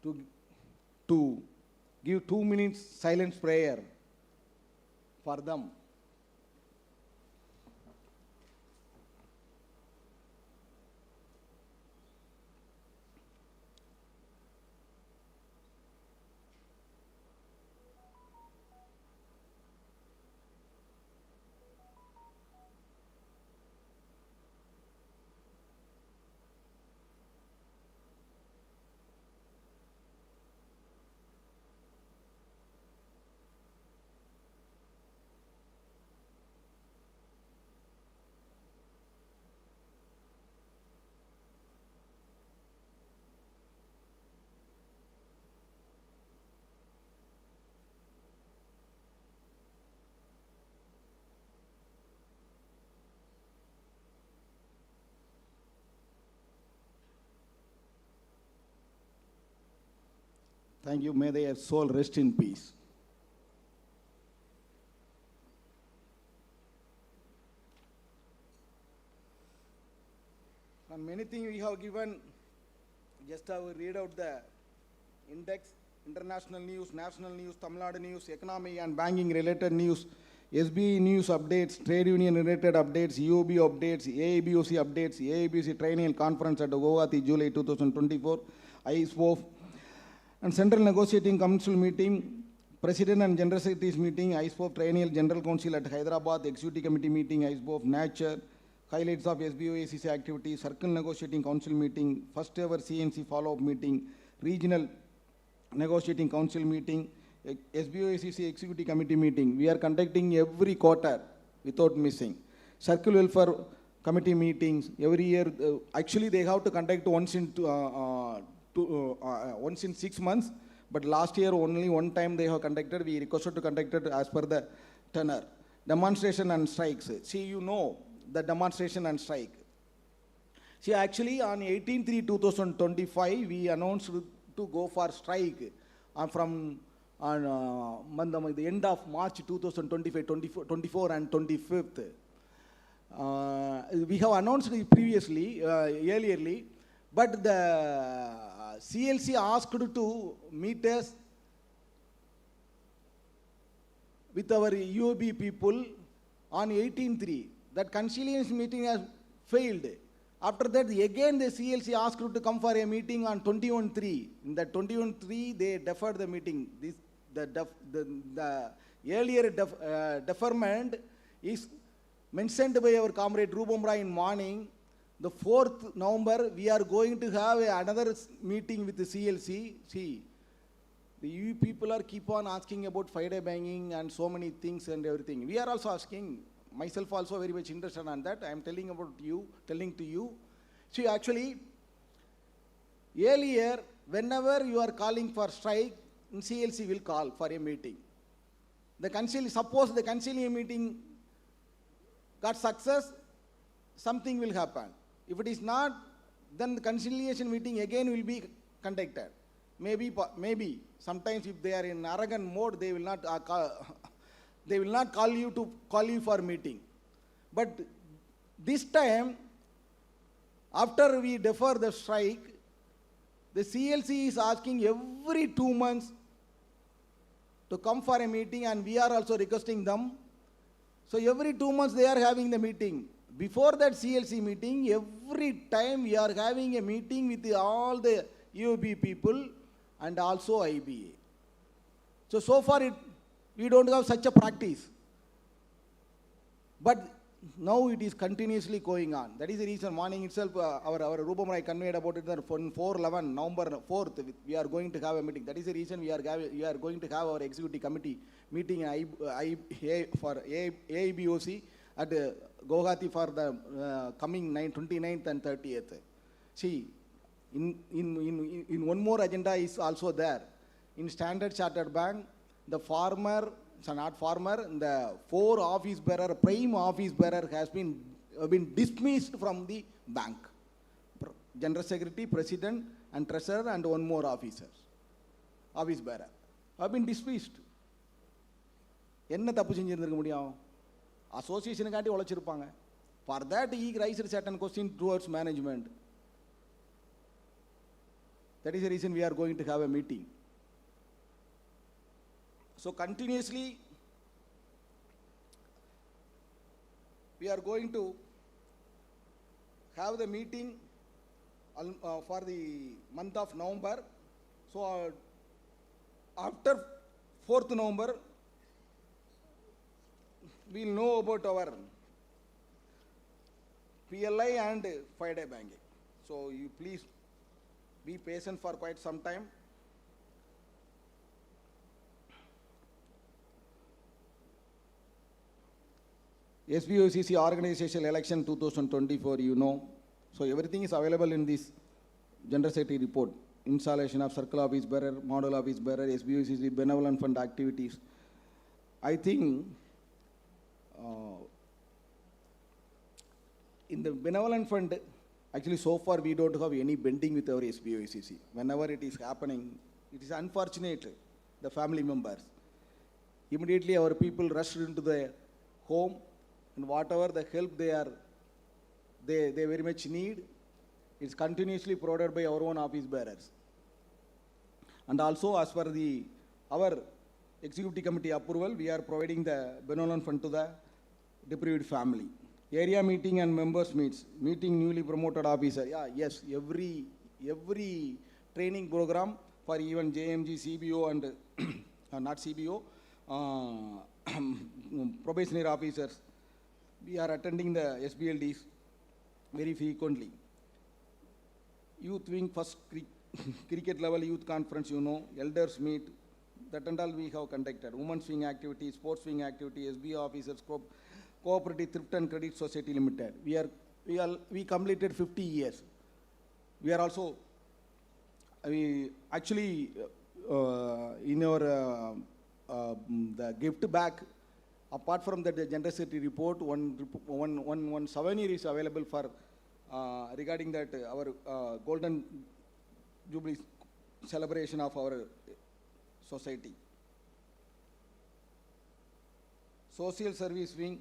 to give 2 minutes silence prayer for them. Thank you. May their soul rest in peace. And many things we have given, just I will read out the index, international news, national news, Tamil Nadu news, economy and banking related news, SB news updates, trade union related updates, UOB updates, AIBOC updates, AIBC training conference at Guwahati, July 2024, ISPOF, and Central Negotiating Council meeting, President and General Secretary's meeting, ISPOF Triennial General Council at Hyderabad, Executive Committee meeting, ISPOF Nature, highlights of SBOA activities, Circle Negotiating Council meeting, first ever CNC follow-up meeting, Regional Negotiating Council meeting, SBOA Executive Committee meeting. We are conducting every quarter without missing. Circle Welfare Committee meetings every year. Actually, they have to conduct once in 6 months, but last year only one time they have conducted. We requested to conduct it as per the tenor. Demonstration and strikes. See, you know the demonstration and strike. See, actually on 18/3/2025 we announced to go for strike from the end of March 2025, 24 and 25th. We have announced it previously, earlierly, but the CLC asked to meet us with our UOB people on 18/3. That conciliation meeting has failed. After that, again the CLC asked to come for a meeting on 21/3. In that 21/3, they deferred the meeting. The earlier deferment is mentioned by our comrade Rubam Rai in morning the 4th November, we are going to have another meeting with the CLC. See, you people are keep on asking about Friday banking and so many things and everything. We are also asking, myself also very much interested on that. I am telling to you. See, actually, earlier, whenever you are calling for strike, CLC will call for a meeting. Suppose the conciliation meeting got success, something will happen. If it is not, then the conciliation meeting again will be conducted. Maybe sometimes if they are in arrogant mode, they will not call you for meeting. But this time, after we defer the strike, the CLC is asking every 2 months to come for a meeting, and we are also requesting them. So every 2 months they are having the meeting. Before that CLC meeting, every time we are having a meeting with all the UOB people and also IBA. So far we don't have such a practice. But now it is continuously going on. That is the reason morning itself our Rupam Rai conveyed about it on 4/11, November 4th, we are going to have a meeting. That is the reason we are going to have our executive committee meeting for AIBOC at Guwahati for the coming 29th and 30th. See, in one more agenda is also there. In Standard Chartered Bank, the 4 office bearer, prime office bearer has been dismissed from the bank. General Secretary, President and Treasurer and one more office bearer have been dismissed. என்ன தப்பு செஞ்சிருந்திருக்க முடியும்? அசோசியேஷனுக்காண்டி உழைச்சிருப்பாங்க. For that he raised certain questions towards management. That is the reason we are going to have a meeting. So continuously we are going to have the meeting for the month of November. So after 4th November, we will know about our PLI and Friday banking. So you please be patient for quite some time. SBOCC organizational election 2024, you know. So everything is available in this General Secretary report. Installation of circle office bearer, model office bearer, SBOCC benevolent fund activities. I think in the benevolent fund, actually so far we don't have any bending with our SBOCC. Whenever it is happening, it is unfortunate, the family members. Immediately our people rushed into the home, and whatever the help they very much need, is continuously provided by our own office bearers. And also as per our executive committee approval, we are providing the benevolent fund to the deprived family. Area meeting and members meeting newly promoted officer. Yeah, yes, every training program for even JMG, CBO and not CBO, probationary officers, we are attending the SBLDs very frequently. Youth wing, first cricket level youth conference, you know, elders meet, that and all we have conducted. Women's wing activity, sports wing activity, SBO officers, Cooperative Thrift and Credit Society Limited. We completed 50 years. We are also, actually, in our the gift bag, apart from the General Secretary report, one souvenir is available for regarding that our Golden Jubilee celebration of our society. Social service wing,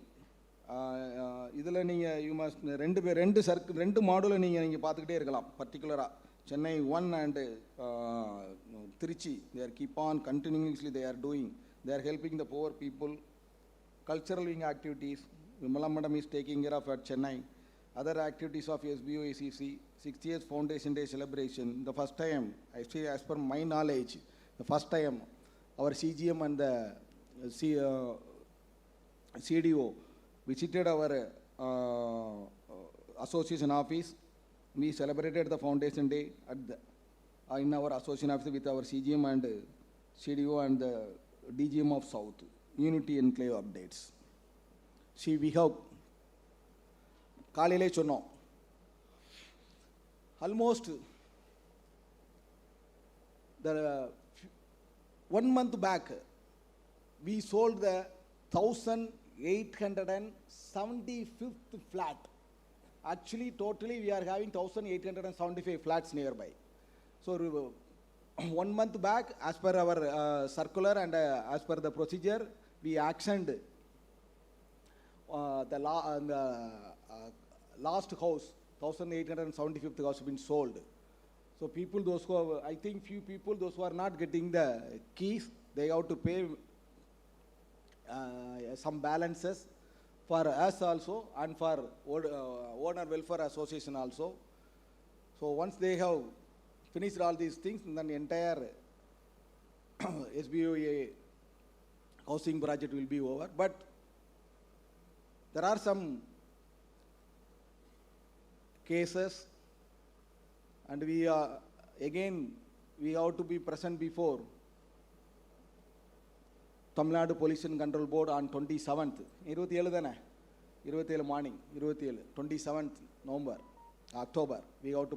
இதில் நீங்கள் you must ரெண்டு மாடலை நீங்கள் பார்த்துக்கிட்டே இருக்கலாம். பர்டிகுலராக Chennai 1 and Trichy, they are keep on continuously they are doing. They are helping the poor people. Cultural wing activities, Vimala Madam is taking care of at Chennai. Other activities of SBOACC, 6 years Foundation Day celebration. The first time, I say as per my knowledge, the first time our CGM and the CDO visited our association office. We celebrated the foundation day at in our association office with our CGM and CDO and the DGM of South. Unity Enclave updates. See, we have Kalile Chono. Almost the 1 month back, we sold the 1,875th flat. Actually, totally, we are having 1,875 flats nearby. So, 1 month back, as per our circular and as per the procedure, we actioned the last house, 1,875th house, been sold. So people, those who have, I think few people, those who are not getting the keys, they have to pay some balances for us also and for owner welfare association also. So once they have finished all these things, then the entire SBOA housing project will be over. But there are some cases, and we again we have to be present before Tamil Nadu Pollution Control Board on 27th. 27 morning, 27th November, October. We have to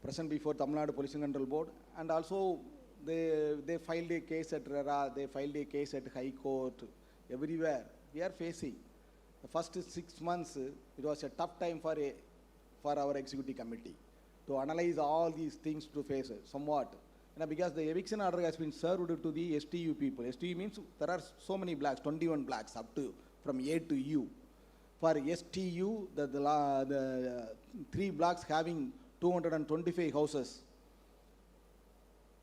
present before Tamil Nadu Pollution Control Board, and also they filed a case at RERA, they filed a case at High Court, everywhere. We are facing. The first 6 months, it was a tough time for our executive committee to analyze all these things to face somewhat. Because the eviction order has been served to the STU people. STU means there are so many blocks, 21 blocks up to from A to U. For STU, the 3 blocks having 225 houses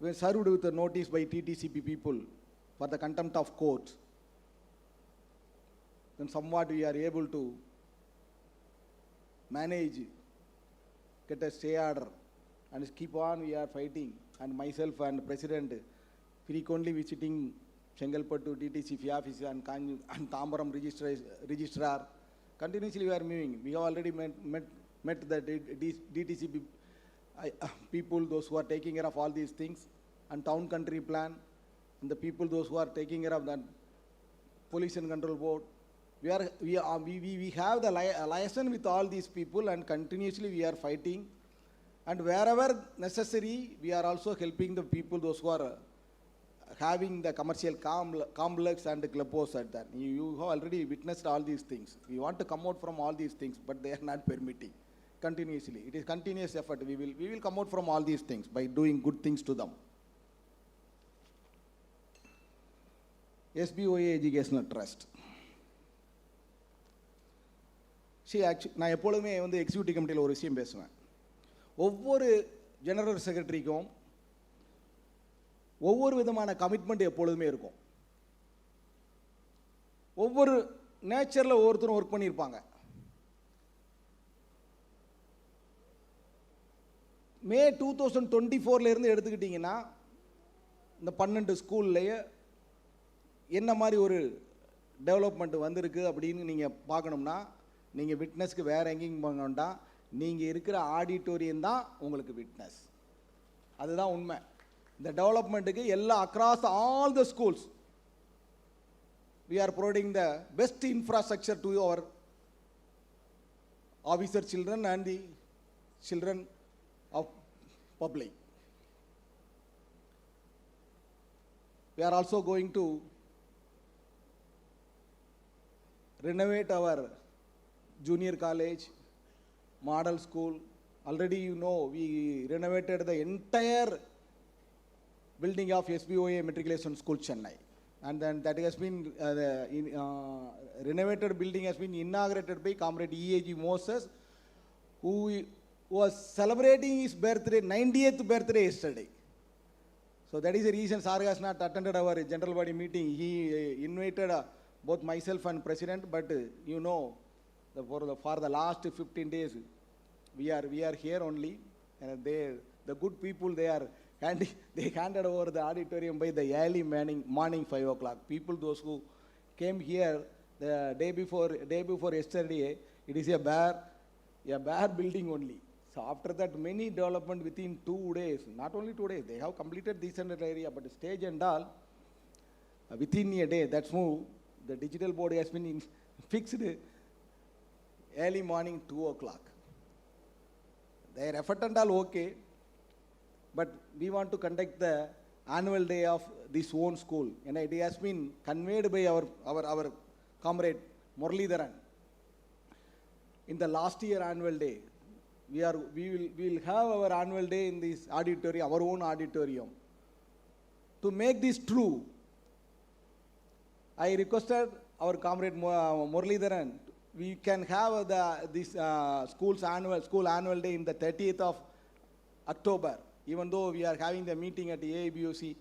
were served with a notice by TTCP people for the contempt of court. Then somewhat we are able to manage, get a stay order, and keep on we are fighting. And myself and President frequently visiting Chengalpattu TTCP office and Tambaram registrar. Continuously we are moving. We have already met the DTCP people, those who are taking care of all these things, and town country plan, and the people, those who are taking care of the pollution control board. We have the liaison with all these people, and continuously we are fighting. And wherever necessary, we are also helping the people, those who are having the commercial complex and the clubhouse at that. You have already witnessed all these things. We want to come out from all these things, but they are not permitting. Continuously, it is continuous effort. We will come out from all these things by doing good things to them. SBOA Educational Trust. See, actually, நான் எப்பொழுதுமே வந்து executive கமிட்டியில் ஒரு விஷயம் பேசுவேன். ஒவ்வொரு general செக்ரட்டரிக்கும் ஒவ்வொரு விதமான கமிட்மெண்ட் எப்பொழுதுமே இருக்கும். ஒவ்வொரு நேச்சரில் ஒவ்வொருத்தரும் ஒர்க் பண்ணியிருப்பாங்க. மே 2024 எடுத்துக்கிட்டிங்கன்னா இந்த 12 ஸ்கூல்லையே என்ன மாதிரி ஒரு டெவலப்மெண்ட் வந்திருக்கு அப்படின்னு நீங்கள் பார்க்கணும்னா நீங்கள் விட்னஸ்க்கு வேறு எங்கேயும் போக வேண்டாம், நீங்கள் இருக்கிற ஆடிட்டோரியம் தான் உங்களுக்கு விட்னஸ். அதுதான் உண்மை. இந்த டெவலப்மெண்ட்டுக்கு எல்லா across all the schools we are providing the best infrastructure to our officer children and the children of public. We are also going to renovate our junior college, model school. Already you know we renovated the entire building of SBOA Matriculation School Chennai, and then that has been renovated building has been inaugurated by Comrade EAG Moses, who was celebrating his birthday, 90th birthday yesterday. So that is the reason Sir has not attended our general body meeting. He invited both myself and President, but you know, for the last 15 days, we are here only, and the good people, they handed over the auditorium by the early morning 5 o'clock. People, those who came here the day before yesterday, it is a bare a bare building only. So after that, many development within 2 days, not only 2 days, they have completed decent area, but stage and all, within a day, that's move, the digital board has been fixed early morning 2 o'clock. Their effort and all okay, but we want to conduct the annual day of this own school, and it has been conveyed by our comrade Muralidharan. In the last year annual day, we will have our annual day in this auditorium, our own auditorium. To make this true, I requested our comrade Muralidharan, we can have this school annual day in the 30th of October. Even though we are having the meeting at the ABOC,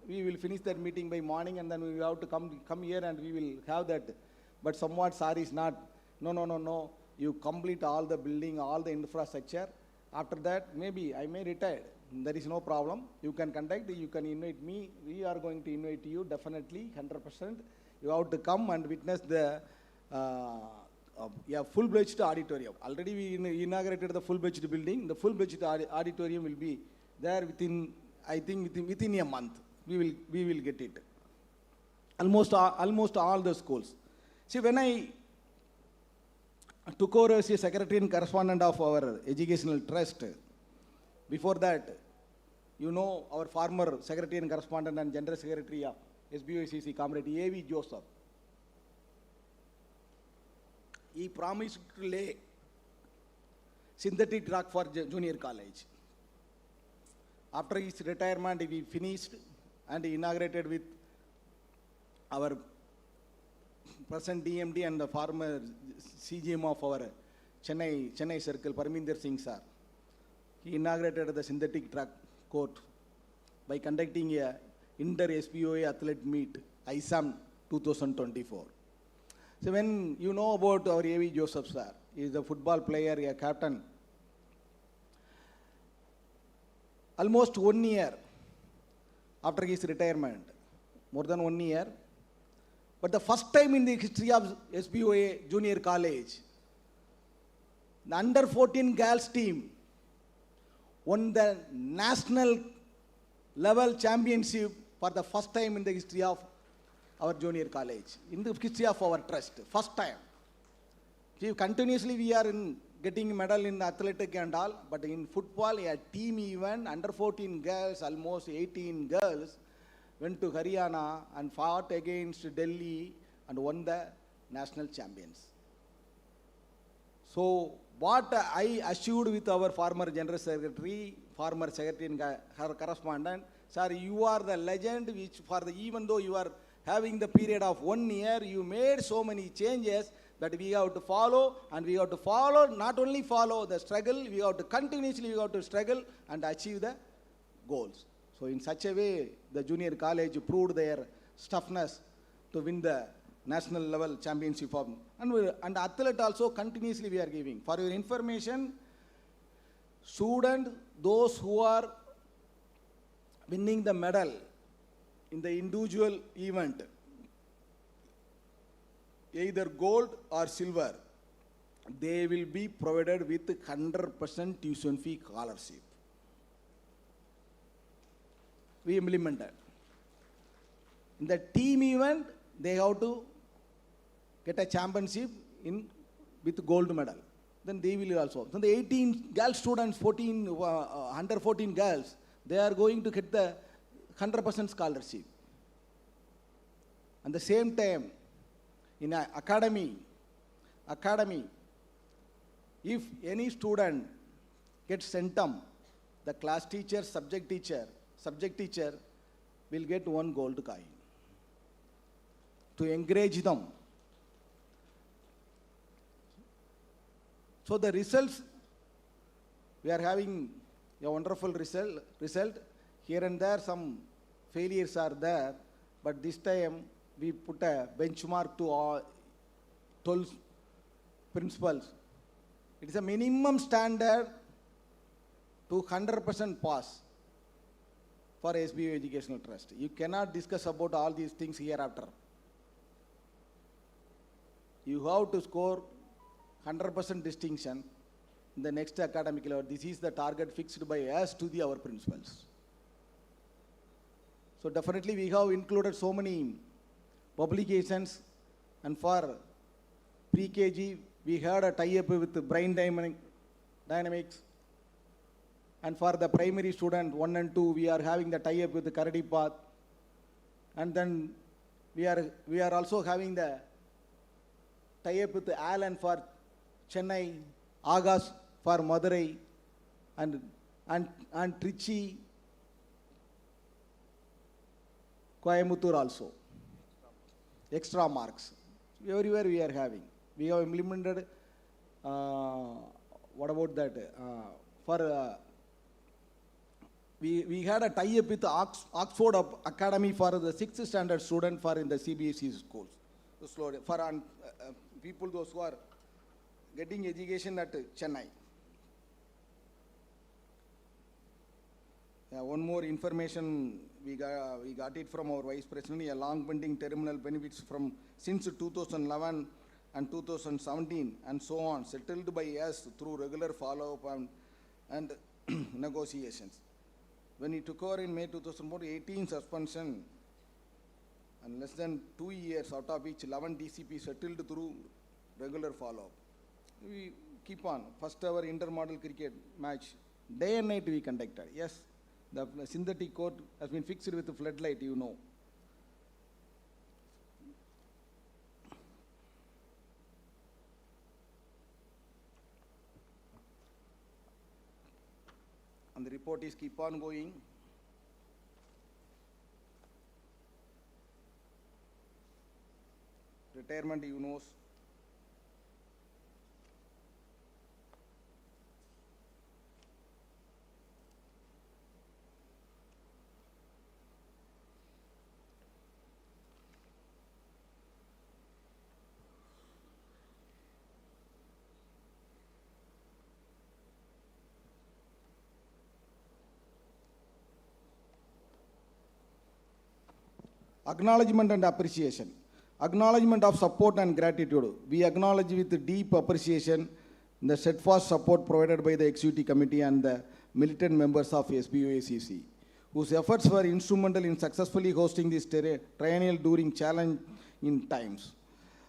we will finish that meeting by morning, and then we will have to come here and we will have that. But somewhat sorry is not, no. You complete all the building, all the infrastructure. After that, maybe I may retire. There is no problem. You can conduct, you can invite me. We are going to invite you definitely, 100%. You have to come and witness the full-fledged auditorium. Already we inaugurated the full-fledged building. The full-fledged auditorium will be there within, I think, within a month. We will get it. Almost all the schools. See, when I took over as a secretary and correspondent of our educational trust, before that, our former secretary and correspondent and general secretary of SBOA comrade A.V. Joseph, he promised to lay synthetic track for junior college. After his retirement, we finished and inaugurated with our present DMD and the former CGM of our Chennai circle, Parminder Singh sir. He inaugurated the synthetic track court by conducting a inter-SBOA athlete meet, ISAM 2024. So when you know about our A.V. Joseph sir, he is a football player, a captain. Almost 1 year after his retirement, more than 1 year, but the first time in the history of SBOA Junior College, the under 14 girls team won the national level championship for the first time in the history of our junior college, in the history of our trust, first time. See, continuously we are getting medal in athletic and all, but in football, a team event, under 14 girls, almost 18 girls, went to Haryana and fought against Delhi and won the national champions. So what I assured with our former general secretary, former secretary and correspondent, sir, you are the legend which even though you are having the period of 1 year, you made so many changes that we have to follow, and we have to follow, not only follow the struggle, we have to continuously struggle and achieve the goals. So in such a way, the junior college proved their toughness to win the national level championship. And athlete also continuously we are giving. For your information, student, those who are winning the medal in the individual event, either gold or silver, they will be provided with 100% tuition fee scholarship. We implemented. In the team event, they have to get a championship with gold medal. Then they will also. So the 18 girl students, under 14 girls, they are going to get the 100% scholarship. At the same time, in an academy, if any student gets centum, the class teacher, subject teacher will get 1 gold coin to encourage them. So the results, we are having a wonderful result. Here and there some failures are there, but this time we put a benchmark to all 12 principals. It is a minimum standard to 100% pass for SBOA Educational Trust. You cannot discuss about all these things hereafter. You have to score 100% distinction in the next academic year. This is the target fixed by us to our principals. So definitely we have included so many publications, and for pre-KG we had a tie-up with brain dynamics, and for the primary student 1 and 2 we are having the tie-up with the Karadi Path, and then we are also having the tie-up with Alan for Chennai, Agas for Madurai, and Trichy, Coimbatore also. Extra marks. Everywhere we are having. We have implemented, what about that? We had a tie-up with Oxford Academy for the 6th standard student for in the CBSE schools. For people those who are getting education at Chennai. One more information we got it from our Vice President, a long pending terminal benefits from since 2011 and 2017 and so on, settled by us through regular follow-up and negotiations. When he took over in May 2018, suspension and less than 2 years, out of which 11 DCP settled through regular follow-up. We keep on. First ever intermodal cricket match, day and night we conducted. Yes, the synthetic court has been fixed with a floodlight, you know. And the report is keep on going. Retirement, you know. Acknowledgement and appreciation. Acknowledgement of support and gratitude. We acknowledge with deep appreciation the steadfast support provided by the Executive Committee and the militant members of SBOA, whose efforts were instrumental in successfully hosting this triennial during challenging times.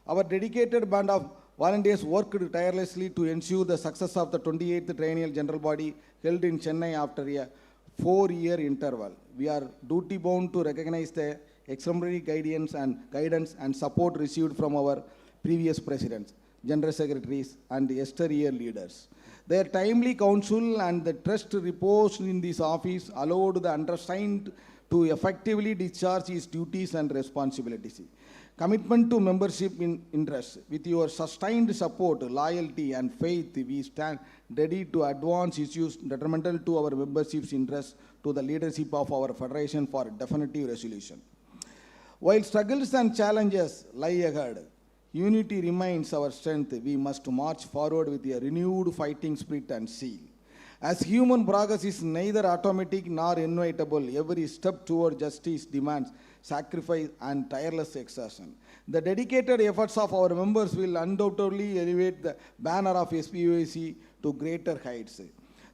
Our dedicated band of volunteers worked tirelessly to ensure the success of the 28th Triennial General Body held in Chennai after a 4-year interval. We are duty-bound to recognize the exemplary guidance and support received from our previous presidents, general secretaries, and yesteryear leaders. Their timely counsel and the trust reposed in this office allowed the undersigned to effectively discharge his duties and responsibilities. Commitment to membership in interest. With your sustained support, loyalty, and faith, we stand ready to advance issues detrimental to our membership's interest to the leadership of our federation for definitive resolution. While struggles and challenges lie ahead, unity remains our strength. We must march forward with a renewed fighting spirit and zeal. As human progress is neither automatic nor inevitable, every step toward justice demands sacrifice and tireless exertion. The dedicated efforts of our members will undoubtedly elevate the banner of SBOA to greater heights.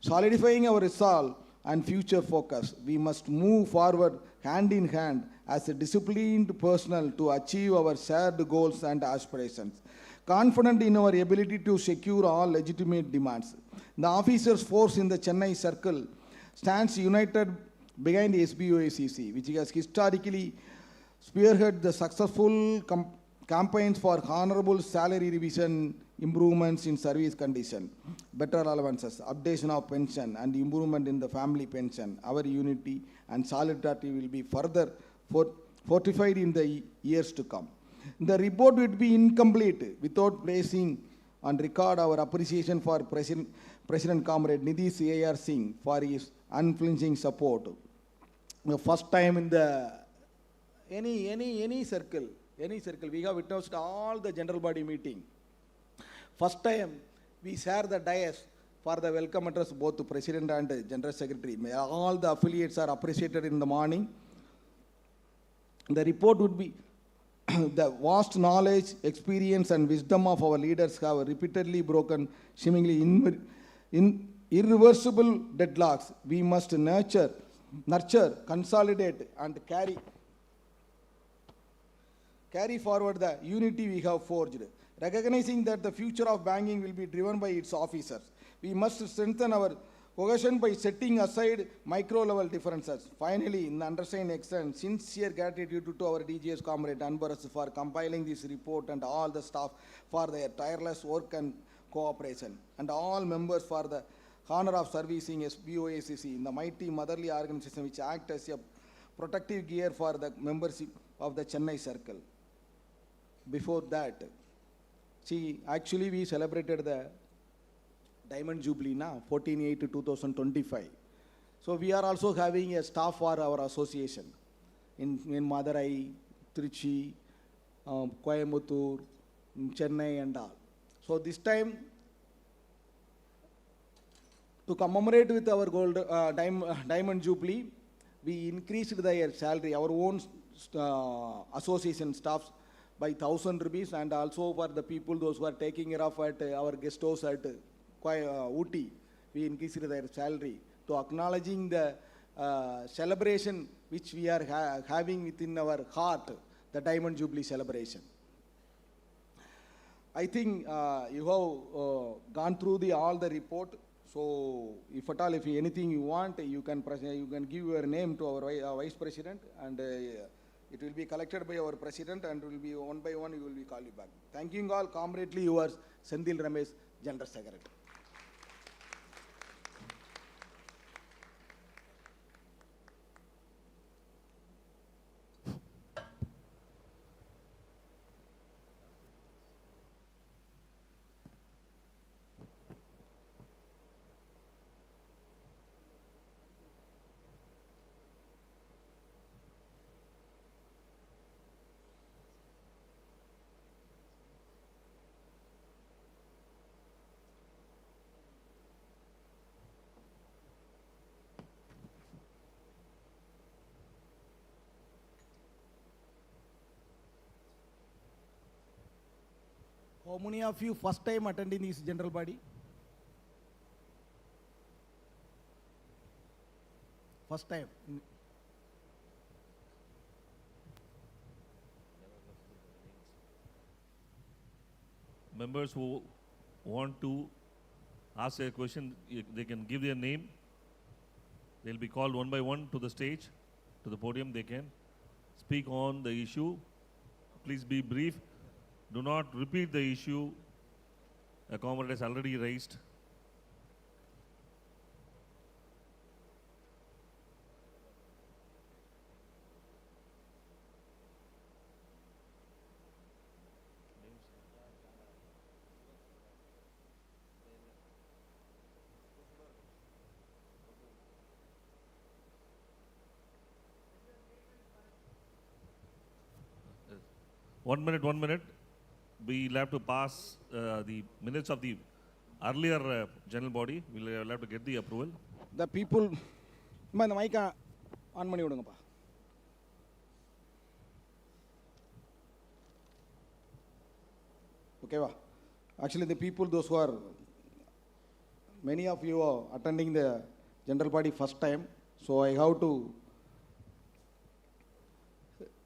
Solidifying our resolve and future focus, we must move forward hand in hand as a disciplined personnel to achieve our shared goals and aspirations. Confident in our ability to secure all legitimate demands, the officers' force in the Chennai circle stands united behind SBOA, which has historically spearheaded the successful campaigns for honorable salary revision, improvements in service condition, better allowances, updation of pension, and improvement in the family pension. Our unity and solidarity will be further fortified in the years to come. The report would be incomplete without placing on record our appreciation for President Comrade Nitish A.R. Singh for his unflinching support. The first time in the any circle, we have witnessed all the general body meeting. First time we share the dais for the welcome address both to President and General Secretary. All the affiliates are appreciated in the morning. The report would be the vast knowledge, experience, and wisdom of our leaders have repeatedly broken seemingly In irreversible deadlocks, we must nurture, consolidate, and carry forward the unity we have forged. Recognizing that the future of banking will be driven by its officers, we must strengthen our cohesion by setting aside micro-level differences. Finally, in the undersigned extent, sincere gratitude to our DGS comrade Anbaras for compiling this report and all the staff for their tireless work and cooperation, and all members for the honor of servicing SBOA in the mighty motherly organization which acts as a protective gear for the membership of the Chennai Circle. Before that, actually we celebrated the Diamond Jubilee now, 14/8/2025. So we are also having a staff for our association in Madurai, Trichy, Coimbatore, Chennai and all. So this time, to commemorate with our Diamond Jubilee, we increased their salary, our own association staffs, by 1,000 rupees, and also for the people, those who are taking care of at our guest house at Ooty, we increased their salary to acknowledging the celebration which we are having within our heart, the Diamond Jubilee celebration. I think you have gone through all the report. So if at all, if anything you want, you can give your name to our Vice President, and it will be collected by our President, and will be one by one, we will call you back. Thanking all, comradely yours, Sendil Ramesh, General Secretary. How many of you first time attending this general body? First time. Members who want to ask a question, they can give their name. They'll be called one by one to the stage, to the podium. They can speak on the issue. Please be brief. Do not repeat the issue a comrade has already raised. One minute. We'll have to pass the minutes of the earlier general body. We'll have to get the approval. The people, the mic on mani vidunga. Okay, actually the people, those who are, many of you are attending the general body first time, so I have to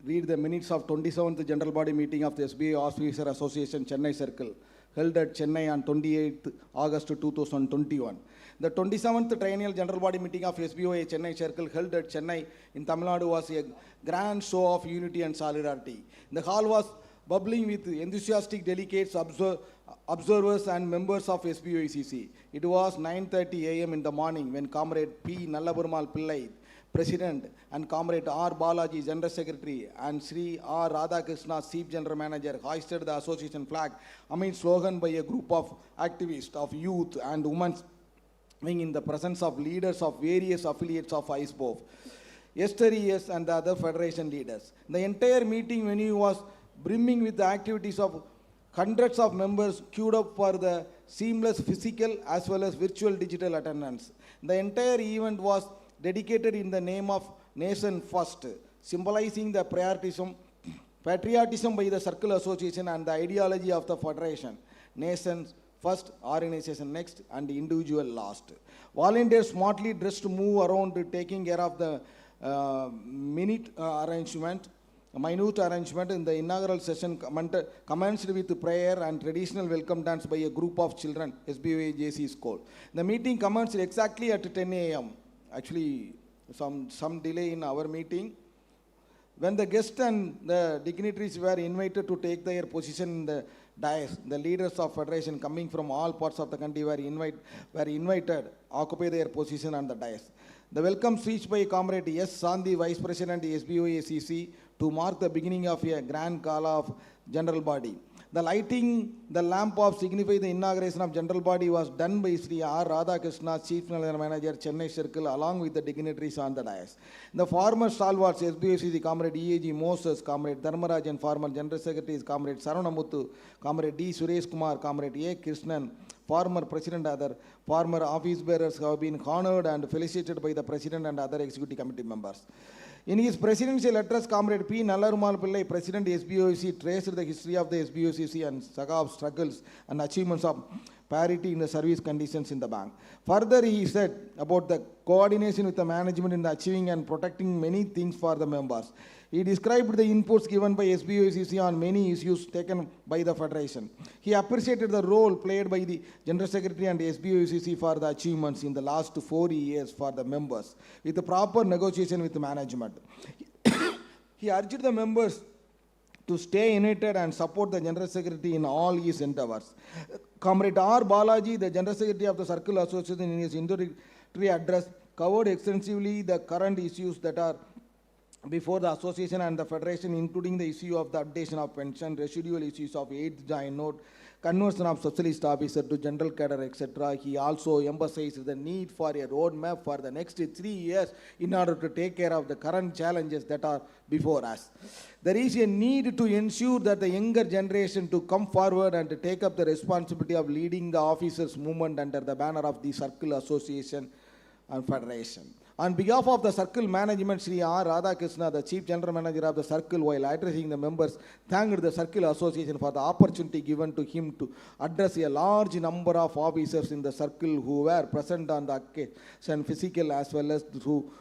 read the minutes of 27th General Body Meeting of the SBA Officer Association Chennai Circle, held at Chennai on 28th August 2021. The 27th Triennial General Body Meeting of SBOA Chennai Circle, held at Chennai in Tamil Nadu, was a grand show of unity and solidarity. The hall was bubbling with enthusiastic delegates, observers and members of SBOACC. It was 9:30 a.m. in the morning when Comrade P. Nallaburmal Pillai, President, and Comrade R. Balaji, General Secretary, and Sri R. Radhakrishna, Chief General Manager, hoisted the association flag amid slogan by a group of activists of youth and women's wing in the presence of leaders of various affiliates of SBOA, STRES, and the other federation leaders. The entire meeting venue was brimming with the activities of hundreds of members queued up for the seamless physical as well as virtual digital attendance. The entire event was dedicated in the name of Nation First, symbolizing the patriotism by the Circle Association and the ideology of the Federation, Nation first, organization next, and individual last. Volunteers smartly dressed move around taking care of the minute arrangement in the inaugural session commenced with prayer and traditional welcome dance by a group of children, SBOA JC School. The meeting commenced exactly at 10 a.m. Actually, some delay in our meeting. When the guests and the dignitaries were invited to take their position in the dais, the leaders of federation coming from all parts of the country were invited to occupy their position on the dais. The welcome speech by Comrade S. Sandhi, Vice President SBOA CC, to mark the beginning of a grand gala of general body. The lighting the lamp of signify the inauguration of general body was done by Sri R. Radhakrishna, Chief General Manager, Chennai Circle, along with the dignitaries on the dais. The former stalwarts SBOA Comrade E.A.G. Moses, Comrade Dharmaraj, and former General Secretaries Comrade Saranamuthu, Comrade D. Suresh Kumar, Comrade A. Krishnan, former President, other former office bearers have been honored and felicitated by the President and other Executive Committee members. In his presidential address, Comrade P. Nallarumal Pillai, President SBOC, traced the history of the SBOCC and saga of struggles and achievements of parity in the service conditions in the bank. Further, he said about the coordination with the management in the achieving and protecting many things for the members. He described the inputs given by SBOCC on many issues taken by the Federation. He appreciated the role played by the General Secretary and SBOCC for the achievements in the last 4 years for the members, with the proper negotiation with the management. He urged the members to stay united and support the General Secretary in all his endeavors. Comrade R. Balaji, the General Secretary of the Circle Association, in his introductory address, covered extensively the current issues that are before the association and the federation, including the issue of the updation of pension, residual issues of 8th joint note, conversion of socialist officer to general cadre, etc. He also emphasized the need for a roadmap for the next 3 years in order to take care of the current challenges that are before us. There is a need to ensure that the younger generation to come forward and to take up the responsibility of leading the officers' movement under the banner of the Circle Association and Federation. On behalf of the Circle Management, Sri R. Radhakrishna, the Chief General Manager of the Circle, while addressing the members, thanked the Circle Association for the opportunity given to him to address a large number of officers in the Circle who were present on the occasion, physical as well as through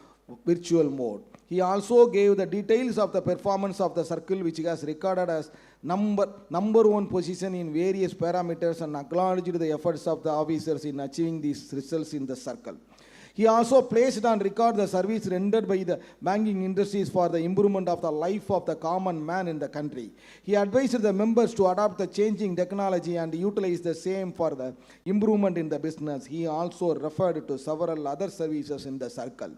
virtual mode. He also gave the details of the performance of the Circle, which has recorded as number one position in various parameters, and acknowledged the efforts of the officers in achieving these results in the Circle. He also placed on record the service rendered by the banking industries for the improvement of the life of the common man in the country. He advised the members to adopt the changing technology and utilize the same for the improvement in the business. He also referred to several other services in the Circle.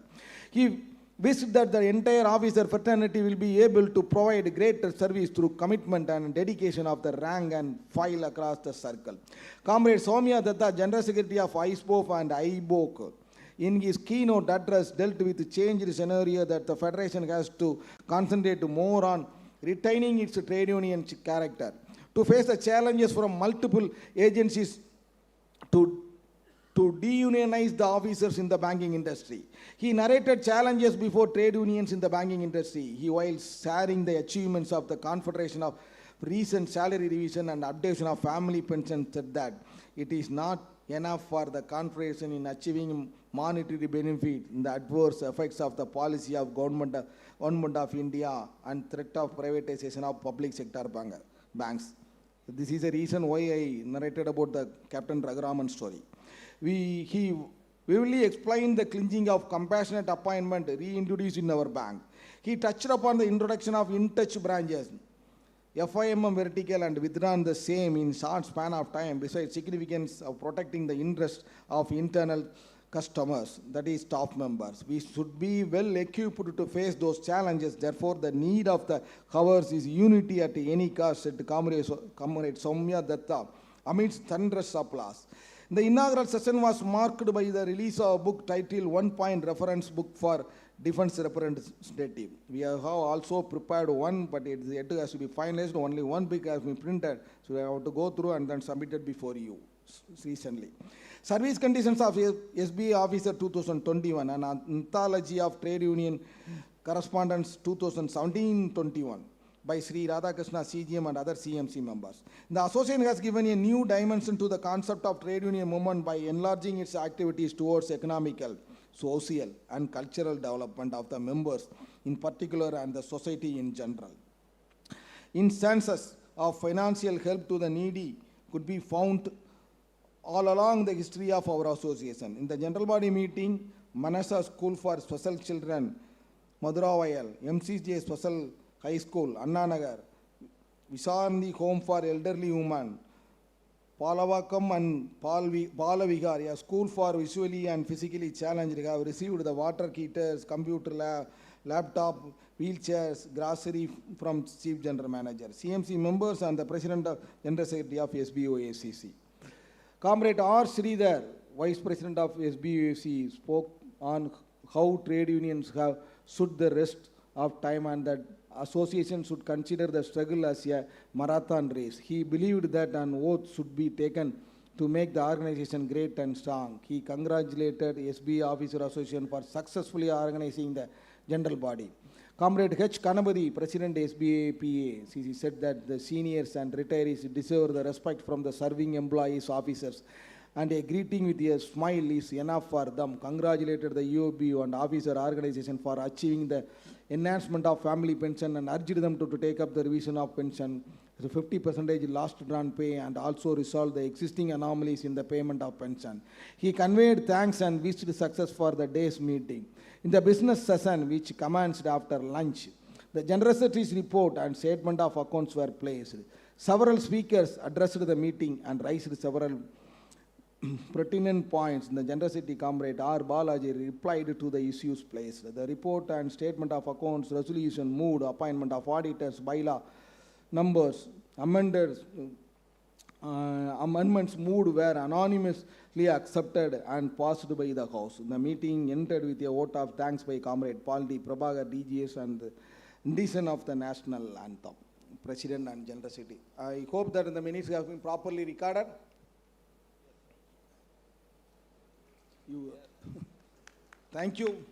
He wished that the entire officer fraternity will be able to provide greater service through commitment and dedication of the rank and file across the Circle. Comrade Soumya Datta, General Secretary of SBOA and IBOC, in his keynote address, dealt with the changed scenario that the Federation has to concentrate more on retaining its trade union character, to face the challenges from multiple agencies to deunionize the officers in the banking industry. He narrated challenges before trade unions in the banking industry. He, while sharing the achievements of the Confederation of recent salary revision and updation of family pension, said that it is not enough for the Confederation in achieving monetary benefit in the adverse effects of the policy of government of India and threat of privatization of public sector banks. This is a reason why I narrated about the Captain Raghuraman story. He vividly explained the clinching of compassionate appointment reintroduced in our bank. He touched upon the introduction of in-touch branches, FIMM vertical, and withdrawn the same in short span of time, besides significance of protecting the interest of internal customers, that is staff members. We should be well equipped to face those challenges. Therefore, the need of the hours is unity at any cost, said Comrade Soumya Datta amidst thunderous applause. The inaugural session was marked by the release of a book titled One Point Reference Book for Defense Representative. We have also prepared one, but it has to be finalized. Only one book has been printed, so I have to go through and then submit it before you recently. Service Conditions of SBA Officer 2021, an anthology of trade union correspondence 2017-21. by Sri Radhakrishna CGM and other CMC members. The association has given a new dimension to the concept of trade union movement by enlarging its activities towards economical, social and cultural development of the members in particular and the society in general. Instances of financial help to the needy could be found all along the history of our association. In the general body meeting, Manasa School for Special Children, Maduravayal, MCJ Special High School, Anna Nagar, Visarni Home for Elderly Women, Palavakkam and Palavigar, a school for visually and physically challenged, have received the water heaters, computer laptop, wheelchairs, grocery from Chief General Manager, CMC members and the President of General Secretary of SBOA. Comrade R. Sridhar, Vice President of SBOA, spoke on how trade unions have stood the rest of time and that association should consider the struggle as a marathon race. He believed that an oath should be taken to make the organization great and strong. He congratulated SB Officer Association for successfully organizing the general body. Comrade H. Kanabadi, President SBAPA, said that the seniors and retirees deserve the respect from the serving employees, officers, and a greeting with a smile is enough for them. Congratulated the UOB and officer organization for achieving the enhancement of family pension and urged them to take up the revision of pension, the 50% last drawn pay, and also resolve the existing anomalies in the payment of pension. He conveyed thanks and wished success for the day's meeting. In the business session, which commenced after lunch, the General Secretary's report and statement of accounts were placed. Several speakers addressed the meeting and raised several pertinent points. The General Secretary, Comrade R. Balaji, replied to the issues placed. The report and statement of accounts, resolution moved, appointment of auditors, bylaw numbers, amendments moved were anonymously accepted and passed by the House. The meeting ended with a vote of thanks by Comrade Paul D. Prabhakar, DGS, and the rendition of the national anthem. President and General Secretary. I hope that the minutes have been properly recorded. Thank you.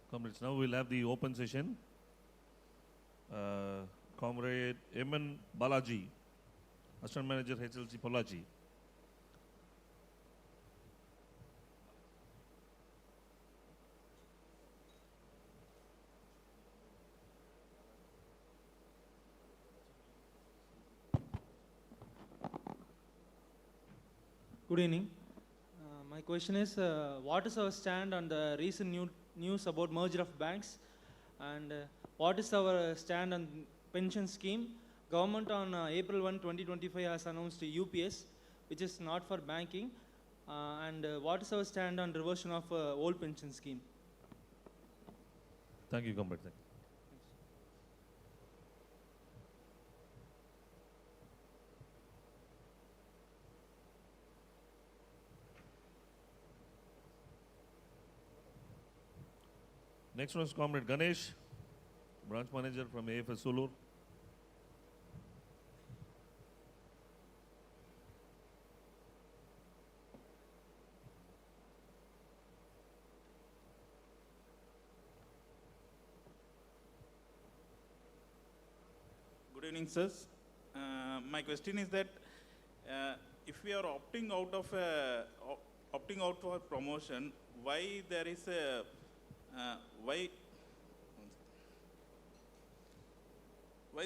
Comrades, now we'll have the open session. Comrade M.N. Balaji, Assistant Manager HLC Pollachi. Good evening. My question is, what is our stand on the recent news about merger of banks, and what is our stand on pension scheme? Government on April 1, 2025 has announced UPS, which is not for banking, and what is our stand on reversion of old pension scheme? Thank you, Comrade. Next one is Comrade Ganesh, Branch Manager from AFS Sulur. Good evening, sirs. My question is that if we are opting out for promotion, why there is a why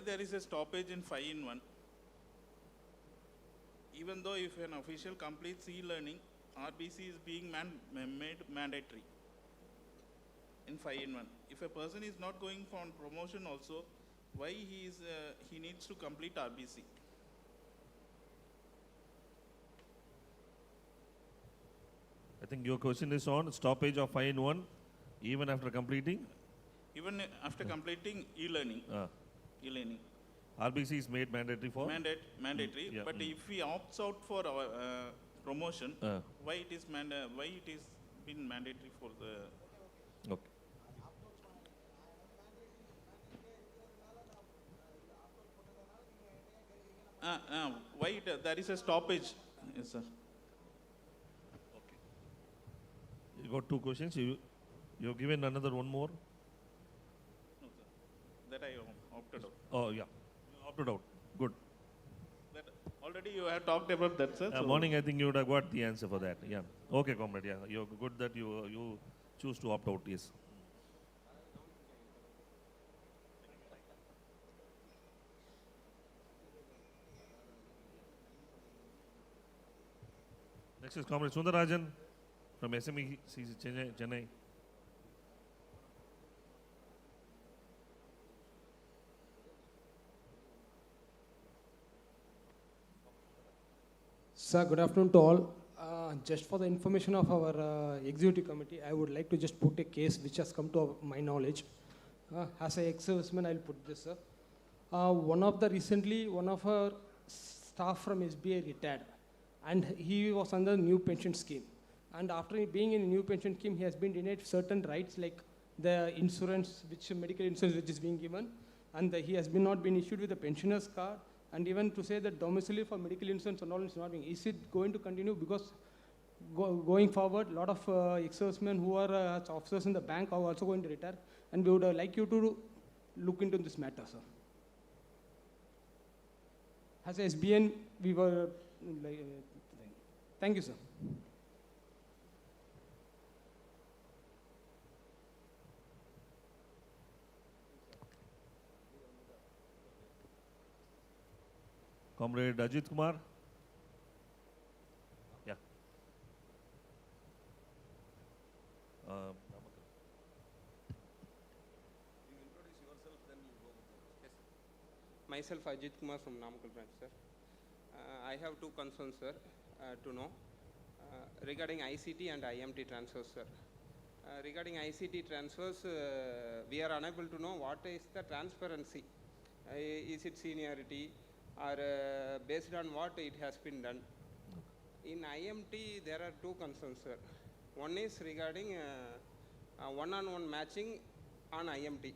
there is a stoppage in 5-in-1? Even though if an official completes e-learning, RBC is being made mandatory in 5-in-1. If a person is not going for promotion also, why he needs to complete RBC? I think your question is on stoppage of 5-in-1 even after completing? Even after completing e-learning. E-learning. RBC is made mandatory for? Mandatory. Yeah. But if he opts out for promotion, why it is been mandatory for the? Okay. why there is a stoppage? Yes, sir. You got 2 questions. You've given another one more. No, sir. That I opted out. Oh, yeah. You opted out. Good. That already you have talked about that, sir. So Morning, I think you would have got the answer for that. Yeah. Okay, comrade. Yeah. You're good that you choose to opt out. Yes. Next is Comrade Sundarajan from SME Chennai. Sir, good afternoon to all. Just for the information of our executive committee, I would like to just put a case which has come to my knowledge. As an ex-serviceman, I'll put this, sir. One of our staff from SBI retired, and he was under new pension scheme. And after being in a new pension scheme, he has been denied certain rights like the insurance, medical insurance which is being given, and he has not been issued with a pensioner's card. And even to say that domicile for medical insurance and all is not being, is it going to continue? Because going forward, a lot of ex-servicemen who are officers in the bank are also going to retire, and we would like you to look into this matter, sir. As a SBN, we were thank you, sir. Comrade Ajit Kumar. Yeah. Myself, Ajit Kumar from Namakkal branch, sir. I have 2 concerns, sir, to know regarding ICT and IMT transfers, sir. Regarding ICT transfers, we are unable to know what is the transparency. Is it seniority or based on what it has been done? In IMT, there are 2 concerns, sir. One is regarding one-on-one matching on IMT.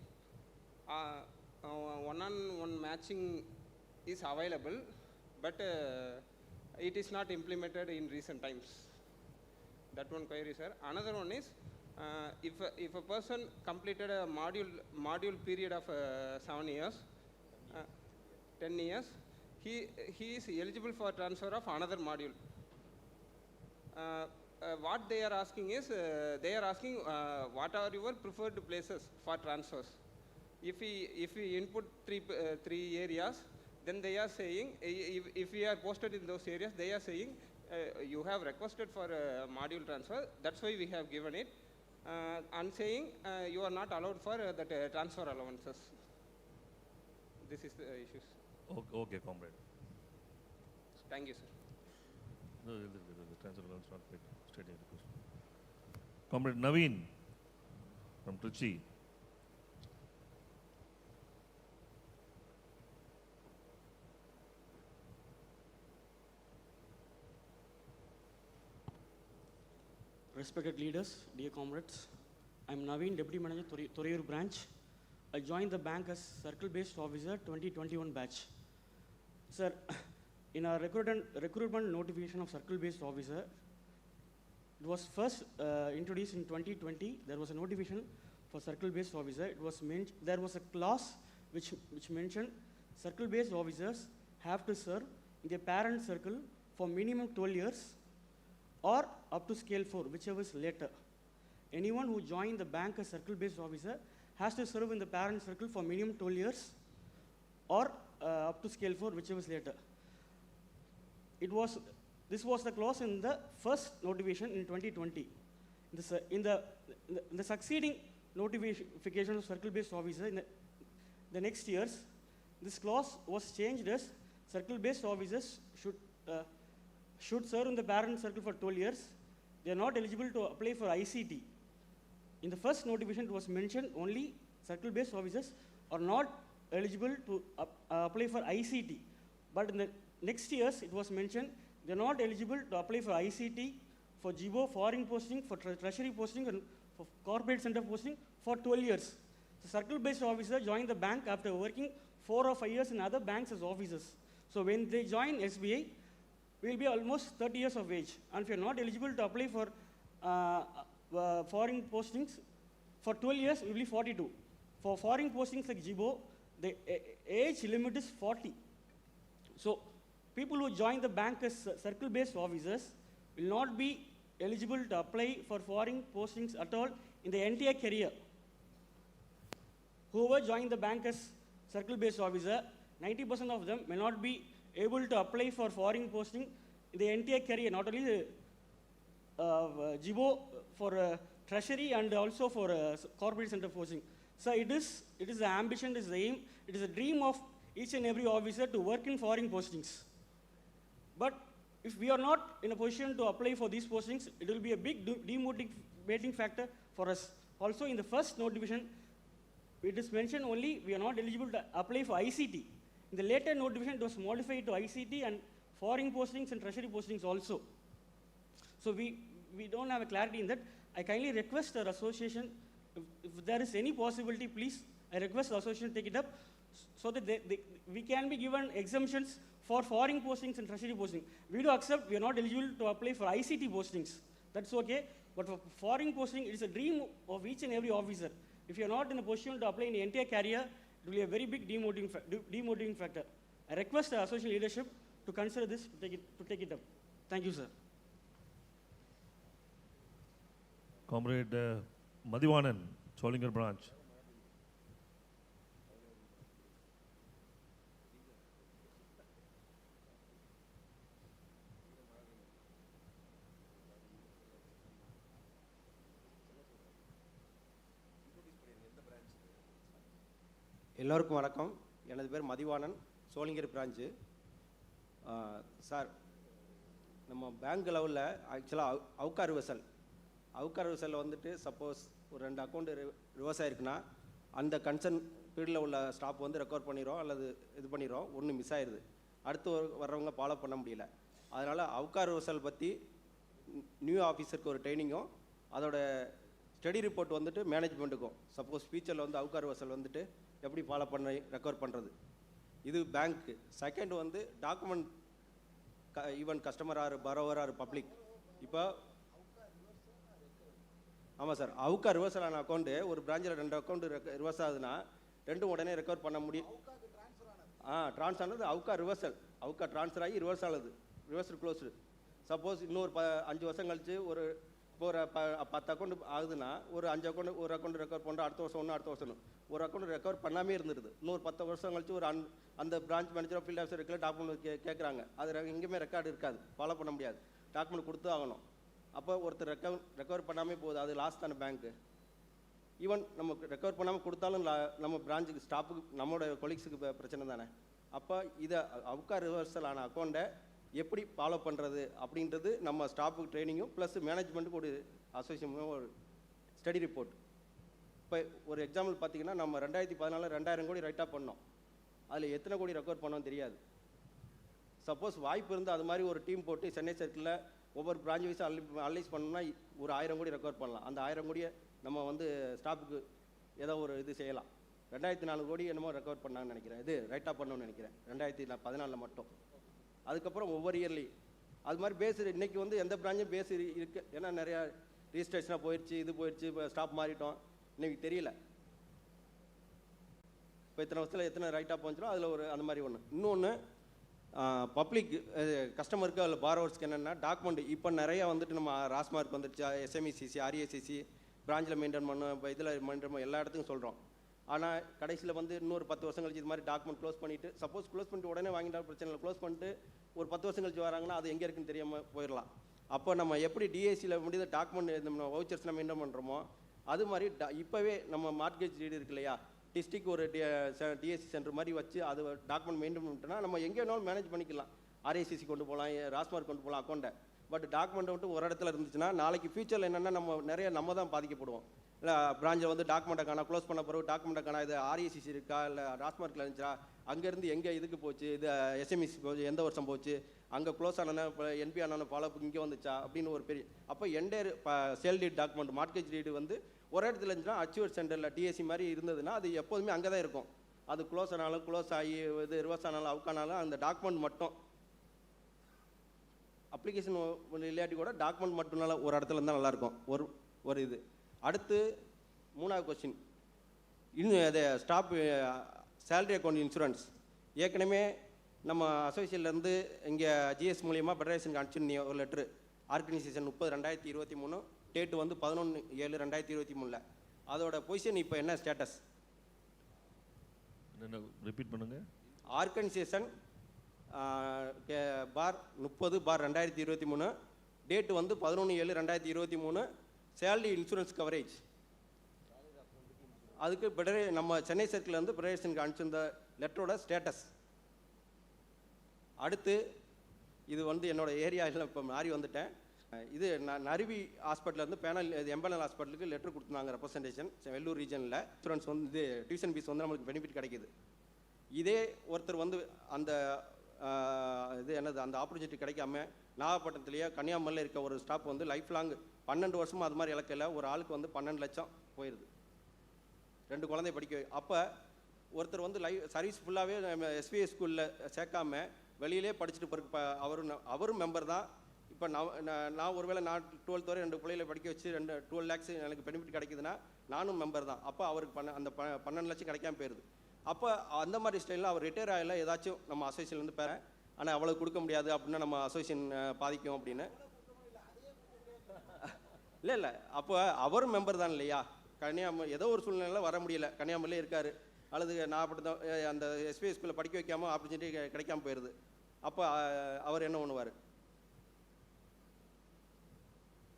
One-on-one matching is available, but it is not implemented in recent times. That one query, sir. Another one is, if a person completed a module period of 7 years, 10 years, he is eligible for transfer of another module. What they are asking is, what are your preferred places for transfers? If we input three areas, then they are saying, if we are posted in those areas, they are saying, you have requested for a module transfer, that's why we have given it, and saying you are not allowed for that transfer allowances. This is the issues. Okay, comrade. Thank you, sir. No, the transfer allowance not paid. Straight into question. Comrade Naveen from Trichy. Respected leaders, dear comrades, I am Naveen, Deputy Manager, Thoriyur branch. I joined the bank as Circle-Based Officer 2021 batch. Sir, in our recruitment notification of Circle-Based Officer, it was first introduced in 2020. There was a notification for Circle-Based Officer. There was a clause which mentioned Circle-Based Officers have to serve in their parent circle for minimum 12 years or up to scale 4, whichever is later. Anyone who joined the bank as Circle-Based Officer has to serve in the parent circle for minimum 12 years or up to scale 4, whichever is later. This was the clause in the first notification in 2020. In the succeeding notification of Circle-Based Officer in the next years, this clause was changed as Circle-Based Officers should serve in the parent circle for 12 years. They are not eligible to apply for ICT. In the first notification, it was mentioned only Circle-Based Officers are not eligible to apply for ICT. But in the next years, it was mentioned they are not eligible to apply for ICT, for GBO, foreign posting, for treasury posting, and for corporate center posting for 12 years. The Circle-Based Officer joined the bank after working 4 or 5 years in other banks as officers. So when they join SBI, we will be almost 30 years of age. And if you are not eligible to apply for foreign postings, for 12 years, we will be 42. For foreign postings like GBO, the age limit is 40. So people who join the bank as circle-based officers will not be eligible to apply for foreign postings at all in the entire career. Whoever joined the bank as circle-based officer, 90% of them may not be able to apply for foreign posting in the entire career, not only GBO for treasury and also for corporate center posting. So it is the ambition, it is the aim, it is a dream of each and every officer to work in foreign postings. But if we are not in a position to apply for these postings, it will be a big demotivating factor for us. Also in the first notification, it is mentioned only we are not eligible to apply for ICT. In the later notification, it was modified to ICT and foreign postings and treasury postings also. So we don't have a clarity in that. I kindly request our association, if there is any possibility, please, I request the association to take it up so that we can be given exemptions for foreign postings and treasury postings. We do accept we are not eligible to apply for ICT postings. That's okay. But for foreign posting, it is a dream of each and every officer. If you are not in a position to apply in the entire career, it will be a very big demotivating factor. I request the association leadership to consider this, to take it up. Thank you, sir. Comrade Madhivanan, Cholingar branch. எல்லோருக்கும் வணக்கம். எனது பேர் Mathivanan, Sholinghur branch. Sir, நம்ம bank லெவலில் ஆக்சுவலாக அவுக்கார் vessel வந்துட்டு suppose ஒரு 2 account reverse ஆகிருக்குன்னா அந்த கன்சர்ன் பீரியடில் உள்ள ஸ்டாப் வந்து ரெக்கவர் பண்ணிடுறோம் அல்லது இது பண்ணிடுறோம், ஒன்று மிஸ் ஆயிடுது. அடுத்து வர்றவங்க ஃபாலோ பண்ண முடியல. அதனால் அவுக்கார் வெசல் பற்றி நியூ ஆஃபீஸருக்கு ஒரு ட்ரைனிங்கும் அதோட ஸ்டடி ரிப்போர்ட் வந்துட்டு மேனேஜ்மெண்ட்டுக்கும் சப்போஸ் ஃபியூச்சரில் வந்து அவுக்கார் வெசல் வந்துட்டு எப்படி ஃபாலோ பண்ண ரெக்கவர் பண்ணுறது, இது பேங்க்கு. செகண்ட் வந்து document even customer or borrower or public. இப்போ ஆமாம் சார், அவுக்கா ரிவர்சல் ஆன அக்கௌண்ட்டு ஒரு பிரான்ச்சில் 2 அக்கௌண்ட் ரிவர்ஸ் ஆகுதுன்னா 2 உடனே ரெக்கவர் பண்ண முடியும். ட்ரான்ஸ்ஃபர் ஆனது அவுக்கா ரிவர்சல், அவுக்கா ட்ரான்ஸ்ஃபர் ஆகி ரிவர்ஸ் ஆகுது, ரிவர்சல் க்ளோஸ்டு. சப்போஸ் இன்னொரு 5 வருஷம் கழிச்சு ஒரு 10 அக்கௌண்ட் ஆகுதுன்னா ஒரு 5 அக்கௌண்ட் ஒரு அக்கௌண்ட் ரெக்கவர் பண்ணுறோம், அடுத்த வருஷம் ஒன்று, அடுத்த வருஷம் ஒரு அக்கௌண்ட் ரெக்கவர் பண்ணாமே இருந்துருது. இன்னொரு 10 வருஷம் கழிச்சு ஒரு அந்த பிரான்ச் மேனேஜரோ ஃபீல்ட் ஆஃபீஸர் இருக்கல டாக்குமெண்ட் கேட்குறாங்க, அது எங்கேயுமே ரெக்கார்டு இருக்காது, ஃபாலோ பண்ண முடியாது, டாக்குமெண்ட் கொடுத்து ஆகணும். அப்போ ஒருத்தர் ரெக்கவர் பண்ணாமே போகுது, அது லாஸ் தானே பேங்க்கு. ஈவன் நம்ம ரெக்கவர் பண்ணாமல் கொடுத்தாலும் நம்ம பிரான்ச்சுக்கு ஸ்டாஃபுக்கு நம்மளோட கொலீக்ஸுக்கு பிரச்சனை தானே. அப்போ இதை அவுக்கா ரிவர்சல் ஆன அக்கௌண்ட்டை எப்படி ஃபாலோ பண்ணுறது அப்படின்றது நம்ம ஸ்டாஃபுக்கு ட்ரைனிங்கும் ப்ளஸ் மேனேஜ்மெண்ட்டுக்கு ஒரு அசோசியேஷன் ஒரு ஸ்டடி ரிப்போர்ட். இப்போ ஒரு எக்ஸாம்பிள் பார்த்தீங்கன்னா நம்ம 2014 2000 கோடி ரைட்டாக பண்ணோம், அதில் எத்தனை கோடி ரெக்கவர் பண்ணோம் தெரியாது. சப்போஸ் வாய்ப்பு இருந்து அது மாதிரி ஒரு டீம் போட்டு சென்னை சர்க்கிளில் ஒவ்வொரு பிரான்ச் வைஸ் அனலைஸ் பண்ணோம்னா ஒரு 1000 கோடி ரெக்கவர் பண்ணலாம். அந்த 1000 கோடியை நம்ம வந்து ஸ்டாஃபுக்கு ஏதோ ஒரு இது செய்யலாம். 2004 கோடி என்னமோ ரெக்கவர் பண்ணான்னு நினைக்கிறேன், இது ரைட்டாக பண்ணணும்னு நினைக்கிறேன் 2014 மட்டும். அதுக்கப்புறம் ஒவ்வொரு இயர்லி அது மாதிரி பேஸ் இன்றைக்கி வந்து எந்த பிரான்ச்சும் பேஸ் இருக்குது. ஏன்னா நிறையா ரிஜிஸ்ட்ரேஷனாக போயிடுச்சு, இது போயிடுச்சு, இப்போ ஸ்டாப் மாறிட்டோம், இன்றைக்கி தெரியல. இப்போ இத்தனை வருஷத்தில் எத்தனை ரைட்டாக போச்சுனோ அதில் ஒரு அந்த மாதிரி ஒன்று. இன்னொன்று பப்ளிக் கஸ்டமருக்கு அதில் பாரோவர்ஸ்க்கு என்னென்னா டாக்குமெண்ட் இப்போ நிறையா வந்துட்டு நம்ம ராஸ்மார்க் வந்துடுச்சு, எஸ்எம்இசிசி ஆர்ஏசிசி பிரான்ச்சில் மெயின்டைன் பண்ணோம், இப்போ இதில் மெயின்டைன் பண்ண எல்லா இடத்துக்கும் சொல்கிறோம். ஆனால் கடைசியில் வந்து இன்னொரு 10 வருஷம் கழிச்சு இது மாதிரி டாக்குமெண்ட் க்ளோஸ் பண்ணிவிட்டு சப்போஸ் க்ளோஸ் பண்ணிட்டு உடனே வாங்கிட்டாலும் பிரச்சனை இல்லை, க்ளோஸ் பண்ணிட்டு ஒரு 10 வருஷம் கழிச்சு வராங்கன்னா அது எங்கே இருக்குன்னு தெரியாமல் போயிடலாம். அப்போ நம்ம எப்படி டிஏசியில் முடிந்த டாக்குமெண்ட் நம்ம வவுச்சர்ஸ் நம்ம மெயின்டைன் பண்ணுறோமோ அது மாதிரி இப்போவே நம்ம மார்க்கேஜ் ரீடு இருக்கு இல்லையா, டிஸ்ட்ரிக் ஒரு டிஎஸ்சி சென்டர் மாதிரி வச்சு அது டாக்குமெண்ட் மெயின்டைன் பண்ணிட்டோன்னா நம்ம எங்கே வேணாலும் மேனேஜ் பண்ணிக்கலாம். ஆர்ஏசிசி கொண்டு போகலாம், ராஸ்மார்க் கொண்டு போகலாம் அக்கௌண்ட்டை. பட் டாக்குமெண்ட் வந்துட்டு ஒரு இடத்துல இருந்துச்சுன்னா நாளைக்கு ஃபியூச்சரில் என்னென்னா நம்ம தான் பாதிக்கப்படுவோம். இல்லை பிரான்ச்சில் வந்து டாக்குமெண்ட்டை காணா, க்ளோஸ் பண்ண பிறகு டாக்குமெண்ட்டை காணா, இது ஆர்ஏசிசி இருக்கா இல்லை ராஸ்மார்க்கில் இருந்துச்சா, அங்கேருந்து எங்கே இதுக்கு போச்சு, இது எஸ்எம்இசி போச்சு, எந்த வருஷம் போச்சு, அங்கே க்ளோஸ் ஆனோன்னா இப்போ என்பி ஆனோன்னா ஃபாலோ இங்கே வந்துச்சா அப்படின்னு ஒரு பெரிய. அப்போ என்டையர் சேல் டீட் டாக்குமெண்ட் மார்க்கேஜ் ரீடு வந்து ஒரு இடத்துல இருந்துச்சுன்னா அச்சுவர் சென்டரில் டிஎஸ்சி மாதிரி இருந்ததுன்னா அது எப்போதுமே அங்கே தான் இருக்கும். அது க்ளோஸ் ஆகி இது ரிவர்ஸ் ஆனாலும் அவுக்கானாலும் அந்த டாக்குமெண்ட் மட்டும் அப்ளிகேஷன் இல்லாட்டி கூட டாக்குமெண்ட் மட்டும்னால ஒரு இடத்துல இருந்தால் நல்லாயிருக்கும். ஒரு இது. அடுத்து 3வது கொஸ்டின், இன்னும் அது ஸ்டாப் சேலரி அக்கௌண்ட் இன்சூரன்ஸ். ஏற்கனவே நம்ம அசோசியேஷன்லேருந்து இங்கே ஜிஎஸ் மூலியமாக ஃபெடரேஷனுக்கு அனுப்பிச்சிருந்தீங்க ஒரு லெட்ரு. ஆர்கனைசேஷன் 30/2023, டேட்டு வந்து 11/7/2023. அதோட பொசிஷன் இப்போ என்ன ஸ்டேட்டஸ்? ரிப்பீட் பண்ணுங்க. ஆர்கனைசேஷன் பார் 30/2023, டேட்டு வந்து 11/7/2023, சேலரி இன்சூரன்ஸ் கவரேஜ். அதுக்கு நம்ம சென்னை சர்க்கிள் வந்து ஃபெடரேஷனுக்கு அனுப்பிச்சிருந்த லெட்டரோட ஸ்டேட்டஸ். அடுத்து இது வந்து என்னோட ஏரியாவில் இப்போ மாறி வந்துட்டேன். இது நறுவி ஹாஸ்பிட்டலேருந்து பேனல் எம்பனல் ஹாஸ்பிட்டலுக்கு லெட்டர் கொடுத்துருந்தாங்க ரெப்ரசன்டேஷன் வெள்ளூர் ரீஜனில். இன்சூரன்ஸ் வந்து இது டியூஷன் ஃபீஸ் வந்து நம்மளுக்கு பெனிஃபிட் கிடைக்கிது. இதே ஒருத்தர் வந்து அந்த இது என்னது அந்த ஆப்பர்ச்சுனிட்டி கிடைக்காம நாகப்பட்டினத்துலேயே கன்னியாகுமரியில் இருக்க ஒரு ஸ்டாப் வந்து லைஃப் லாங் 12 வருஷமும் அது மாதிரி இலக்கில் ஒரு ஆளுக்கு வந்து 12 லட்சம் போயிடுது, 2 குழந்தை படிக்க. அப்போ ஒருத்தர் வந்து சர்வீஸ் ஃபுல்லாகவே SBI ஸ்கூலில் சேர்க்காம வெளியிலே படிச்சுட்டு பிறகு அவரும் மெம்பர் தான். இப்போ நான் ஒருவேளை நான் 12th வரை 2 பிள்ளைகளை படிக்க வச்சு 12 lakhs எனக்கு பெனிஃபிட் கிடைக்குதுன்னா நானும் மெம்பர் தான். அப்போ அவருக்கு அந்த 12 லட்சம் கிடைக்காம போயிடுது. அப்போ அந்த மாதிரி ஸ்டைலில் அவர் ரிட்டையர் ஆகல ஏதாச்சும் நம்ம அசோசியேஷன்லேருந்து பேரேன், ஆனால் அவ்வளோ கொடுக்க முடியாது அப்படின்னா நம்ம அசோசியேஷன் பாதிக்கும் அப்படின்னு. இல்லை அப்போ அவரும் மெம்பர் தான் இல்லையா? கன்னியாகுமரி ஏதோ ஒரு சூழ்நிலையில் வர முடியல, கன்னியாகுமரியிலே இருக்கார், அல்லது நான் அப்படி தான் அந்த SBI ஸ்கூலில் படிக்க வைக்காமல் ஆப்பர்ச்சுனிட்டி கிடைக்காம போயிடுது. அப்போ அவர் என்ன பண்ணுவார்?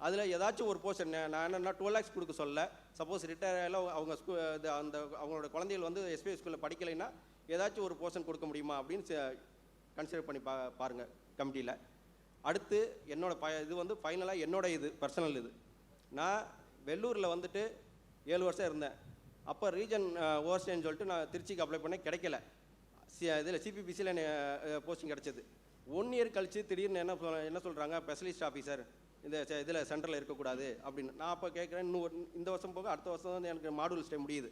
அதில் ஏதாச்சும் ஒரு போர்ஷன் நான் என்னென்னா 12 lakhs கொடுக்க சொல்ல, சப்போஸ் ரிட்டையர் ஆகலாம் அவங்க அந்த அவங்களோட குழந்தைகள் வந்து SBI ஸ்கூலில் படிக்கலைன்னா ஏதாச்சும் ஒரு போர்ஷன் கொடுக்க முடியுமா அப்படின்னு கன்சிடர் பண்ணி பாருங்கள் கமிட்டியில். அடுத்து என்னோட இது வந்து ஃபைனலாக என்னோட இது பர்சனல் இது. நான் வெள்ளூரில் வந்துட்டு 7 வருஷம் இருந்தேன். அப்போ ரீஜன் ஓவர்ஸ்டேன்னு சொல்லிட்டு நான் திருச்சிக்கு அப்ளை பண்ண கிடைக்கல. இதில் CPPCயில் போஸ்டிங் கிடச்சிது. 1 year கழித்து திடீர்னு என்ன சொல்கிறாங்க, ஸ்பெஷலிஸ்ட் ஆஃபீஸர் இதில் சென்டரில் இருக்கக்கூடாது அப்படின்னு. நான் அப்போ கேட்குறேன், இந்த வருஷம் போக அடுத்த வருஷம் வந்து எனக்கு மாடூல் ஸ்டே முடியுது.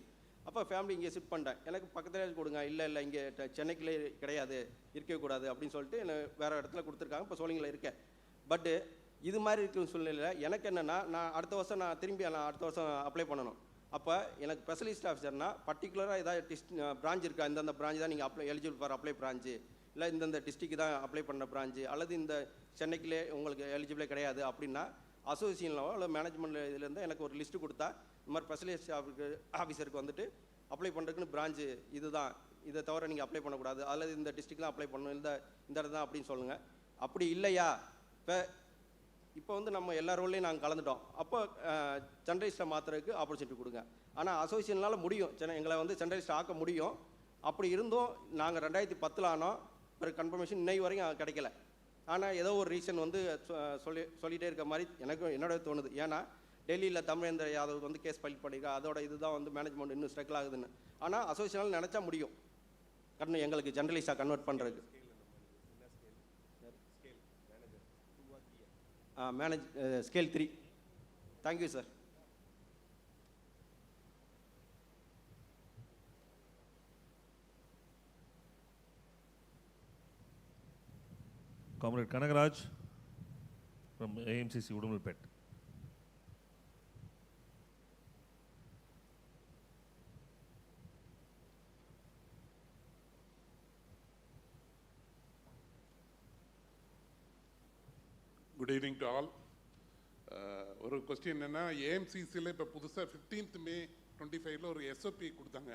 அப்போ ஃபேமிலி இங்கே ஷிஃப்ட் பண்ணிட்டேன், எனக்கு பக்கத்தில் கொடுங்க. இல்லை இங்கே சென்னைக்குள்ளே கிடையாது, இருக்கக்கூடாது அப்படின்னு சொல்லிட்டு எனக்கு வேறு இடத்துல கொடுத்துருக்காங்க. இப்போ சோழிங்கில் இருக்கேன். பட்டு இது மாதிரி இருக்கிற சூழ்நிலையில் எனக்கு என்னென்னா, நான் அடுத்த வருஷம் அடுத்த வருஷம் அப்ளை பண்ணணும். அப்போ எனக்கு ஸ்பெஷலிஸ்ட் ஆஃபீஸர்னா பர்டிகுலராக ஏதாவது பிரான்ச் இருக்கா, இந்தந்த பிரான்ச் தான் நீங்கள் எலிஜிபிள் ஃபார் அப்ளை பிரான்ச்சு, இல்லை இந்தந்த டிஸ்ட்ரிக்ட் தான் அப்ளை பண்ண பிரான்ச்சு, அல்லது இந்த சென்னைக்குள்ளே உங்களுக்கு எலிஜிபிளே கிடையாது அப்படின்னா அசோசியேஷனில் இல்லை மேனேஜ்மெண்ட் இதுலேருந்து எனக்கு ஒரு லிஸ்ட்டு கொடுத்தா இந்த மாதிரி ஸ்பெஷலிஸ்ட் ஆஃபீஸருக்கு வந்துட்டு அப்ளை பண்ணுறதுக்குன்னு பிரான்ச்சு இதுதான், இதை தவிர நீங்கள் அப்ளை பண்ணக்கூடாது, அல்லது இந்த டிஸ்ட்ரிக்ட் தான் அப்ளை பண்ணணும், இந்த இடம் தான் அப்படின்னு சொல்லுங்கள். அப்படி இல்லையா, இப்போ வந்து நம்ம எல்லா ரோல்லையும் நாங்கள் கலந்துட்டோம். அப்போ சென்ட்ரலிஸ்ட்டை மாற்றுறதுக்கு ஆப்பர்ச்சுனிட்டி கொடுங்க. ஆனால் அசோசியேஷனால் முடியும், எங்களை வந்து சென்ட்ரலிஸ்ட் ஆக்க முடியும். அப்படி இருந்தும் நாங்கள் 2010 ஆனோம், பிறகு கன்ஃபர்மேஷன் இன்னை வரைக்கும் கிடைக்கல. ஆனால் ஏதோ ஒரு ரீசன் வந்து சொல்லிகிட்டே இருக்க மாதிரி என்னோட தோணுது. ஏன்னா டெல்லியில் தமிழேந்திர யாதவ் வந்து கேஸ் ஃபைல் பண்ணியிருக்கா, அதோட இதுதான் வந்து மேனேஜ்மெண்ட் இன்னும் ஸ்ட்ரகிள் ஆகுதுன்னு. ஆனால் அசோசியேஷனால் நினச்சா முடியும் எங்களுக்கு ஜெர்னலிஸ்டாக கன்வெர்ட் பண்ணுறதுக்கு. Scale 3. Thank you sir. Comrade Kanagaraj from AMCC Udumalpet. Good evening to all. ஒரு கொஸ்டின் என்னென்னா, ஏஎம்சிசியில் இப்போ புதுசாக 15th May 2025 ஒரு SOP கொடுத்தாங்க.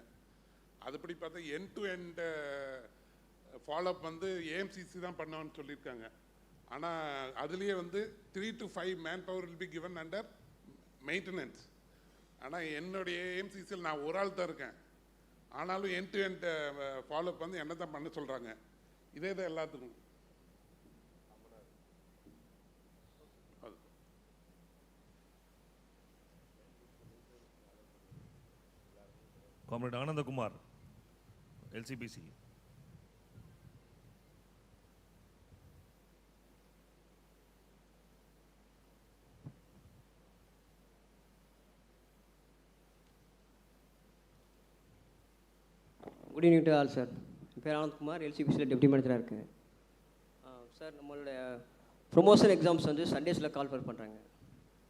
அதுபடி பார்த்தா எண்ட் டு எண்ட் ஃபாலோஅப் வந்து ஏஎம்சிசி தான் பண்ணணும்னு சொல்லியிருக்காங்க. ஆனால் அதுலேயே வந்து 3 to 5 man power will be given under maintenance. ஆனால் என்னுடைய ஏஎம்சிசியில் நான் ஒரு ஆள் தான் இருக்கேன். ஆனாலும் எண்ட் டு எண்ட் ஃபாலோஅப் வந்து என்ன தான் பண்ண சொல்கிறாங்க. இதே தான் எல்லாத்துக்கும். Comrade Ananda Kumar, LCBC. Good evening to all sir. என் பேர் ஆனந்த்குமார், எல்சிபிசியில் டெப்டி மேனேஜராக இருக்கேன். சார், நம்மளோட ப்ரொமோஷன் எக்ஸாம்ஸ் வந்து சண்டேஸில் கால் பண்ணுறாங்க,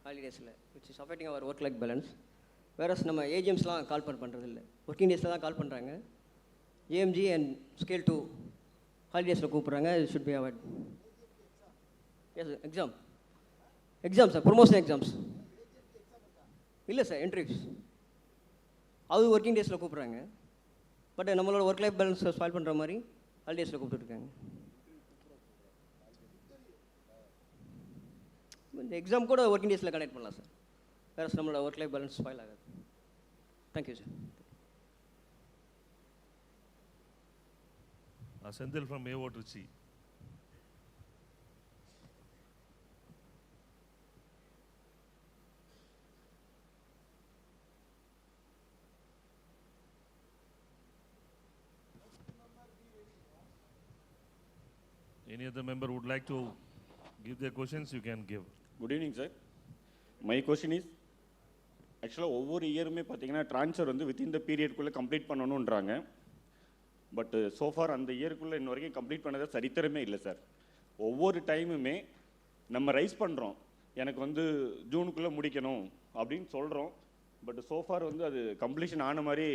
ஹாலிடேஸில், which is affecting our work life balance. Whereas நம்ம ஏஜிஎம்ஸ்லாம் கால் பண்ணுறதில்ல, ஒர்க்கிங் டேஸில் தான் கால் பண்ணுறாங்க. ஏஎம்ஜி அண்ட் ஸ்கேல் 2 ஹாலிடேஸில் கூப்பிட்றாங்க. இது should be avoid. Yes exam sir, promotion exams இல்லை சார், இன்டர்வியூஸ் அது ஒர்க்கிங் டேஸில் கூப்பிட்றாங்க. பட் நம்மளோட ஒர்க் லைஃப் பேலன்ஸ் ஸ்பாயில் பண்ணுற மாதிரி ஹாலிடேஸில் கூப்பிட்டுருக்காங்க. இந்த எக்ஸாம் கூட ஒர்க்கிங் டேஸில் கனெக்ட் பண்ணலாம் சார், வேறு நம்மளோட ஒர்க் லைஃப் பேலன்ஸ் ஸ்பாயில் ஆகாது. Thank you sir. Sendil from AO Trichy. Any other member would like to give their questions, you can give. Good evening, sir. My question is, actually, over a year, transfer within the period complete பண்ணனும்ன்றாங்க. But so far அந்த இயருக்குள்ளே இன்ன வரைக்கும் complete பண்ணதை சரித்திரமே இல்லை sir. ஒவ்வொரு டைமுமே நம்ம ரைஸ் பண்ணுறோம், எனக்கு ஜூனுக்குள்ளே முடிக்கணும் அப்படின்னு சொல்கிறோம். பட் சோஃபார் அது கம்ப்ளீஷன் ஆன மாதிரி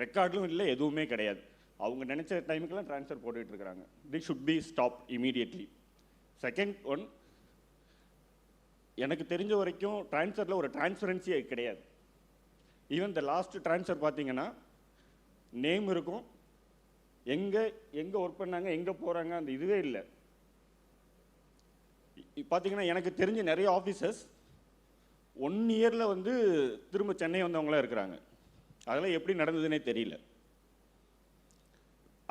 ரெக்கார்டும் இல்லை, எதுவுமே கிடையாது. அவங்க நினச்ச டைமுக்கெல்லாம் ட்ரான்ஸ்ஃபர் போட்டுட்ருக்குறாங்க. They should be stop immediately. Second one, எனக்கு தெரிஞ்ச வரைக்கும் ட்ரான்ஸ்ஃபரில் ஒரு டிரான்ஸ்பரன்சியே கிடையாது. ஈவன் த லாஸ்ட் ட்ரான்ஸ்ஃபர் பார்த்தீங்கன்னா நேம் இருக்கும், எங்கே ஒர்க் பண்ணாங்க, எங்கே போகிறாங்க, அந்த இதுவே இல்லை. பார்த்தீங்கன்னா எனக்கு தெரிஞ்ச நிறைய ஆஃபீஸர்ஸ் 1 இயரில் திரும்ப சென்னை வந்தவங்களாம் இருக்கிறாங்க. அதெல்லாம் எப்படி நடந்ததுன்னே தெரியல.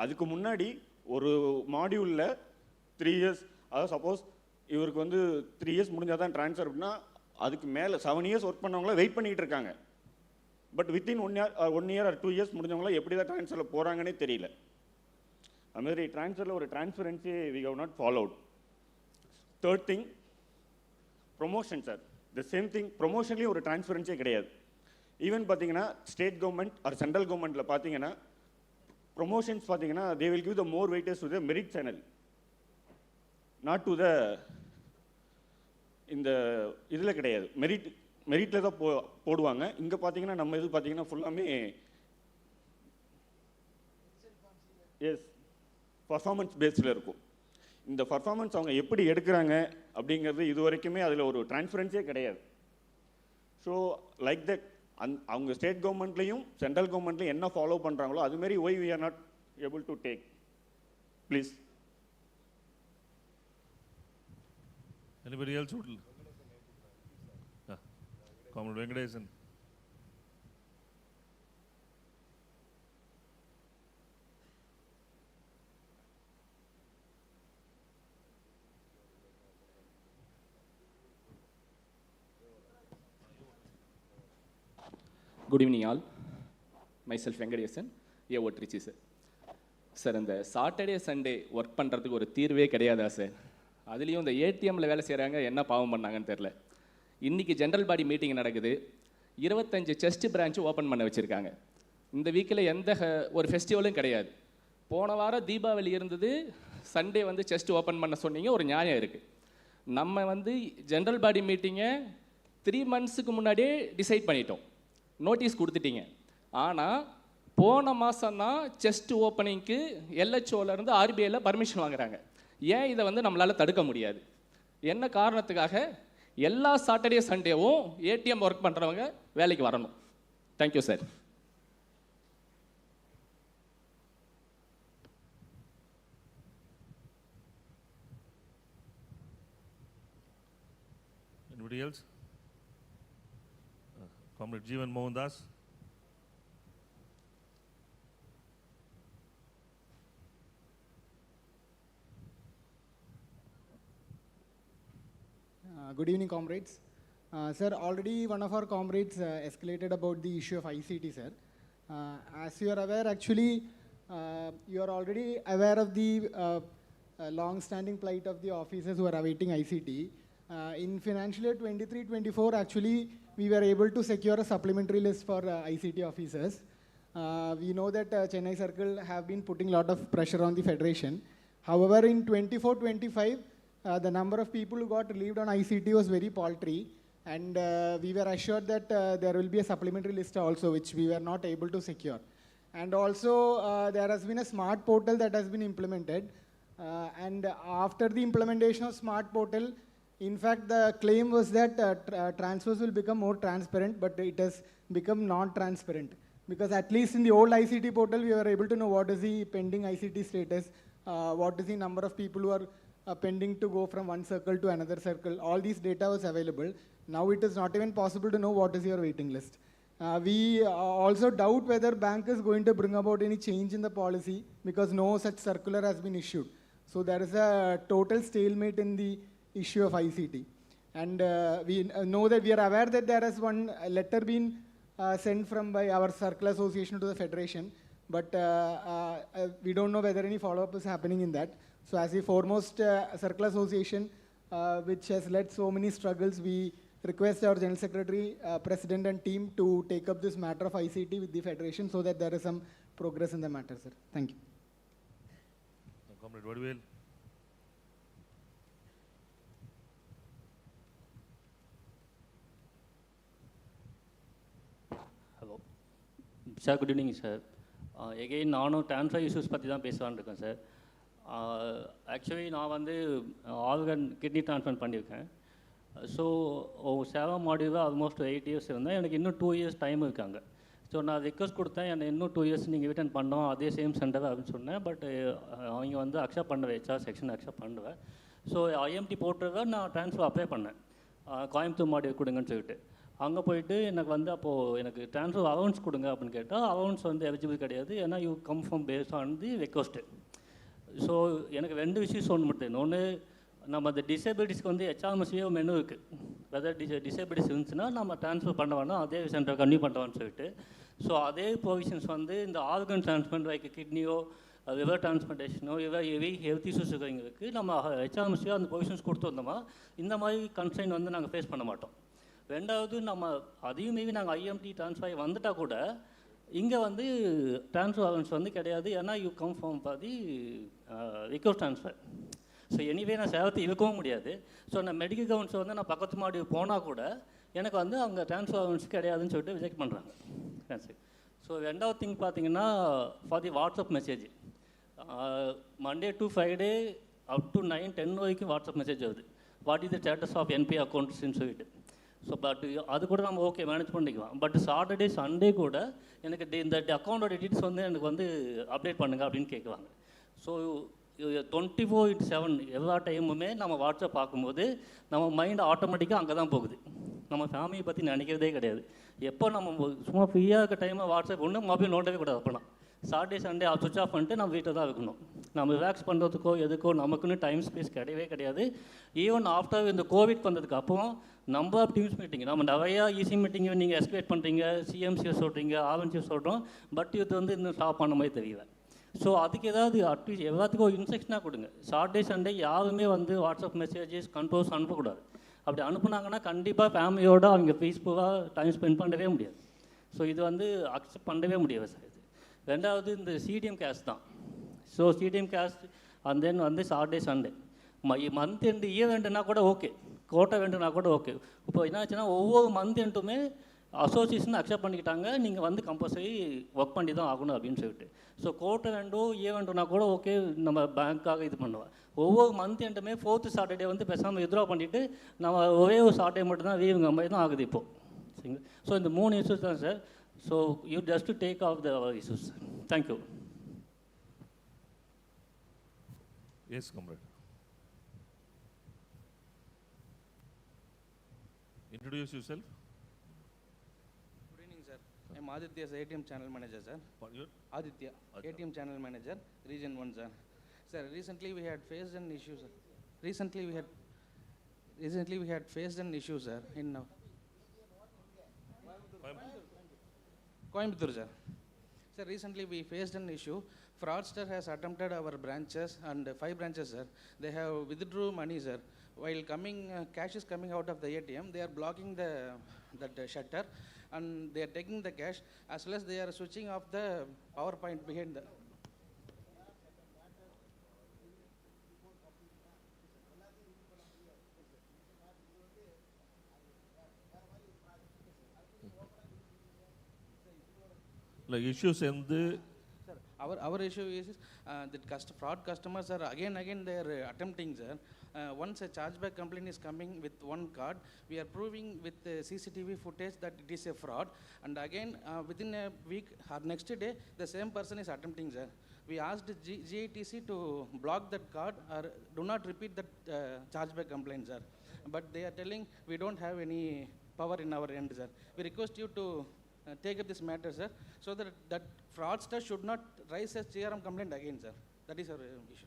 அதுக்கு முன்னாடி ஒரு மாடியூலில் 3 இயர்ஸ், அதாவது சப்போஸ் இவருக்கு 3 இயர்ஸ் முடிஞ்சால் தான் ட்ரான்ஸ்ஃபர் அப்படின்னா அதுக்கு மேலே 7 இயர்ஸ் ஒர்க் பண்ணவங்களாம் வெயிட் பண்ணிகிட்டு இருக்காங்க. But within 1 year or 2 years முடிஞ்சவங்களாம் எப்படி தான் ட்ரான்ஸ்ஃபரில் போகிறாங்கன்னே தெரியல. அதுமாதிரி ட்ரான்ஸ்ஃபரில் ஒரு transparency we have not followed. Third thing, promotion sir, the same thing. ப்ரொமோஷன்லேயும் ஒரு டிரான்ஸ்பரன்சியே கிடையாது. ஈவன் பார்த்தீங்கன்னா ஸ்டேட் கவர்மெண்ட் ஆர் சென்ட்ரல் கவர்மெண்ட்டில் பார்த்தீங்கன்னா ப்ரொமோஷன்ஸ் பார்த்தீங்கன்னா they will give the more weightage to the merit channel, not to the இந்த இதில் கிடையாது. மெரிட்டில் தான் போடுவாங்க. இங்கே பார்த்தீங்கன்னா நம்ம இது பார்த்தீங்கன்னா ஃபுல்லாமே எஸ் பர்ஃபார்மன்ஸ் பேஸில் இருக்கும். இந்த பர்ஃபார்மன்ஸ் அவங்க எப்படி எடுக்கிறாங்க அப்படிங்கிறது இது வரைக்குமே அதில் ஒரு டிரான்ஸ்பரன்சியே கிடையாது. ஸோ லைக் தட் அவங்க ஸ்டேட் கவர்மெண்ட்லேயும் சென்ட்ரல் கவர்மெண்ட்லையும் என்ன ஃபாலோ பண்ணுறாங்களோ அதுமாரி why we are not able to take. Please. Anybody else would? Comrade Venkatesan. Good evening all. Myself Venkatesan, AO Trichy sir. Sir, இந்த சாட்டர்டே சண்டே ஒர்க் பண்ணுறதுக்கு ஒரு தீர்வே கிடையாதா சார்? அதுலேயும் இந்த ஏடிஎம்மில் வேலை செய்கிறாங்க, என்ன பாவம் பண்ணாங்கன்னு தெரில. இன்றைக்கி ஜென்ரல் பாடி மீட்டிங் நடக்குது, 25 செஸ்ட் பிரான்ச்சு ஓப்பன் பண்ண வச்சுருக்காங்க. இந்த வீக்கில் எந்த ஒரு ஃபெஸ்டிவலும் கிடையாது. போன வாரம் தீபாவளி இருந்தது, சண்டே செஸ்ட் ஓப்பன் பண்ண சொன்னீங்க, ஒரு நியாயம் இருக்குது. நம்ம ஜென்ரல் பாடி மீட்டிங்கை 3 monthsக்கு முன்னாடியே டிசைட் பண்ணிட்டோம், நோட்டீஸ் கொடுத்துட்டீங்க. ஆனால் போன மாதம் தான் செஸ்ட் ஓப்பனிங்க்கு எல்ஹெச்ஓலேருந்து ஆர்பிஐயில் பர்மிஷன் வாங்குறாங்க. ஏன் இதை நம்மளால் தடுக்க முடியாது? என்ன காரணத்துக்காக? எல்லா சாட்டர்டே சண்டேவும் ஏடிஎம் ஒர்க் பண்ணுறவங்க வேலைக்கு வரணும். Thank you sir. Anybody else? Comrade Jeevan Mohandas. Good evening, comrades. Sir, already one of our comrades escalated about the issue of ICT, sir. As you are aware, actually, you are already aware of the long-standing plight of the officers who are awaiting ICT. In financial year 23-24, actually, we were able to secure a supplementary list for ICT officers. We know that Chennai Circle have been putting a lot of pressure on the federation. However, in 24-25, the number of people who got relieved on ICT was very paltry, and we were assured that there will be a supplementary list also, which we were not able to secure. And also, there has been a smart portal that has been implemented, and after the implementation of smart portal, in fact, the claim was that transfers will become more transparent, but it has become non-transparent. Because at least in the old ICT portal, we were able to know what is the pending ICT status, what is the number of people who are pending to go from one circle to another circle. All these data was available. Now it is not even possible to know what is your waiting list. We also doubt whether bank is going to bring about any change in the policy, because no such circular has been issued. So there is a total stalemate in the issue of ICT. And we know that we are aware that there has one letter been sent from by our circle association to the federation, but we don't know whether any follow-up is happening in that. So as the foremost circle association, which has led so many struggles, we request our General Secretary, President and team to take up this matter of ICT with the federation so that there is some progress in the matter, sir. Thank you. Comrade Vadivel. Hello. Sir, good evening, sir. Again, நானும் transfer issues பற்றி தான் பேசலான்னு இருக்கேன் sir. Actually நான் வந்து organ kidney transplant பண்ணியிருக்கேன். So 7 மாடியூலாக almost 8 years இருந்தேன். எனக்கு இன்னும் 2 இயர்ஸ் டைம் இருக்காங்க. ஸோ நான் ரிக்வஸ்ட் கொடுத்தேன், என்னை இன்னும் 2 இயர்ஸ் நீங்கள் ரிட்டர்ன் பண்ணோம் அதே சேம் சென்டர் அப்படின்னு சொன்னேன். பட் அவங்க வந்து அக்செப்ட் பண்ண ஹெச்ஆர் செக்ஷன் அக்செப்ட் பண்ணுவேன். ஸோ ஐஎம்டி போட்டுறத நான் ட்ரான்ஸ்ஃபர் அப்ளை பண்ணேன், கோயம்புத்தூர் மாடியூல் கொடுங்கன்னு சொல்லிட்டு. அங்கே போயிட்டு எனக்கு வந்து அப்போது எனக்கு ட்ரான்ஸ்ஃபர் அலவுன்ஸ் கொடுங்க அப்படின்னு கேட்டால் அலவுன்ஸ் வந்து எலிஜிபிள் கிடையாது, ஏன்னா you come from based on the request. So எனக்கு 2 விஷயம் ஒன்று மட்டும். இன்னொன்று, நம்ம அந்த டிசேபிலிட்டிஸ்க்கு வந்து ஹெச்ஆர்எம்எஸ்லேயே மெனு இருக்குது. வெதர் டிசேபிலிட்டிஸ் இருந்துச்சுன்னா நம்ம ட்ரான்ஸ்ஃபர் பண்ண வேணாம், அதே சென்டர் கன்டினியூ பண்ணுவான்னு சொல்லிட்டு. ஸோ அதே ப்ரொவிஷன்ஸ் வந்து இந்த ஆர்கன் டிரான்ஸ்பிளான்ட் லைக் கிட்னியோ லிவர் டிரான்ஸ்பிளான்டேஷனோ ஹெவி ஹெல்த் இஷ்யூஸ் இருக்கிறவங்களுக்கு நம்ம ஹெச்ஆர்எம்எஸ்லேயோ அந்த ப்ரொவிஷன்ஸ் கொடுத்துருந்தோமா இந்த மாதிரி கன்ஸ்ட்ரெயின் வந்து நாங்கள் ஃபேஸ் பண்ண மாட்டோம். 2வது, நம்ம அதையும் மீறி நாங்கள் ஐஎம்டி ட்ரான்ஸ்ஃபர் ஆகி வந்துட்டால் கூட இங்கே வந்து ட்ரான்ஸ்ஃபர் அலவன்ஸ் வந்து கிடையாது, ஏன்னா you come from for the request transfer. So anyway நான் சேவத்தை இருக்கவும் முடியாது. ஸோ நான் மெடிக்கல் கவுன்ஸ் வந்து நான் பக்கத்து மாடி போனால் கூட எனக்கு வந்து அவங்க ட்ரான்ஸ்ஃபர் அலவன்ஸ் கிடையாதுன்னு சொல்லிட்டு ரிஜெக்ட் பண்ணுறாங்க. ஸோ 2வது திங் பார்த்தீங்கன்னா for the WhatsApp message, Monday to Friday up to 9-10 வரைக்கும் வாட்ஸ்அப் மெசேஜ் வருது, what is the status of NP அக்கௌண்ட்ஸ்ன்னு சொல்லிட்டு. ஸோ பட் அது கூட நம்ம ஓகே மேனேஜ் பண்ணிக்கலாம். பட் சாட்டர்டே சண்டே கூட எனக்கு இந்த அக்கௌண்டோட டீட்டெயில்ஸ் வந்து எனக்கு வந்து அப்டேட் பண்ணுங்க அப்படின்னு கேட்குவாங்க. ஸோ 24/7 எல்லா டைமுமே நம்ம வாட்ஸ்அப் பார்க்கும்போது நம்ம மைண்ட் ஆட்டோமேட்டிக்காக அங்கே தான் போகுது. நம்ம ஃபேமிலியை பற்றி நினைக்கிறதே கிடையாது. எப்போ நம்ம சும்மா ஃப்ரீயாக இருக்க டைமை வாட்ஸ்அப் ஒன்று மொபைல் நோண்டவே கூடாது. அப்போலாம் சாட்டர்டே சண்டே சுவிச் ஆஃப் பண்ணிட்டு நம்ம வீட்டில் தான் இருக்கணும். நம்ம ரிலாக்ஸ் பண்ணுறதுக்கோ எதுக்கோ நமக்குன்னு டைம் ஸ்பேஸ் கிடையவே கிடையாது. ஈவன் ஆஃப்டர் இந்த கோவிட் வந்ததுக்கு அப்புறம் நம்பர் ஆஃப் டீம்ஸ் மீட்டிங், நம்ம நிறையா ஈஸி மீட்டிங் நீங்கள் எஸ்கலேட் பண்ணுறீங்க, சிஎம்சியை சொல்கிறீங்க, ஆர்என்சியை சொல்கிறோம், பட் இது வந்து இன்னும் ஸ்டாப் பண்ண மாதிரி தெரியல. ஸோ அதுக்கு ஏதாவது அட்லீஸ்ட் எல்லாத்துக்கும் ஒரு இன்ஸ்ட்ரக்ஷனாக கொடுங்க. சாட்டர்டே சண்டே யாருமே வந்து வாட்ஸ்அப் மெசேஜஸ் கண்ட்ரோல்ஸ் அனுப்பக்கூடாது. அப்படி அனுப்புனாங்கன்னா கண்டிப்பாக ஃபேமிலியோடு அவங்க பீஸ்ஃபுல்லாக டைம் ஸ்பெண்ட் பண்ணவே முடியாது. ஸோ இது வந்து அக்செப்ட் பண்ணவே முடியாது சார். இது 2வது இந்த சிடிஎம் கேஷ் தான். So CDM cash and then வந்து Saturday Sunday month end year எண்டுனா கூட ஓகே, கோட்டை வேண்டுனா கூட ஓகே. இப்போ என்ன ஆச்சுன்னா ஒவ்வொரு மந்த் எண்டுமே அசோசியேஷன் அக்செப்ட் பண்ணிக்கிட்டாங்க, நீங்கள் வந்து கம்பல்சரி ஒர்க் பண்ணி தான் ஆகணும் அப்படின்னு சொல்லிட்டு. ஸோ கோட்டை வேண்டும் இயர் வேண்டும்னா கூட ஓகே, நம்ம பேங்க்காக இது பண்ணுவேன். ஒவ்வொரு மந்த் எண்டுமே 4th சாட்டர்டே வந்து பேசாமல் வித்ட்ரா பண்ணிவிட்டு நம்ம ஒரே ஒரு சாட்டர்டே மட்டும்தான் லீவுங்க மாதிரி தான் ஆகுது இப்போது. சரிங்களா? ஸோ இந்த 3 இஷ்யூஸ் தான் sir. So you just take of the issues. Thank you. Yes comrade. Introduce yourself. Good evening, sir. I am Aditya, ATM channel manager, sir. Aditya, ATM channel manager, region 1, sir. Sir, recently we had faced an issue, sir. Recently we had faced an issue, sir, in Coimbatore, sir. Sir, recently we faced an issue. Fraudster has attempted our branches, and 5 branches, sir. They have withdrew money, sir. While coming, cash is coming out of the ATM, they are blocking that shutter, and they are taking the cash as well as they are switching off the power point behind the. Like issues in the. Sir, our issue is that fraud customers are again they are attempting, sir. Once a chargeback complaint is coming with one card, we are proving with CCTV footage that it is a fraud, and again within a week or next day the same person is attempting, sir. We asked GITC to block that card or do not repeat that chargeback complaint, sir. But they are telling we don't have any power in our end, sir. We request you to take up this matter, sir, so that fraudster should not raise a CRM complaint again, sir. That is our issue.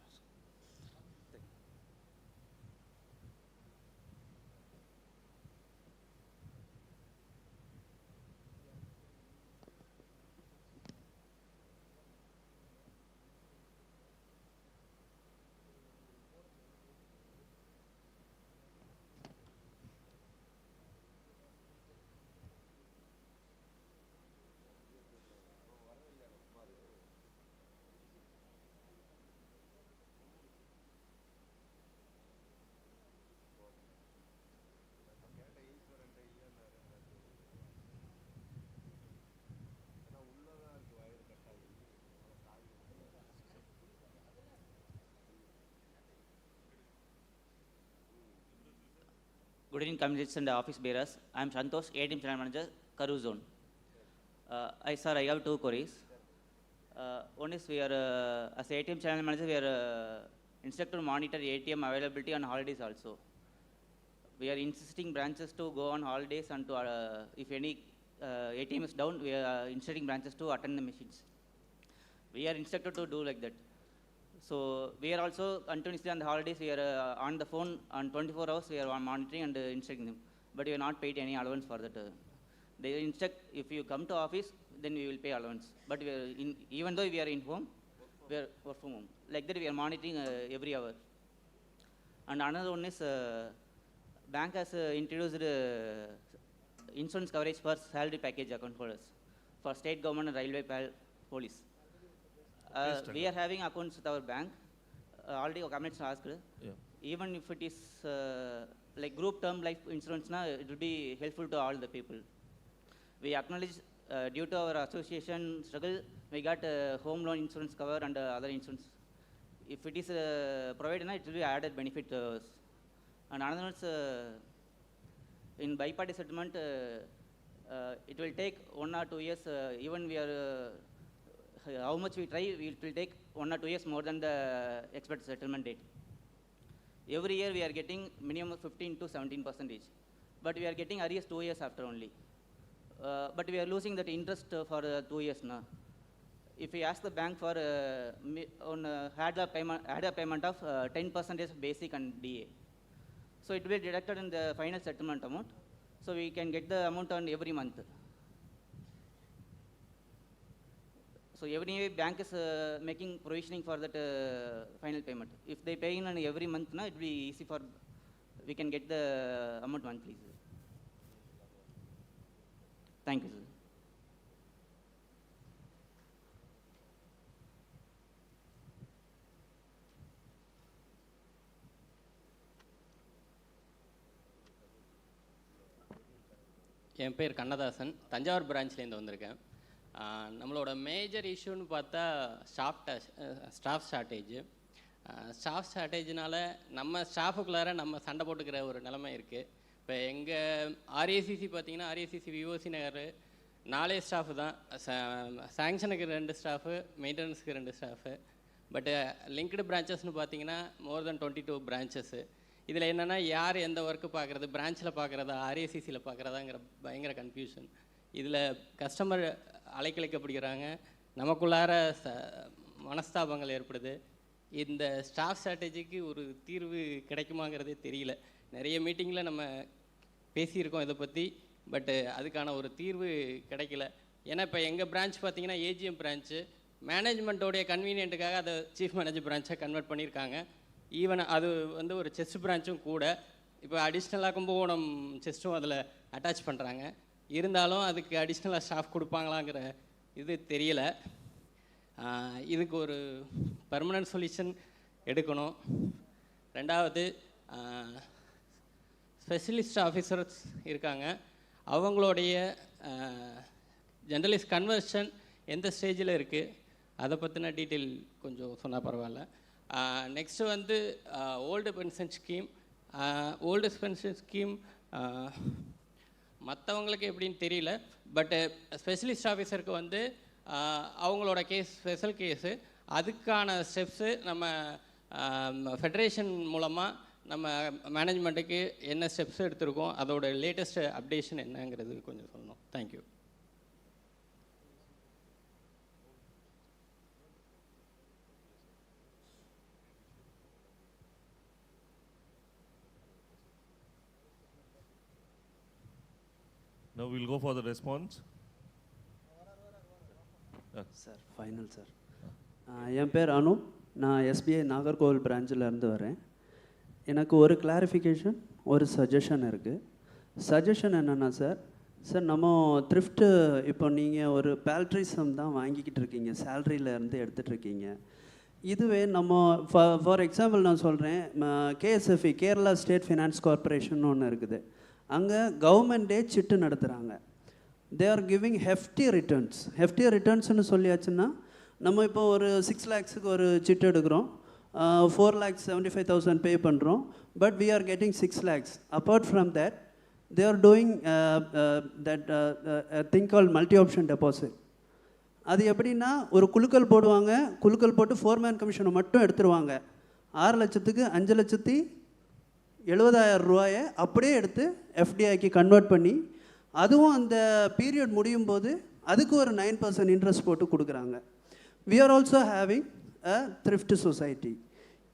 Good evening, committees and office bearers. I am Santosh, ATM Channel Manager, Karur Zone. I have two queries. One is we are, as ATM Channel Manager, we are instructed to monitor ATM availability on holidays also. We are insisting branches to go on holidays and to, if any ATM is down, we are instructing branches to attend the machines. We are instructed to do like that. So we are also continuously on the holidays, we are on the phone on 24 hours, we are monitoring and instructing them. But we are not paid any allowance for that. They instruct, if you come to office, then we will pay allowance. But we are even though we are in home, we are work from home. Like that we are monitoring every hour. And another one is, bank has introduced insurance coverage for salary package account holders for state government and railway police. We are having accounts with our bank. Already comments asked. Yeah. Even if it is like group term life insurance, it will be helpful to all the people. We acknowledge due to our association struggle, we got home loan insurance cover and other insurance. If it is provided, it will be added benefit to us. And another one is in biparty settlement, it will take 1 or 2 years. Even we are how much we try, it will take 1 or 2 years more than the expected settlement date. Every year we are getting minimum 15 to 17%, but we are getting arrears 2 years after only. But we are losing that interest for 2 years now. If we ask the bank for add a payment of 10% basic and DA, so it will be deducted in the final settlement amount. So we can get the amount on every month. So every bank is making provisioning for that final payment. If they pay in every month, it will be easy for, we can get the amount monthly. Thank you, sir. என் பேர் கண்ணதாசன், தஞ்சாவூர் பிரான்ச்லேருந்து வந்திருக்கேன். நம்மளோட major இஷ்யூன்னு பார்த்தா staff shortage. Staff ஷார்ட்டேஜ்னால நம்ம ஸ்டாஃபுக்குள்ளார நம்ம சண்டை போட்டுக்கிற ஒரு நிலைமை இருக்குது. இப்போ எங்கள் ஆர்ஏசிசி பார்த்தீங்கன்னா, ஆர்ஏசிசி விஓசி நகர் 4 ஸ்டாஃபு தான். சாங்ஷனுக்கு 2 ஸ்டாஃபு, மெயின்டெனன்ஸுக்கு 2 ஸ்டாஃபு. பட்டு லிங்க்டு பிரான்ச்சஸ்னு பார்த்தீங்கன்னா மோர் தென் 22 பிரான்ச்சஸ்ஸு. இதில் என்னென்னா யார் எந்த ஒர்க்கு பார்க்குறது, பிரான்ச்சில் பார்க்குறதா ஆர்ஏசிசியில் பார்க்குறதாங்கிற பயங்கர கன்ஃபியூஷன். இதில் கஸ்டமர் அலைக்கழிக்கப்படுகிறாங்க, நமக்குள்ளார மனஸ்தாபங்கள் ஏற்படுது. இந்த ஸ்டாஃப் ஸ்ட்ராட்டஜிக்கு ஒரு தீர்வு கிடைக்குமாங்கிறதே தெரியல. நிறைய மீட்டிங்கில் நம்ம பேசியிருக்கோம் இதை பற்றி, பட்டு அதுக்கான ஒரு தீர்வு கிடைக்கல. ஏன்னா இப்போ எங்கள் பிரான்ச் பார்த்திங்கன்னா ஏஜிஎம் பிரான்ச்சு, மேனேஜ்மெண்ட்டோடைய கன்வீனியன்ட்டுக்காக அதை சீஃப் மேனேஜர் பிரான்ச்சை கன்வெர்ட் பண்ணியிருக்காங்க. ஈவன் அது வந்து ஒரு செஸ்ட் பிரான்ச்சும் கூட. இப்போ அடிஷ்னலாக கும்பகோணம் செஸ்ட்டும் அதில் அட்டாச் பண்ணுறாங்க. இருந்தாலும் அதுக்கு அடிஷ்னலாக ஸ்டாஃப் கொடுப்பாங்களாங்கிற இது தெரியல. இதுக்கு ஒரு பர்மனன்ட் சொல்யூஷன் எடுக்கணும். ரெண்டாவது, ஸ்பெஷலிஸ்ட் ஆஃபீஸர்ஸ் இருக்காங்க, அவங்களுடைய ஜெர்னலிஸ்ட் கன்வர்ஷன் எந்த ஸ்டேஜில் இருக்குது, அதை பற்றின டீட்டெயில் கொஞ்சம் சொன்னால் பரவாயில்ல. நெக்ஸ்ட்டு வந்து ஓல்டு பென்ஷன் ஸ்கீம் மற்றவங்களுக்கு எப்படின்னு தெரியல. பட்டு ஸ்பெஷலிஸ்ட் ஆஃபீஸருக்கு வந்து அவங்களோட கேஸ் ஸ்பெஷல் கேஸு, அதுக்கான ஸ்டெப்ஸு நம்ம ஃபெடரேஷன் மூலமாக நம்ம மேனேஜ்மெண்ட்டுக்கு என்ன ஸ்டெப்ஸ் எடுத்திருக்கோம், அதோட லேட்டஸ்ட் அப்டேஷன் என்னங்கிறது கொஞ்சம் சொல்லணும். Thank you. Now we'll go for the response. Sir, final sir. என் பேர் அனு, நான் SBI நாகர்கோவில் பிரான்ச்சில் இருந்து வரேன். எனக்கு ஒரு கிளாரிஃபிகேஷன், ஒரு சஜஷன் இருக்குது. சஜஷன் என்னென்னா சார், நம்ம த்ரிஃப்ட்டு இப்போ நீங்கள் ஒரு பேல்ட்ரிசம் தான் வாங்கிக்கிட்டு இருக்கீங்க, சேலரியிலேருந்து எடுத்துகிட்டு இருக்கீங்க. இதுவே நம்ம ஃபார் எக்ஸாம்பிள் நான் சொல்கிறேன், KSFE Kerala state finance corporation ஒன்று இருக்குது. அங்கே கவர்மெண்ட்டே சிட்டு நடத்துகிறாங்க. தே ஆர் கிவிங் ஹெஃப்டி ரிட்டர்ன்ஸ்னு சொல்லியாச்சுன்னா, நம்ம இப்போ ஒரு 6 lakhs ஒரு சிட்டு எடுக்கிறோம், 4,75,000 பே பண்ணுறோம், but we are getting 6 lakhs. Apart from that they are doing that thing call multi option deposit. அது எப்படின்னா, ஒரு குழுக்கள் போடுவாங்க, குழுக்கள் போட்டு ஃபோர்மேன் கமிஷனை மட்டும் எடுத்துருவாங்க. 6 லட்சத்துக்கு 5,70,000 ரூபாயை அப்படியே எடுத்து FDIக்கு கன்வெர்ட் பண்ணி, அதுவும் அந்த பீரியட் முடியும் போது அதுக்கு ஒரு 9% இன்ட்ரெஸ்ட் போட்டு கொடுக்குறாங்க. We are also having a thrift society.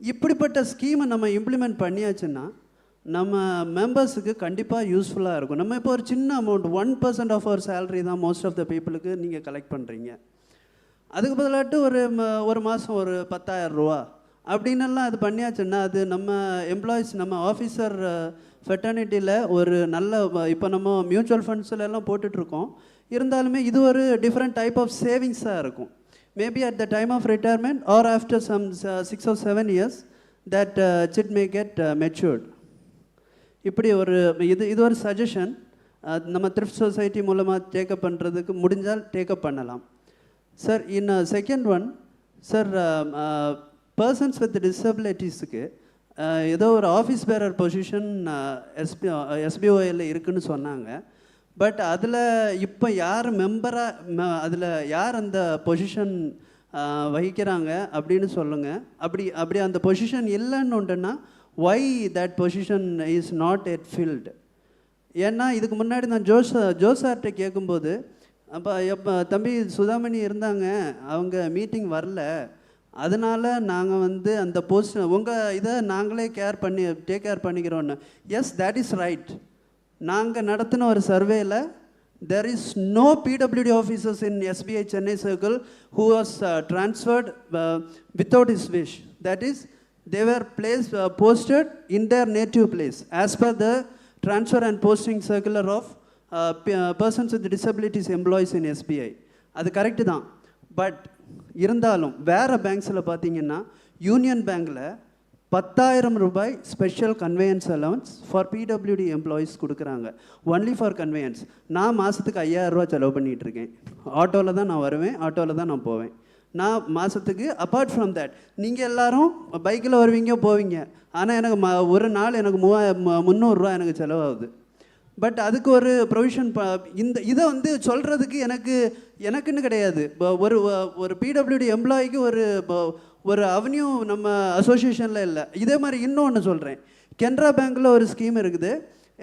இப்படிப்பட்ட ஸ்கீமை நம்ம இம்ப்ளிமெண்ட் பண்ணியாச்சுன்னா நம்ம மெம்பர்ஸுக்கு கண்டிப்பாக யூஸ்ஃபுல்லாக இருக்கும். நம்ம இப்போ ஒரு சின்ன அமௌண்ட் 1% ஆஃப் அவர் சேலரி தான் மோஸ்ட் ஆஃப் த பீப்புளுக்கு நீங்கள் கலெக்ட் பண்ணுறீங்க. அதுக்கு பதிலாட்டு ஒரு மாதம் ஒரு 10,000 ரூபா அப்படின்னெல்லாம் அது பண்ணியாச்சுன்னா, அது நம்ம எம்ப்ளாயீஸ், நம்ம ஆஃபீஸர் ஃபெட்டர்னிட்டியில் ஒரு நல்ல, இப்போ நம்ம மியூச்சுவல் ஃபண்ட்ஸ்லாம் போட்டுட்ருக்கோம், இருந்தாலுமே இது ஒரு டிஃப்ரெண்ட் டைப் ஆஃப் சேவிங்ஸாக இருக்கும். Maybe at the time of retirement or after some 6 or 7 years that chit may get matured. இப்படி ஒரு இது ஒரு சஜஷன். நம்ம த்ரிஃப்ட் சொசைட்டி மூலமாக டேக்கப் பண்ணுறதுக்கு முடிஞ்சால் டேக்கப் பண்ணலாம் sir. In second one sir, persons with டிசபிலிட்டிஸுக்கு ஏதோ ஒரு ஆஃபீஸ் பேரர் பொசிஷன் SBOAல இருக்குதுன்னு சொன்னாங்க. பட் அதில் இப்போ யார் மெம்பராக, அதில் யார் அந்த பொசிஷன் வகிக்கிறாங்க அப்படின்னு சொல்லுங்கள். அப்படி அந்த பொசிஷன் இல்லைன்னு உண்டுன்னா why that position is not yet filled. ஏன்னா இதுக்கு முன்னாடி நான் ஜோசார்கிட்ட கேட்கும்போது, அப்போ தம்பி சுதாமணி இருந்தாங்க, அவங்க மீட்டிங் வரல, அதனால் நாங்கள் வந்து அந்த போஸ்ட் உங்கள் இதை நாங்களே டேக் கேர் பண்ணிக்கிறோன்னு. Yes, that is right. நாங்கள் நடத்தின ஒரு சர்வேயில் there is no PWD officers in SBI Chennai Circle who was transferred without his wish. That is, they were posted in their native place as per the transfer and posting circular of persons with disabilities employees in SBI. அது correct தான். But இருந்தாலும் வேறு பேங்க்ஸில் பார்த்தீங்கன்னா, union பேங்க்கில் 10,000 ரூபாய் special conveyance allowance for PWD employees கொடுக்குறாங்க, only for conveyance. நான் மாதத்துக்கு 5,000 ரூபா செலவு பண்ணிகிட்ருக்கேன். ஆட்டோவில் தான் நான் வருவேன், ஆட்டோவில் தான் நான் போவேன். நான் மாதத்துக்கு அப்பார்ட் ஃப்ரம் தேட், நீங்கள் எல்லோரும் பைக்கில் வருவீங்க போவீங்க, ஆனால் எனக்கு ஒரு நாள் எனக்கு 300 ரூபா எனக்கு செலவாகுது. பட் அதுக்கு ஒரு ப்ரொவிஷன் இதை வந்து சொல்கிறதுக்கு எனக்குன்னு கிடையாது. ஒரு PWD எம்ப்ளாய்க்கு ஒரு அவென்யூ நம்ம அசோசியேஷனில் இல்லை. இதே மாதிரி இன்னொன்று சொல்கிறேன். கென்ரா பேங்க்கில் ஒரு ஸ்கீம் இருக்குது.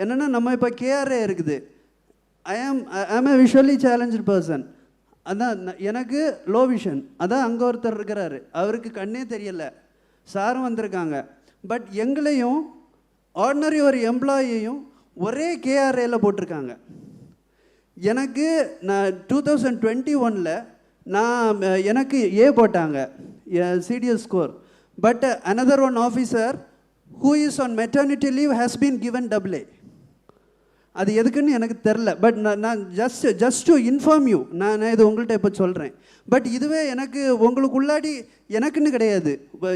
என்னென்னா, நம்ம இப்போ KRA இருக்குது. ஐ ஆம் ஏ விஷுவலி சேலஞ்சு பர்சன். அதான் எனக்கு லோ விஷன். அதான் அங்கே ஒருத்தர் இருக்கிறாரு, அவருக்கு கண்ணே தெரியலை, சாரும் வந்திருக்காங்க. பட் எங்களையும் ஆர்டினரி ஒரு எம்ப்ளாயையும் ஒரே KRAல போட்டிருக்காங்க. எனக்கு நான் 2021 எனக்கு A போட்டாங்க, CDS score. But another one officer who is on maternity leave has been given AA. அது எதுக்குன்னு எனக்கு தெரில. பட் நான் ஜஸ்ட் டு இன்ஃபார்ம் யூ, நான் இது உங்கள்கிட்ட இப்போ சொல்கிறேன். பட் இதுவே எனக்கு உங்களுக்குள்ளாடி எனக்குன்னு கிடையாது,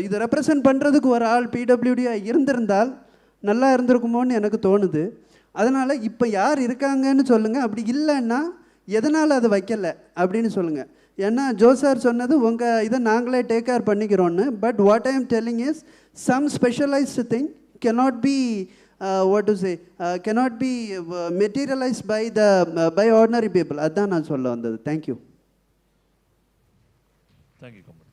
இது ரெப்ரசன்ட் பண்ணுறதுக்கு ஒரு ஆள் பிடபிள்யூடியாக இருந்திருந்தால் நல்லா இருந்திருக்குமோன்னு எனக்கு தோணுது. அதனால் இப்போ யார் இருக்காங்கன்னு சொல்லுங்கள், அப்படி இல்லைன்னா எதனால் அதை வைக்கலை அப்படின்னு சொல்லுங்கள். ஏன்னா ஜோ சார் சொன்னது உங்கள் இதை நாங்களே டேக் கேர் பண்ணிக்கிறோன்னு. But what I am telling is some specialised thing cannot be cannot be materialized by ordinary people. அதான் நான் சொல்ல வந்தது. Thank you. Thank you Kamal.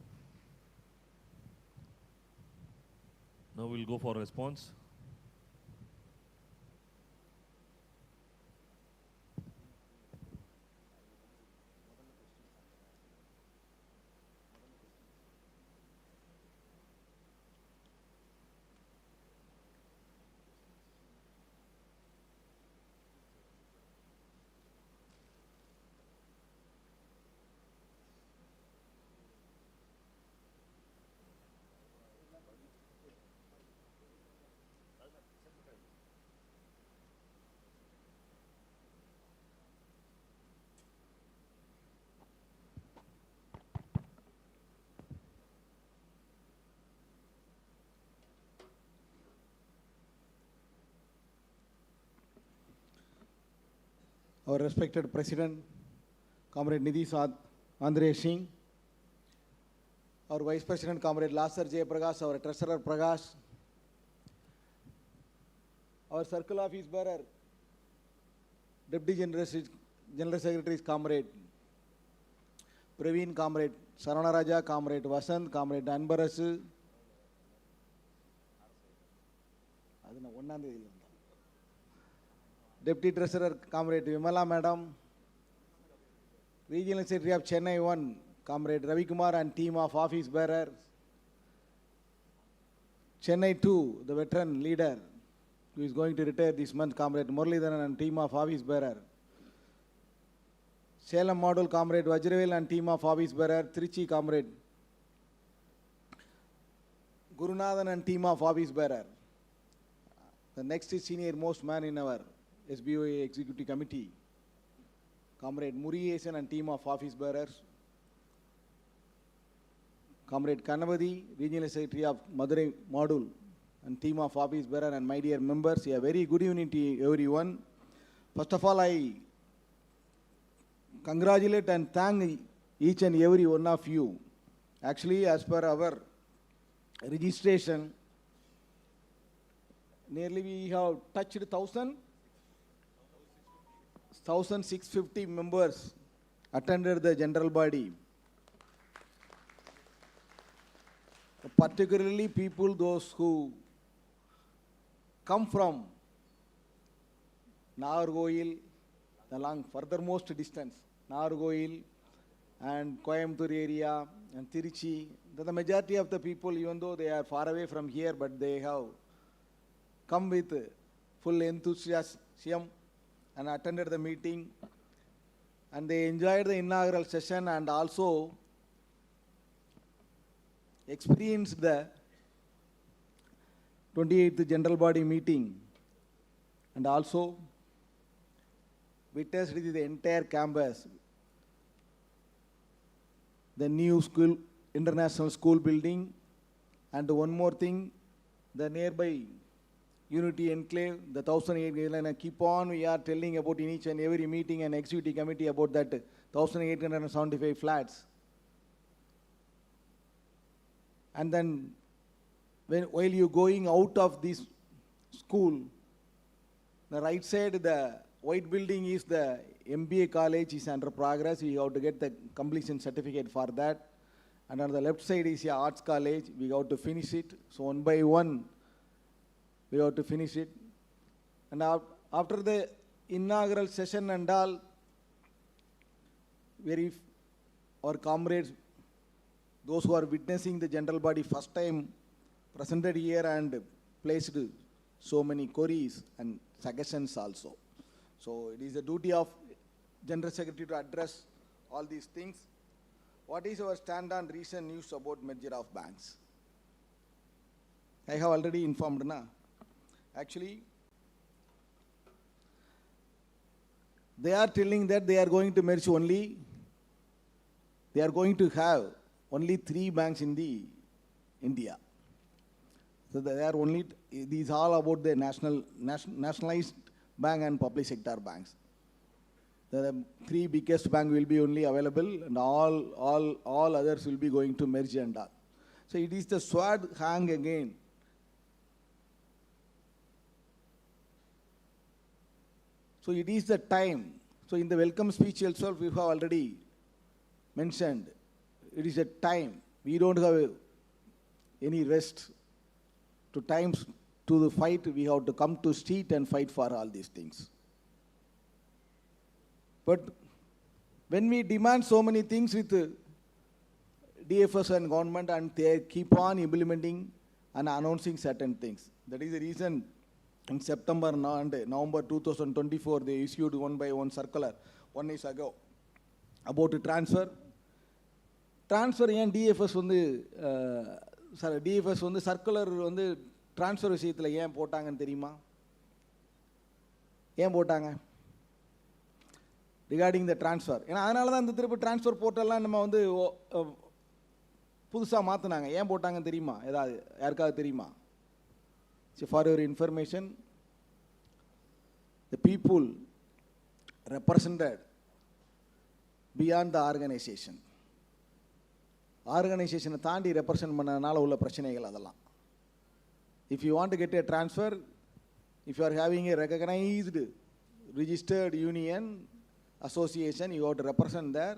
Now we'll go for response. Our respected President, Comrade Nidhi Andre Singh, our Vice President, Comrade Lasar J. Prakash, our Treasurer Prakash, our Circle Office Bearer, Deputy General Secretary, Comrade Praveen, Comrade Sarana Raja, Comrade Vasant, Comrade Anbaras, Deputy Treasurer, Comrade Vimala Madam, Regional Secretary of Chennai 1, Comrade Ravi Kumar and team of office bearers, Chennai 2, the veteran leader who is going to retire this month, Comrade Muralidharan and team of office bearer, Salem Model, Comrade Vajravel and team of office bearer, Trichy, Comrade Gurunathan and team of office bearer. The next is senior most man in our SBOA Executive Committee, Comrade Muriyesan and team of office bearers, Comrade Kanavadi, Regional Secretary of Madurai Module and team of office bearer, and my dear members, a very good evening to everyone. First of all, I congratulate and thank each and every one of you. Actually, as per our registration, nearly we have touched 1,650 members attended the general body. Particularly people, those who come from Nagarkoil, along furthermost distance, Nagarkoil and Coimbatore area and Tiruchi. The majority of the people, even though they are far away from here, but they have come with full enthusiasm and attended the meeting, and they enjoyed the inaugural session and also experienced the 28th general body meeting, and also witnessed the entire campus, the new school, international school building, and one more thing, the nearby Unity Enclave, the 1,800, keep on, we are telling about in each and every meeting and executive committee about that 1,875 flats. And then, while you going out of this school, the right side, the white building is the MBA college is under progress. We have to get the completion certificate for that. And on the left side is the arts college. We have to finish it. So one by one, we have to finish it. And after the inaugural session and all, our comrades, those who are witnessing the general body first time, presented here and placed so many queries and suggestions also. So it is the duty of General Secretary to address all these things. What is our stand on recent news about merger of banks? I have already informed, na? Actually, they are telling that they are going to merge only, they are going to have only 3 banks in the India. So they are only, these all about the nationalized bank and public sector banks. The 3 biggest banks will be only available, and all others will be going to merge and all. So it is the sword hang again. So it is the time. So in the welcome speech itself, we have already mentioned, it is a time. We don't have any rest. To times to the fight, we have to come to street and fight for all these things. But when we demand so many things with DFS and government, and they keep on implementing and announcing certain things. That is the reason in September and November 2024, they issued 1 circular 1 year ago about the transfer. Transfer and DFS DFS வந்து circular வந்து transfer விஷயத்தில் ஏன் போட்டாங்கன்னு தெரியுமா? ஏன் போட்டாங்க? Regarding the transfer. ஏன்னா அதனால தான் இந்த திருப்பி ட்ரான்ஸ்ஃபர் போர்ட்டெல்லாம் நம்ம வந்து புதுசாக மாற்றினாங்க. ஏன் போட்டாங்கன்னு தெரியுமா? ஏதாவது யாருக்காவது தெரியுமா? For your information, the people represented beyond the organisation. ஆர்கனைசேஷனை தாண்டி ரெப்ரசன்ட் பண்ணதுனால உள்ள பிரச்சனைகள் அதெல்லாம். If you want to get a transfer, if you are having a recognised registered union association, you have to represent there.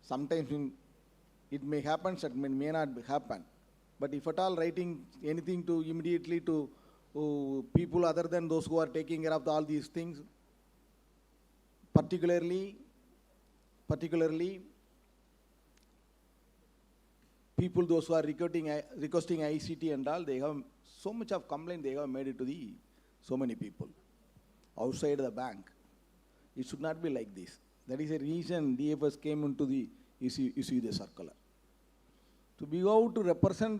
Sometimes it may happen, it may not happen. But if at all writing anything to immediately to people other than those who are taking care of all these things, particularly people those who are requesting ICT and all, they have so much of complaint they have made it to the so many people outside the bank. It should not be like this. That is a reason DFS came into the issue the circular. To be able to represent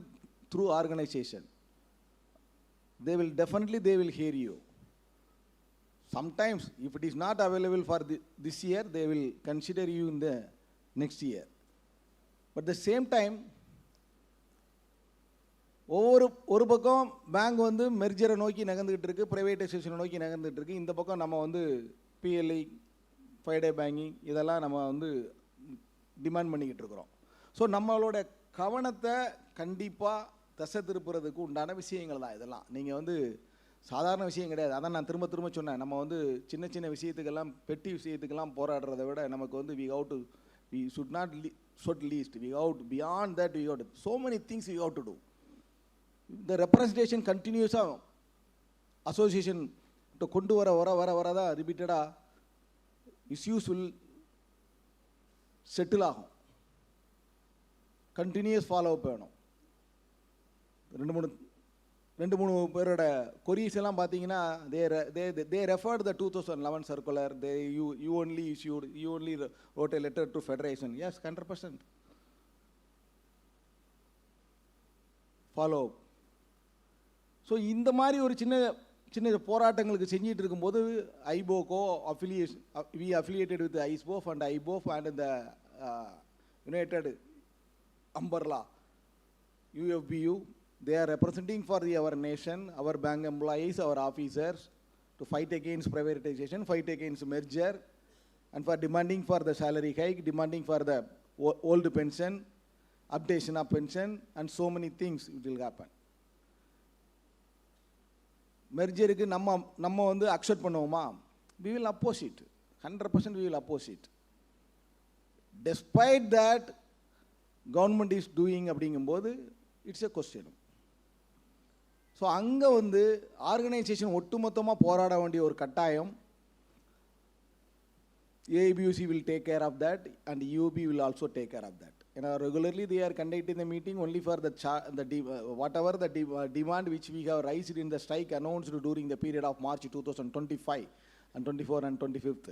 through organization, they will hear you. Sometimes, if it is not available for this year, they will consider you in the next year. But at the same time, ஒரு பக்கம் bank வந்து மெர்ஜரை நோக்கி நகர்ந்துகிட்டு இருக்கு, பிரைவேட்டைசேஷனை நோக்கி நகர்ந்துகிட்டு இருக்கு. இந்த பக்கம் நம்ம வந்து PLI, 5-day பேங்கிங் இதெல்லாம் நம்ம வந்து டிமாண்ட் பண்ணிக்கிட்டு இருக்கிறோம். ஸோ நம்மளோட கவனத்தை கண்டிப்பாக திசை திருப்புறதுக்கு உண்டான விஷயங்கள் தான் இதெல்லாம். நீங்கள் வந்து சாதாரண விஷயம் கிடையாது. அதான் நான் திரும்ப சொன்னேன். நம்ம வந்து சின்ன சின்ன விஷயத்துக்கெல்லாம், பெட்டி விஷயத்துக்கெல்லாம் போராடுறதை விட நமக்கு வந்து we should not least. We have to, beyond that, we have to, so many things we have to do. The representation continues association to கொண்டு வர ரிப்பீட்டடாக issues will settle ஆகும். கண்டினியூஸ் ஃபாலோ அப் வேணும். 2-3 பேரோட கொரீஸ் எல்லாம் பார்த்தீங்கன்னா they referred the 2011 circular. You only wrote a letter to federation. Yes, 100% follow up. So இந்த மாதிரி ஒரு சின்ன போராட்டங்களுக்கு செஞ்சிட்டு இருக்கும்போது ஐபோக்கோ affiliated with ISBOF and IBOF and the United Umbrella UFBU, they are representing for our nation, our bank employees, our officers, to fight against privatization, fight against merger, and for demanding for the salary hike, demanding for the old pension, updation of pension, and so many things it will happen. மெர்ஜருக்கு நம்ம வந்து accept பண்ணுவோமா? we will oppose it. 100% we will oppose it. Despite that, government is doing அப்படிங்கும்போது it's a question. So அங்கே வந்து organisation ஒட்டுமொத்தமாக போராட வேண்டிய ஒரு கட்டாயம். ABUC will take care of that and UOB will also take care of that. Regularly they are conducting the meeting only for whatever the demand which we have raised in the strike announced during the period of March 2025 and 24 and 25th.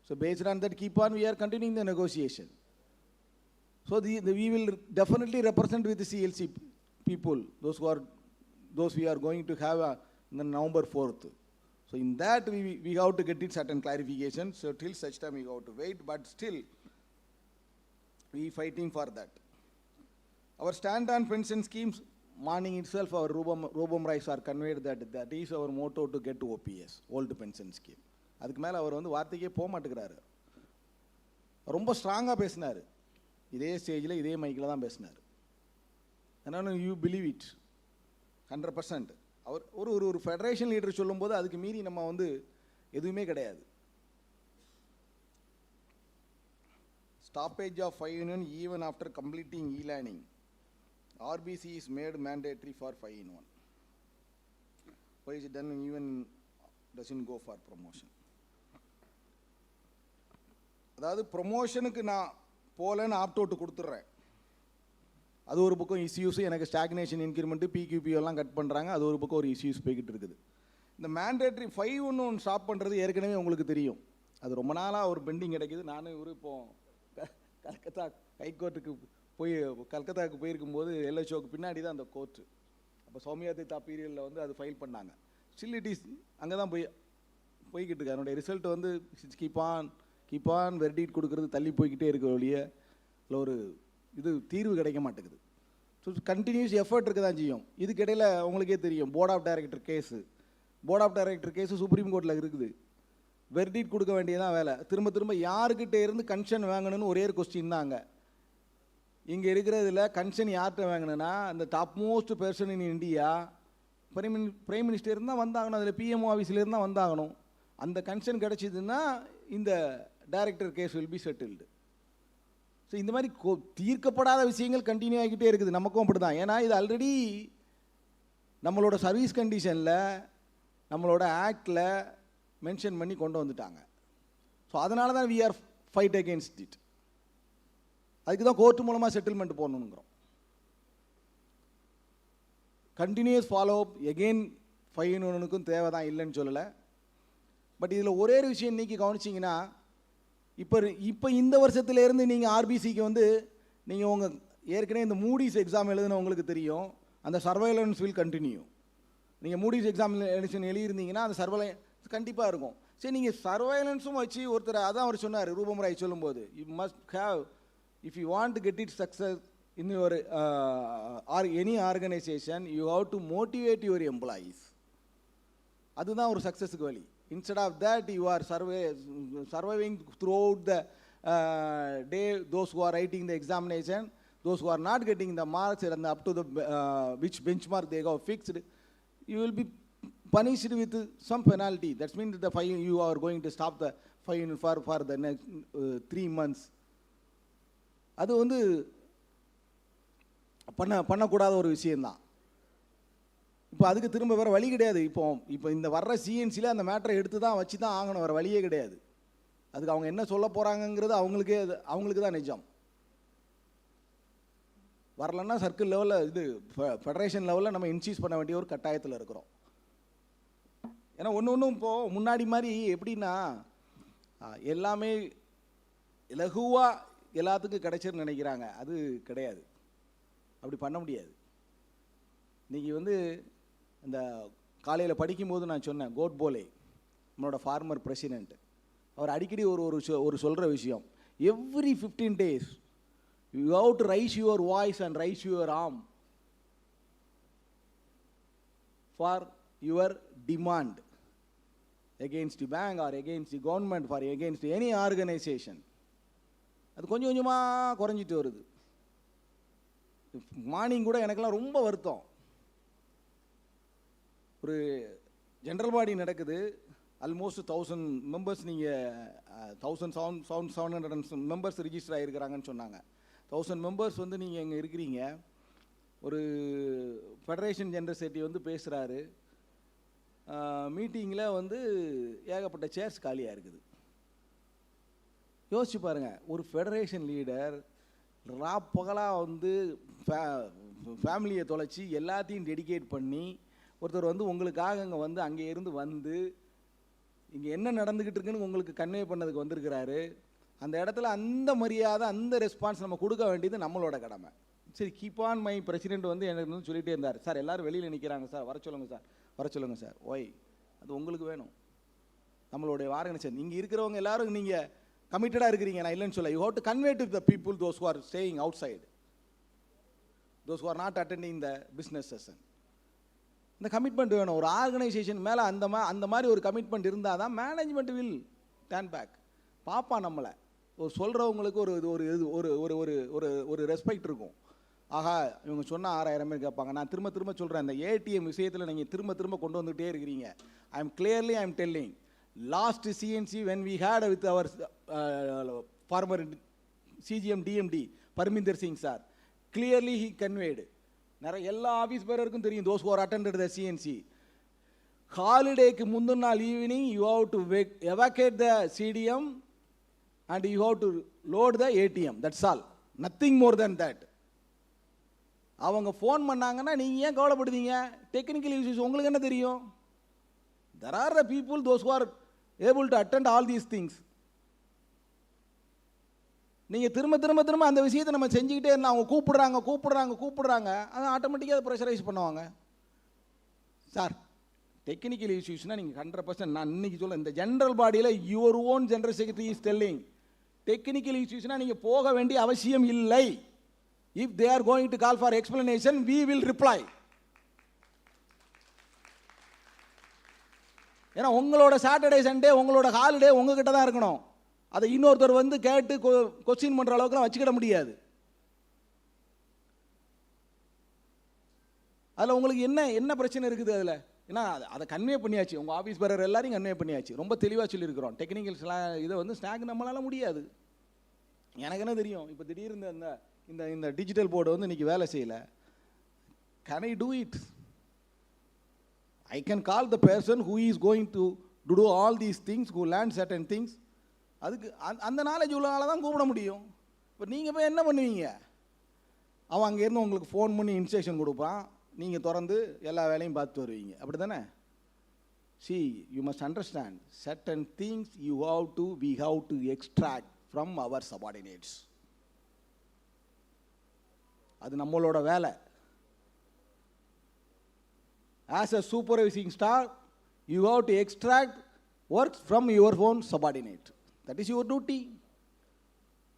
So based on that, keep on, we are continuing the negotiation. So we will definitely represent with the CLC people, those we are going to have on November 4th. So in that we have to get it certain clarification. So till such time we have to wait, but still we fighting for that. Our stand on pension schemes, morning itself our Robam Rice are conveyed that is our motto to get to OPS, old pension scheme. அதுக்கு மேலே அவர் வந்து வார்த்தைக்கே போக மாட்டேங்கிறாரு. ரொம்ப ஸ்ட்ராங்காக பேசினார், இதே ஸ்டேஜில் இதே மைக்கில் தான் பேசினார். அதனால் யூ பிலீவ் இட் 100%. அவர் ஒரு ஃபெடரேஷன் லீடர் சொல்லும்போது அதுக்கு மீறி நம்ம வந்து எதுவுமே கிடையாது. Stoppage of 5-in-1 even after completing e-learning. RBC is made mandatory for 5-in-1. Why is it done even doesn't go for promotion? அதாவது ப்ரொமோஷனுக்கு நான் போகலன்னு ஆப்ட் அவுட் கொடுத்துட்றேன், அது ஒரு பக்கம் இஷ்யூஸ். எனக்கு ஸ்டாக்னேஷன் இன்க்ரிமெண்ட்டு பிக்யூபி எல்லாம் கட் பண்ணுறாங்க, அது ஒரு பக்கம் ஒரு இஷ்யூஸ் போய்கிட்டு இருக்குது. இந்த மேண்டேட்ரி 5-in-1 ஸ்டாப் பண்ணுறது ஏற்கனவே உங்களுக்கு தெரியும், அது ரொம்ப நாளாக ஒரு பெண்டிங் கிடைக்குது. நானும் இவர் இப்போது கல்கத்தா ஹைகோர்ட்டுக்கு கல்கத்தாவுக்கு போயிருக்கும்போது எல்எச்ஓக்கு பின்னாடி தான் அந்த கோர்ட்டு. அப்போ சௌமியாதித்தா பீரியடில் வந்து அது ஃபைல் பண்ணாங்க. ஸ்டில் இட் இஸ் அங்கே தான் போய்கிட்டு இருக்கு. அதனுடைய ரிசல்ட் வந்து கீப் ஆன் வெர்டிட் கொடுக்குறது தள்ளி போய்கிட்டே இருக்கிற வழியே இல்லை ஒரு இது தீர்வு கிடைக்க மாட்டேங்குது. ஸோ கண்டினியூஸ் எஃபர்ட் இருக்க தான் செய்யும். இதுக்கிடையில் உங்களுக்கே தெரியும் board of director case supreme கோர்ட்டில் இருக்குது. வெர்டிட் கொடுக்க வேண்டியதான் வேலை. திரும்ப யாருக்கிட்ட இருந்து கன்சர்ன் வாங்கணும்னு ஒரே ஒரு கொஸ்டின் தாங்க. இங்கே இருக்கிறதுல கன்சர்ன் யார்கிட்ட வாங்கணுன்னா அந்த top most person in India prime minister இருந்தால் வந்தாகணும், அதில் பிஎம்ஓ ஆஃபீஸில் இருந்தால் வந்தாகணும். அந்த கன்சர்ன் கிடச்சிதுன்னா இந்த director case will be settled. So இந்த மாதிரி தீர்க்கப்படாத விஷயங்கள் கண்டினியூ ஆகிக்கிட்டே இருக்குது. நமக்கும் அப்படி தான். ஏன்னா இது ஆல்ரெடி நம்மளோட சர்வீஸ் கண்டிஷனில் நம்மளோட ஆக்டில் மென்ஷன் பண்ணி கொண்டு வந்துட்டாங்க. ஸோ அதனால தான் we are fight against it. அதுக்கு தான் கோர்ட்டு மூலமாக செட்டில்மெண்ட் போடணுங்கிறோம். கண்டினியூஸ் ஃபாலோ அப் எகெயின் 5-in-1க்கும் தேவை தான், இல்லைன்னு சொல்லலை. பட் இதில் ஒரே ஒரு விஷயம் இன்றைக்கி கவனிச்சிங்கன்னா, இப்போ இந்த வருஷத்துலேருந்து நீங்கள் ஆர்பிசிக்கு வந்து நீங்கள் உங்கள் ஏற்கனவே இந்த மூடிஸ் எக்ஸாம் எழுதுனவங்களுக்கு தெரியும், அந்த சர்வைலன்ஸ் வில் கண்டினியூ. நீங்கள் மூடிஸ் எக்ஸாமினேஷன் எழுதியிருந்தீங்கன்னா அந்த சர்வைலன்ஸ் கண்டிப்பாக இருக்கும். சரி, நீங்கள் சர்வைலன்ஸும் வச்சு ஒருத்தர் அதான் அவர் சொன்னார் ரூபம் ராய் சொல்லும்போது, you must have if you want to get it success in your or any organization, you have to motivate your employees. அதுதான் ஒரு சக்ஸஸுக்கு வழி. Instead of that, you are surviving throughout the day, those who are writing the examination, those who are not getting the marks and up to the which benchmark they have fixed, you will be punished with some penalty. That means the fine, you are going to stop the fine for the next 3 months. அது வந்து பண்ணக்கூடாத ஒரு விஷயந்தான். இப்போ அதுக்கு திரும்ப வேறு வழி கிடையாது. இப்போ இந்த வர்ற சிஎன்சியில் அந்த மேட்டரை எடுத்து தான் வச்சு தான் ஆகணும், வேறு வழியே கிடையாது. அதுக்கு அவங்க என்ன சொல்ல போகிறாங்கங்கிறது அவங்களுக்கு தான் நிஜம். வரலன்னா சர்க்கிள் லெவலில் இது ஃபெடரேஷன் லெவலில் நம்ம இன்சீஸ் பண்ண வேண்டிய ஒரு கட்டாயத்தில் இருக்கிறோம். ஏன்னா ஒன்றும் இப்போது முன்னாடி மாதிரி எப்படின்னா எல்லாமே இலகுவாக எல்லாத்துக்கும் கிடைச்சிருன்னு நினைக்கிறாங்க. அது கிடையாது, அப்படி பண்ண முடியாது. இன்றைக்கி வந்து இந்த காலையில் படிக்கும்போது நான் சொன்னேன், கோட் போலே நம்மளோட ஃபார்மர் பிரசிடென்ட், அவர் அடிக்கடி ஒரு சொல்கிற விஷயம், every 15 days you have to raise your voice and raise your arm for your demand against the bank or against the government for against any organization. அது கொஞ்சம் கொஞ்சமாக குறைஞ்சிட்டு வருது. மார்னிங் கூட எனக்கெல்லாம் ரொம்ப வருத்தம். ஒரு ஜென்ரல் பாடி நடக்குது, ஆல்மோஸ்ட் 1000 மெம்பர்ஸ், நீங்கள் 1700 மெம்பர்ஸ் ரிஜிஸ்டர் ஆகிருக்கிறாங்கன்னு சொன்னாங்க. 1000 மெம்பர்ஸ் வந்து நீங்கள் இங்கே இருக்கிறீங்க. ஒரு ஃபெடரேஷன் ஜெனரல் செக்ரட்டரி வந்து பேசுகிறாரு, மீட்டிங்கில் வந்து ஏகப்பட்ட சேர்ஸ் காலியாக இருக்குது. யோசிச்சு பாருங்கள், ஒரு ஃபெடரேஷன் லீடர் பகலாக வந்து ஃபேமிலியை தொலைச்சி எல்லாத்தையும் டெடிகேட் பண்ணி ஒருத்தர் வந்து உங்களுக்காக அங்கே இருந்து வந்து இங்கே என்ன நடந்துக்கிட்டு இருக்குன்னு உங்களுக்கு கன்வே பண்ணதுக்கு வந்திருக்கிறாரு. அந்த இடத்துல அந்த மரியாதை, அந்த ரெஸ்பான்ஸ் நம்ம கொடுக்க வேண்டியது நம்மளோட கடமை. சரி, கீப் ஆன் மை பிரசிடென்ட் வந்து எனக்கு சொல்லிகிட்டே இருந்தார், சார் எல்லோரும் வெளியில் நிற்கிறாங்க சார், வர சொல்லுங்கள் சார், வர சொல்லுங்கள் சார். ஒய், அது உங்களுக்கு வேணும். நம்மளுடைய ஆர்கனைசேஷன் இங்கே இருக்கிறவங்க எல்லாரும் நீங்கள் கமிட்டடாக இருக்கிறீங்க, நான் இல்லைன்னு சொல்ல. You have to convey to the people those who are staying outside, those who are not attending the business session. இந்த கமிட்மெண்ட் வேணும் ஒரு ஆர்கனைசேஷன் மேலே. அந்த மாதிரி ஒரு கமிட்மெண்ட் இருந்தால் தான் மேனேஜ்மெண்ட் வில் டேர்ன் பேக். பாப்பா நம்மளை ஒரு சொல்கிறவங்களுக்கு ஒரு ஒரு ஒரு ஒரு ஒரு ஒரு ஒரு ரெஸ்பெக்ட் இருக்கும். ஆகா இவங்க சொன்னால் 6000 பேர் கேட்பாங்க. நான் திரும்ப திரும்ப சொல்கிறேன், இந்த ஏடிஎம் விஷயத்தில் நீங்கள் திரும்ப திரும்ப கொண்டு வந்துகிட்டே இருக்கிறீங்க. ஐ am telling last CNC when we had with our former CGM DMD Parminder Singh sir, clearly he conveyed, நிறைய எல்லா ஆஃபீஸ் பேருக்கும் தெரியும், those who are attended the CNC, ஹாலிடேக்கு முந்தின நாள் evening you have to evacuate the CDM and you have to load the ATM, that's all, nothing more than that. அவங்க phone பண்ணாங்கன்னா நீங்கள் ஏன் கவலைப்படுதீங்க? டெக்னிக்கல் இஷ்யூஸ் உங்களுக்கு என்ன தெரியும்? There are the people, those who are able to attend all these things. நீங்கள் திரும்ப திரும்ப திரும்ப அந்த விஷயத்தை நம்ம செஞ்சுக்கிட்டே இருந்தால் அவங்க கூப்பிடுறாங்க, அதை ஆட்டோமேட்டிக்காக அதை ப்ரெஷரைஸ் பண்ணுவாங்க. சார் டெக்னிக்கல் இஷ்யூஸ்னால் நீங்கள் 100%, நான் இன்னைக்கு சொல்ல இந்த ஜென்ரல் பாடியில் your own general secretary is telling, technical இஷ்யூஸ்னால் நீங்கள் போக வேண்டிய அவசியம் இல்லை. If they are going to call for explanation, we will reply. ஏன்னா உங்களோட சாட்டர்டே சண்டே உங்களோட ஹாலிடே உங்ககிட்ட தான் இருக்கணும். அதை இன்னொருத்தர் வந்து கேட்டு கொஸ்டின் பண்ணுற அளவுக்குலாம் வச்சுக்கிட முடியாது. அதில் உங்களுக்கு என்ன பிரச்சனை இருக்குது? அதில் ஏன்னா அதை கன்வே பண்ணியாச்சு, உங்கள் ஆஃபீஸ் பேரர் எல்லாரையும் கன்வே பண்ணியாச்சு, ரொம்ப தெளிவாக சொல்லியிருக்கிறோம். டெக்னிக்கல் இதை வந்து ஸ்நாக் நம்மளால முடியாது. எனக்கு என்ன தெரியும், இப்போ திடீர்னு இந்த டிஜிட்டல் போர்டு வந்து இன்றைக்கி வேலை செய்யலை. Can I do it? I can call the person who is going to do all these things, who learn certain things. அதுக்கு அந்த நாலேஜ் உள்ளனால தான் கூப்பிட முடியும். இப்போ நீங்கள் போய் என்ன பண்ணுவீங்க? அவன் அங்கேருந்து உங்களுக்கு ஃபோன் பண்ணி இன்ஸ்ட்ரக்ஷன் கொடுப்பான், நீங்கள் திறந்து எல்லா வேலையும் பார்த்து வருவீங்க, அப்படி தானே? See, you must understand, certain things we have to extract from our subordinates. அது நம்மளோட வேலை. As a supervising staff, you have to extract works from your own subordinate. That is your duty.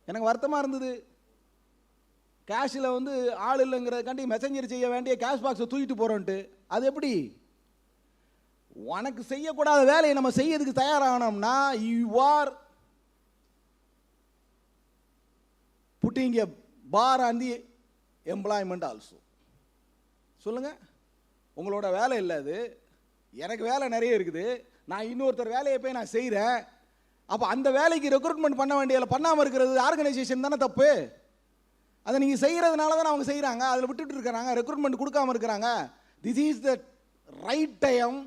எனக்கு வருத்தமாக இருந்தது, கேஷில் வந்து ஆள் இல்லைங்கிறதுக்காண்டி மெசஞ்சர் செய்ய வேண்டிய கேஷ் பாக்ஸை தூக்கிட்டு போகிறோன்ட்டு. அது எப்படி? உனக்கு செய்யக்கூடாத வேலையை நம்ம செய்யறதுக்கு தயாராகணும்னா you are putting a bar on the employment also. சொல்லுங்கள், உங்களோட வேலை இல்லை அது, எனக்கு வேலை நிறைய இருக்குது, நான் இன்னொருத்தர் வேலையை போய் நான் செய்கிறேன். அப்போ அந்த வேலைக்கு ரெக்ரூட்மெண்ட் பண்ண வேண்டியதில் பண்ணாமல் இருக்கிறது ஆர்கனைசேஷன் தானே தப்பு. அதை நீங்கள் செய்கிறதுனால தான் அவங்க செய்கிறாங்க, அதில் விட்டுட்டு இருக்கிறாங்க, ரெக்ரூட்மெண்ட் கொடுக்காமல் இருக்கிறாங்க. This is the right time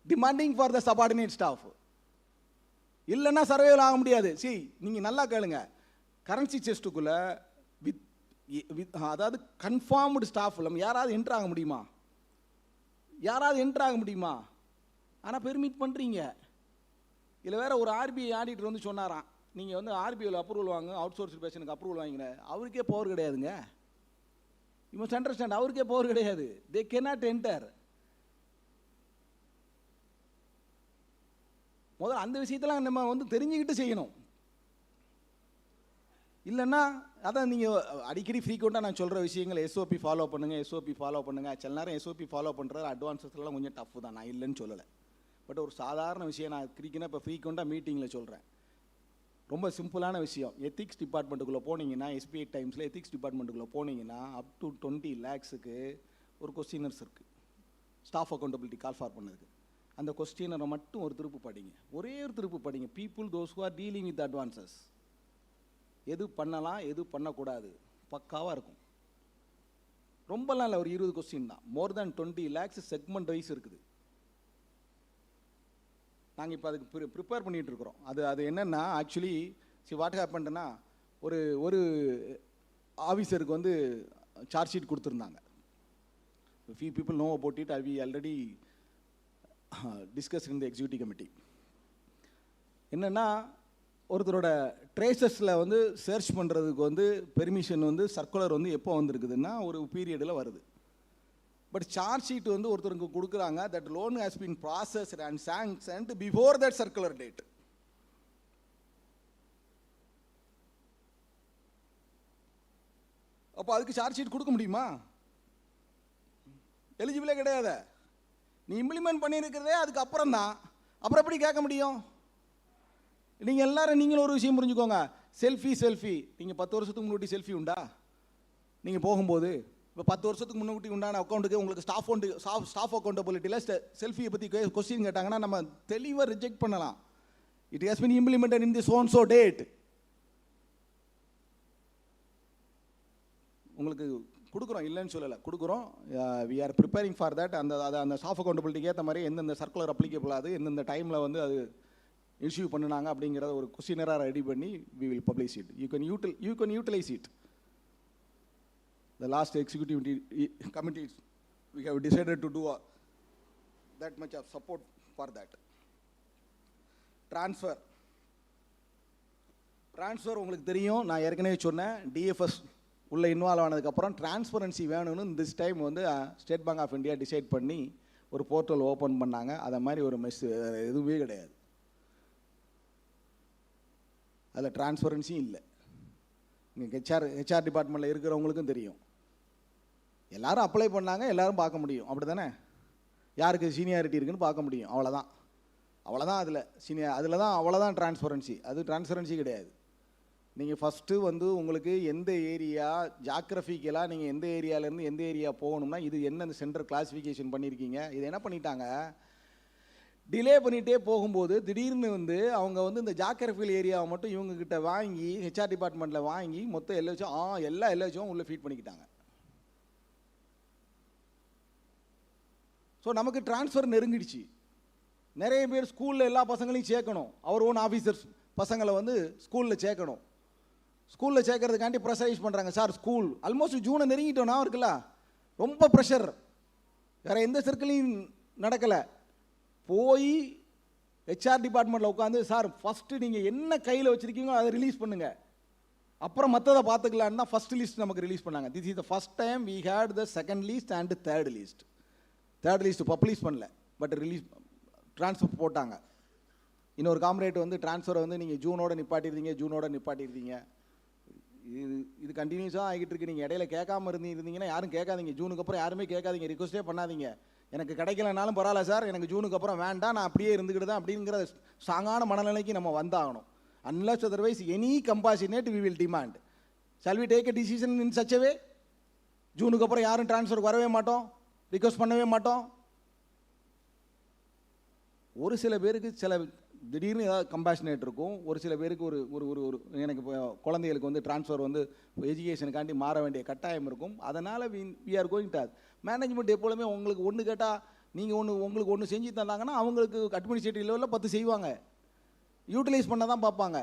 demanding for the subordinate staff. இல்லைன்னா சர்வேவில் ஆக முடியாது. நீங்கள் நல்லா கேளுங்க, கரன்சி செஸ்ட்டுக்குள்ளே அதாவது கன்ஃபார்ம்டு ஸ்டாஃப் நம்ம யாராவது என்ட்ரு ஆக முடியுமா? ஆனால் பெர்மிட் பண்ணுறீங்க. இதில் வேறு ஒரு ஆர்பிஐ ஆடிட்டர் வந்து சொன்னாராம், நீங்கள் வந்து ஆர்பிஐயில் அப்ரூவல் வாங்க, அவுட் சோர்ஸ் பேஷனுக்கு அப்ரூவல் வாங்கின, அவருக்கே பவர் கிடையாதுங்க. யூ மஸ்ட் அண்டர்ஸ்டாண்ட், அவருக்கே பவர் கிடையாது. They cannot enter. முதல்ல அந்த விஷயத்தெல்லாம் நம்ம வந்து தெரிஞ்சுக்கிட்டு செய்யணும். இல்லைன்னா அதான் நீங்கள் அடிக்கடி ஃப்ரீக்வெண்ட்டாக நான் சொல்கிற விஷயங்கள், எஸ்ஓபி ஃபாலோ பண்ணுங்கள். சில நேரம் எஸ்ஓபி ஃபாலோ பண்ணுறது அட்வான்ஸஸ்லாம் கொஞ்சம் டஃப் தான், நான் இல்லைன்னு சொல்லலை. பட் ஒரு சாதாரண விஷயம் நான் கிரிக்கெனா இப்போ ஃப்ரீக்வெண்ட்டாக மீட்டிங்கில் சொல்கிறேன், ரொம்ப சிம்பிளான விஷயம். எத்திக்ஸ் டிபார்ட்மெண்ட்டுக்குள்ளே போனீங்கன்னா, SBI டைம்ஸில் எத்திக்ஸ் டிபார்ட்மெண்ட்டுக்குள்ளே போனீங்கன்னா அப் டு 20 lakhsக்கு ஒரு கொஸ்டினர்ஸ் இருக்குது, ஸ்டாஃப் அக்கௌண்டபிலிட்டி கால் ஃபார் பண்ணதுக்கு. அந்த கொஸ்டினரை மட்டும் ஒரு திருப்பு படிங்க, ஒரே ஒரு திருப்பு படிங்க. People those who R dealing with advances, எது பண்ணலாம் எது பண்ணக்கூடாது பக்காவாக இருக்கும். ரொம்பலாம் இல்லை, ஒரு 20 கொஸ்டின் தான். மோர் தேன் 20 lakhs செக்மெண்ட் வைஸ் இருக்குது. நாங்கள் இப்போ அதுக்கு ப்ரிப்பேர் பண்ணிகிட்டு இருக்கிறோம். அது என்னென்னா, ஆக்சுவலி வாட் ஹேப்பன்னா, ஒரு ஆஃபீஸருக்கு வந்து சார்ஜ் ஷீட் கொடுத்துருந்தாங்க. few people know about it. We already discussed in the executive committee. என்னென்னா, ஒருத்தரோட ட்ரேசஸில் வந்து சர்ச் பண்ணுறதுக்கு வந்து பெர்மிஷன் வந்து சர்க்குலர் வந்து எப்போ வந்திருக்குதுன்னா ஒரு பீரியடில் வருது. பட் சார்ஜ் ஷீட் வந்து ஒருத்தருக்கு கொடுக்குறாங்க, that loan has been processed and sanctioned before that circular date. அப்போ அதுக்கு சார்ஜ் ஷீட் கொடுக்க முடியுமா? எலிஜிபிளே கிடையாது. நீ இம்ப்ளிமெண்ட் பண்ணியிருக்கிறதே அதுக்கு அப்புறம் தான், அப்புறம் எப்படி கேட்க முடியும்? நீங்கள் எல்லாரும் நீங்களும் ஒரு விஷயம் புரிஞ்சுக்கோங்க, செல்ஃபி நீங்கள் 10 வருஷத்துக்கு முன்னாடி செல்ஃபி உண்டா? நீங்கள் போகும்போது இப்போ 10 வருஷத்துக்கு முன்னாடி உண்டான அக்கௌண்ட்டுக்கு உங்களுக்கு ஸ்டாஃப் அக்கௌண்டபிலிட்டியில் செல்ஃபியை பற்றி கொஸ்டின் கேட்டாங்கன்னா நம்ம தெளிவாக ரிஜெக்ட் பண்ணலாம். It has been implemented in the so and so date. உங்களுக்கு கொடுக்குறோம், இல்லைன்னு சொல்லலை, கொடுக்குறோம். We are preparing for that. அந்த ஸ்டாஃப் அக்கௌண்டபிலிட்டிக்கு ஏற்ற மாதிரி எந்தெந்த சர்க்குலர் அப்ளிகபிள் ஆகுது, எந்தெந்த டைமில் வந்து அது இஷ்யூ பண்ணினாங்க அப்படிங்கிறத ஒரு கொஸ்டினராக ரெடி பண்ணி we will publish it. You can utilise it. The last executive committee, we have decided to do that much of support for that. Transfer உங்களுக்கு தெரியும், நான் ஏற்கனவே சொன்னேன், டிஎஃப்எஸ் உள்ள இன்வால்வ் ஆனதுக்கப்புறம் டிரான்ஸ்பரன்சி வேணும்னு திஸ் டைம் வந்து State Bank of India decide பண்ணி ஒரு போர்ட்டல் ஓப்பன் பண்ணாங்க. அதை மாதிரி ஒரு எதுவுமே கிடையாது, அதில் டிரான்ஸ்பரன்சியும் இல்லை. இங்கே ஹெச்ஆர் டிபார்ட்மெண்ட்டில் இருக்கிறவங்களுக்கும் தெரியும், எல்லாரும் அப்ளை பண்ணாங்க, எல்லாரும் பார்க்க முடியும், அப்படி தானே? யாருக்கு சீனியாரிட்டி இருக்குன்னு பார்க்க முடியும், அவ்வளோதான். அதில் தான் அவ்வளோதான் டிரான்ஸ்பரன்சி. அது டிரான்ஸ்பரன்சி கிடையாது. நீங்கள் ஃபஸ்ட்டு வந்து உங்களுக்கு எந்த ஏரியா ஜாக்ரஃபிக்கலாக நீங்கள் எந்த ஏரியாவிலேருந்து எந்த ஏரியா போகணும்னா இது என்ன சென்டர் கிளாஸிஃபிகேஷன் பண்ணியிருக்கீங்க, இது என்ன பண்ணிட்டாங்க, டிலே பண்ணிகிட்டே போகும்போது திடீர்னு வந்து அவங்க வந்து இந்த ஜாக்ரஃபிக்கல் ஏரியாவை மட்டும் இவங்கக்கிட்ட வாங்கி ஹெச்ஆர் டிபார்ட்மெண்ட்டில் வாங்கி மொத்தம் எல்லா எல்ஹெச்சும் உள்ளே ஃபீட் பண்ணிக்கிட்டாங்க. ஸோ நமக்கு ட்ரான்ஸ்ஃபர் நெருங்கிடுச்சு. நிறைய பேர் ஸ்கூலில் எல்லா பசங்களையும் சேர்க்கணும், அவர் ஓன் ஆஃபீஸர்ஸ் பசங்களை வந்து ஸ்கூலில் சேர்க்கணும். ஸ்கூலில் சேர்க்கறதுக்காண்டி ப்ரெஷரைஸ் பண்ணுறாங்க. சார் ஸ்கூல் ஆல்மோஸ்ட் ஜூனை நெருங்கிட்டோன்னா இருக்குல்ல, ரொம்ப ப்ரெஷர், வேறு எந்த சர்க்கிளையும் நடக்கலை. போய் ஹெச்ஆர் டிபார்ட்மெண்ட்டில் உட்காந்து, சார் ஃபஸ்ட்டு நீங்கள் என்ன கையில் வச்சுருக்கீங்களோ அதை ரிலீஸ் பண்ணுங்கள், அப்புறம் மற்றதை பார்த்துக்கலான்னு தான் ஃபஸ்ட் லிஸ்ட் நமக்கு ரிலீஸ் பண்ணாங்க. This is the first time we had the second list and third list. Third list publish பண்ணல, பட் ரிலீஸ் ட்ரான்ஸ்ஃபர் போட்டாங்க. இன்னொரு காம்ரேட் வந்து ட்ரான்ஸ்ஃபரை வந்து நீங்கள் ஜூனோட நிப்பாட்டியிருந்தீங்க. இது கண்டினியூஸாக ஆகிட்டு இருக்கு. நீங்கள் இடையில கேட்காம இருந்தீங்கன்னா யாரும் கேட்காதீங்க, ஜூனுக்கு அப்புறம் யாருமே கேட்காதீங்க, ரிக்வஸ்ட்டே பண்ணாதீங்க. எனக்கு கிடைக்கலனாலும் பரவாயில்ல சார், எனக்கு ஜூனுக்கு அப்புறம் வேண்டாம், நான் அப்படியே இருந்துக்கிட்டு தான் அப்படிங்கிற ஸ்ட்ராங்கான மனநிலைக்கு நம்ம வந்தாகணும். Unless otherwise any compassionate we will demand. Shall we take a decision in such a way? ஜூனுக்கு அப்புறம் யாரும் ட்ரான்ஸ்ஃபருக்கு வரவே மாட்டோம், ரிக்வஸ்ட் பண்ணவே மாட்டோம். ஒரு சில பேருக்கு திடீர்னு ஏதாவது கம்பேஷனேட் இருக்கும், ஒரு சில பேருக்கு ஒரு ஒரு ஒரு எனக்கு குழந்தைகளுக்கு வந்து ட்ரான்ஸ்ஃபர் வந்து எஜுகேஷனுக்காண்டி மாற வேண்டிய கட்டாயம் இருக்கும். அதனால் we are going to management எப்பொழுதுமே உங்களுக்கு ஒன்று கேட்டால் நீங்கள் உங்களுக்கு ஒன்று செஞ்சு தந்தாங்கன்னா அவங்களுக்கு அட்மினிஸ்ட்ரேட்டிவ் லெவலில் 10 செய்வாங்க, யூட்டிலைஸ் பண்ண தான் பார்ப்பாங்க.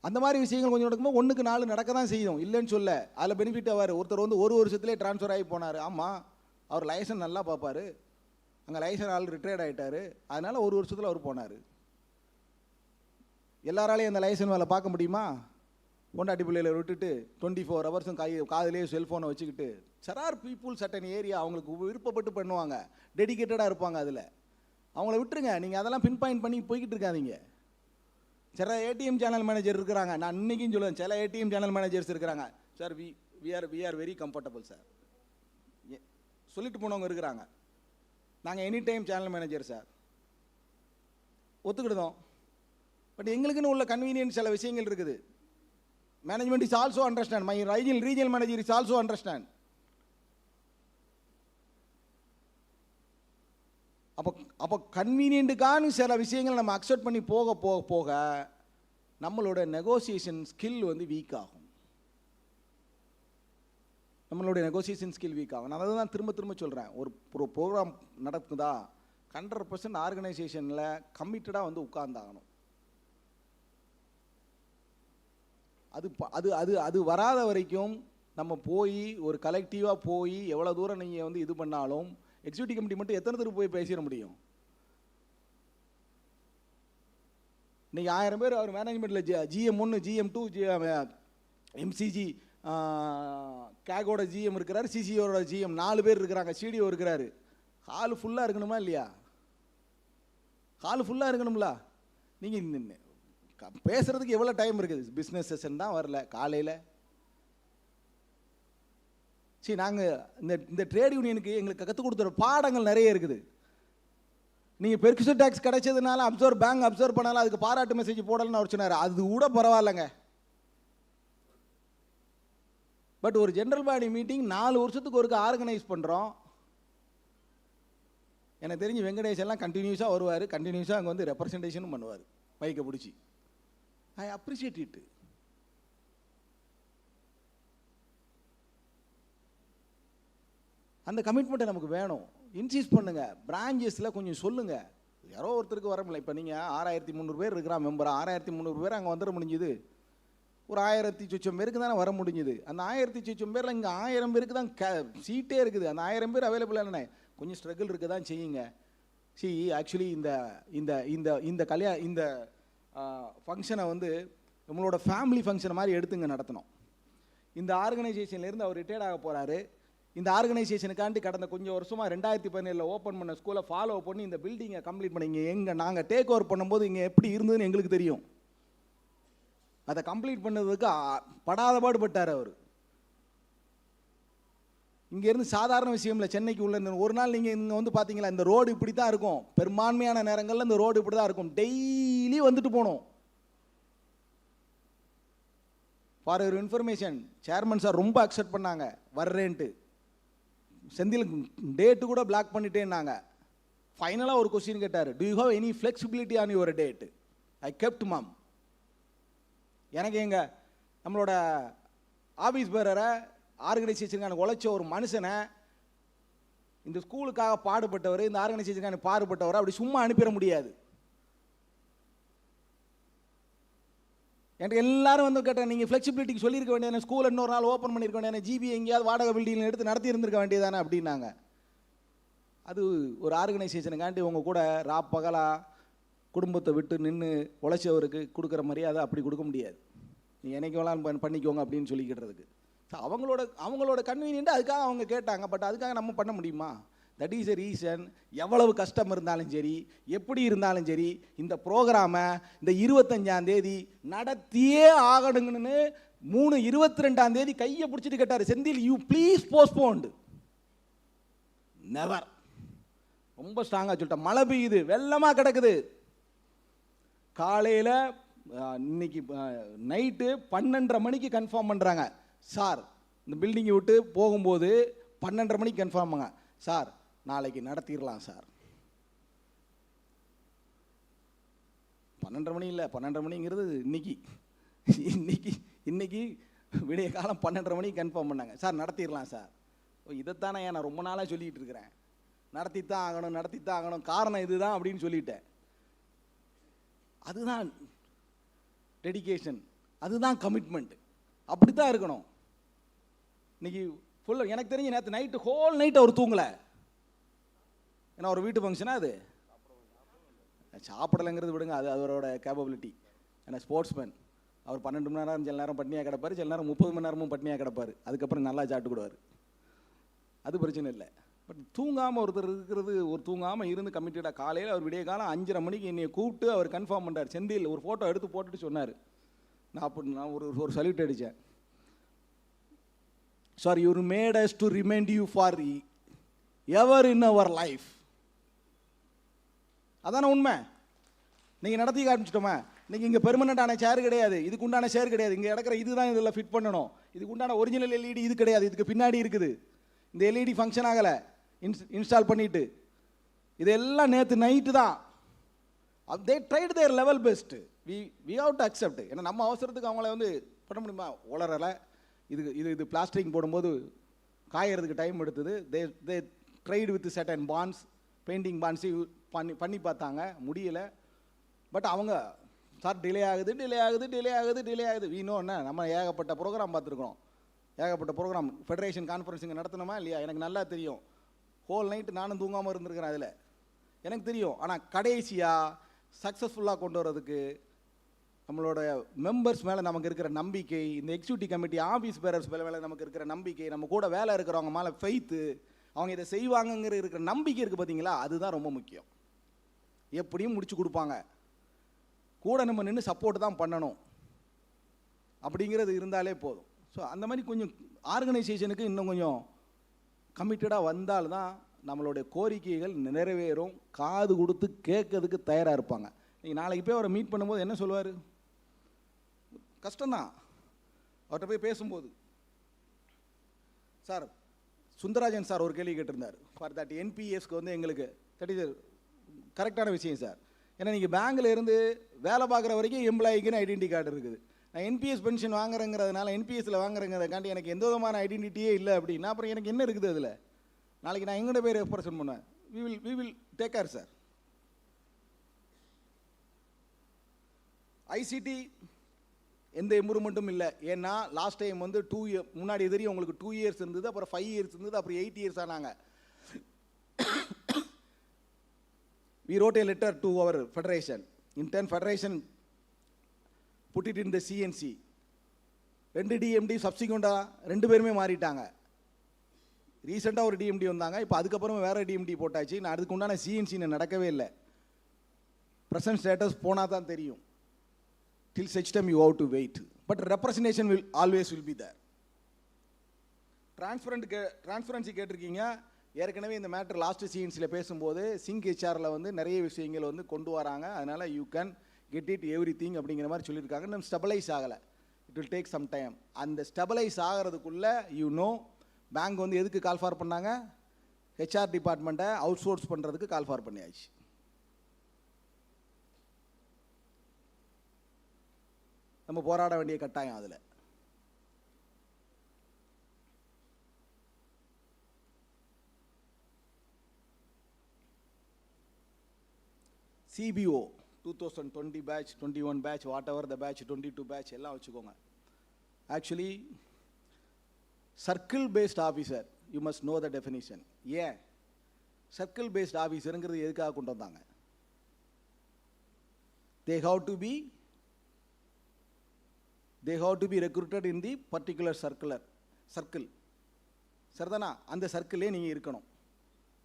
அந்த மாதிரி விஷயங்கள் கொஞ்சம் நடக்கும்போது 1க்கு 4 நடக்க தான் செய்யும், இல்லைன்னு சொல்ல. அதில் பெனிஃபிட் ஆவார். ஒருத்தர் வந்து 1 வருஷத்துலேயே ட்ரான்ஸ்ஃபர் ஆகி போனார். ஆமாம், அவர் லைசன்ஸ் நல்லா பார்ப்பார், அங்கே லைசன்ஸ் ஆள் ரிட்டையர்ட் ஆகிட்டார், அதனால் 1 வருஷத்தில் அவர் போனார். எல்லாராலையும் அந்த லைசன்ஸ் வேலை பார்க்க முடியுமா? பொண்டாட்டி பிள்ளைகளை விட்டுட்டு 24 ஹவர்ஸும் காதிலே செல்ஃபோனை வச்சுக்கிட்டு சரார் பீப்புள்ஸ் அட் அன் ஏரியா அவங்களுக்கு விருப்பப்பட்டு பண்ணுவாங்க, டெடிக்கேட்டடாக இருப்பாங்க. அதில் அவங்கள விட்டுருங்க, நீங்கள் அதெல்லாம் பின் பாயிண்ட் பண்ணி போய்கிட்டு இருக்காதீங்க. சில ஏடிஎம் சேனல் மேனேஜர் இருக்கிறாங்க, நான் இன்றைக்கும் சொல்லுவேன், சில ஏடிஎம் சேனல் மேனேஜர்ஸ் இருக்கிறாங்க. Sir we are very comfortable sir, சொல்லிட்டு போனவங்க இருக்கிறாங்க. நாங்கள் any time channel manager sir, ஒத்துக்கிடுதோம். பட் எங்களுக்குன்னு உள்ள கன்வீனியன்ஸ் சில விஷயங்கள் இருக்குது. Management is also understand, my regional manager is also understand. அப்போ கன்வீனியன்ட்டுக்கான சில விஷயங்கள் நம்ம அக்செப்ட் பண்ணி போக போக போக நம்மளோட நெகோசியேஷன் ஸ்கில் வந்து வீக் ஆகும். நம்மளுடைய நெகோசியேஷன் ஸ்கில் வீக் ஆகும். நான் அதை தான் திரும்ப திரும்ப சொல்கிறேன். ஒரு ப்ரோக்ராம் நடக்குதா 100% ஆர்கனைசேஷனில் கமிட்டடாக வந்து உட்கார்ந்தாகணும். அது அது அது அது வராத வரைக்கும் நம்ம போய் ஒரு கலெக்டிவாக போய் எவ்வளோ தூரம் நீங்கள் வந்து இது பண்ணாலும் எக்ஸிக்யூட்டிவ் கமிட்டி மட்டும் எத்தனை தடவை போய் பேசிட முடியும்? நீங்கள் 1000 பேர் அவர் மேனேஜ்மெண்ட்டில் GM1 GM2 MCG கேகோட ஜிஎம் இருக்கிறாரு, சிசிஓட ஜிஎம் 4 பேர் இருக்கிறாங்க, சிடிஓ இருக்கிறாரு. ஹால் ஃபுல்லாக இருக்கணுமா இல்லையா? ஹால் ஃபுல்லாக இருக்கணும்ல. நீங்கள் பேசுகிறதுக்கு எவ்வளோ டைம் இருக்குது? பிஸ்னஸ் செஷன் தான் வரல காலையில். சரி, நாங்கள் இந்த ட்ரேட் யூனியனுக்கு எங்களுக்கு கற்றுக் கொடுத்துற பாடங்கள் நிறைய இருக்குது. நீங்கள் பெர்குசன் டேக்ஸ் கிடைச்சதுனால பேங்க் அப்சர்வ் பண்ணாலும் அதுக்கு பாராட்டு மெசேஜ் போடலன்னு அவர் சொன்னார். அது கூட பரவாயில்லைங்க. பட் ஒரு ஜென்ரல் பாடி மீட்டிங் 4 வருஷத்துக்கு ஒருக்க ஆர்கனைஸ் பண்ணுறோம். எனக்கு தெரிஞ்சு வெங்கடேஷ் எல்லாம் கண்டினியூஸாக வருவார், கண்டினியூஸாக அங்கே வந்து ரெப்ரசன்டேஷனும் பண்ணுவார் மைக்கை பிடிச்சி. I appreciate it. அந்த கமிட்மெண்ட்டை நமக்கு வேணும். இன்சிஸ்ட் பண்ணுங்கள். பிரான்ச்சஸில் கொஞ்சம் சொல்லுங்கள். யாரோ ஒருத்தருக்கு வர முடியல. இப்போ நீங்கள் 6300 பேர் இருக்கிறான் மெம்பர், 6300 பேர் அங்கே வந்துட முடிஞ்சுது. ஒரு 1000 பேருக்கு தானே வர முடிஞ்சுது. அந்த 1000 பேரில் இங்கே 1000 பேருக்கு தான் சீட்டே இருக்குது. அந்த 1000 பேர் அவைலபிள் இல்லைண்ணே, கொஞ்சம் ஸ்ட்ரகிள் இருக்க தான் செய்யுங்க. ஆக்சுவலி இந்த ஃபங்க்ஷனை வந்து நம்மளோட ஃபேமிலி ஃபங்க்ஷன் மாதிரி எடுத்துங்க நடத்தணும். இந்த ஆர்கனைசேஷன்லேருந்து அவர் ரிட்டையர்ட் ஆக போகிறாரு. இந்த ஆர்கனைசேஷனுக்காண்டி கடந்த கொஞ்சம் வருஷமாக 2017 ஓப்பன் பண்ண ஸ்கூலை ஃபாலோ பண்ணி இந்த பில்டிங்கை கம்ப்ளீட் பண்ணி நாங்கள் டேக் ஓவர் பண்ணும்போது இங்கே எப்படி இருந்ததுன்னு எங்களுக்கு தெரியும். அதை கம்ப்ளீட் பண்ணதுக்கு படாத பாடுபட்டார் அவர். இங்கேருந்து சாதாரண விஷயம் இல்லை. சென்னைக்கு உள்ள ஒரு நாள் நீங்கள் இங்கே வந்து பார்த்தீங்களா, இந்த ரோடு இப்படி தான் இருக்கும். பெரும்பான்மையான நேரங்களில் இந்த ரோடு இப்படி தான் இருக்கும். டெய்லி வந்துட்டு போகணும். For your information, chairman sir ரொம்ப அக்செப்ட் பண்ணாங்க வர்றேன்ட்டு. செந்தில் டேட்டு கூட பிளாக் பண்ணிட்டேன்னாங்க. ஃபைனலாக ஒரு கொஸ்டின் கேட்டார், do you have any flexibility on your date? I kept ma'am. எனக்கு நம்மளோட ஆஃபீஸ் பேரரை ஆர்கனைசேஷனுக்கான உழைச்ச ஒரு மனுஷனை, இந்த ஸ்கூலுக்காக பாடுபட்டவர், இந்த ஆர்கனைசேஷனுக்கான பாடுபட்டவர் அப்படி சும்மா அனுப்பிட முடியாது. என்கிட்ட எல்லாரும் வந்து கேட்டேன், நீங்கள் ஃப்ளெக்சிபிலிட்டிக்கு சொல்லியிருக்க வேண்டியதானே, ஸ்கூல் இன்னொரு நாள் ஓப்பன் பண்ணியிருக்க வேண்டியதானே, ஜிபி எங்கேயாவது வாடகை பில்டிங்கில் எடுத்து நடத்தி இருந்திருக்க வேண்டியதானே அப்படின்னாங்க. அது ஒரு ஆர்கனைசேஷனுக்காண்டி உங்கள் கூட பகலாக குடும்பத்தை விட்டு நின்று உழைச்சவருக்கு கொடுக்குற மரியாதை அப்படி கொடுக்க முடியாது. நீங்கள் என்னைக்கு வேணாலும் பண்ணிக்கோங்க அப்படின்னு சொல்லிக்கிட்டுறதுக்கு அவங்களோட கன்வீனியன்ட்டு அதுக்காக அவங்க கேட்டாங்க. பட் அதுக்காக நம்ம பண்ண முடியுமா? That is a reason. எவ்வளவு கஷ்டம் இருந்தாலும் சரி, எப்படி இருந்தாலும் சரி, இந்த ப்ரோக்ராமை இந்த 25ஆம் தேதி நடத்தியே ஆகணுங்கன்னு 3/22ஆம் தேதி கையை பிடிச்சிட்டு கேட்டார் Senthil, you please postponed. Never. ரொம்ப ஸ்ட்ராங்காக சொல்லிட்டேன். மழை பெய்யுது, வெள்ளமாக கிடக்குது. காலையில் இன்னைக்கு நைட்டு 12:30 மணிக்கு கன்ஃபார்ம் பண்ணுறாங்க. சார், இந்த பில்டிங்கை விட்டு போகும்போது 12:30 மணிக்கு கன்ஃபார்ம் பண்ணுங்க சார், நாளைக்கு நடத்திடலாம் சார். 12:30 மணி இல்லை, 12:30 மணிங்கிறது இன்னைக்கு விடிய காலம் 12:30 மணிக்கு கன்ஃபார்ம் பண்ணாங்க. சார் நடத்திடலாம் சார். இதைத்தானே நான் ரொம்ப நாளாக சொல்லிகிட்டு இருக்கிறேன். நடத்தித்தான் ஆகணும், காரணம் இதுதான் அப்படின்னு சொல்லிட்டேன். அதுதான் டெடிகேஷன், அதுதான் கமிட்மெண்ட். அப்படி தான் இருக்கணும். இன்னைக்கு ஃபுல்லாக எனக்கு தெரிஞ்சு நேற்று நைட்டு ஹோல் நைட் அவர் தூங்கலை. ஏன்னா ஒரு வீட்டு ஃபங்க்ஷனாக அது சாப்பிடலைங்கிறது விடுங்க, அது அவரோட கேப்பபிலிட்டி. ஏன்னா ஸ்போர்ட்ஸ்மேன் அவர் 12 மணி நேரம் சில நேரம் பட்னியாக கிடப்பார், சில நேரம் 30 மணி நேரமும் பட்னியாக கிடப்பார். அதுக்கப்புறம் நல்லா சாப்பிட்டுக்கிடுவார், அது பிரச்சனை இல்லை. பட் தூங்காமல் ஒருத்தர் இருக்கிறது, ஒரு தூங்காமல் இருந்து கமிட்டடாக காலையில் அவர் விடிய காலம் 5:30 மணிக்கு என்னை கூப்பிட்டு அவர் கன்ஃபார்ம் பண்ணுறார். செந்தில் ஒரு ஃபோட்டோ எடுத்து போட்டுட்டு சொன்னார். நான் ஒரு சல்யூட் அடித்தேன். Sir, you made us to remind you for ever in our life. அதான உண்மை. நீங்கள் நடத்தி காமிச்சிட்டோமா? இன்றைக்கி இங்கே பெர்மனண்டான சேர் கிடையாது, இதுக்கு உண்டான சேர் கிடையாது. இங்கே இடக்கிற இதுதான் இதில் ஃபிட் பண்ணணும். இதுக்கு உண்டான ஒரிஜினல் எல்இடி இது கிடையாது, இதுக்கு பின்னாடி இருக்குது. இந்த எல்இடி ஃபங்க்ஷன் ஆகலை, இன்ஸ்டால் பண்ணிட்டு. இதெல்லாம் நேற்று நைட்டு தான். They tried their level best. We have to accept. ஏன்னா நம்ம அவசரத்துக்கு அவங்கள வந்து பண்ண முடியுமா? உளரலை. இது பிளாஸ்டரிங் போடும்போது காயறதுக்கு டைம் எடுத்தது. They tried with certain bonds, painting bonds பண்ணி பார்த்தாங்க, முடியலை. பட் அவங்க சார் டிலே ஆகுது. வீணோன்னா நம்ம ஏகப்பட்ட ப்ரோக்ராம் பார்த்துருக்கோம், ஏகப்பட்ட ப்ரோக்ராம். ஃபெடரேஷன் கான்ஃபரன்ஸ் இங்கே நடத்தணுமா இல்லையா? எனக்கு நல்லா தெரியும். ஹோல் நைட்டு நானும் தூங்காமல் இருந்திருக்கிறேன், அதில் எனக்கு தெரியும். ஆனால் கடைசியாக சக்ஸஸ்ஃபுல்லாக கொண்டு வரதுக்கு நம்மளோட மெம்பர்ஸ் மேலே நமக்கு இருக்கிற நம்பிக்கை, இந்த எக்ஸிக்யூட்டிவ் கமிட்டி ஆஃபீஸ் பேரர்ஸ் மேலே நமக்கு இருக்கிற நம்பிக்கை, நம்ம கூட வேலை இருக்கிறவங்க மேலே ஃபெய்த்து, அவங்க இதை செய்வாங்கங்கிற இருக்கிற நம்பிக்கை இருக்குது பார்த்தீங்களா, அதுதான் ரொம்ப முக்கியம். எப்படியும் முடிச்சு கொடுப்பாங்க, கூட நம்ம நின்று சப்போர்ட் தான் பண்ணணும் அப்படிங்கிறது இருந்தாலே போதும். ஸோ அந்த மாதிரி கொஞ்சம் ஆர்கனைசேஷனுக்கு இன்னும் கொஞ்சம் கமிட்டடாக வந்தால்தான் நம்மளுடைய கோரிக்கைகள் நிறைவேறும், காது கொடுத்து கேட்கறதுக்கு தயாராக இருப்பாங்க. நீங்கள் நாளைக்கு போய் அவரை மீட் பண்ணும்போது என்ன சொல்லுவார்? கஷ்டம்தான் அவர்கிட்ட போய் பேசும்போது. சார் சுந்தராஜன் சார் ஒரு கேள்வி கேட்டிருந்தார், ஃபார் தட் என்பிஎஸ்க்கு வந்து எங்களுக்கு தட் இஸ் கரெக்டான விஷயம் சார். ஏன்னா நீங்கள் பேங்கில் இருந்து வேலை பார்க்குற வரைக்கும் எம்ப்ளாயிக்குன்னு ஐடென்டி கார்டு இருக்குது. நான் என்பிஎஸ் பென்ஷன் வாங்குறேங்கிறதுனால, என்பிஎஸ்சில் வாங்குறேங்கிறதுக்காண்டி எனக்கு எந்த விதமான ஐடென்டிட்டியே இல்லை அப்படின்னா அப்புறம் எனக்கு என்ன இருக்குது அதில்? நாளைக்கு நான் எங்கள்கிட்ட போய் ரெப்ரசன்ட் பண்ணுவேன். We will take care sir. ICT எந்த இம்ப்ரூவ்மெண்ட்டும் இல்லை. ஏன்னா லாஸ்ட் டைம் வந்து 2 years முன்னாடி தெரியும் உங்களுக்கு, 2 years இருந்தது, அப்புறம் 5 years இருந்தது, அப்புறம் 8 years ஆனாங்க. We wrote a letter to our federation. In turn federation put it in the CNC. 2 DMD சப்சிக்வெண்ட்டாக 2 பேருமே மாறிட்டாங்க. ரீசெண்டாக ஒரு டிஎம்டி வந்தாங்க, இப்போ அதுக்கப்புறம் வேறு டிஎம்டி போட்டாச்சு. நான் அதுக்கு உண்டான சிஎன்சி நடக்கவே இல்லை. ப்ரெசன்ட் ஸ்டேட்டஸ் போனால் தான் தெரியும். till such time you have to wait, but representation will always be there. Transparency கேட்டிருக்கீங்க. ஏற்கனவே இந்த மேட்டர் லாஸ்ட் சிஎன்சியில் பேசும்போது சிங்க் ஹெச்ஆரில் வந்து நிறைய விஷயங்கள் வந்து கொண்டு வராங்க. அதனால் you can get it everything அப்படிங்கிற மாதிரி சொல்லியிருக்காங்க. நம்ம ஸ்டெபிளைஸ் ஆகலை, it will take some time. அந்த ஸ்டெபிளைஸ் ஆகிறதுக்குள்ளே பேங்க் வந்து எதுக்கு கால் ஃபார் பண்ணாங்க? ஹெச்ஆர் டிபார்ட்மெண்ட்டை அவுட் சோர்ஸ் பண்ணுறதுக்கு கால் ஃபார் பண்ணியாச்சு. நம்ம போராட வேண்டிய கட்டாயம் அதில். CBO 2020 batch, 21 batch, whatever the batch, 22 batch எல்லாம் வச்சுக்கோங்க. Actually circle based officer, you must know the definition. ஏன் சர்க்கிள் பேஸ்ட் ஆஃபீஸருங்கிறது எதுக்காக கொண்டு வந்தாங்க? they have to be recruited in the particular circle. சரிதானா? அந்த சர்க்கிளே நீங்கள் இருக்கணும்.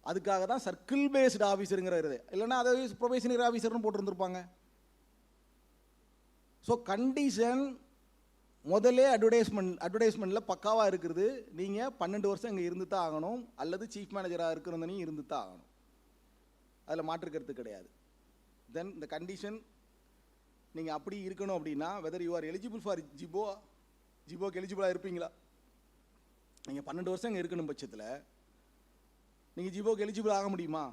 அதுக்காக தான் சர்க்கிள் பேஸ்டு ஆஃபீஸருங்கிறது. இல்லைன்னா அதை ப்ரொபேஷனரி ஆஃபீஸர்னு போட்டிருந்துருப்பாங்க. ஸோ கண்டிஷன் முதலே அட்வர்டைஸ்மெண்ட்டில் பக்காவாக இருக்கிறது. நீங்கள் 12 வருஷம் இங்கே இருந்து தான் ஆகணும், அல்லது சீஃப் மேனேஜராக இருக்கிறவனையும் இருந்து தான் ஆகணும். அதில் மாற்றுக்கிறது கிடையாது. தென் இந்த கண்டிஷன் நீங்கள் அப்படி இருக்கணும் அப்படின்னா, whether you are eligible for ஜிபோக்கு எலிஜிபிளாக இருப்பீங்களா? நீங்கள் 12 வருஷம் இங்கே இருக்கணும் பட்சத்தில் நீங்கள் ஜிபோக்கு எலிஜிபிள் ஆக முடியுமா?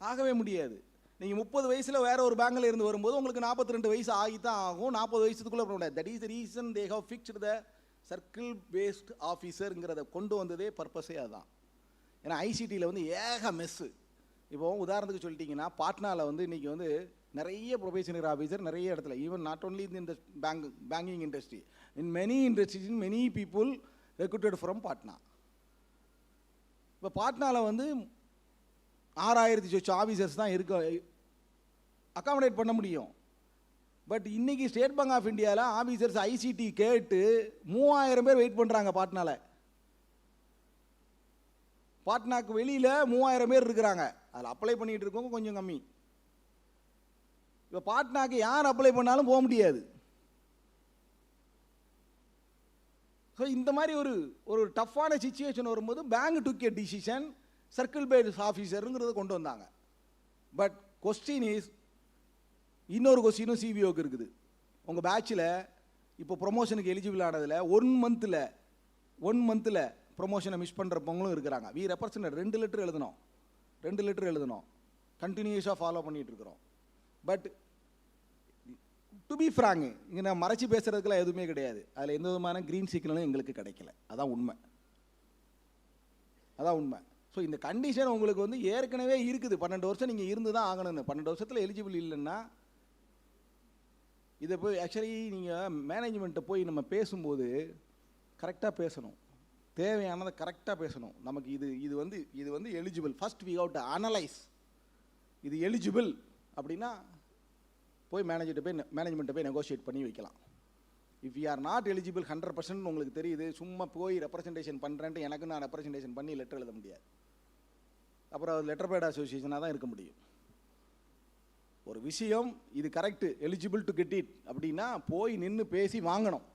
ஆகவே முடியாது. நீங்கள் 30 வயசில் வேறு ஒரு பேங்கில் இருந்து வரும்போது உங்களுக்கு 42 வயசு ஆகித்தான் ஆகும். 40 வயசுக்குள்ளே பண்ண முடியாது. That is the reason they have fixed the circle based ஆஃபீஸருங்கிறத கொண்டு வந்ததே பர்பஸே அதுதான். ஏன்னா ஐசிடியில் வந்து ஏக மெஸ்ஸு. இப்போ உதாரணத்துக்கு சொல்லிட்டீங்கன்னா, பாட்னாவில் வந்து இன்றைக்கி வந்து நிறைய ப்ரொபேஷனரி ஆஃபீஸர் நிறைய இடத்துல, ஈவன் நாட் ஓன்லி இந்த banking industry, in many industries, in many people recruited from Patna. இப்போ பாட்னாவில் வந்து 6000 சொச்சம் ஆஃபீஸர்ஸ் தான் இருக்க அகாமடேட் பண்ண முடியும். பட் இன்றைக்கி ஸ்டேட் பேங்க் ஆஃப் இந்தியாவில் ஆஃபீஸர்ஸ் ஐசிடி கேட்டு 3000 பேர் வெயிட் பண்ணுறாங்க பாட்னாவில். பாட்னாக்கு வெளியில் 3000 பேர் இருக்கிறாங்க. அதில் அப்ளை பண்ணிகிட்டு இருக்கவங்க கொஞ்சம் கம்மி. இப்போ பாட்னாக்கு யார் அப்ளை பண்ணாலும் போக முடியாது. ஸோ இந்த மாதிரி ஒரு டஃப்பான சிச்சுவேஷன் வரும்போது bank took a decision, circle based ஆஃபீஸருங்கிறத கொண்டு வந்தாங்க. பட் கொஸ்டின் இஸ், இன்னொரு கொஸ்டினும் சிபிஓக்கு இருக்குது. உங்கள் பேட்சில் இப்போ ப்ரொமோஷனுக்கு எலிஜிபிள் ஆனதில் 1 மந்தில் ப்ரொமோஷனை மிஸ் பண்ணுறவங்களும் இருக்கிறாங்க. வி ரெப்ரசன்ட் 2 லெட்டர் எழுதணும், கண்டினியூஸாக ஃபாலோ பண்ணிகிட்டு இருக்கிறோம். பட் டு பி ஃப்ராங்க், இங்கே நான் மறைச்சி பேசுகிறதுக்கெல்லாம் எதுவுமே கிடையாது. அதில் எந்த விதமான க்ரீன் சிக்னலும் எங்களுக்கு கிடைக்கல. அதான் உண்மை. ஸோ இந்த கண்டிஷன் உங்களுக்கு வந்து ஏற்கனவே இருக்குது. 12 வருஷம் நீங்கள் இருந்து தான் ஆகணும்னு. 12 வருஷத்தில் எலிஜிபிள் இல்லைன்னா இதை போய் ஆக்சுவலி நீங்கள் மேனேஜ்மெண்ட்டை போய் நம்ம பேசும்போது கரெக்டாக பேசணும், தேவையானதை கரெக்டாக பேசணும். நமக்கு இது வந்து eligible. First we have to analyse. இது எலிஜிபிள் அப்படின்னா போய் மேனேஜ்மெண்ட்டை போய் நெகோஷியேட் பண்ணி வைக்கலாம். If you are not eligible 100% உங்களுக்கு தெரியுது, சும்மா போய் ரெப்ரசன்டேஷன் பண்ணுறேன்ட்டு எனக்கு நான் ரெப்ரசன்டேஷன் பண்ணி லெட்டர் எழுத முடியாது. அப்புறம் அது லெட்டர் பேட் அசோசியேஷனாக தான் இருக்க முடியும். ஒரு விஷயம் இது correct, eligible to get it அப்படின்னா போய் நின்று பேசி வாங்கணும்.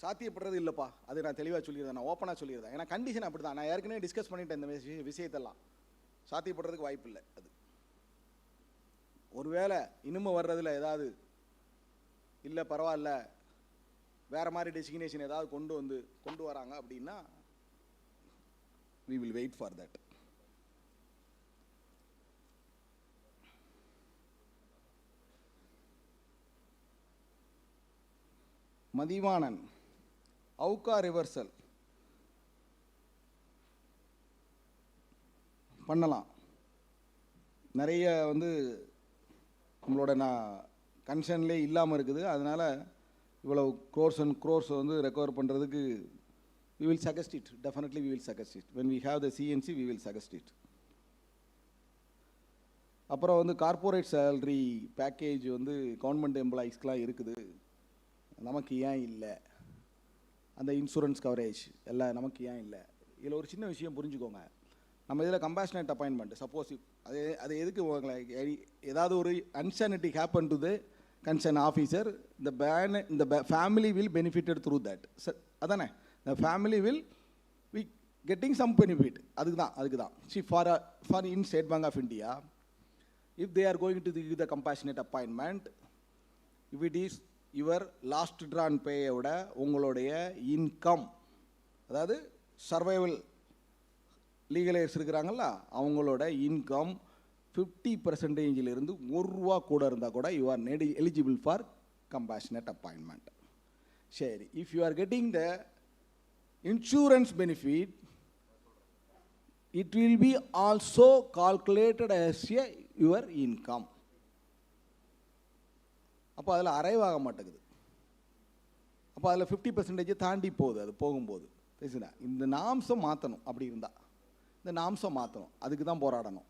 சாத்தியப்படுறது இல்லைப்பா, அது நான் தெளிவாக சொல்லியிருந்தேன், நான் ஓப்பனாக சொல்லியிருந்தேன். ஏன்னா கண்டிஷன் அப்படி தான், நான் ஏற்கனவே டிஸ்கஸ் பண்ணிட்டேன் இந்த விஷயத்தெல்லாம். சாத்தியப்படுறதுக்கு வாய்ப்பு இல்லை. அது ஒருவேளை இனிமே வர்றதில் ஏதாவது இல்லை பரவாயில்ல வேறு மாதிரி டெசிக்னேஷன் ஏதாவது கொண்டு வராங்க அப்படின்னா we will wait for that. Mathivanan, அவுக்கா ரிவர்சல் பண்ணலாம். நிறைய நம்மளோட கன்சர்ன்லே இல்லாமல் இருக்குது. அதனால் இவ்வளோ க்ரோர்ஸ் அண்ட் க்ரோர்ஸ் ரெக்கவர் பண்ணுறதுக்கு we will suggest it. Definitely we will suggest it. When we have the CNC, we will suggest it. அப்புறம் கார்ப்பரேட் சேலரி பேக்கேஜ் கவர்மெண்ட் எம்ப்ளாயீஸ்க்கெலாம் இருக்குது, நமக்கு ஏன் இல்லை? அந்த இன்சூரன்ஸ் கவரேஜ் எல்லாம் நமக்கு ஏன் இல்லை? இதில் ஒரு சின்ன விஷயம் புரிஞ்சுக்கோங்க. நம்ம இதில் கம்பேஷனேட் அப்பாயின்மெண்ட் சப்போஸ் அது எதுக்கு ஏதாவது ஒரு insanity happen to the concern officer, இந்த family will benefitted through that. அதானே, the family will be getting some benefit. அதுக்கு தான் see for in State Bank of India, if they are going to give the compassionate appointment, if it is your last drawn pay ஓட உங்களுடைய income, அதாவது survival legal AIDS இருக்கிறாங்கல்ல அவங்களோட income 50% இருந்து ₹1 கூட இருந்தால் கூட you are eligible for compassionate appointment. சரி, if you are getting the insurance benefit, it will be also calculated as your income. அப்போ அதில் அரைவாக மாட்டேங்குது. அப்போ அதில் 50% தாண்டி போகுது. அது போகும்போது பேசுனா இந்த நாம்சம் மாற்றணும். அப்படி இருந்தால் இந்த நாம்சம் மாற்றணும், அதுக்கு தான் போராடணும்.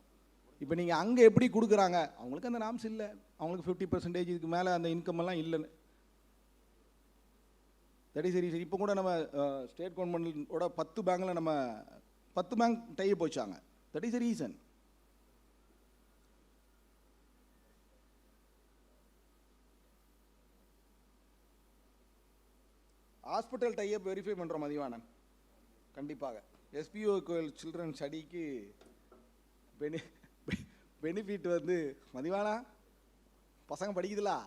இப்போ நீங்கள் அங்கே எப்படி கொடுக்குறாங்க, அவங்களுக்கு அந்த நாம்ஸ் இல்லை, அவங்களுக்கு 50% இதுக்கு மேலே அந்த இன்கம் எல்லாம் இல்லைன்னு. That is reason. இப்போ கூட நம்ம ஸ்டேட் கவர்மெண்டோட 10 பேங்கில் நம்ம 10 பேங்க் டைப் வச்சாங்க. That is reason. Hospital type verify பண்ணுறோம் மதிவானன், கண்டிப்பாக. SBOA சில்ட்ரன் ஸ்டடிக்கு பெனிஃபிட் மதிவானா பசங்க படிக்குதுலா?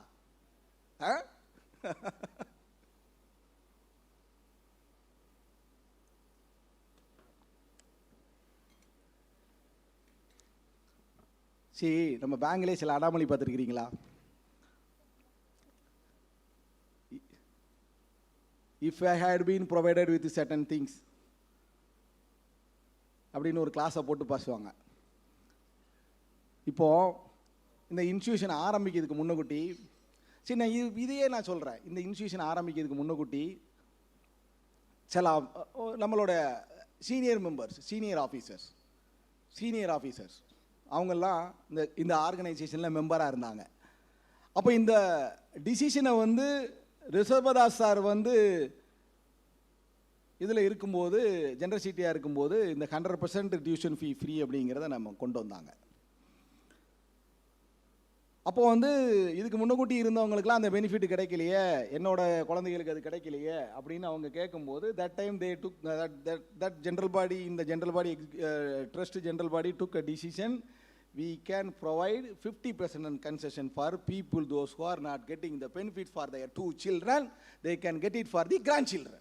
சரி, நம்ம பேங்க்லேயே சில அடாமலி பார்த்துருக்கிறீங்களா? If I had been provided with certain things அப்படின்னு ஒரு கிளாஸை போட்டு பேசுவாங்க. இப்போது இந்த இன்ஸ்டியூஷன் ஆரம்பிக்கிறதுக்கு முன்னக்கூட்டி, சரி நான் இதையே நான் சொல்கிறேன், இந்த இன்ஸ்டியூஷன் ஆரம்பிக்கிறதுக்கு முன்னக்கூட்டி சில நம்மளோட சீனியர் மெம்பர்ஸ், சீனியர் ஆஃபீஸர்ஸ் அவங்கெல்லாம் இந்த ஆர்கனைசேஷனில் மெம்பராக இருந்தாங்க. அப்போ இந்த டிசிஷனை ரிசர்வதாஸ் சார் இதில் இருக்கும்போது, ஜெனரல் சிட்டியாக இருக்கும்போது இந்த 100% டியூஷன் ஃபீ ஃப்ரீ அப்படிங்கிறத நம்ம கொண்டு வந்தாங்க. அப்போது இதுக்கு முன்னக்கூட்டி இருந்தவங்களுக்குலாம் அந்த பெனிஃபிட் கிடைக்கலையே, என்னோட குழந்தைகளுக்கு அது கிடைக்கலையே அப்படின்னு அவங்க கேட்கும்போது, that time they took that general body, இந்த general body trust general body took a decision, we can provide 50% concession for people those who are not getting the benefit for their 2 children, they can get it for the grandchildren.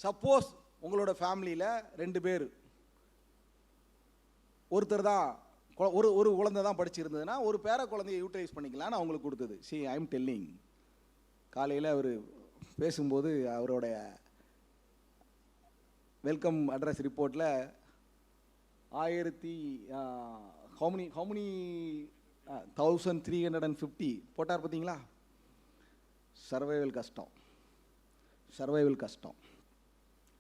Suppose உங்களோட ஃபேமிலியில் 2 பேர், ஒருத்தர் தான் ஒரு குழந்தை தான் படிச்சிருந்ததுன்னா ஒரு பேர குழந்தையை யூட்டிலைஸ் பண்ணிக்கலான்னு அவங்களுக்கு கொடுத்தது. C I am telling. காலையில் அவர் பேசும்போது அவரோட வெல்கம் அட்ரஸ் ரிப்போர்ட்டில் 1350 போட்டார் பார்த்தீங்களா? சர்வைவல் கஷ்டம். சர்வைவல் கஷ்டம்.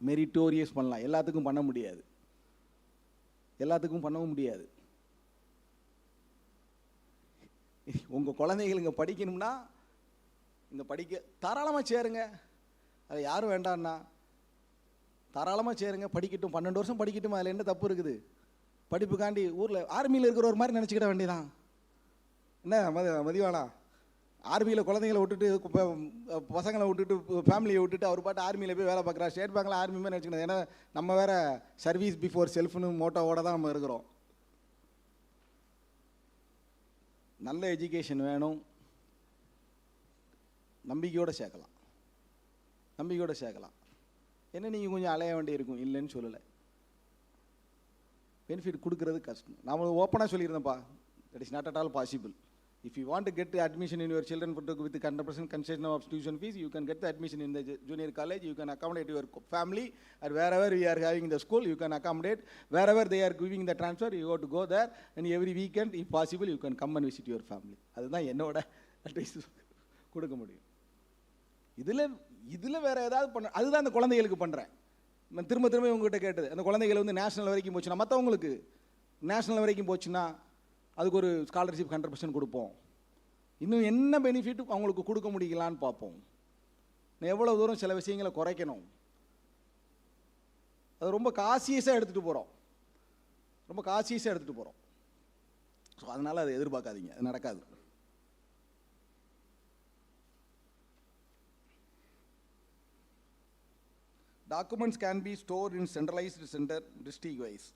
மெரிட்டோரியஸ் பண்ணலாம், எல்லாத்துக்கும் பண்ண முடியாது, எல்லாத்துக்கும் பண்ணவும் முடியாது. உங்கள் குழந்தைகள் இங்கே படிக்கணும்னா இங்கே படிக்க தாராளமாக சேருங்க, அதை யாரும் வேண்டான்னா தாராளமாக சேருங்க, படிக்கட்டும், 12 வருஷம் படிக்கட்டும், அதில் என்ன தப்பு இருக்குது? படிப்புக்காண்டி ஊரில் ஆர்மியில் இருக்கிற ஒரு மாதிரி நினச்சிக்கிட வேண்டியதான். என்ன மதிவானா, ஆர்மியில் குழந்தைங்களை விட்டுட்டு பசங்களை விட்டுட்டு ஃபேமிலியை விட்டுட்டு அவர் பாட்டு ஆர்மியில் போய் வேலை பார்க்குறா. ஸ்டேட் பேங்கில் ஆர்மி மாதிரி நினச்சிக்கணும். ஏன்னா நம்ம வேறு சர்வீஸ் பிஃபோர் செல்ஃப்னு மோட்டோவோட தான் நம்ம இருக்கிறோம். நல்ல எஜுகேஷன் வேணும், நம்பிக்கையோடு சேர்க்கலாம், நம்பிக்கையோடு சேர்க்கலாம். என்ன நீங்கள் கொஞ்சம் அலைய வேண்டி இருக்கும், இல்லைன்னு சொல்லலை. பெனிஃபிட் கொடுக்கறது கஷ்டம். நான் ஓப்பனாக சொல்லியிருந்தேன்ப்பா, that is not at all possible. If you want to get the admission in your children with the 100% concession of tuition fees, you can get the admission in the junior college. You can accommodate your family, and wherever we are having the school, you can accommodate. Wherever they are giving the transfer, you have to go there, and every weekend, if possible, you can come and visit your family. அதுதான் என்னோட advice கொடுக்க முடியும். இதில் வேறு ஏதாவது பண்ண, அதுதான் அந்த குழந்தைகளுக்கு பண்ணுறேன். நான் திரும்ப உங்கள்கிட்ட கேட்டது, அந்த குழந்தைகள் வந்து நேஷனல் வரைக்கும் போச்சுன்னா, மற்றவங்களுக்கு நேஷனல் வரைக்கும் போச்சுன்னா அதுக்கு ஒரு ஸ்காலர்ஷிப் 100% கொடுப்போம். இன்னும் என்ன பெனிஃபிட் அவங்களுக்கு கொடுக்க முடியலான்னு பார்ப்போம். எவ்வளோ தூரம் சில விஷயங்களை குறைக்கணும். அது ரொம்ப காசியஸாக எடுத்துகிட்டு போகிறோம், ரொம்ப காசியஸாக எடுத்துகிட்டு போகிறோம். ஸோ அதனால் அதை எதிர்பார்க்காதீங்க, அது நடக்காது. Documents can be stored in centralized center district wise.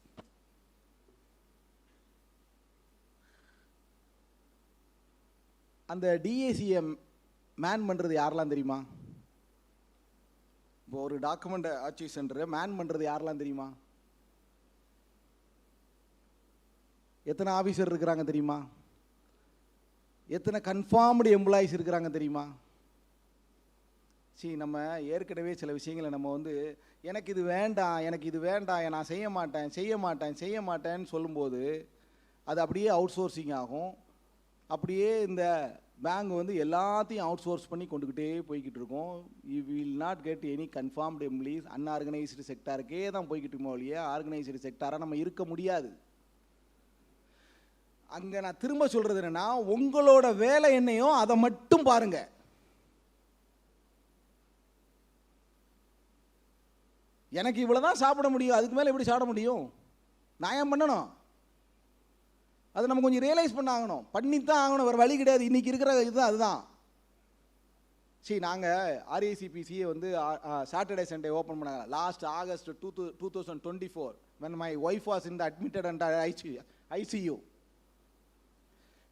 அந்த டிஏசிஎம் மேன் பண்ணுறது யாரெல்லாம் தெரியுமா? இப்போ ஒரு டாக்குமெண்ட் ஆர்ச்சிவ் சென்டரை மேன் பண்ணுறது யாரெல்லாம் தெரியுமா? எத்தனை ஆஃபீஸர் இருக்கிறாங்க தெரியுமா? எத்தனை கன்ஃபார்ம்டு எம்ப்ளாயிஸ் இருக்கிறாங்க தெரியுமா? சரி, நம்ம ஏற்கனவே சில விஷயங்களை நம்ம வந்து எனக்கு இது வேண்டாம், எனக்கு இது வேண்டாம், நான் செய்ய மாட்டேன்னு சொல்லும்போது அது அப்படியே அவுட் சோர்சிங் ஆகும். அப்படியே இந்த பேங்க் வந்து எல்லாத்தையும் அவுட் சோர்ஸ் பண்ணி கொண்டுக்கிட்டே போய்கிட்டு இருக்கோம். You will not get any confirmed employees. Unorganised செக்டாருக்கே தான் போய்கிட்டு இருக்கோம் இல்லையா, ஆர்கனைஸ்டு செக்டாராக நம்ம இருக்க முடியாது. அங்கே நான் திரும்ப சொல்கிறது என்னென்னா, உங்களோட வேலை என்னையோ அதை மட்டும் பாருங்க. எனக்கு இவ்வளோ தான் சாப்பிட முடியும், அதுக்கு மேலே எப்படி சாப்பிட முடியும்? நான் ஏன் பண்ணணும்? அதை நம்ம கொஞ்சம் ரியலைஸ் பண்ண ஆகணும், பண்ணித்தான் ஆகணும், வேறு வழி கிடையாது. இன்றைக்கி இருக்கிற இதுதான் அதுதான். சரி, நாங்கள் ஆர்ஏசிபிசியை வந்து சாட்டர்டே சண்டே ஓப்பன் பண்ணாங்க last August 2024 when my wife was in the admitted under ICU.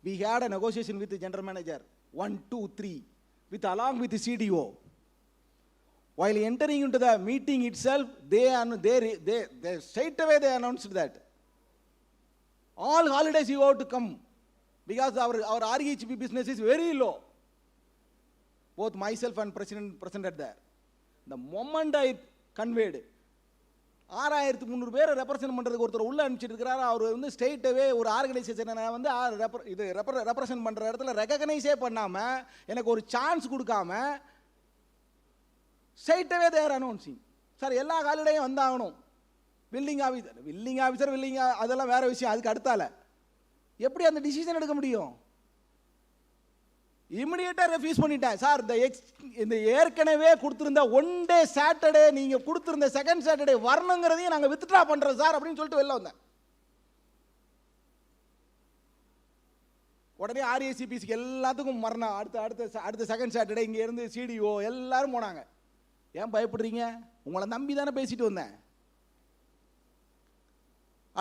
We had a negotiation with the general manager 1, 2, 3 along with the CDO. While entering into the meeting itself, they straight away they announced that all holidays you have to come because our RHP business is very low. Both myself and president presented there. The moment I conveyed 6300 பேரை represent பண்ணுறதுக்கு ஒருத்தர் உள்ள அனுப்பிச்சிருக்கிறாரு. அவர் வந்து straight அவே ஒரு ஆர்கனைசேஷனை வந்து இது represent பண்ணுற இடத்துல ரெகக்னைஸே பண்ணாமல், எனக்கு ஒரு சான்ஸ் கொடுக்காம ஸ்ட்ரெயிட் அவே தேர் அனௌன்சிங், சார் எல்லா ஹாலிடேயும் வந்தாகணும். பில்டிங் ஆஃபீஸர் அதெல்லாம் வேறு விஷயம், அதுக்கு அடுத்தால எப்படி அந்த டிசிஷன் எடுக்க முடியும்? இமிடியேட்டாக ரெஃப்யூஸ் பண்ணிட்டேன். சார் இந்த ஏற்கனவே கொடுத்துருந்த 1 டே சாட்டர்டே நீங்கள் கொடுத்துருந்த 2nd சாட்டர்டே வரணுங்கிறதையும் நாங்கள் வித்ட்ரா பண்ணுறோம் சார் அப்படின்னு சொல்லிட்டு வெளில வந்தேன். உடனே ஆர்ஏசிபிசிக்கு எல்லாத்துக்கும் மரணம். அடுத்த 2nd சாட்டர்டே இங்கே இருந்து சிடிஓ எல்லாரும் போனாங்க. ஏன் பயப்படுறீங்க? உங்களை நம்பி தானே பேசிட்டு வந்தேன்.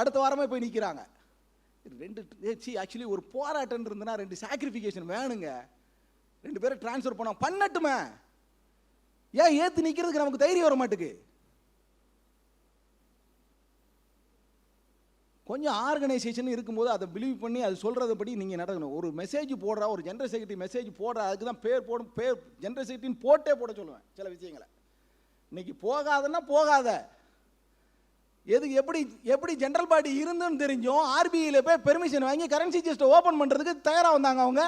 அடுத்த வாரமே போய் நிற்கிறாங்க. ஆக்சுவலி ஒரு போராட்டம் இருந்ததுன்னா 2 சாக்ரிஃபிகேஷன் வேணுங்க. 2 பேரை டிரான்ஸ்ஃபர் பண்ணட்டுமே. ஏன் ஏற்று நிற்கிறதுக்கு நமக்கு தைரியம் வர மாட்டுக்கு? கொஞ்சம் ஆர்கனைசேஷன் இருக்கும்போது அதை பிலீவ் பண்ணி அது சொல்கிறதுபடி நீங்கள் நடக்கணும். ஒரு மெசேஜ் போடுறா, ஒரு ஜென்ரல் செக்ரட்டரி மெசேஜ் போடுறா, அதுக்கு தான் பேர் ஜென்ரல் செக்ரட்டரின்னு போட்டே போட சொல்லுவேன் சில விஷயங்களை. இன்னைக்கு போகாதன்னா போகாத. எப்படி ஜென்ரல் பாடி இருந்துன்னு தெரிஞ்சோம் ஆர்பிஐல போய் பெர்மிஷன் வாங்கி கரன்சி ஜஸ்ட் ஓப்பன் பண்ணுறதுக்கு தயாராக வந்தாங்க அவங்க.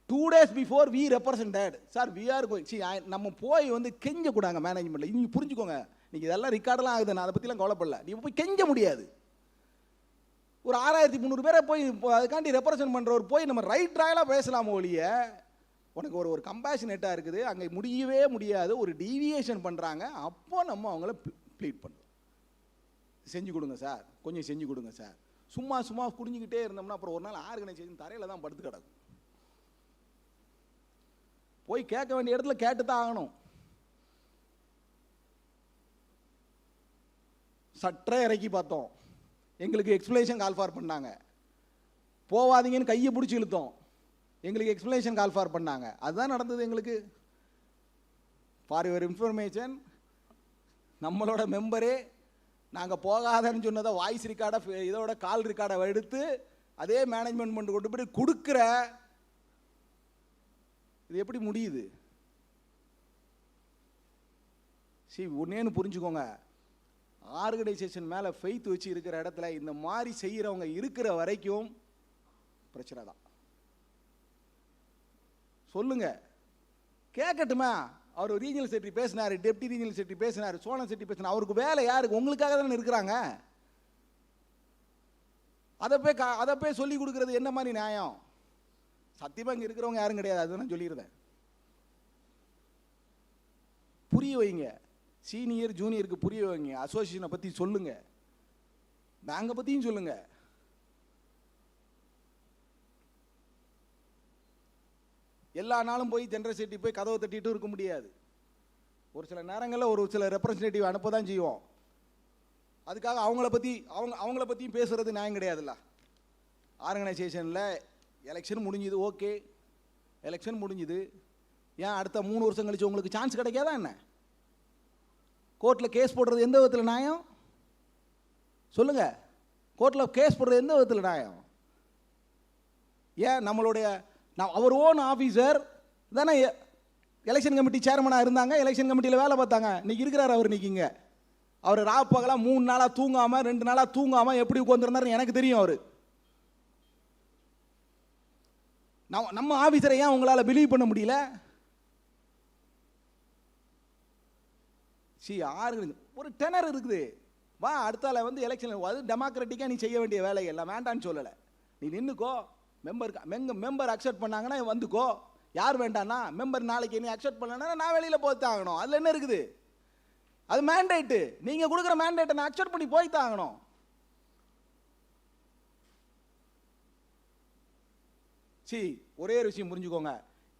2 days before we represented, sir, we are going, see, நம்ம போய் வந்து கெஞ்ச கூடாங்க மேனேஜ்மெண்ட்டில். நீங்கள் புரிஞ்சுக்கோங்க, நீங்கள் இதெல்லாம் ரெக்கார்டெலாம் ஆகுது, நான் அதை பற்றிலாம் கவலைப்படல. நீங்கள் போய் கெஞ்ச முடியாது. ஒரு 6300 பேரை போய் அதுக்காண்டி ரெப்ரசன்ட் பண்ணுறவர் போய் நம்ம ரைட் ராயலாக பேசலாமோ ஒழிய, உனக்கு ஒரு கம்பேஷனேட்டாக இருக்குது, அங்கே முடியவே முடியாது, ஒரு டீவியேஷன் பண்ணுறாங்க, அப்போ நம்ம அவங்கள ப்ளீட் பண்ணலாம். செஞ்சு கொடுங்க சார், கொஞ்சம் செஞ்சு கொடுங்க சார். சும்மா குடிஞ்சிக்கிட்டே இருந்தோம்னா அப்புறம் ஒரு நாள் ஆர்கனைசேஷன் தரையில் தான் படுத்து கிடக்கும். போய் கேட்க வேண்டிய இடத்துல கேட்டு தான் ஆகணும். சற்றே இறக்கி பார்த்தோம், எங்களுக்கு எக்ஸ்பிளேஷன் கால் ஃபார் பண்ணாங்க. போவாதீங்கன்னு கையை பிடிச்சி இழுத்தோம், எங்களுக்கு எக்ஸ்பிளேஷன் கால் ஃபார் பண்ணாங்க. அதுதான் நடந்தது எங்களுக்கு. ஃபார் யுவர் இன்ஃபர்மேஷன், நம்மளோட மெம்பரே நாங்கள் போகாதன்னு சொன்னதை வாய்ஸ் ரெக்கார்டை இதோட கால் ரெக்கார்டை எடுத்து அதே மேனேஜ்மெண்ட் கொண்டு போய் கொடுக்குற. இது எப்படி முடியுது? ஒன்னேன்னு புரிஞ்சுக்கோங்க, ஆர்கனைசேஷன் மேலே ஃபெய்த் வச்சு இருக்கிற இடத்துல இந்த மாதிரி செய்கிறவங்க இருக்கிற வரைக்கும் பிரச்சனை தான். சொல்லுங்க, கேட்கட்டுமா? அவர் ரீஜனல் செக்ரட்டரி பேசினார், டெப்டி ரீஜனல் செக்ரட்டரி பேசினார், சோழன் செக்ரட்டரி பேசினார். அவருக்கு வேலை யாருக்கு? உங்களுக்காக தானே இருக்கிறாங்க. அதை போய் சொல்லி கொடுக்கறது என்ன மாதிரி நியாயம்? சத்தியமாக இங்கே இருக்கிறவங்க யாரும் கிடையாது, அது நான் சொல்லிடுறேன். புரிய வைங்க, சீனியர் ஜூனியருக்கு புரிய வைங்க. அசோசியேஷனை பற்றி சொல்லுங்க, பேங்கை பற்றியும் சொல்லுங்க. எல்லா நாளும் போய் ஜெனரல் செக்ரட்டரி போய் கதவை தட்டிட்டு இருக்க முடியாது. ஒரு சில நேரங்களில் ஒரு சில ரெப்ரசன்டேட்டிவ் அனுப்ப தான் செய்வோம். அதுக்காக அவங்கள பற்றியும் பேசுறது நியாயம் கிடையாதுல்ல. ஆர்கனைசேஷனில் எலெக்ஷன் முடிஞ்சுது, ஓகே, எலெக்ஷன் முடிஞ்சுது. ஏன் அடுத்த 3 வருஷம் கழிச்சு உங்களுக்கு சான்ஸ் கிடைக்காதா என்ன? கோர்ட்டில் கேஸ் போடுறது எந்த விதத்தில் நியாயம்? சொல்லுங்க, கோர்ட்டில் கேஸ் போடுறது எந்த விதத்தில் நியாயம்? ஏன் நம்மளுடைய அவர் ஓன் ஆஃபீஸர் தானே எலெக்ஷன் கமிட்டி சேர்மனாக இருந்தாங்க, எலெக்ஷன் கமிட்டியில் வேலை பார்த்தாங்க. இன்னைக்கு இருக்கிறார் அவர். இன்னைக்குங்க அவர் ராப்பகலாக 3 நாளாக தூங்காமல் 2 நாளாக தூங்காமல் எப்படி உட்காந்துருந்தாரு எனக்கு தெரியும். அவர் நம்ம ஆஃபீஸரை ஏன் உங்களால் பிலீவ் பண்ண முடியல? ஒரு டெனர் இருக்குது. வா, அடுத்தால வந்து எலெக்ஷன், அது டெமோக்ராட்டிக்காக நீ செய்ய வேண்டிய வேலை எல்லாம் வேண்டான்னு சொல்லலை. நீ நின்றுக்கோ, மெம்பர் அக்செப்ட் பண்ணாங்கன்னா வந்துக்கோ. யார் வேண்டான்னா மெம்பர் நாளைக்கு நீ அக்செப்ட் பண்ணலன்னா நான் வெளியில் போய்த்தான் ஆகணும். அதில் என்ன இருக்குது? அது மேண்டேட்டு. நீங்கள் கொடுக்குற மேண்டேட்டை நான் அக்செப்ட் பண்ணி போய்த்தான் ஆகணும். ஒரே ஒரு விஷயம் புரிஞ்சுக்கோங்க,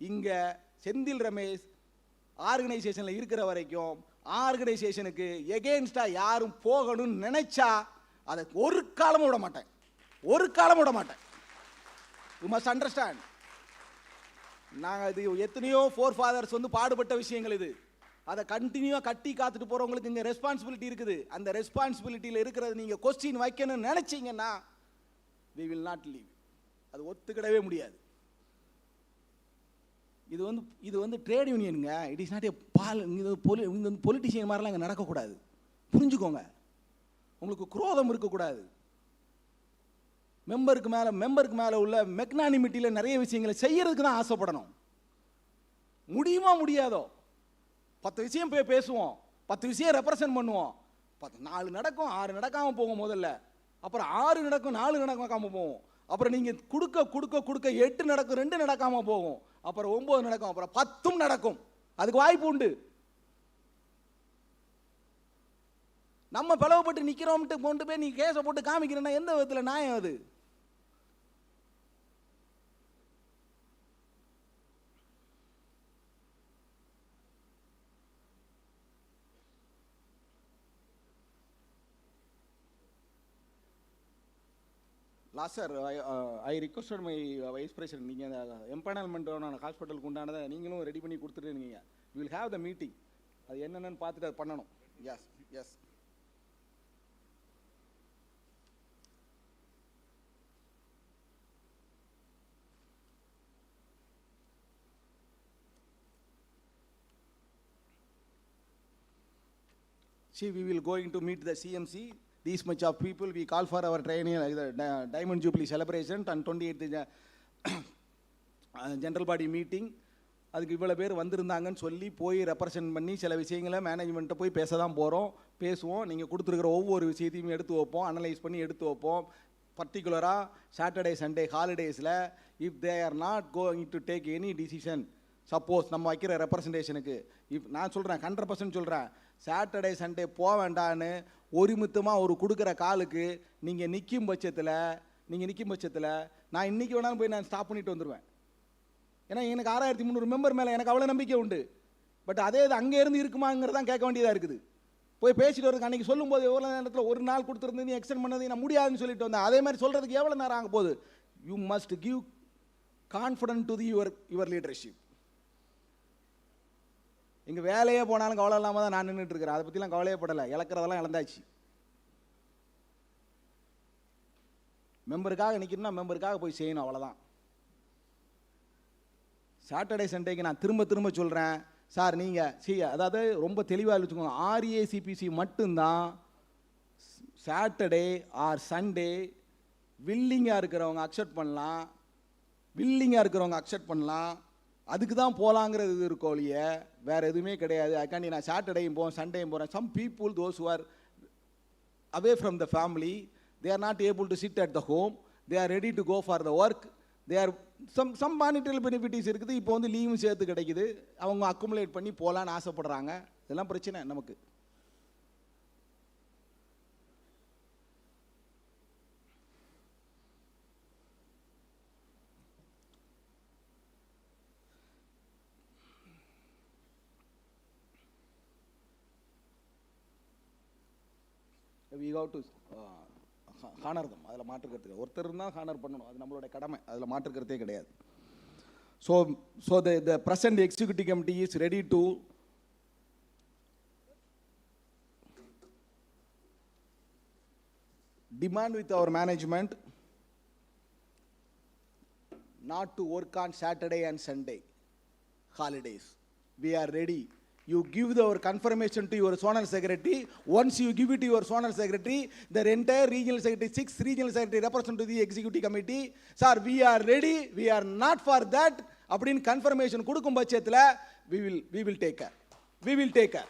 இங்கே செந்தில் ரமேஷ் ஆர்கனைசேஷனில் இருக்கிற வரைக்கும் ஆர்கனைசேஷனுக்கு எகெயின்ஸ்டாக யாரும் போகணும்னு நினைச்சா அதை ஒரு காலமும் விட மாட்டேன், ஒரு காலமும் விட மாட்டேன். You must understand. நாங்கள் இது எத்தனையோ ஃபோர் ஃபாதர்ஸ் வந்து பாடுபட்ட விஷயங்கள் இது. அதை கண்டினியூவாக கட்டி காத்துட்டு போகிறவங்களுக்கு இங்கே ரெஸ்பான்சிபிலிட்டி இருக்குது. அந்த ரெஸ்பான்சிபிலிட்டியில் இருக்கிறது நீங்கள் கொஸ்டின் வைக்கணும்னு நினச்சிங்கன்னா we will not leave. அது ஒத்துக்கிடவே முடியாது. இது வந்து ட்ரேட் யூனியனுங்க. It is not a politician மாதிரிலாம் இங்கே நடக்கக்கூடாது. புரிஞ்சுக்கோங்க, உங்களுக்கு குரோதம் இருக்கக்கூடாது. மெம்பருக்கு மேலே உள்ள மெக்னானிமிட்டியில் நிறைய விஷயங்களை செய்யறதுக்கு தான் ஆசைப்படணும். முடியுமா முடியாதோ 10 விஷயம் போய் பேசுவோம், 10 விஷயம் ரெப்ரசன்ட் பண்ணுவோம். 4 நடக்கும், 6 நடக்காமல் போகும் முதல்ல. அப்புறம் 6 நடக்கும், 4 நடக்காமல் போகும். அப்புறம் நீங்கள் கொடுக்க 8 நடக்கும், 2 நடக்காமல் போகும். அப்புறம் 9 நடக்கும், அப்புறம் 10 நடக்கும். அதுக்கு வாய்ப்பு உண்டு. நம்ம பிளவுபட்டு நிற்கிறோம்ட்டு கொண்டு போய் நீ கேஸை போட்டு காமிக்கிறேன்னா எந்த விதத்தில் நியாயம் அது? Last sir, I requested my vice president, நீங்கள் அந்த எம்பனல்மெண்ட்டான ஹாஸ்பிட்டலுக்கு உண்டானதை நீங்களும் ரெடி பண்ணி கொடுத்துருக்கீங்க. You will have the meeting. அது என்னென்னு பார்த்துட்டு அது பண்ணணும். Yes yes. See, we will going to meet the CMC. These much of people, we call for our triennial Diamond Jubilee celebration on 28th general body meeting, அதுக்கு இவ்வளோ பேர் வந்திருந்தாங்கன்னு சொல்லி போய் ரெப்ரசன்ட் பண்ணி சில விஷயங்களை மேனேஜ்மெண்ட்டை போய் பேச தான் போகிறோம், பேசுவோம். நீங்கள் கொடுத்துருக்குற ஒவ்வொரு விஷயத்தையும் எடுத்து வைப்போம், அனலைஸ் பண்ணி எடுத்து வைப்போம். பர்டிகுலராக சாட்டர்டே சண்டே ஹாலிடேஸில் if they are not going to take any decision, suppose நம்ம வைக்கிற ரெப்ரசன்டேஷனுக்கு நான் சொல்கிறேன் 100% சொல்கிறேன், சாட்டர்டே சண்டே போக வேண்டான்னு ஒருமித்தமாக ஒரு கொடுக்குற காலுக்கு நீங்கள் நிற்கும் பட்சத்தில் நான் இன்றைக்கி வேணாலும் போய் நான் ஸ்டாப் பண்ணிட்டு வந்துடுவேன். ஏன்னா எனக்கு 6300 மெம்பர் மேலே எனக்கு அவ்வளோ நம்பிக்கை உண்டு. பட் அதே இது அங்கே இருந்து இருக்குமாங்கிறதான் கேட்க வேண்டியதாக இருக்குது. போய் பேசிட்டு வரதுக்கு அன்றைக்கி சொல்லும்போது எவ்வளோ நேரத்தில் ஒரு நாள் கொடுத்துருந்து நீ எக்ஸ்டெண்ட் பண்ணது நான் முடியாதுன்னு சொல்லிட்டு வந்தேன். அதே மாதிரி சொல்கிறதுக்கு எவ்வளோ நேரம் ஆக போகுது? You must give confident to the your leadership. இங்கே வேலையே போனாலும் கவலை இல்லாமல் தான் நான் நின்றுட்டு இருக்கிறேன். அதை பற்றிலாம் கவலையே படலை, இழக்கிறதெல்லாம் இழந்தாச்சு. மெம்பருக்காக நிற்கணும்னா மெம்பருக்காக போய் செய்யணும், அவ்வளோதான். சாட்டர்டே சண்டேக்கு நான் திரும்ப சொல்கிறேன் சார், நீங்கள் அதாவது ரொம்ப தெளிவாக வச்சுக்கோங்க, ஆர்ஏசிபிசி மட்டும்தான் சாட்டர்டே ஆர் சண்டே வில்லிங்காக இருக்கிறவங்க அக்செப்ட் பண்ணலாம், அதுக்கு தான் போகலாங்கிறது இது இருக்கோ இல்லைய, வேறு எதுவுமே கிடையாது. அதுக்காண்டி நான் சாட்டர்டேயும் போகிறேன் சண்டேயும் போகிறேன். Some people those who are away from the family, they are not able to sit at the home, they are ready to go for the work, they are some monetary benefits இருக்குது. இப்போ வந்து லீவும் சேர்த்து கிடைக்குது, அவங்க accumulate பண்ணி போகலான்னு ஆசைப்படுறாங்க. இதெல்லாம் பிரச்சனை நமக்கு. we have to ஹானர் தம், அதில் மாற்றுக்கிறதுக்கு ஒருத்தர் இருந்தால் ஹானர் பண்ணணும், அது நம்மளோட கடமை, அதில் மாற்றுக்கிறதே கிடையாது. So the present executive committee is ready to demand with our management not to work on Saturday and Sunday holidays. We are ready. You give our confirmation to your zonal secretary. Once you give it to your zonal secretary, the entire regional secretary, 6 regional secretary represent to the executive committee. Sir, we are ready. We are not for that. அப்படின் confirmation கொடுக்கும் பட்சத்தில் we will take care. We will take care.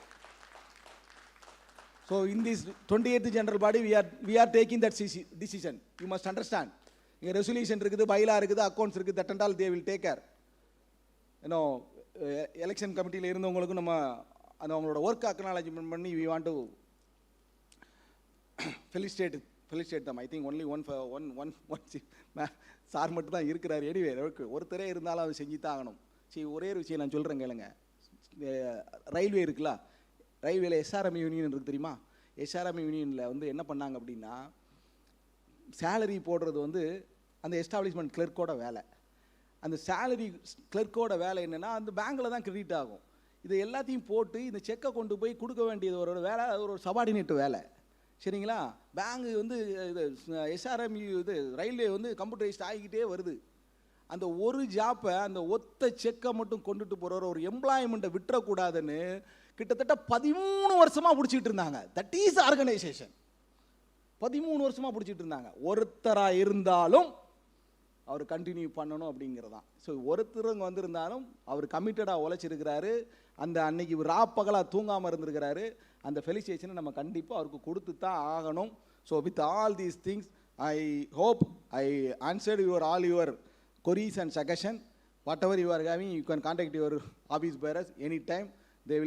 So in this 28th general body, we are taking that decision. You must understand. இங்கே resolution இருக்குது, பைலா இருக்குது, accounts இருக்குது, that and all they will take care. Election கமிட்டியில் இருந்தவங்களுக்கும் நம்ம அந்த அவங்களோட work acknowledgement பண்ணி we want to felicitate them. I think only one sir மட்டும் தான் இருக்கிறார். எனிவே ஒருத்தரே இருந்தாலும் அது செஞ்சு தான் ஆகணும். சரி, ஒரே ஒரு விஷயம் நான் சொல்கிறேன் கேளுங்க. ரயில்வே இருக்குல்ல, ரயில்வேல எஸ்ஆர்எம் யூனியன் இருக்குது தெரியுமா? எஸ்ஆர்எம் யூனியனில் வந்து என்ன பண்ணாங்க அப்படின்னா, சேலரி போடுறது வந்து அந்த எஸ்டாப்ளிஷ்மெண்ட் கிளர்க்கோட வேலை. அந்த சேலரி கிளர்க்கோட வேலை என்னென்னா, அந்த பேங்கில் தான் கிரெடிட் ஆகும். இது எல்லாத்தையும் போட்டு இந்த செக்கை கொண்டு போய் கொடுக்க வேண்டியது ஒரு வேலை, ஒரு சபார்டினேட் வேலை. சரிங்களா? பேங்கு வந்து இது எஸ்ஆர்எம் இது ரயில்வே வந்து கம்ப்யூட்டரைஸ்ட் ஆகிக்கிட்டே வருது. அந்த ஒரு ஜாப்பை, அந்த ஒத்த செக்கை மட்டும் கொண்டுட்டு போகிற ஒரு எம்ப்ளாய்மெண்ட்டை விட்டுறக்கூடாதுன்னு கிட்டத்தட்ட 13 வருஷமாக பிடிச்சிட்டு இருந்தாங்க. That is organisation. 13 வருஷமாக பிடிச்சிட்டு இருந்தாங்க. ஒருத்தராக இருந்தாலும் அவர் கண்டினியூ பண்ணணும் அப்படிங்கிறதான். ஸோ ஒருத்தருங்க வந்திருந்தாலும் அவர் கமிட்டடாக உழைச்சிருக்கிறாரு. அந்த அன்னைக்கு ராப்பகலாக தூங்காமல் இருந்திருக்கிறாரு. அந்த ஃபெலிசியேஷனை நம்ம கண்டிப்பாக அவருக்கு கொடுத்து தான் ஆகணும். So with all these things I hope I answered all your queries and suggestion. Whatever you are having, you can contact your office bearers anytime. They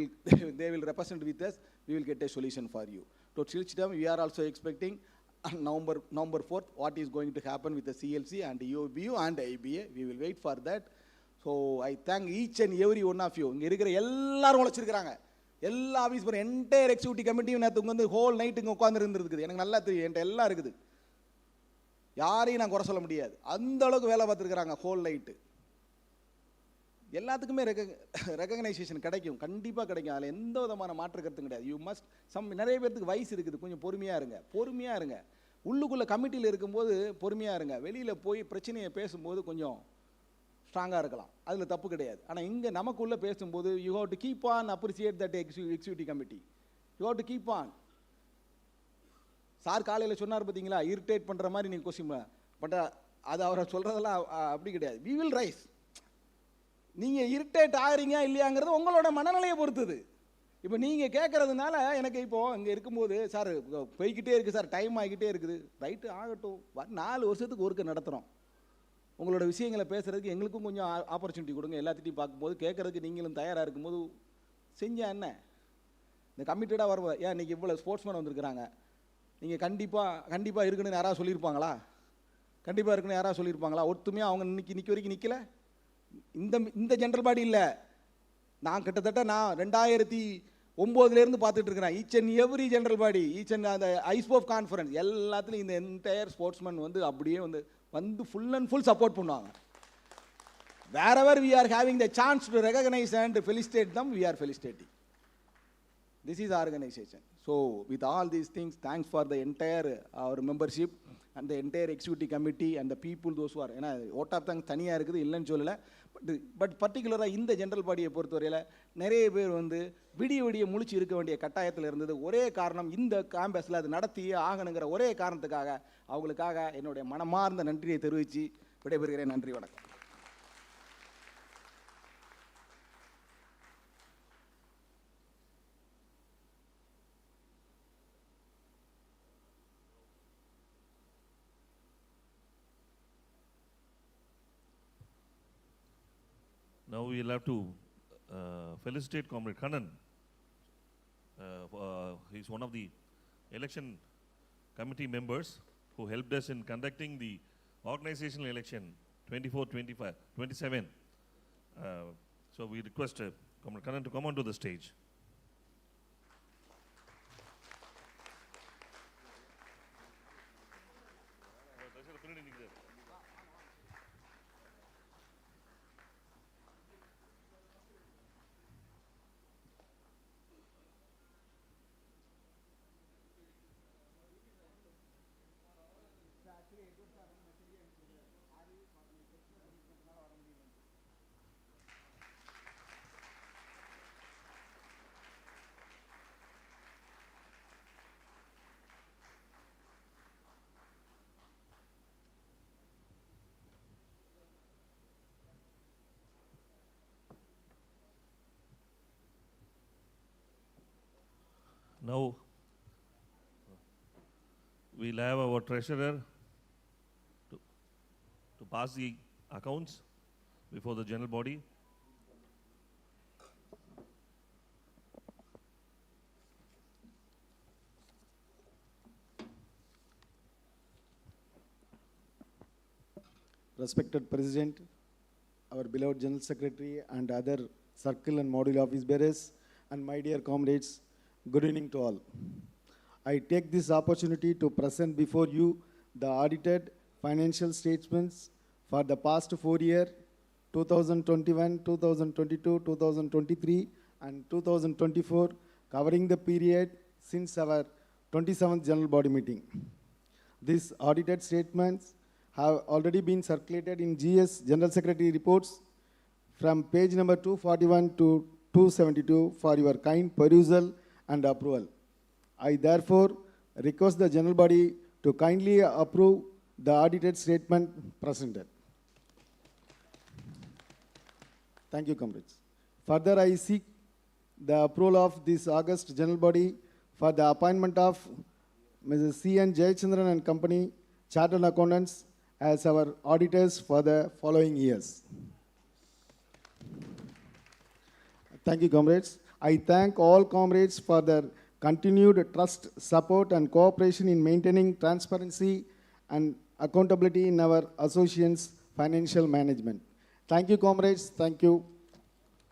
will represent with us. We will get a solution for you. To Chilchidam, we are also expecting November 4th, what is going to happen with the CLC and UBU and IBA. We will wait for that. So I thank each and every one of you. இங்கே இருக்கிற எல்லாரும் உழைச்சிருக்கிறாங்க. எல்லா office போகிற entire executive கமிட்டியும் நேற்று வந்து whole night இங்கே உட்காந்துருந்துருக்குது. எனக்கு நல்லா தெரியும், என்கிட்ட எல்லாம் இருக்குது. யாரையும் நான் குறை சொல்ல முடியாது. அந்த அளவுக்கு வேலை பார்த்துருக்குறாங்க ஹோல் நைட்டு. எல்லாத்துக்குமே ரெகக்னைசேஷன் கிடைக்கும், கண்டிப்பாக கிடைக்கும். அதில் எந்த விதமான மாற்று கருத்தும் கிடையாது. யூ மஸ்ட் நிறைய பேருக்கு வயசு இருக்குது, கொஞ்சம் பொறுமையாக இருங்க. உள்ளுக்குள்ளே கமிட்டியில் இருக்கும்போது பொறுமையாக இருங்க. வெளியில் போய் பிரச்சனையை பேசும்போது கொஞ்சம் ஸ்ட்ராங்காக இருக்கலாம், அதில் தப்பு கிடையாது. ஆனால் இங்கே நமக்குள்ளே பேசும்போது you have to keep on appreciate that executive committee. You have to keep on. Sir காலையில் சொன்னார் பார்த்தீங்களா, இரிட்டேட் பண்ணுற மாதிரி நீங்கள் கொஸ்டின், பட் அது அவரை சொல்கிறதெல்லாம் அப்படி கிடையாது. We will raise. நீங்கள் இரிட்டேட் ஆகிறீங்க இல்லையாங்கிறது உங்களோட மனநிலையை பொறுத்தது. இப்போ நீங்கள் கேட்குறதுனால எனக்கு இப்போது இங்கே இருக்கும்போது சார் போய்கிட்டே இருக்குது சார், டைம் ஆகிக்கிட்டே இருக்குது, ரைட்டு ஆகட்டும், 4 வருஷத்துக்கு ஒருக்க நடத்துகிறோம். உங்களோட விஷயங்களை பேசுகிறதுக்கு எங்களுக்கும் கொஞ்சம் ஆப்பர்ச்சுனிட்டி கொடுங்க. எல்லாத்திட்டையும் பார்க்கும்போது கேட்குறதுக்கு நீங்களும் தயாராக இருக்கும்போது செஞ்சா என்ன? இந்த கமிட்டடாக வருவோம். ஏன் இன்றைக்கி இவ்வளோ ஸ்போர்ட்ஸ்மேன் வந்திருக்கிறாங்க, நீங்கள் கண்டிப்பாக இருக்குன்னு யாராவது சொல்லியிருப்பாங்களா? கண்டிப்பாக இருக்குன்னு யாராவது சொல்லியிருப்பாங்களா? ஒத்துமையாக அவங்க இன்னைக்கு வரைக்கும் நிற்கல. இந்த ஜென்ரல் பாடி இல்லை, நான் கிட்டத்தட்ட 2009 பார்த்துட்டு இருக்கிறேன். Each and every general body, each and அந்த ஐஸ்போப் கான்ஃபரன்ஸ் எல்லாத்துலேயும் இந்த என்டையர் ஸ்போர்ட்ஸ்மேன் அப்படியே வந்து ஃபுல் அண்ட் ஃபுல் சப்போர்ட் பண்ணுவாங்க. wherever we are having the chance to recognize and felicitate them, we are felicitating. This is our organization. So with all these things, thanks for the entire our membership and the entire executive committee and the people those who are, ஏன்னா vote of thanks தனியாக இருக்குது இல்லைன்னு சொல்லலை. But பர்டிகுலராக இந்த general பாடியை பொறுத்தவரையில் நிறைய பேர் விடிய முழிச்சு இருக்க வேண்டிய கட்டாயத்தில் இருந்தது. ஒரே காரணம், இந்த கேம்பஸில் அது நடத்தியே ஆகணுங்கிற ஒரே காரணத்துக்காக அவங்களுக்காக என்னுடைய மனமார்ந்த நன்றியை தெரிவித்து விடைபெறுகிறேன். நன்றி, வணக்கம். Now we will have to felicitate Comrade Kannan. He is one of the election committee members who helped us in conducting the organizational election 24, 25, 27. So we request Comrade Kannan to come onto the stage. Now we'll have our treasurer to pass the accounts before the general body. Respected President, our beloved General Secretary and other circle and module office bearers, and my dear comrades, good evening to all. I take this opportunity to present before you the audited financial statements for the past 4 years, 2021, 2022, 2023, and 2024, covering the period since our 27th General Body meeting. These audited statements have already been circulated in GS General Secretary reports from page number 241 to 272 for your kind perusal and approval. I therefore request the General Body to kindly approve the audited statement presented. Thank you, comrades. Further, I seek the approval of this August General Body for the appointment of Mrs. C.N. Jayachandran and Company, Chartered Accountants, as our auditors for the following years. Thank you, comrades. I thank all comrades for their continued trust, support, and cooperation in maintaining transparency and accountability in our association's financial management. Thank you, comrades. Thank you.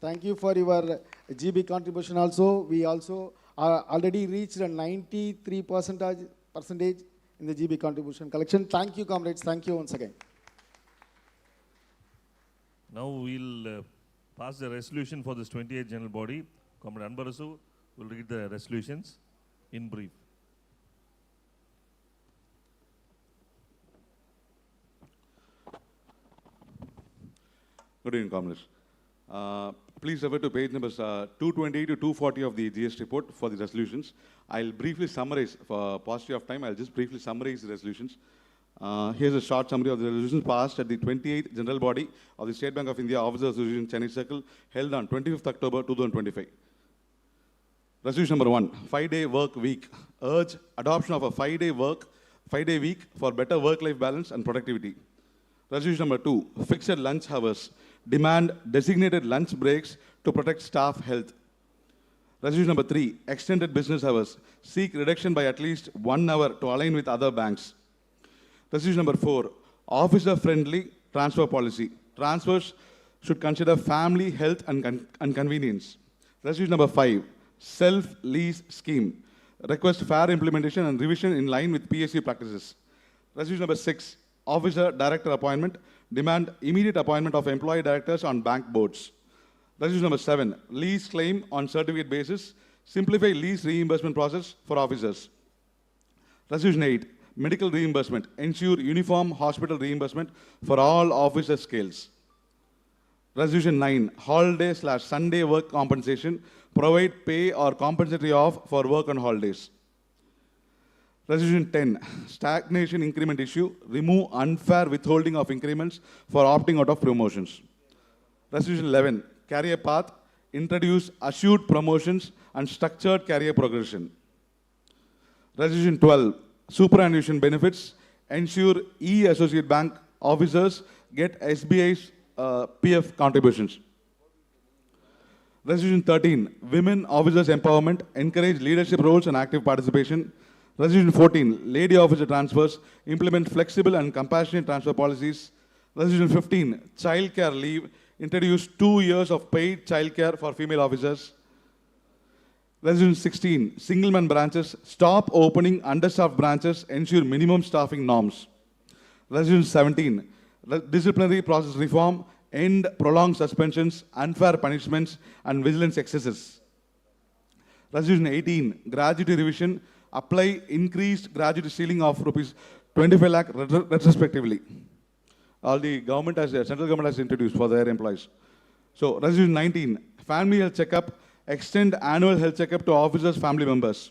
Thank you for your GB contribution also. We also already reached a 93% in the GB contribution collection. Thank you, comrades. Thank you once again. Now we'll pass the resolution for this 28th General Body. Comrade Anbarasu will read the resolutions in brief. Good evening, comrades. Please refer to page numbers 220 to 240 of the GS report for the resolutions. I'll briefly summarize, for paucity of time, I'll just briefly summarize the resolutions. Here's a short summary of the resolutions passed at the 28th General Body of the State Bank of India Officers Association Chennai Circle held on 25th October 2025. Resolution number 1, 5-day work week. Urge adoption of a 5-day week for better work-life balance and productivity. Resolution number 2, fixed lunch hours. Demand designated lunch breaks to protect staff health. Resolution number 3, extended business hours. Seek reduction by at least 1 hour to align with other banks. Resolution number 4, officer-friendly transfer policy. Transfers should consider family, health, and convenience. Resolution number 5, self-lease scheme. Request fair implementation and revision in line with PSU practices. Resolution number 6, officer-director appointment. Demand immediate appointment of employee directors on bank boards. Resolution number 7, lease claim on certificate basis. Simplify lease reimbursement process for officers. Resolution 8, medical reimbursement. Ensure uniform hospital reimbursement for all officer scales. Resolution 9, holiday/Sunday work compensation. Provide pay or compensatory off for work on holidays. Resolution 10, stagnation increment issue. Remove unfair withholding of increments for opting out of promotions. Resolution 11, career path. Introduce assured promotions and structured career progression. Resolution 12, superannuation benefits. Ensure e-associate bank officers get SBI's PF contributions. Resolution 13, women officers empowerment. Encourage leadership roles and active participation. Resolution 14, lady officer transfers. Implement flexible and compassionate transfer policies. Resolution 15, child care leave. Introduce 2 years of paid child care for female officers. Resolution 16, single-man branches. Stop opening understaffed branches. Ensure minimum staffing norms. Resolution 17, disciplinary process reform. End prolonged suspensions, unfair punishments, and vigilance excesses. Resolution 18, gratuity revision. Apply increased gratuity ceiling of rupees 25 lakh retrospectively. All the government has, central government has introduced for their employees. So, Resolution 19, family health checkup. Extend annual health checkup to officers' family members.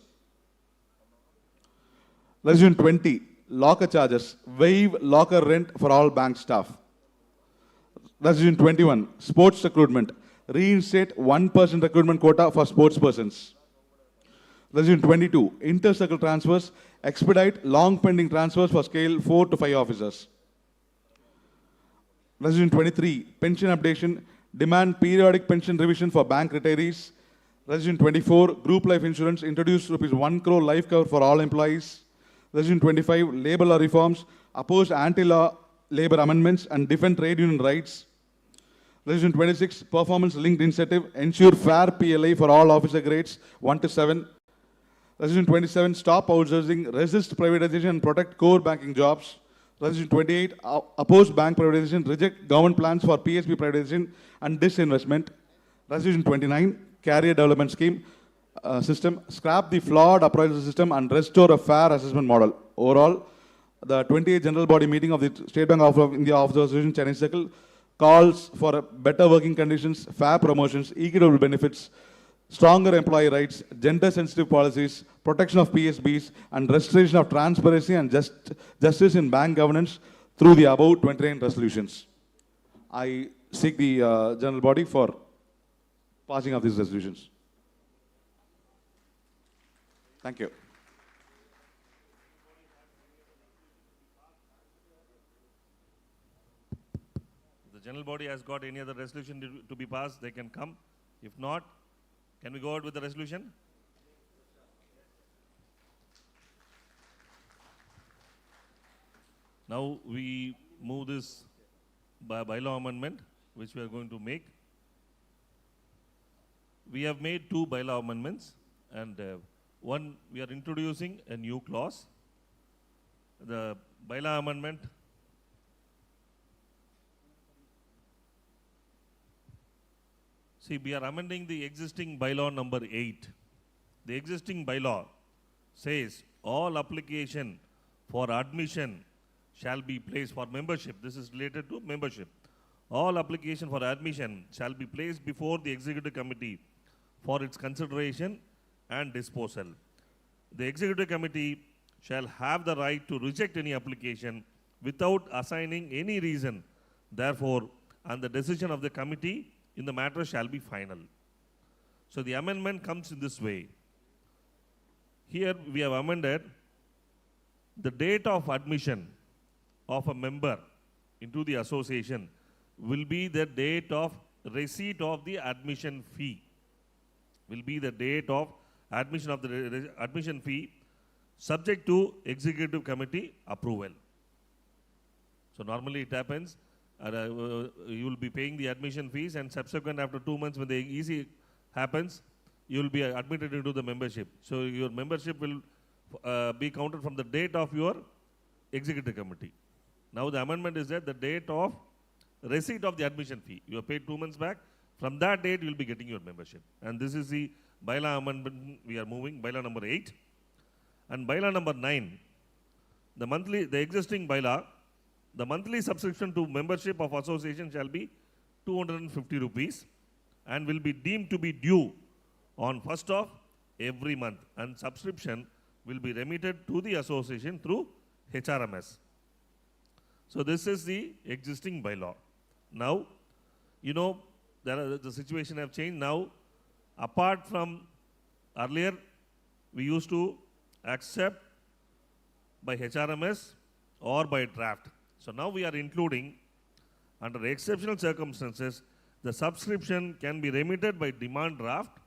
Resolution 20, locker charges. Waive locker rent for all bank staff. Resolution 21, sports recruitment. Reinstate 1% recruitment quota for sports persons. Resolution 22, inter-circle transfers. Expedite long pending transfers for scale 4 to 5 officers. Resolution 23, pension updation. Demand periodic pension revision for bank retirees. Resolution 24, group life insurance. Introduce rupees 1 crore life cover for all employees. Resolution 25, labor law reforms. Oppose anti-law labor amendments and defend trade union rights. Resolution 26, performance-linked incentive. Ensure fair PLI for all officer grades 1 to 7. Resolution 27, stop outsourcing, resist privatization and protect core banking jobs. Resolution 28, oppose bank privatization, reject government plans for PSB privatization and disinvestment. Resolution 29, career development scheme system, scrap the flawed appraisal system and restore a fair assessment model. Overall, the 28th General Body meeting of the State Bank of India Officers Association Chennai Circle calls for better working conditions, fair promotions, equitable benefits, stronger employee rights, gender-sensitive policies, protection of PSBs, and restoration of transparency and justice in bank governance through the above 29 resolutions. I seek the General Body for passing of these resolutions. Thank you. The General Body has got any other resolution to be passed, they can come. If not, can we go out with the resolution? Now we move this bylaw amendment, which we are going to make. We have made 2 bylaw amendments, and one, we are introducing a new clause. The bylaw amendment see, we are amending the existing bylaw number 8. The existing bylaw says all application for admission shall be placed for membership. This is related to membership. All application for admission shall be placed before the executive committee for its consideration and disposal. The executive committee shall have the right to reject any application without assigning any reason. Therefore, and the decision of the committee in the matter shall be final. So the amendment comes in this way. Here we have amended the date of admission of a member into the association will be the date of receipt of the admission fee. Will be the date of admission of the admission fee subject to executive committee approval. So normally it happens, you will be paying the admission fees, and subsequent after 2 months when the EC happens, you will be admitted into the membership. So your membership will be counted from the date of your executive committee. Now the amendment is that the date of receipt of the admission fee. You have paid 2 months back. From that date, you will be getting your membership. And this is the bylaw amendment we are moving, bylaw number 8. And bylaw number 9, the existing bylaw, the monthly subscription to membership of association shall be 250 rupees and will be deemed to be due on 1st of every month, and subscription will be remitted to the association through HRMS. So this is the existing bylaw. Now, you know, the situation have changed now. Apart from earlier, we used to accept by HRMS or by draft. So now we are including, under exceptional circumstances, the subscription can be remitted by demand draft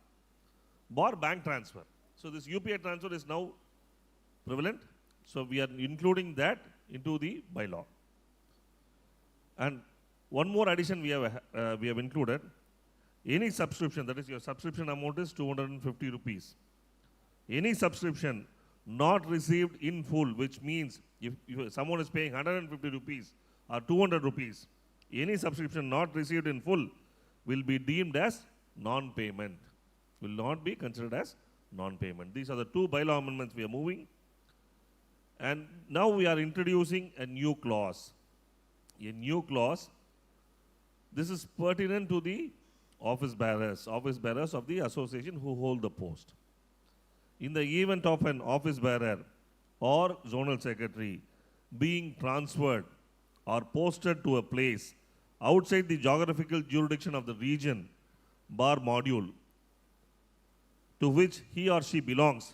or bank transfer. So this UPI transfer is now prevalent. So we are including that into the bylaw. And one more addition we have included. Any subscription, that is your subscription amount is 250 rupees. Any subscription not received in full, which means if someone is paying 150 rupees or 200 rupees, any subscription not received in full will be deemed as non-payment, will not be considered as non-payment. These are the two bylaw amendments we are moving. And now we are introducing a new clause. A new clause. This is pertinent to the office bearers of the association who hold the post. In the event of an office bearer or zonal secretary being transferred or posted to a place outside the geographical jurisdiction of the region bar module to which he or she belongs,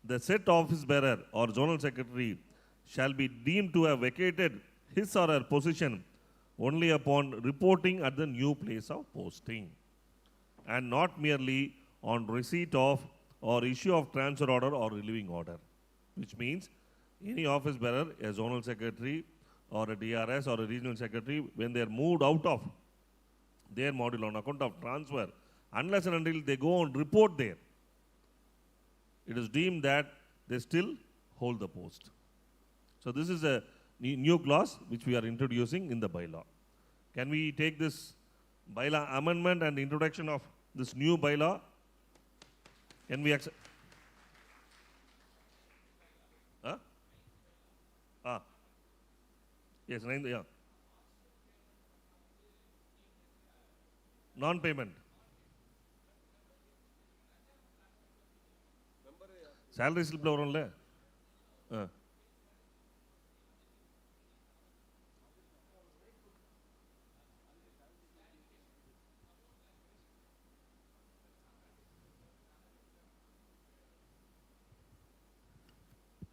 the said office bearer or zonal secretary shall be deemed to have vacated his or her position only upon reporting at the new place of posting, and not merely on receipt of or issue of transfer order or relieving order. Which means any office bearer, a zonal secretary or a DRS or a regional secretary, when they are moved out of their module on account of transfer, unless and until they go and report there, it is deemed that they still hold the post. So this is a new clause which we are introducing in the bylaw. Can we take this bylaw amendment and introduction of this new bylaw? Can we accept? Yes, 9, yeah. Non-payment. Salary slip varum le.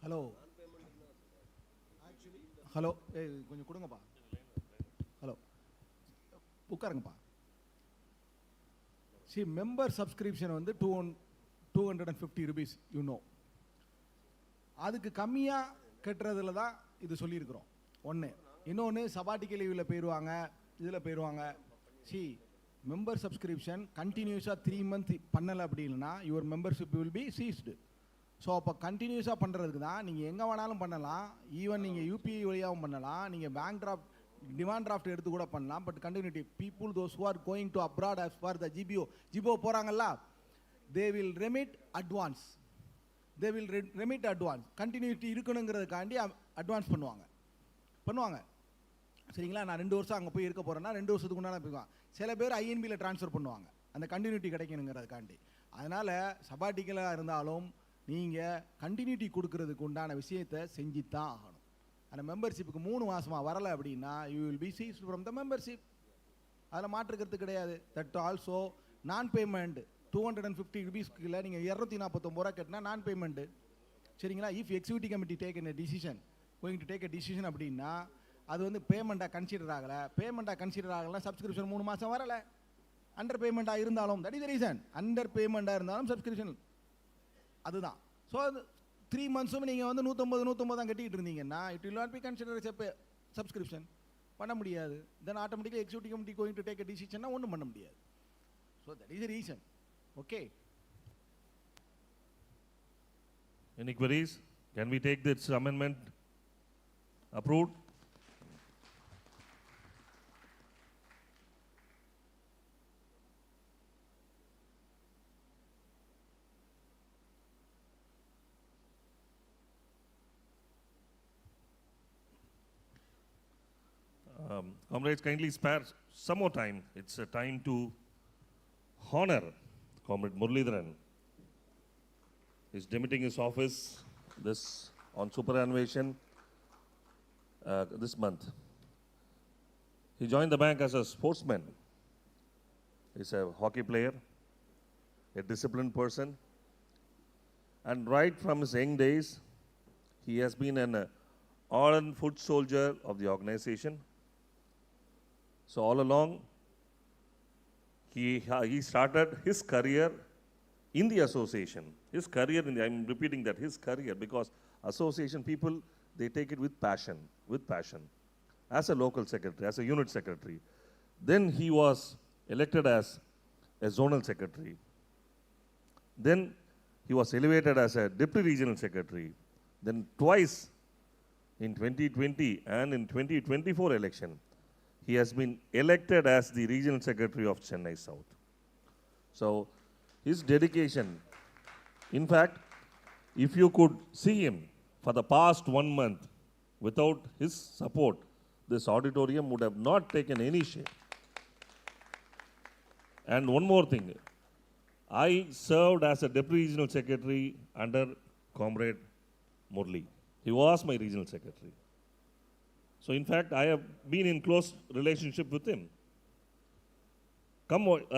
Hello hello ஏய் கொஞ்சம் கொடுங்கப்பா. Hello உட்காருங்கப்பா. See, member subscription வந்து 250 rupees, you know. அதுக்கு கம்மியாக கட்டுறதுல தான் இது சொல்லியிருக்கிறோம். ஒன்று இன்னொன்று சபாட்டிக்கல் லீவில் போயிடுவாங்க, இதில் போயிடுவாங்க. See, member subscription கண்டினியூஸாக 3 months பண்ணலை அப்படின்னா your membership will be seized. So அப்போ கண்டினியூஸாக பண்ணுறதுக்கு தான் நீங்கள் எங்கே வேணாலும் பண்ணலாம். ஈவன் நீங்கள் யூபிஐ வழியாகவும் பண்ணலாம், நீங்கள் பேங்க் டிராஃப்ட் டிமாண்ட் டிராஃப்ட் எடுத்து கூட பண்ணலாம். But continuity people those who are going to abroad as far the ஜிபோ போகிறாங்கல்ல, they will remit advance. Continuity இருக்கணுங்கிறதுக்காண்டி அட்வான்ஸ் பண்ணுவாங்க. சரிங்களா? நான் 2 வருஷம் அங்கே போய் இருக்க போகிறேன்னா 2 வருஷத்துக்கு முன்னாடி போய்க்குவாங்க. சில பேர் ஐஎன்பியில் ட்ரான்ஸ்ஃபர் பண்ணுவாங்க அந்த கண்டினியூட்டி கிடைக்கணுங்கிறதுக்காண்டி. அதனால் சபாட்டிக்கலாக இருந்தாலும் நீங்கள் கண்டினியூட்டி கொடுக்கறதுக்கு உண்டான விஷயத்தை செஞ்சு தான் ஆகணும். அந்த மெம்பர்ஷிப்புக்கு 3 மாதமாக வரலை அப்படின்னா you will be ceased from the membership. அதில் மாற்றுக்கிறது கிடையாது. தட் ஆல்சோ நான் பேமெண்ட் 250 rupeesக்குள்ள நீங்கள் 249 ரூபா கட்டினா நான் பேமெண்ட்டு. சரிங்களா? If executive committee take a decision going to take a decision அப்படின்னா அது வந்து பேமெண்ட்டாக கன்சிடர் ஆகலை. பேமெண்ட்டாக கன்சிடர் ஆகலைன்னா சப்ஸ்கிரிப்ஷன் 3 மாதம் வரலை. அண்டர் பேமெண்ட்டாக இருந்தாலும் that is the reason. Under பேமெண்ட்டாக இருந்தாலும் சப்ஸ்கிரிப்ஷன் அதுதான். ஸோ அது 3 monthsம் நீங்கள் வந்து 150 தான் கட்டிக்கிட்டு இருந்தீங்கன்னா it will not be consider subscription. பண்ண முடியாது. Then automatically executive committee going to take a டிசிஷன்னா ஒன்றும் பண்ண முடியாது. So that is the reason. Okay. Any queries? Can we take this amendment approved? Comrades, kindly spare some more time. It's a time to honor Comrade Muralidharan. He's demitting his office on superannuation this month. He joined the bank as a sportsman. He's a hockey player, a disciplined person, and right from his young days, he has been an ardent foot soldier of the organization. So all along, he started his career in the association. His career, I'm repeating that, his career, because association people, they take it with passion, as a local secretary, as a unit secretary. Then he was elected as a zonal secretary. Then he was elevated as a deputy regional secretary. Then twice in 2020 and in 2024 election, he has been elected as the regional secretary of Chennai South. So his dedication, in fact, if you could see him for the past 1 month, without his support, this auditorium would have not taken any shape. And one more thing, I served as a deputy regional secretary under Comrade Murli. He was my regional secretary. So in fact, I have been in close relationship with him.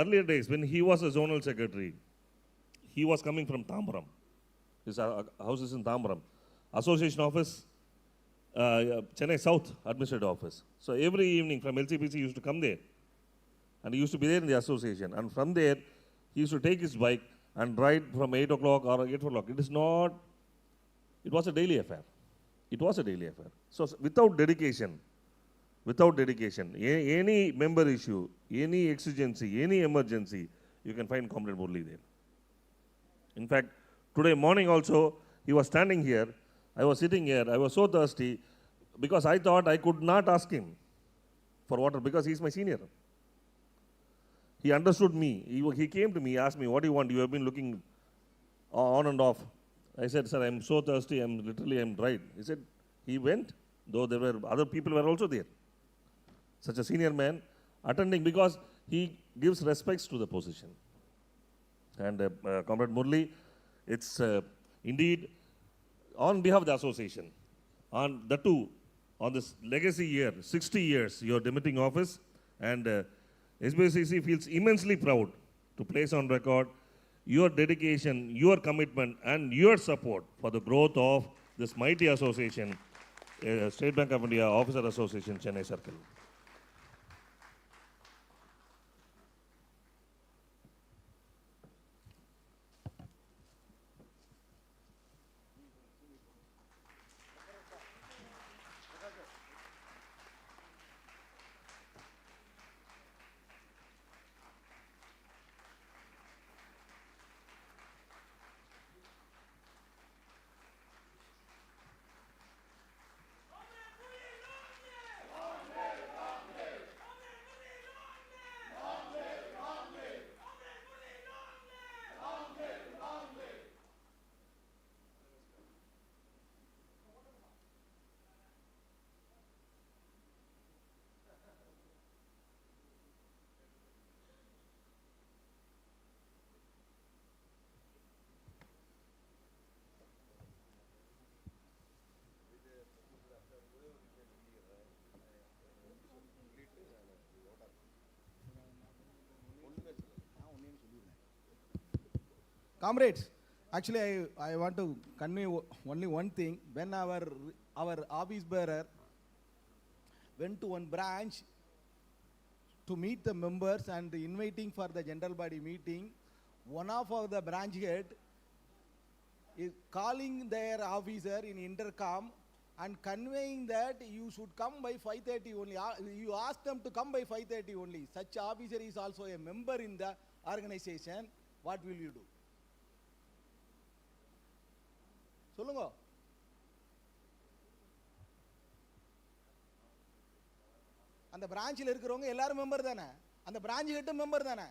Earlier days, when he was a zonal secretary, he was coming from Tambaram. His house is in Tambaram. Association office, Chennai South Administrative Office. So every evening from LCPC, he used to come there. And he used to be there in the association. And from there, he used to take his bike and ride from 8 o'clock or 8 o'clock. It was a daily affair. It was a daily affair. So without dedication, any member issue, any exigency, any emergency, you can find Comrade Murli there. In fact, today morning also, he was standing here, I was sitting here, I was so thirsty, because I thought I could not ask him for water, because he is my senior. He understood me. He came to me, asked me, what do you want? You have been looking on and off. I said, sir, I'm so thirsty, I'm dried. He said, he went, though there were other people were also there. Such a senior man, attending, because he gives respects to the position. And Comrade Murli, it's indeed on behalf of the association, on this legacy year, 60 years, you're demitting office, and SBOCC feels immensely proud to place on record your dedication, your commitment, and your support for the growth of this mighty association, State Bank of India Officer Association, Chennai Circle. Comrades, actually I want to convey only one thing. When our office bearer went to one branch to meet the members and inviting for the general body meeting, one of the branch head is calling their officer in intercom and conveying that you should come by 5:30 only. You ask them to come by 5:30 only. Such officer is also a member in the organization. What will you do? சொல்லுங்க. அந்த பிரான்ச்சில் இருக்கிறவங்க எல்லாரும் member தானே, அந்த branch head member தானே.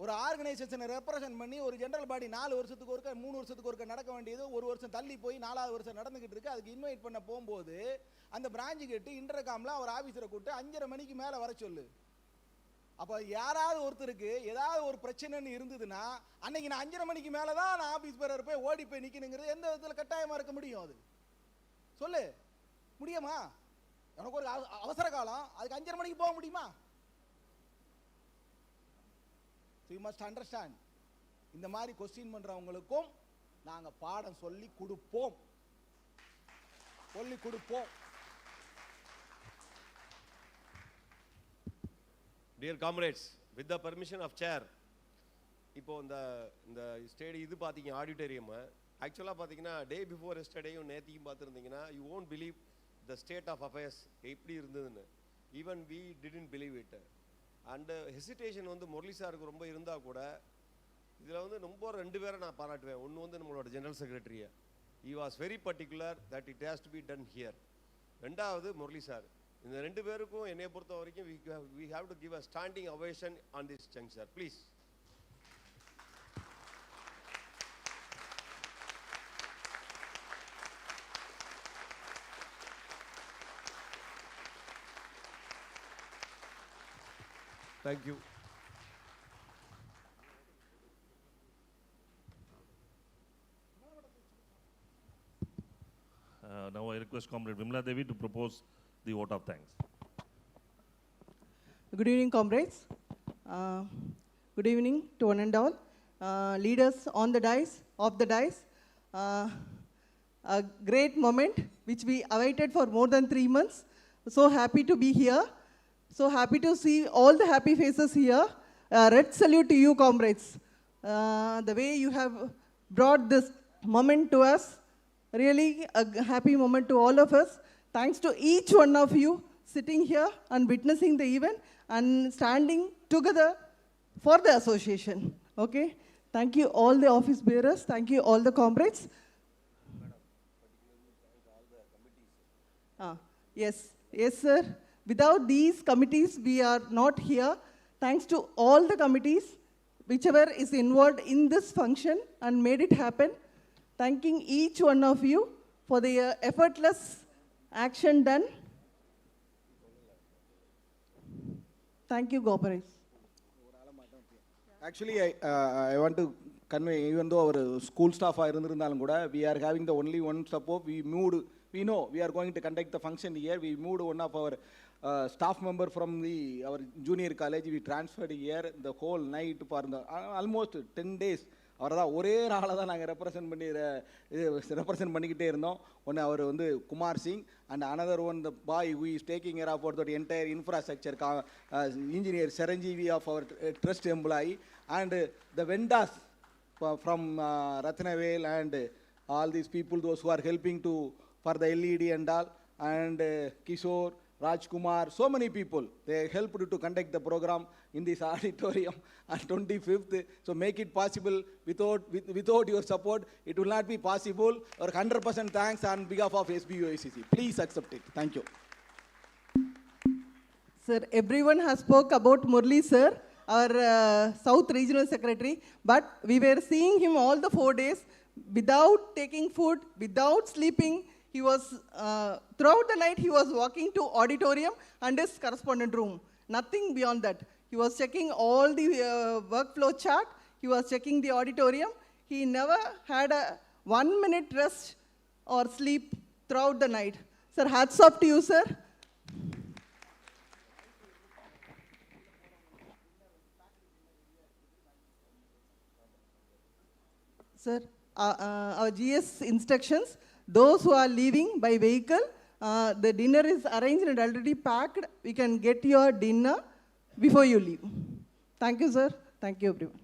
ஒரு ஆர்கனைசேஷனை represent பண்ணி ஒரு ஜெனரல் பாடி 4 வருஷத்துக்கு ஒருக்க 3 வருஷத்துக்கு ஒருக்க நடக்க வேண்டியது 1 வருஷம் தள்ளி போய் 4வது வருஷம் நடந்துகிட்டு இருக்கு. அதுக்கு இன்வைட் பண்ண போகும்போது அந்த பிரான்ச் ஹெட் இன்டர்காம்ல அவர் ஆஃபீஸரை கூப்பிட்டு 5:30 மணிக்கு மேலே வர சொல்லு. அப்போ யாராவது ஒருத்தருக்கு ஏதாவது ஒரு பிரச்சனைன்னு இருந்ததுன்னா அன்னைக்கு நான் 5:30 மணிக்கு மேலே தான் நான் ஆஃபீஸ் பேரர் போய் ஓடி போய் நிற்கணுங்கிறது எந்த விதத்தில் கட்டாயமாக இருக்க முடியும்? அது சொல்லு, முடியுமா? எனக்கு ஒரு அவசர காலம், அதுக்கு 5:30 மணிக்கு போக முடியுமா? You must understand. இந்த மாதிரி கொஸ்டின் பண்ணுறவங்களுக்கும் நாங்கள் பாடம் சொல்லி கொடுப்போம். Dear comrades, with the permission of chair, இப்போ இந்த ஸ்டேடி இது பார்த்தீங்க ஆடிட்டோரியம், ஆக்சுவலாக பார்த்தீங்கன்னா டே பிஃபோர் எஸ்டர்டேயும் நேற்றையும் பார்த்துருந்தீங்கன்னா you won't believe the state of affairs எப்படி இருந்ததுன்னு. Even we didn't believe it. And hesitation Murali சாருக்கு ரொம்ப இருந்தால் கூட இதில் ரொம்ப 2 பேரை நான் பாராட்டுவேன். ஒன்று நம்மளோட general செக்ரட்டரியை, he was very particular that it has to be done here. ரெண்டாவது முரளி சார். இந்த 2 பேருக்கும் என்னை பொறுத்த வரைக்கும் we have to give a standing ovation on this juncture, please. Thank you. Now I request Comrade Vimla Devi to propose the vote of thanks. Good evening, comrades. Good evening to one and all. Leaders on the dais, off the dais. A great moment which we awaited for more than 3 months. So happy to be here. So happy to see all the happy faces here. Red salute to you, comrades. The way you have brought this moment to us, really a happy moment to all of us. Thanks to each one of you sitting here and witnessing the event and standing together for the association. Okay? Thank you all the office bearers. Thank you all the comrades. Yes, sir. Without these committees, we are not here. Thanks to all the committees, whichever is involved in this function and made it happen. Thanking each one of you for the effortless action done. Thank you, comrades. Actually, I want to convey, even though our school staff are irundhirundhalum kuda, we are having the only one support. We know we are going to conduct the function here. We moved one of our staff member from our junior college. We transferred here the whole night for almost 10 days. அவரை தான் ஒரே ஆளை தான் நாங்கள் represent பண்ணிக்கிட்டே இருந்தோம். ஒன்று அவர் Kumar Singh and another one the boy who is taking care of that entire infrastructure engineer Saranjeevi of our trust employee and the vendors from Rathnavel and all these people those who are helping to for the LED and all and Kishore Rajkumar, so many people, they helped to conduct the program in this auditorium on 25th. So make it possible. Without your support, it will not be possible. Or 100% thanks on behalf of SBOA. Please accept it. Thank you. Sir, everyone has spoke about Murli sir, our South Regional Secretary, but we were seeing him all the 4 days without taking food, without sleeping. He was, throughout the night, he was walking to Auditorium and his correspondent room. Nothing beyond that. He was checking all the workflow chart. He was checking the Auditorium. He never had a 1 minute rest or sleep throughout the night. Sir, hats off to you, sir. Sir, our GS instructions, those who are leaving by vehicle, the dinner is arranged and already packed. We can get your dinner before you leave. Thank you, sir. Thank you, everyone.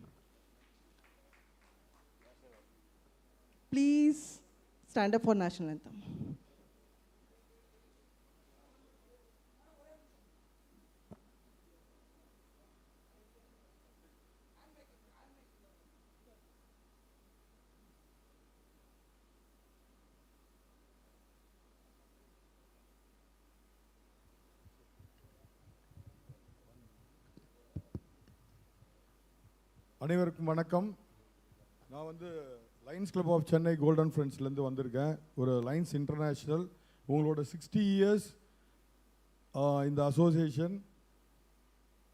Please stand up for national anthem. அனைவருக்கும் வணக்கம். நான் வந்து Lions Club of Chennai Golden ஃப்ரெண்ட்ஸ்லேருந்து வந்திருக்கேன். ஒரு lines international உங்களோட 60 years இந்த association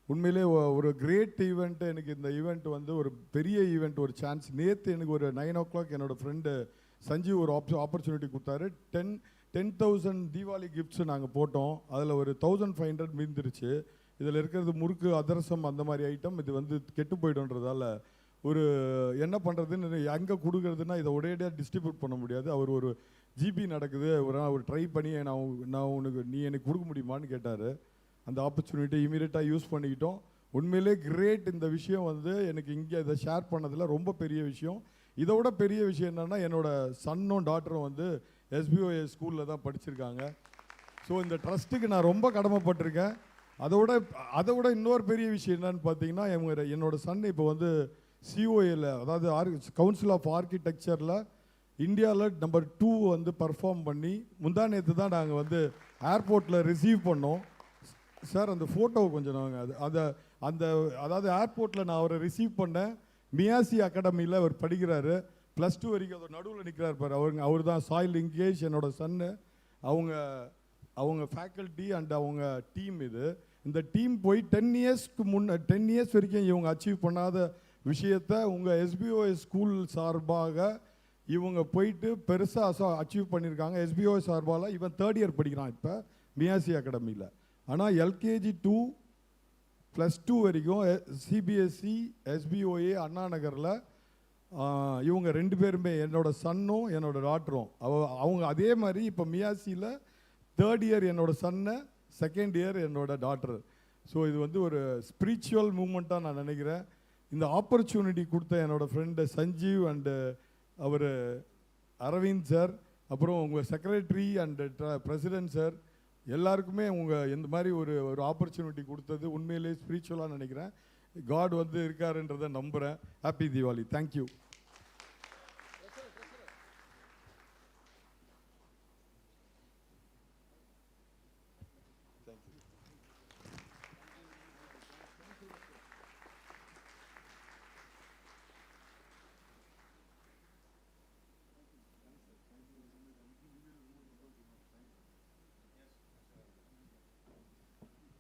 உண்மையிலே ஒரு கிரேட் ஈவெண்ட்டு. எனக்கு இந்த ஈவெண்ட் வந்து ஒரு பெரிய ஈவெண்ட், ஒரு சான்ஸ். நேற்று எனக்கு ஒரு 9 o'clock என்னோடய ஃப்ரெண்டு சஞ்சீவ் ஒரு ஆப்பர்ச்சுனிட்டி கொடுத்தாரு. 10,000 தீபாவளி கிஃப்ட்ஸ் நாங்கள் போட்டோம். அதில் ஒரு 1,500 மீந்துருச்சு. இதில் இருக்கிறது முறுக்கு, அதிரசம், அந்த மாதிரி ஐட்டம். இது வந்து கெட்டு போய்டுன்றதால ஒரு என்ன பண்ணுறதுன்னு, எங்கே கொடுக்குறதுன்னா இதை ஒரேடியாக டிஸ்ட்ரிபியூட் பண்ண முடியாது. அவர் ஒரு ஜிபி நடக்குது, ஒரு ட்ரை பண்ணி நான் உனக்கு நீ எனக்கு கொடுக்க முடியுமான்னு கேட்டார். அந்த ஆப்பர்ச்சுனிட்டி இமீடியட்டாக யூஸ் பண்ணிக்கிட்டோம். உண்மையிலே கிரேட். இந்த விஷயம் வந்து எனக்கு இங்கே இதை ஷேர் பண்ணதில் ரொம்ப பெரிய விஷயம். இதோட பெரிய விஷயம் என்னென்னா, என்னோடய சன்னும் டாட்டரும் வந்து SBOA ஸ்கூலில் தான் படிச்சிருக்காங்க. ஸோ இந்த ட்ரஸ்ட்டுக்கு நான் ரொம்ப கடமைப்பட்டிருக்கேன். அதை விட இன்னொரு பெரிய விஷயம் என்னன்னு பார்த்தீங்கன்னா, என்னோட சன் இப்போ வந்து COAல, அதாவது கவுன்சில் ஆஃப் ஆர்கிடெக்சரில் இந்தியாவில் நம்பர் 2 வந்து பர்ஃபார்ம் பண்ணி முந்தா நேற்று தான் நாங்கள் வந்து ஏர்போர்ட்டில் ரிசீவ் பண்ணோம். சார் அந்த ஃபோட்டோவை கொஞ்சம் நாங்கள் அதாவது ஏர்போர்ட்டில் நான் அவரை ரிசீவ் பண்ணேன். மியாசி அகாடமியில் அவர் படிக்கிறாரு. +2 வரைக்கும் அவர் நடுவில் நிற்கிறார் பார். அவர் தான் சாயில் லிங்கேஷ், என்னோட சன்னு. அவங்க ஃபேக்கல்ட்டி அண்ட் அவங்க டீம். இந்த டீம் போய் 10 இயர்ஸ் வரைக்கும் இவங்க அச்சீவ் பண்ணாத விஷயத்தை உங்கள் SBOA ஸ்கூல் சார்பாக இவங்க போயிட்டு பெருசாக அச்சீவ் பண்ணியிருக்காங்க. SBOA சார்பால் இவன் 3rd இயர் படிக்கிறான் இப்போ மியாசி அகாடமியில். ஆனால் LKG to +2 வரைக்கும் CBSE SBOA அண்ணா நகரில் இவங்க 2 பேருமே, என்னோட சன்னும் என்னோட டாட்டரும், அவங்க அதே மாதிரி இப்போ மியாசியில் 3rd இயர் என்னோட சன்னு, 2nd இயர் என்னோட டாட்டர். ஸோ இது வந்து ஒரு ஸ்பிரிச்சுவல் மூமெண்ட்டாக நான் நினைக்கிறேன். இந்த ஆப்பர்ச்சுனிட்டி கொடுத்த என்னோடய ஃப்ரெண்டு சஞ்சீவ் அண்டு அவர் அரவிந்த் சார், அப்புறம் உங்கள் செக்ரட்டரி அண்டு பிரசிடென்ட் சார், எல்லாருக்குமே இந்த மாதிரி ஒரு ஆப்பர்ச்சுனிட்டி கொடுத்தது உண்மையிலே ஸ்பிரிச்சுவலாக நினைக்கிறேன். காட் வந்து இருக்காருன்றதை நம்புகிறேன். Happy Deepavali. Thank you.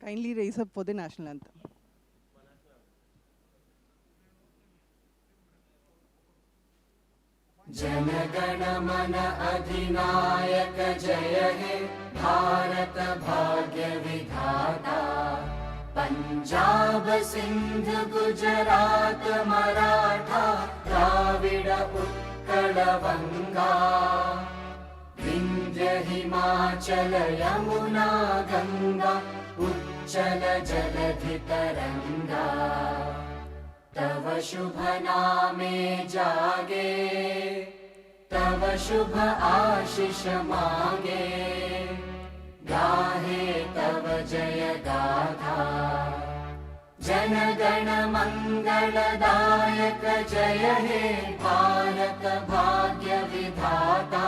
Kindly raise up for the national anthem. Jana Gana मन अधिनायक जय हे भारत भाग्य विधाता। पंजाब सिंध गुजरात मराठा द्राविड उत्कल बंगा। विंध्य हिमाचल यमुना गंगा उच्चल जलधि तरंगा। तव शुभ नामे जागे तव शुभ आशीष मांगे। गाहे तव जय गाथा जन गण मंगलदायक जय हे भारत भाग्य विधाता।